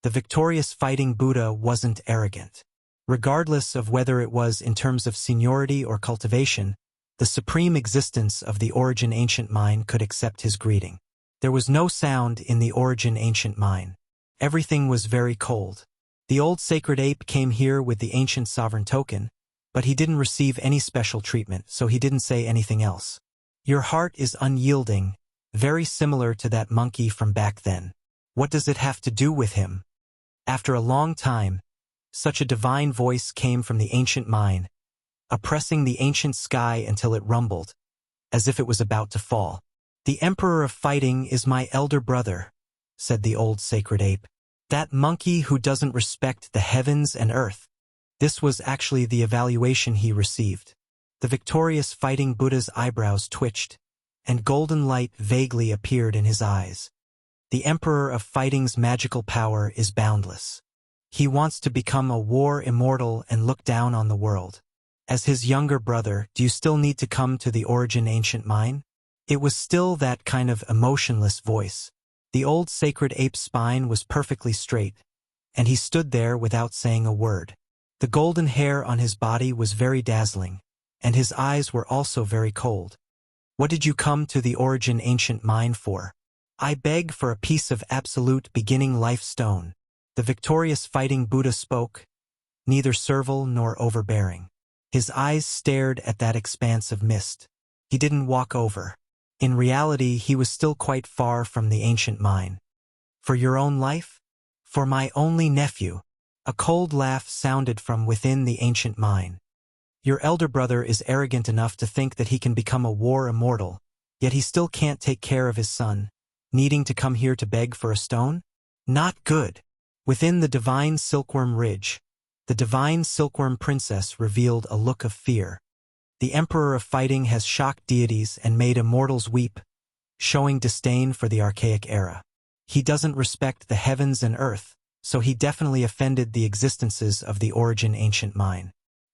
The victorious fighting Buddha wasn't arrogant. Regardless of whether it was in terms of seniority or cultivation, the supreme existence of the Origin Ancient Mine could accept his greeting. There was no sound in the Origin Ancient Mine. Everything was very cold. The old sacred ape came here with the ancient sovereign token, but he didn't receive any special treatment, so he didn't say anything else. Your heart is unyielding, very similar to that monkey from back then. What does it have to do with him? After a long time, such a divine voice came from the ancient mine, oppressing the ancient sky until it rumbled, as if it was about to fall. The Emperor of Fighting is my elder brother, said the old sacred ape. That monkey who doesn't respect the heavens and earth. This was actually the evaluation he received. The victorious fighting Buddha's eyebrows twitched, and golden light vaguely appeared in his eyes. The Emperor of Fighting's magical power is boundless. He wants to become a war immortal and look down on the world. As his younger brother, do you still need to come to the Origin Ancient Mine? It was still that kind of emotionless voice. The old sacred ape's spine was perfectly straight, and he stood there without saying a word. The golden hair on his body was very dazzling, and his eyes were also very cold. What did you come to the Origin Ancient Mine for? I beg for a piece of absolute beginning life stone. The victorious fighting Buddha spoke, neither servile nor overbearing. His eyes stared at that expanse of mist. He didn't walk over. In reality, he was still quite far from the ancient mine. For your own life? For my only nephew. A cold laugh sounded from within the ancient mine. Your elder brother is arrogant enough to think that he can become a war immortal, yet he still can't take care of his son, needing to come here to beg for a stone? Not good. Within the divine silkworm ridge, the divine silkworm princess revealed a look of fear. The Emperor of Fighting has shocked deities and made immortals weep, showing disdain for the archaic era. He doesn't respect the heavens and earth, so he definitely offended the existences of the Origin Ancient Mine.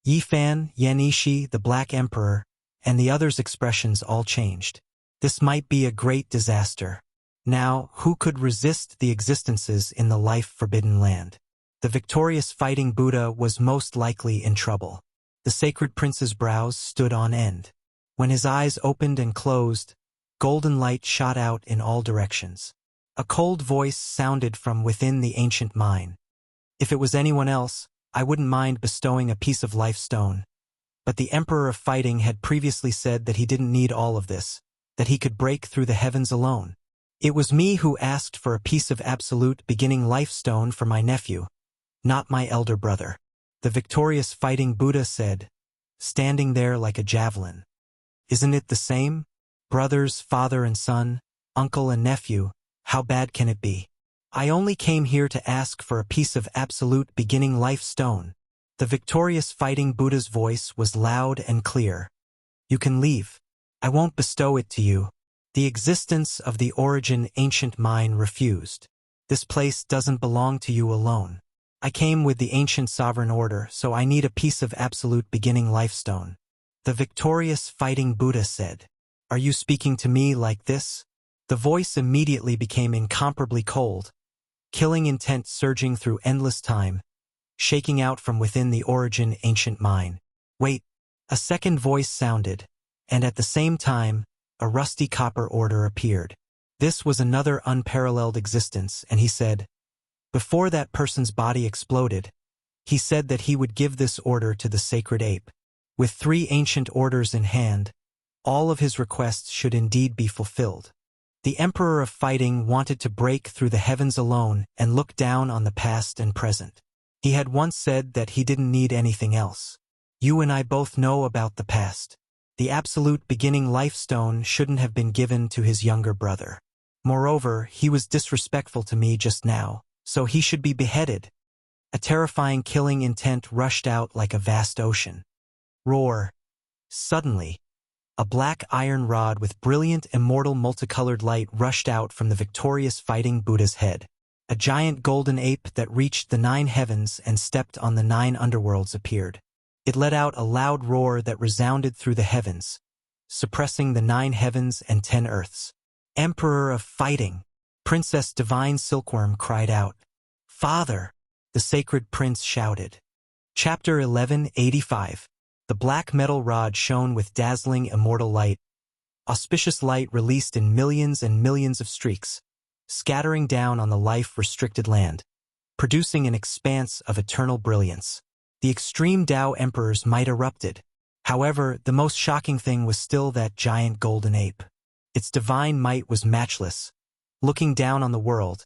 Yifan, Yanishi, the Black Emperor, and the others' expressions all changed. This might be a great disaster. Now, who could resist the existences in the life-forbidden land? The victorious fighting Buddha was most likely in trouble. The sacred prince's brows stood on end. When his eyes opened and closed, golden light shot out in all directions. A cold voice sounded from within the ancient mine. If it was anyone else, I wouldn't mind bestowing a piece of life stone. But the Emperor of Fighting had previously said that he didn't need all of this, that he could break through the heavens alone. It was me who asked for a piece of absolute beginning life stone for my nephew, not my elder brother. The victorious fighting Buddha said, standing there like a javelin. Isn't it the same? Brothers, father and son, uncle and nephew, how bad can it be? I only came here to ask for a piece of absolute beginning life stone. The victorious fighting Buddha's voice was loud and clear. You can leave. I won't bestow it to you. The existence of the origin ancient mine refused. This place doesn't belong to you alone. I came with the ancient sovereign order, so I need a piece of absolute beginning life stone. The victorious fighting Buddha said, Are you speaking to me like this? The voice immediately became incomparably cold, killing intent surging through endless time, shaking out from within the origin ancient mine. Wait, a second voice sounded, and at the same time, a rusty copper order appeared. This was another unparalleled existence, and he said, before that person's body exploded, he said that he would give this order to the sacred ape. With 3 ancient orders in hand, all of his requests should indeed be fulfilled. The Emperor of Fighting wanted to break through the heavens alone and look down on the past and present. He had once said that he didn't need anything else. You and I both know about the past. The absolute beginning life stone shouldn't have been given to his younger brother. Moreover, he was disrespectful to me just now, so he should be beheaded. A terrifying killing intent rushed out like a vast ocean. Roar. Suddenly, a black iron rod with brilliant immortal multicolored light rushed out from the victorious fighting Buddha's head. A giant golden ape that reached the 9 heavens and stepped on the 9 underworlds appeared. It let out a loud roar that resounded through the heavens, suppressing the 9 heavens and 10 earths. Emperor of Fighting! Princess Divine Silkworm cried out. Father! The sacred prince shouted. Chapter 1185. The black metal rod shone with dazzling immortal light. Auspicious light released in millions and millions of streaks, scattering down on the life-restricted land, producing an expanse of eternal brilliance. The extreme Tao Emperor's might erupted. However, the most shocking thing was still that giant golden ape. Its divine might was matchless. Looking down on the world,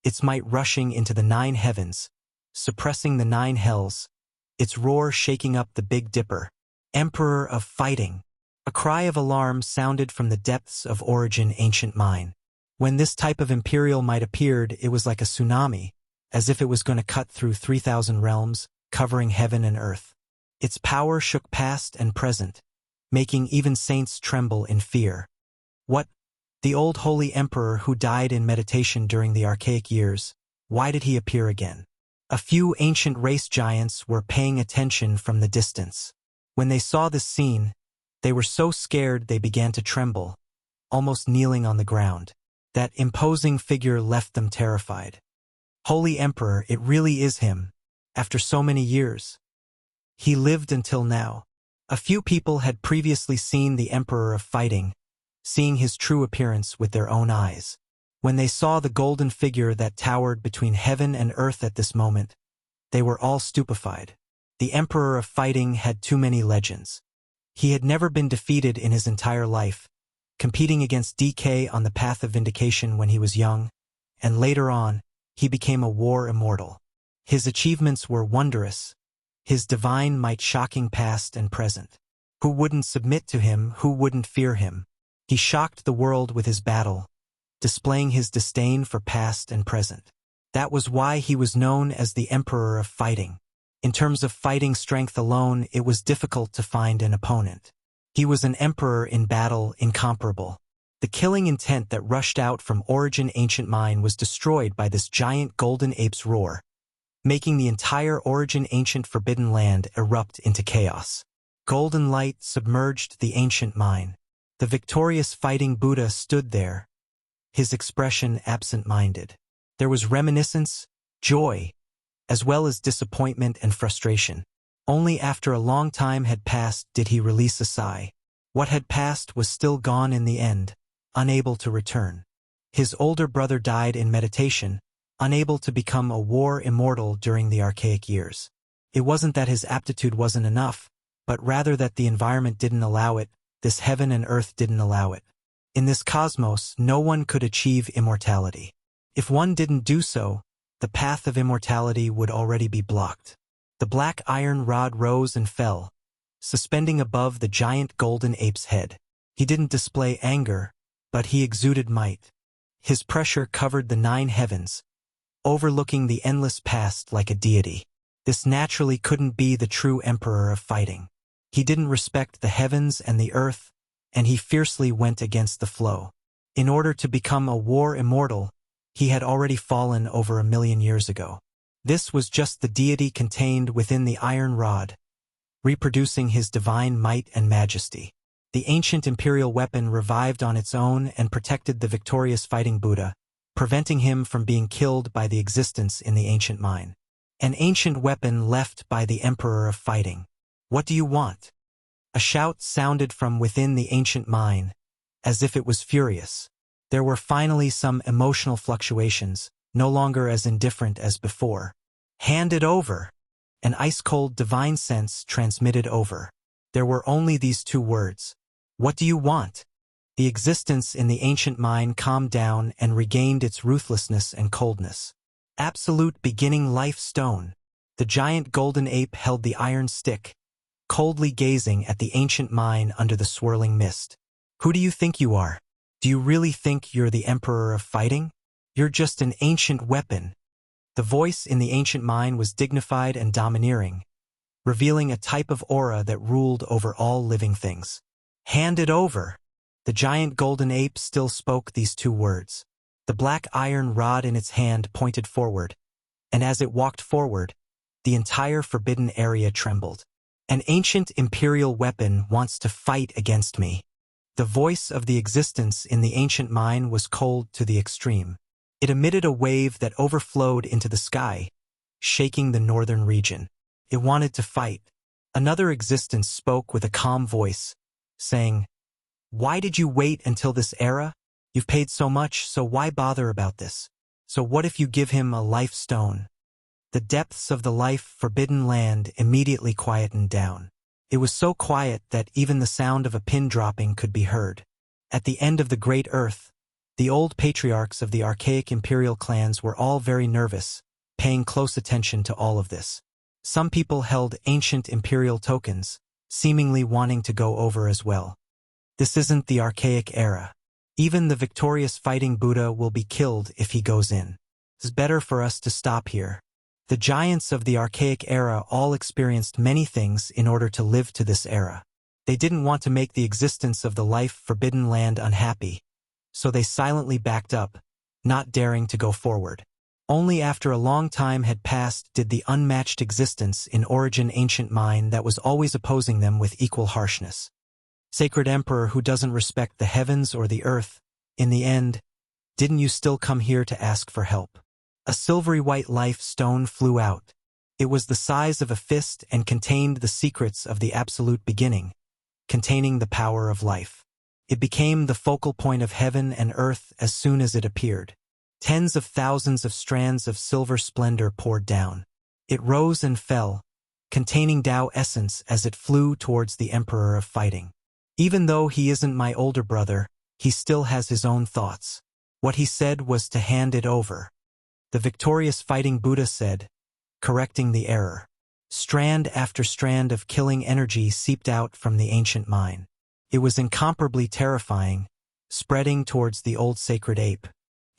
its might rushing into the 9 heavens, suppressing the 9 hells, its roar shaking up the Big Dipper. Emperor of Fighting! A cry of alarm sounded from the depths of origin ancient mine. When this type of imperial might appeared, it was like a tsunami, as if it was going to cut through 3,000 realms, covering heaven and earth. Its power shook past and present, making even saints tremble in fear. What? The old holy emperor who died in meditation during the archaic years, why did he appear again? A few ancient race giants were paying attention from the distance. When they saw this scene, they were so scared they began to tremble, almost kneeling on the ground. That imposing figure left them terrified. Holy Emperor, it really is him. After so many years. He lived until now. A few people had previously seen the Emperor of Fighting, seeing his true appearance with their own eyes. When they saw the golden figure that towered between heaven and earth at this moment, they were all stupefied. The Emperor of Fighting had too many legends. He had never been defeated in his entire life, competing against DK on the path of vindication when he was young, and later on, he became a war immortal. His achievements were wondrous, his divine might shocking past and present. Who wouldn't submit to him, who wouldn't fear him? He shocked the world with his battle, displaying his disdain for past and present. That was why he was known as the Emperor of Fighting. In terms of fighting strength alone, it was difficult to find an opponent. He was an emperor in battle, incomparable. The killing intent that rushed out from origin ancient mine was destroyed by this giant golden ape's roar, making the entire origin ancient forbidden land erupt into chaos. Golden light submerged the ancient mine. The victorious fighting Buddha stood there, his expression absent-minded. There was reminiscence, joy, as well as disappointment and frustration. Only after a long time had passed did he release a sigh. What had passed was still gone in the end, unable to return. His older brother died in meditation, unable to become a war immortal during the archaic years. It wasn't that his aptitude wasn't enough, but rather that the environment didn't allow it, this heaven and earth didn't allow it. In this cosmos, no one could achieve immortality. If one didn't do so, the path of immortality would already be blocked. The black iron rod rose and fell, suspending above the giant golden ape's head. He didn't display anger, but he exuded might. His pressure covered the 9 heavens, overlooking the endless past like a deity. This naturally couldn't be the true emperor of fighting. He didn't respect the heavens and the earth, and he fiercely went against the flow. In order to become a war immortal, he had already fallen over 1,000,000 years ago. This was just the deity contained within the iron rod, reproducing his divine might and majesty. The ancient imperial weapon revived on its own and protected the victorious fighting Buddha, preventing him from being killed by the existence in the ancient mine. An ancient weapon left by the emperor of fighting. What do you want? A shout sounded from within the ancient mine, as if it was furious. There were finally some emotional fluctuations, no longer as indifferent as before. Hand it over! An ice-cold divine sense transmitted over. There were only these 2 words. What do you want? The existence in the ancient mine calmed down and regained its ruthlessness and coldness. Absolute beginning life stone. The giant golden ape held the iron stick, coldly gazing at the ancient mine under the swirling mist. Who do you think you are? Do you really think you're the emperor of fighting? You're just an ancient weapon. The voice in the ancient mine was dignified and domineering, revealing a type of aura that ruled over all living things. Hand it over! The giant golden ape still spoke these 2 words. The black iron rod in its hand pointed forward, and as it walked forward, the entire forbidden area trembled. An ancient imperial weapon wants to fight against me. The voice of the existence in the ancient mine was cold to the extreme. It emitted a wave that overflowed into the sky, shaking the northern region. It wanted to fight. Another existence spoke with a calm voice, saying, "Why did you wait until this era? You've paid so much, so why bother about this? So what if you give him a life stone?" The depths of the life-forbidden land immediately quietened down. It was so quiet that even the sound of a pin dropping could be heard. At the end of the great earth, the old patriarchs of the archaic imperial clans were all very nervous, paying close attention to all of this. Some people held ancient imperial tokens, seemingly wanting to go over as well. This isn't the archaic era. Even the victorious fighting Buddha will be killed if he goes in. It's better for us to stop here. The giants of the archaic era all experienced many things in order to live to this era. They didn't want to make the existence of the life-forbidden land unhappy, so they silently backed up, not daring to go forward. Only after a long time had passed did the unmatched existence in origin ancient mine that was always opposing them with equal harshness. Sacred Emperor who doesn't respect the heavens or the earth, in the end, didn't you still come here to ask for help? A silvery white life stone flew out. It was the size of a fist and contained the secrets of the absolute beginning, containing the power of life. It became the focal point of heaven and earth as soon as it appeared. Tens of thousands of strands of silver splendor poured down. It rose and fell, containing Tao essence as it flew towards the Emperor of Fighting. Even though he isn't my older brother, he still has his own thoughts. What he said was to hand it over. The victorious fighting Buddha said, correcting the error. Strand after strand of killing energy seeped out from the ancient mine. It was incomparably terrifying, spreading towards the old sacred ape.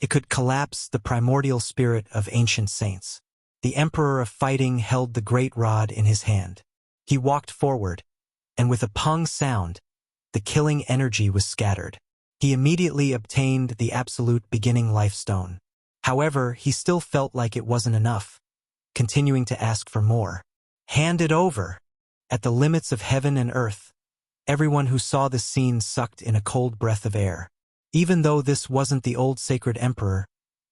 It could collapse the primordial spirit of ancient saints. The Emperor of Fighting held the great rod in his hand. He walked forward, and with a pung sound, the killing energy was scattered. He immediately obtained the absolute beginning life stone. However, he still felt like it wasn't enough, continuing to ask for more. Hand it over! At the limits of heaven and earth, everyone who saw this scene sucked in a cold breath of air. Even though this wasn't the old sacred emperor,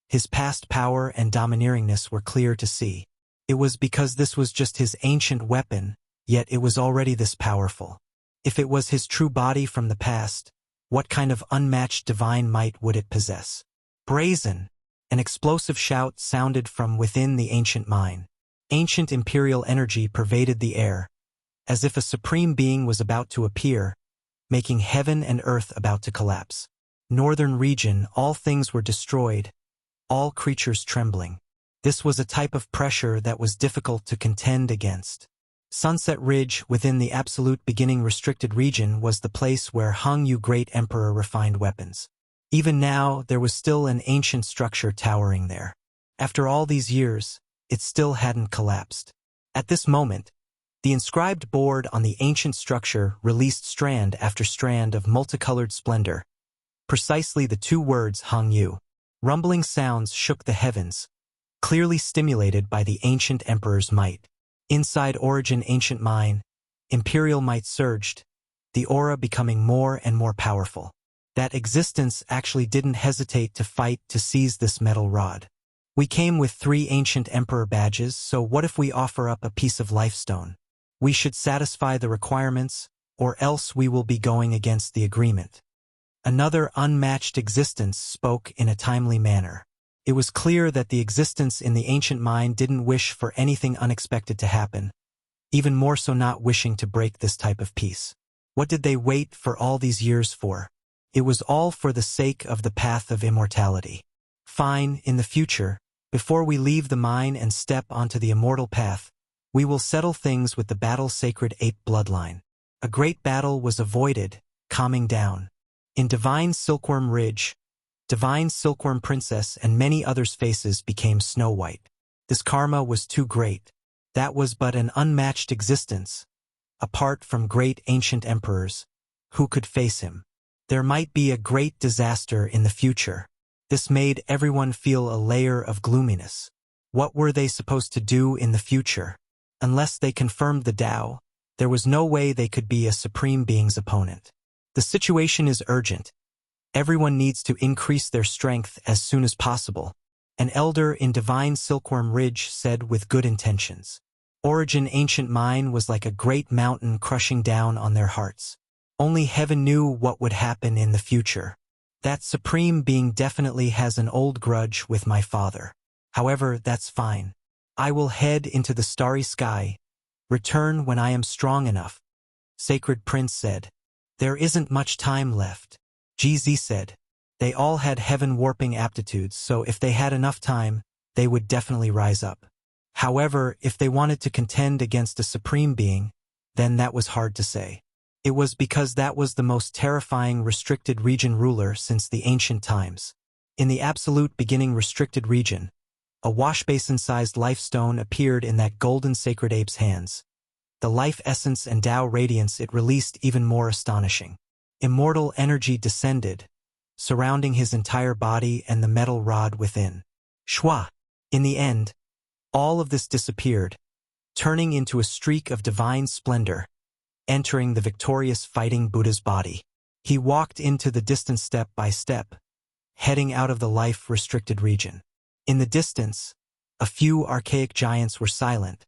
his past power and domineeringness were clear to see. It was because this was just his ancient weapon, yet it was already this powerful. If it was his true body from the past, what kind of unmatched divine might would it possess? Brazen! An explosive shout sounded from within the ancient mine. Ancient imperial energy pervaded the air, as if a supreme being was about to appear, making heaven and earth about to collapse. northern region, all things were destroyed, all creatures trembling. This was a type of pressure that was difficult to contend against. Sunset Ridge within the absolute beginning restricted region was the place where Hung Yu Great Emperor refined weapons. Even now, there was still an ancient structure towering there. After all these years, it still hadn't collapsed. At this moment, the inscribed board on the ancient structure released strand after strand of multicolored splendor. Precisely the two words Hung Yu. Rumbling sounds shook the heavens, clearly stimulated by the ancient emperor's might. Inside Origin Ancient Mine, imperial might surged, the aura becoming more and more powerful. That existence actually didn't hesitate to fight to seize this metal rod. We came with 3 ancient emperor badges, so what if we offer up a piece of lifestone? We should satisfy the requirements, or else we will be going against the agreement. Another unmatched existence spoke in a timely manner. It was clear that the existence in the ancient mine didn't wish for anything unexpected to happen, even more so not wishing to break this type of peace. What did they wait for all these years for? It was all for the sake of the path of immortality. Fine, in the future, before we leave the mine and step onto the immortal path, we will settle things with the battle-sacred ape bloodline. A great battle was avoided, calming down. In Divine Silkworm Ridge, Divine Silkworm Princess and many others' faces became snow white. This karma was too great. That was but an unmatched existence. Apart from great ancient emperors, who could face him? There might be a great disaster in the future. This made everyone feel a layer of gloominess. What were they supposed to do in the future? Unless they confirmed the Tao, there was no way they could be a supreme being's opponent. The situation is urgent. Everyone needs to increase their strength as soon as possible, an elder in Divine Silkworm Ridge said with good intentions. Origin Ancient Mine was like a great mountain crushing down on their hearts. Only heaven knew what would happen in the future. That supreme being definitely has an old grudge with my father. However, that's fine. I will head into the starry sky, return when I am strong enough. Sacred Prince said. There isn't much time left. GZ said. They all had heaven-warping aptitudes, so if they had enough time, they would definitely rise up. However, if they wanted to contend against a supreme being, then that was hard to say. It was because that was the most terrifying restricted region ruler since the ancient times. In the absolute beginning restricted region, a washbasin-sized lifestone appeared in that golden sacred ape's hands. The life essence and Tao radiance it released even more astonishing. Immortal energy descended, surrounding his entire body and the metal rod within. Shwa! In the end, all of this disappeared, turning into a streak of divine splendor, entering the victorious fighting Buddha's body. He walked into the distance step by step, heading out of the life-restricted region. In the distance, a few archaic giants were silent,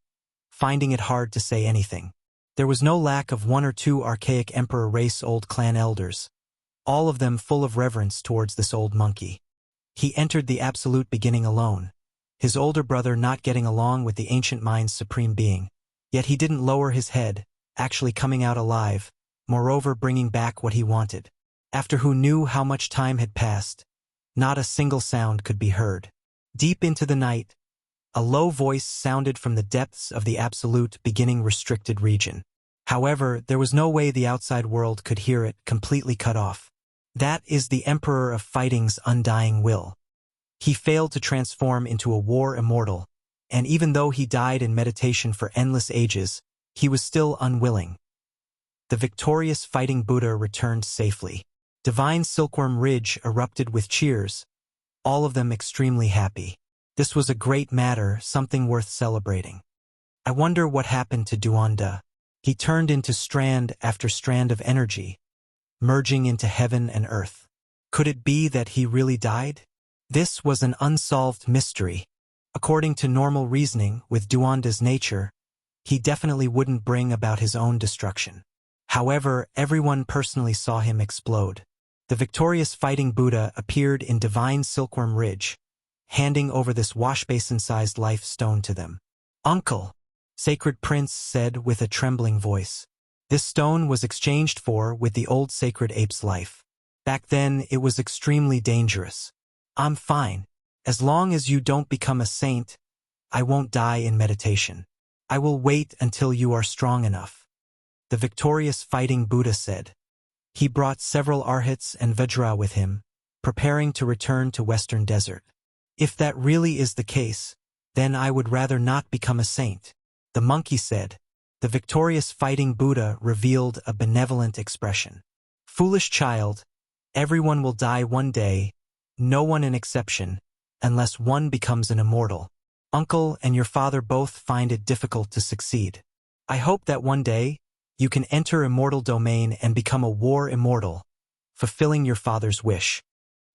finding it hard to say anything. There was no lack of 1 or 2 archaic emperor race old clan elders, all of them full of reverence towards this old monkey. He entered the absolute beginning alone, his older brother not getting along with the ancient mine's supreme being. Yet he didn't lower his head, actually coming out alive, moreover bringing back what he wanted. After who knew how much time had passed, not a single sound could be heard. Deep into the night, a low voice sounded from the depths of the absolute beginning restricted region. However, there was no way the outside world could hear it, completely cut off. That is the Emperor of Fighting's undying will. He failed to transform into a war immortal, and even though he died in meditation for endless ages, he was still unwilling. The victorious fighting Buddha returned safely. Divine Silkworm Ridge erupted with cheers, all of them extremely happy. This was a great matter, something worth celebrating. I wonder what happened to Duanda. He turned into strand after strand of energy, merging into heaven and earth. Could it be that he really died? This was an unsolved mystery. According to normal reasoning, with Duanda's nature, he definitely wouldn't bring about his own destruction. However, everyone personally saw him explode. The victorious fighting Buddha appeared in Divine Silkworm Ridge, handing over this washbasin-sized life stone to them. "Uncle," Sacred Prince said with a trembling voice. This stone was exchanged with the old sacred ape's life. Back then, it was extremely dangerous. I'm fine. As long as you don't become a saint, I won't die in meditation. I will wait until you are strong enough. The victorious fighting Buddha said. He brought several arhats and vajra with him, preparing to return to Western Desert. If that really is the case, then I would rather not become a saint. The monkey said. The victorious fighting Buddha revealed a benevolent expression. Foolish child, everyone will die one day, no one an exception, unless one becomes an immortal. Uncle and your father both find it difficult to succeed. I hope that one day, you can enter immortal domain and become a war immortal, fulfilling your father's wish.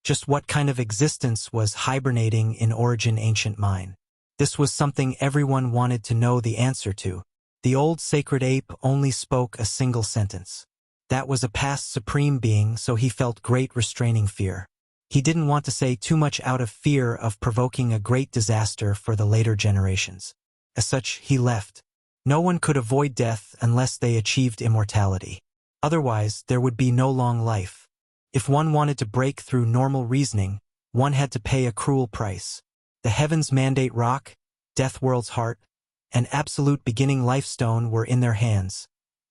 Just what kind of existence was hibernating in Origin Ancient Mine? This was something everyone wanted to know the answer to. The old sacred ape only spoke a single sentence. That was a past supreme being, so he felt great restraining fear. He didn't want to say too much out of fear of provoking a great disaster for the later generations. As such, he left. No one could avoid death unless they achieved immortality. Otherwise, there would be no long life. If one wanted to break through normal reasoning, one had to pay a cruel price. The Heaven's Mandate Rock, Death World's Heart, and Absolute Beginning Life Stone were in their hands,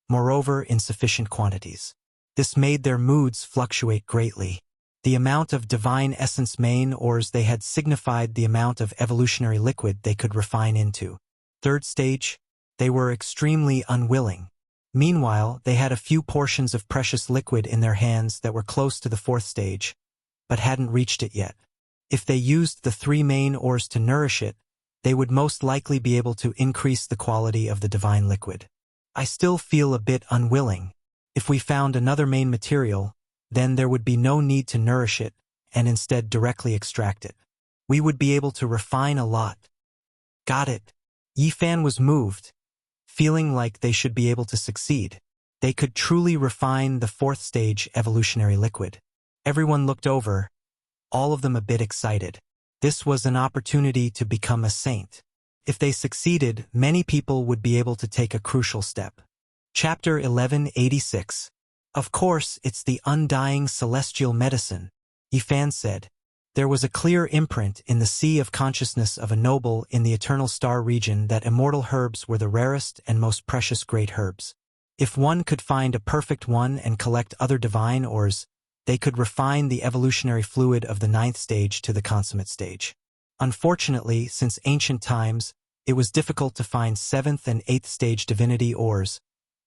moreover in sufficient quantities. This made their moods fluctuate greatly. The amount of divine essence main ores they had signified the amount of evolutionary liquid they could refine into. Third stage, they were extremely unwilling. Meanwhile, they had a few portions of precious liquid in their hands that were close to the fourth stage, but hadn't reached it yet. If they used the 3 main ores to nourish it, they would most likely be able to increase the quality of the divine liquid. I still feel a bit unwilling. If we found another main material, then there would be no need to nourish it, and instead directly extract it. We would be able to refine a lot. Got it. Yifan was moved, feeling like they should be able to succeed. They could truly refine the fourth stage evolutionary liquid. Everyone looked over, all of them a bit excited. This was an opportunity to become a saint. If they succeeded, many people would be able to take a crucial step. Chapter 1186. Of course, it's the undying celestial medicine, Yifan said. There was a clear imprint in the sea of consciousness of a noble in the eternal star region that immortal herbs were the rarest and most precious great herbs. If one could find a perfect one and collect other divine ores, they could refine the evolutionary fluid of the 9th stage to the consummate stage. Unfortunately, since ancient times, it was difficult to find 7th and 8th stage divinity ores,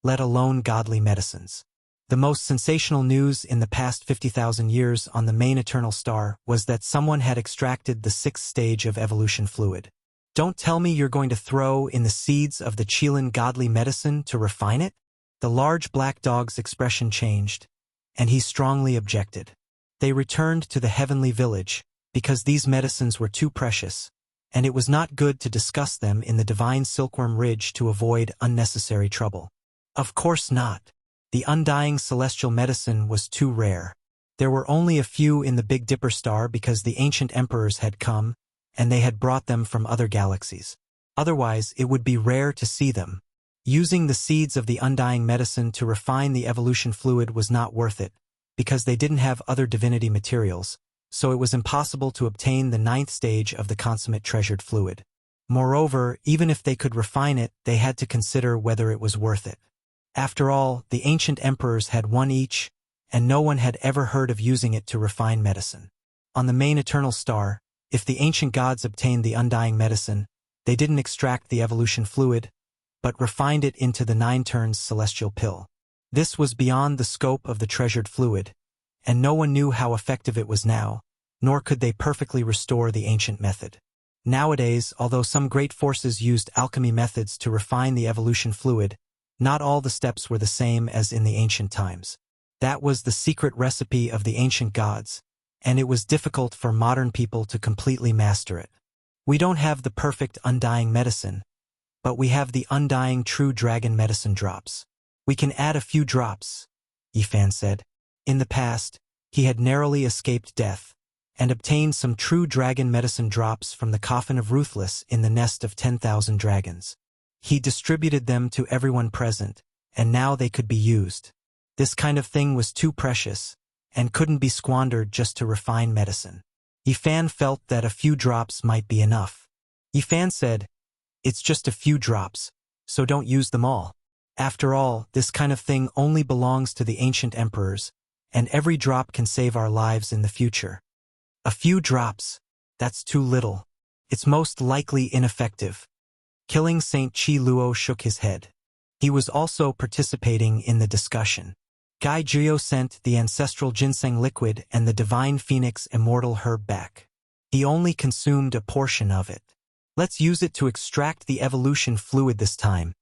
let alone godly medicines. The most sensational news in the past 50,000 years on the main eternal star was that someone had extracted the 6th stage of evolution fluid. Don't tell me you're going to throw in the seeds of the Qilin godly medicine to refine it? The large black dog's expression changed, and he strongly objected. They returned to the heavenly village, because these medicines were too precious, and it was not good to discuss them in the divine silkworm ridge to avoid unnecessary trouble. Of course not. The undying celestial medicine was too rare. There were only a few in the Big Dipper star because the ancient emperors had come, and they had brought them from other galaxies. Otherwise, it would be rare to see them. Using the seeds of the undying medicine to refine the evolution fluid was not worth it, because they didn't have other divinity materials, so it was impossible to obtain the 9th stage of the consummate treasured fluid. Moreover, even if they could refine it, they had to consider whether it was worth it. After all, the ancient emperors had one each, and no one had ever heard of using it to refine medicine. On the main eternal star, if the ancient gods obtained the undying medicine, they didn't extract the evolution fluid, but refined it into the 9 turns celestial pill. This was beyond the scope of the treasured fluid, and no one knew how effective it was now, nor could they perfectly restore the ancient method. Nowadays, although some great forces used alchemy methods to refine the evolution fluid, not all the steps were the same as in the ancient times. That was the secret recipe of the ancient gods, and it was difficult for modern people to completely master it. We don't have the perfect undying medicine, but we have the undying true dragon medicine drops. We can add a few drops, Yifan said. In the past, he had narrowly escaped death, and obtained some true dragon medicine drops from the coffin of Ruthless in the nest of 10,000 dragons. He distributed them to everyone present, and now they could be used. This kind of thing was too precious, and couldn't be squandered just to refine medicine. Yifan felt that a few drops might be enough. Yifan said, "It's just a few drops, so don't use them all. After all, this kind of thing only belongs to the ancient emperors, and every drop can save our lives in the future." A few drops. That's too little. It's most likely ineffective. Killing Saint Qi Luo shook his head. He was also participating in the discussion. Gai Jio sent the ancestral ginseng liquid and the divine phoenix immortal herb back. He only consumed a portion of it. "Let's use it to extract the evolution fluid this time,"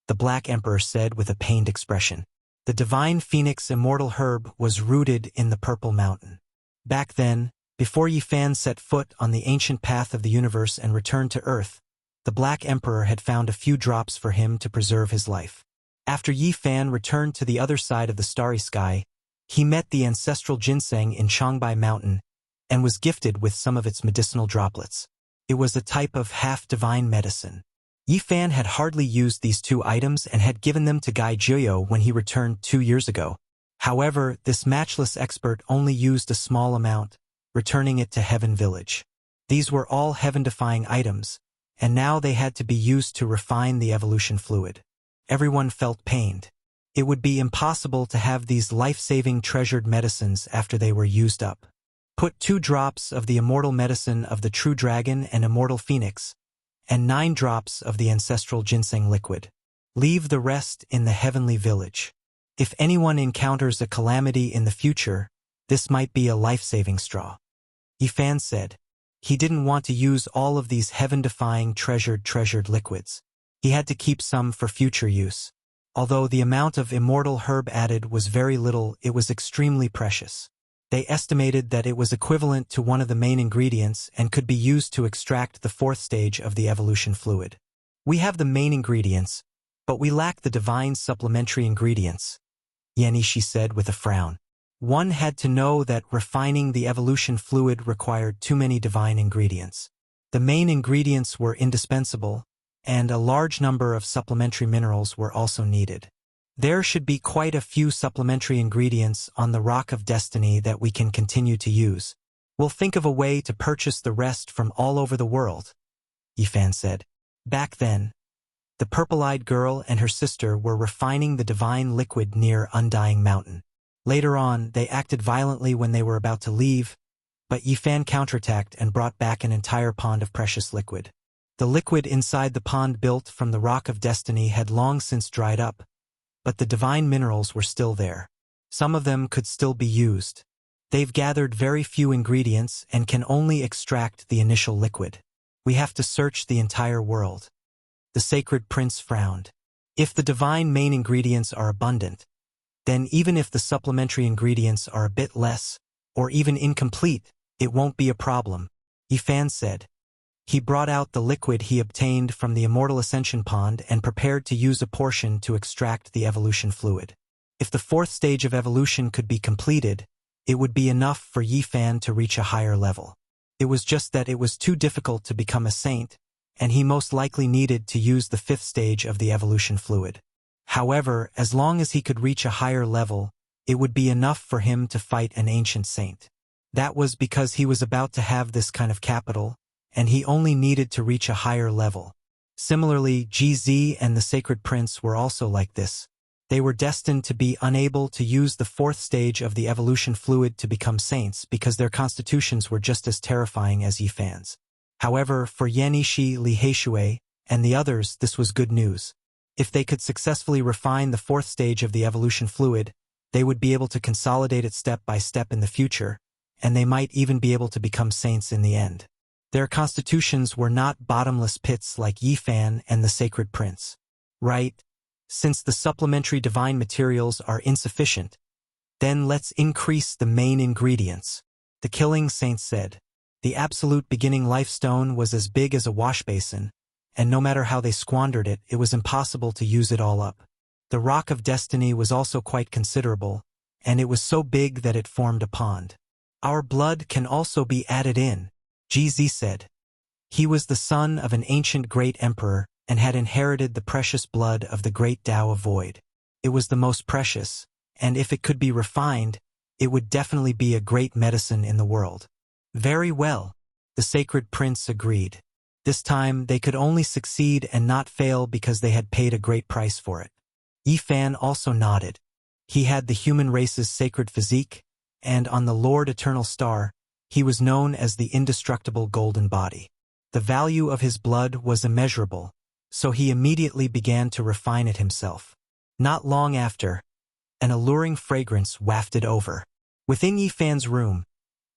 the Black Emperor said with a pained expression. The divine phoenix immortal herb was rooted in the Purple Mountain. Back then, before Yifan set foot on the ancient path of the universe and returned to Earth, the Black Emperor had found a few drops for him to preserve his life. After Yifan returned to the other side of the starry sky, he met the ancestral ginseng in Changbai Mountain and was gifted with some of its medicinal droplets. It was a type of half-divine medicine. Yifan had hardly used these two items and had given them to Gai Jiyo when he returned 2 years ago. However, this matchless expert only used a small amount, returning it to Heaven Village. These were all heaven-defying items, and now they had to be used to refine the evolution fluid. Everyone felt pained. It would be impossible to have these life-saving treasured medicines after they were used up. Put 2 drops of the immortal medicine of the true dragon and immortal phoenix, and 9 drops of the ancestral ginseng liquid. Leave the rest in the heavenly village. If anyone encounters a calamity in the future, this might be a life-saving straw. Yifan said. He didn't want to use all of these heaven-defying treasured liquids. He had to keep some for future use. Although the amount of immortal herb added was very little, it was extremely precious. They estimated that it was equivalent to one of the main ingredients and could be used to extract the 4th stage of the evolution fluid. "We have the main ingredients, but we lack the divine supplementary ingredients," Yenishi said with a frown. One had to know that refining the evolution fluid required too many divine ingredients. The main ingredients were indispensable, and a large number of supplementary minerals were also needed. There should be quite a few supplementary ingredients on the Rock of Destiny that we can continue to use. We'll think of a way to purchase the rest from all over the world, Yifan said. Back then, the purple-eyed girl and her sister were refining the divine liquid near Undying Mountain. Later on, they acted violently when they were about to leave, but Yifan counterattacked and brought back an entire pond of precious liquid. The liquid inside the pond built from the Rock of Destiny had long since dried up, but the divine minerals were still there. Some of them could still be used. They've gathered very few ingredients and can only extract the initial liquid. We have to search the entire world. The sacred prince frowned. If the divine main ingredients are abundant, then even if the supplementary ingredients are a bit less, or even incomplete, it won't be a problem, Yifan said. He brought out the liquid he obtained from the Immortal Ascension Pond and prepared to use a portion to extract the evolution fluid. If the 4th stage of evolution could be completed, it would be enough for Yifan to reach a higher level. It was just that it was too difficult to become a saint, and he most likely needed to use the 5th stage of the evolution fluid. However, as long as he could reach a higher level, it would be enough for him to fight an ancient saint. That was because he was about to have this kind of capital, and he only needed to reach a higher level. Similarly, GZ and the Sacred Prince were also like this. They were destined to be unable to use the 4th stage of the evolution fluid to become saints because their constitutions were just as terrifying as Yifan's. However, for Yenishi, Li Heishui, and the others, this was good news. If they could successfully refine the 4th stage of the evolution fluid, they would be able to consolidate it step by step in the future, and they might even be able to become saints in the end. Their constitutions were not bottomless pits like Yifan and the Sacred Prince. Right? Since the supplementary divine materials are insufficient, then let's increase the main ingredients, the Killing Saint said. The absolute beginning life stone was as big as a wash basin, and no matter how they squandered it, it was impossible to use it all up. The Rock of Destiny was also quite considerable, and it was so big that it formed a pond. Our blood can also be added in, GZ said. He was the son of an ancient great emperor and had inherited the precious blood of the great Tao of Void. It was the most precious, and if it could be refined, it would definitely be a great medicine in the world. Very well, the sacred prince agreed. This time they could only succeed and not fail because they had paid a great price for it. Yifan also nodded. He had the human race's sacred physique, and on the Lord Eternal Star, he was known as the indestructible golden body. The value of his blood was immeasurable, so he immediately began to refine it himself. Not long after, an alluring fragrance wafted over. Within Yifan's room,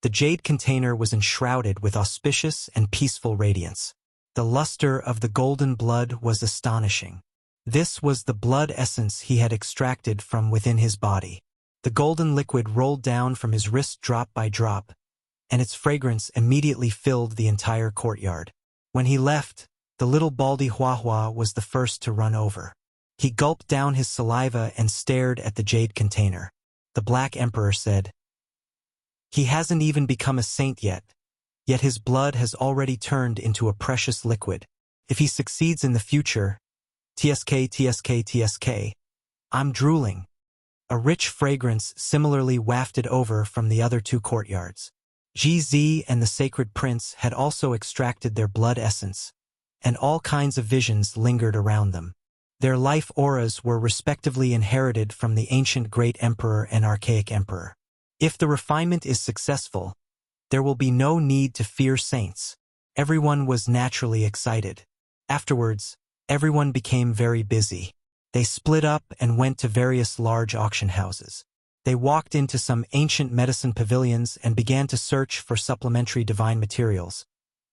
the jade container was enshrouded with auspicious and peaceful radiance. The luster of the golden blood was astonishing. This was the blood essence he had extracted from within his body. The golden liquid rolled down from his wrist drop by drop, and its fragrance immediately filled the entire courtyard. When he left, the little baldy Huahua was the first to run over. He gulped down his saliva and stared at the jade container. The Black Emperor said, "He hasn't even become a saint yet his blood has already turned into a precious liquid. If he succeeds in the future, TSK, I'm drooling." A rich fragrance similarly wafted over from the other two courtyards. GZ and the sacred prince had also extracted their blood essence, and all kinds of visions lingered around them. Their life auras were respectively inherited from the ancient great emperor and archaic emperor. If the refinement is successful, there will be no need to fear saints. Everyone was naturally excited. Afterwards, everyone became very busy. They split up and went to various large auction houses. They walked into some ancient medicine pavilions and began to search for supplementary divine materials,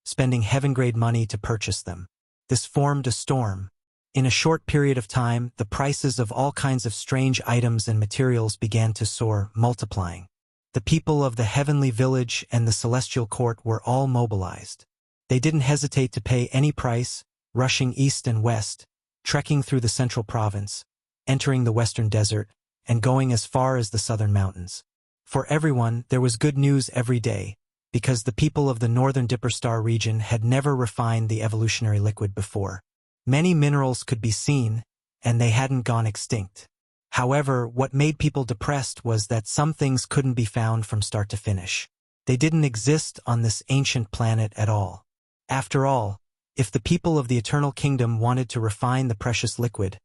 spending heaven-grade money to purchase them. This formed a storm. In a short period of time, the prices of all kinds of strange items and materials began to soar, multiplying. The people of the heavenly village and the celestial court were all mobilized. They didn't hesitate to pay any price, rushing east and west, trekking through the central province, entering the western desert, and going as far as the southern mountains. For everyone, there was good news every day, because the people of the northern Dipper Star region had never refined the evolutionary liquid before. Many minerals could be seen, and they hadn't gone extinct. However, what made people depressed was that some things couldn't be found from start to finish. They didn't exist on this ancient planet at all. After all, if the people of the Eternal Kingdom wanted to refine the precious liquid,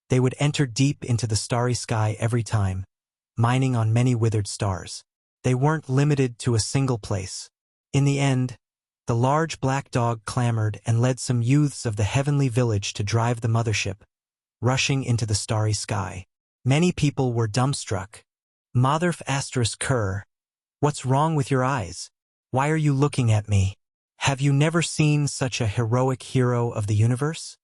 they would enter deep into the starry sky every time, mining on many withered stars. They weren't limited to a single place. In the end, the large black dog clamored and led some youths of the heavenly village to drive the mothership, rushing into the starry sky. Many people were dumbstruck. Motherf asterisk Kerr, what's wrong with your eyes? Why are you looking at me? Have you never seen such a heroic hero of the universe?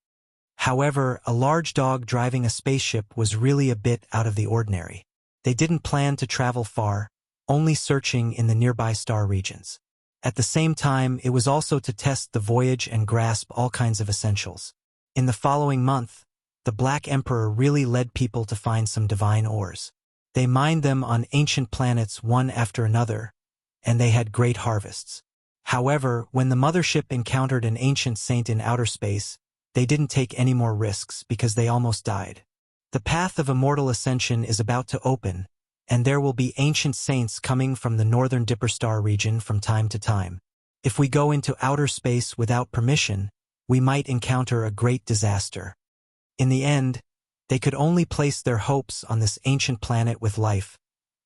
However, a large dog driving a spaceship was really a bit out of the ordinary. They didn't plan to travel far, only searching in the nearby star regions. At the same time, it was also to test the voyage and grasp all kinds of essentials. In the following month, the Black Emperor really led people to find some divine ores. They mined them on ancient planets one after another, and they had great harvests. However, when the mothership encountered an ancient saint in outer space, they didn't take any more risks because they almost died. The path of immortal ascension is about to open, and there will be ancient saints coming from the northern Dipper Star region from time to time. If we go into outer space without permission, we might encounter a great disaster. In the end, they could only place their hopes on this ancient planet with life,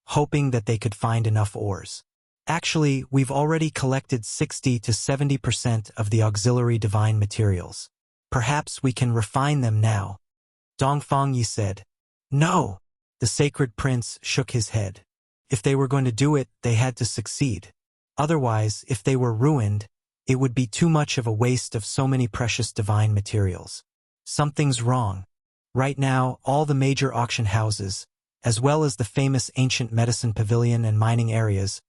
hoping that they could find enough ores. Actually, we've already collected 60 to 70% of the auxiliary divine materials. Perhaps we can refine them now. Dongfang Yi said. No! The sacred prince shook his head. If they were going to do it, they had to succeed. Otherwise, if they were ruined, it would be too much of a waste of so many precious divine materials. Something's wrong. Right now, all the major auction houses, as well as the famous ancient medicine pavilion and mining areas,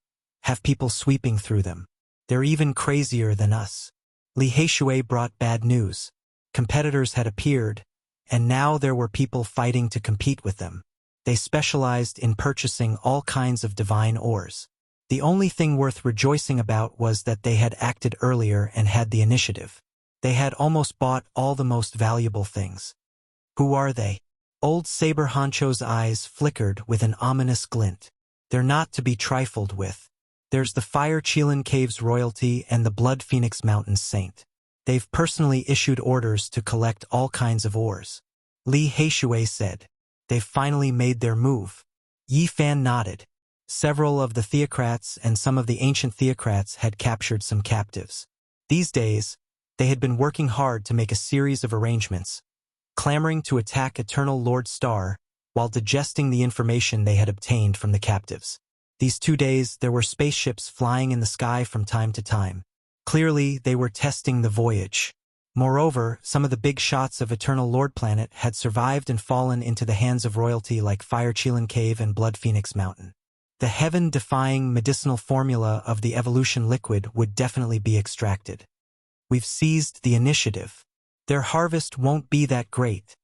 have people sweeping through them. They're even crazier than us. Li Heishui brought bad news. Competitors had appeared, and now there were people fighting to compete with them. They specialized in purchasing all kinds of divine ores. The only thing worth rejoicing about was that they had acted earlier and had the initiative. They had almost bought all the most valuable things. Who are they? Old Saber Honcho's eyes flickered with an ominous glint. They're not to be trifled with. There's the Fire Qilin Caves royalty and the Blood Phoenix Mountains saint. They've personally issued orders to collect all kinds of ores. Li Heishui said. They've finally made their move. Yi Fan nodded. Several of the theocrats and some of the ancient theocrats had captured some captives. These days, they had been working hard to make a series of arrangements, clamoring to attack Eternal Lord Star while digesting the information they had obtained from the captives. These 2 days, there were spaceships flying in the sky from time to time. Clearly, they were testing the voyage. Moreover, some of the big shots of Eternal Lord Planet had survived and fallen into the hands of royalty like Fire Qilin Cave and Blood Phoenix Mountain. The heaven-defying medicinal formula of the evolution liquid would definitely be extracted. We've seized the initiative. Their harvest won't be that great,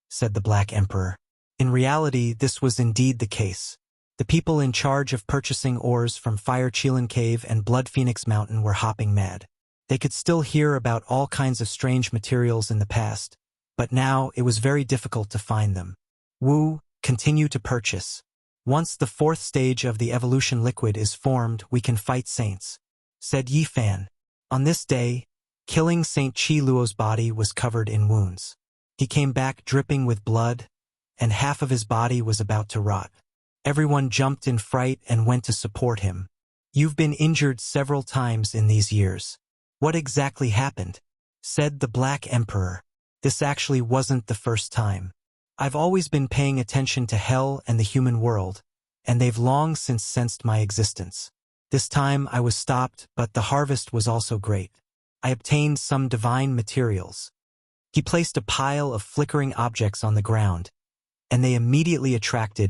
said the Black Emperor. In reality, this was indeed the case. The people in charge of purchasing ores from Fire Qilin Cave and Blood Phoenix Mountain were hopping mad. They could still hear about all kinds of strange materials in the past, but now it was very difficult to find them. Wu, continue to purchase. Once the 4th stage of the evolution liquid is formed, we can fight saints, said Yi Fan. On this day, killing Saint Qi Luo's body was covered in wounds. He came back dripping with blood, and half of his body was about to rot. Everyone jumped in fright and went to support him. You've been injured several times in these years. What exactly happened? Said the Black Emperor. This actually wasn't the first time. I've always been paying attention to hell and the human world, and they've long since sensed my existence. This time I was stopped, but the harvest was also great. I obtained some divine materials. He placed a pile of flickering objects on the ground, and they immediately attracted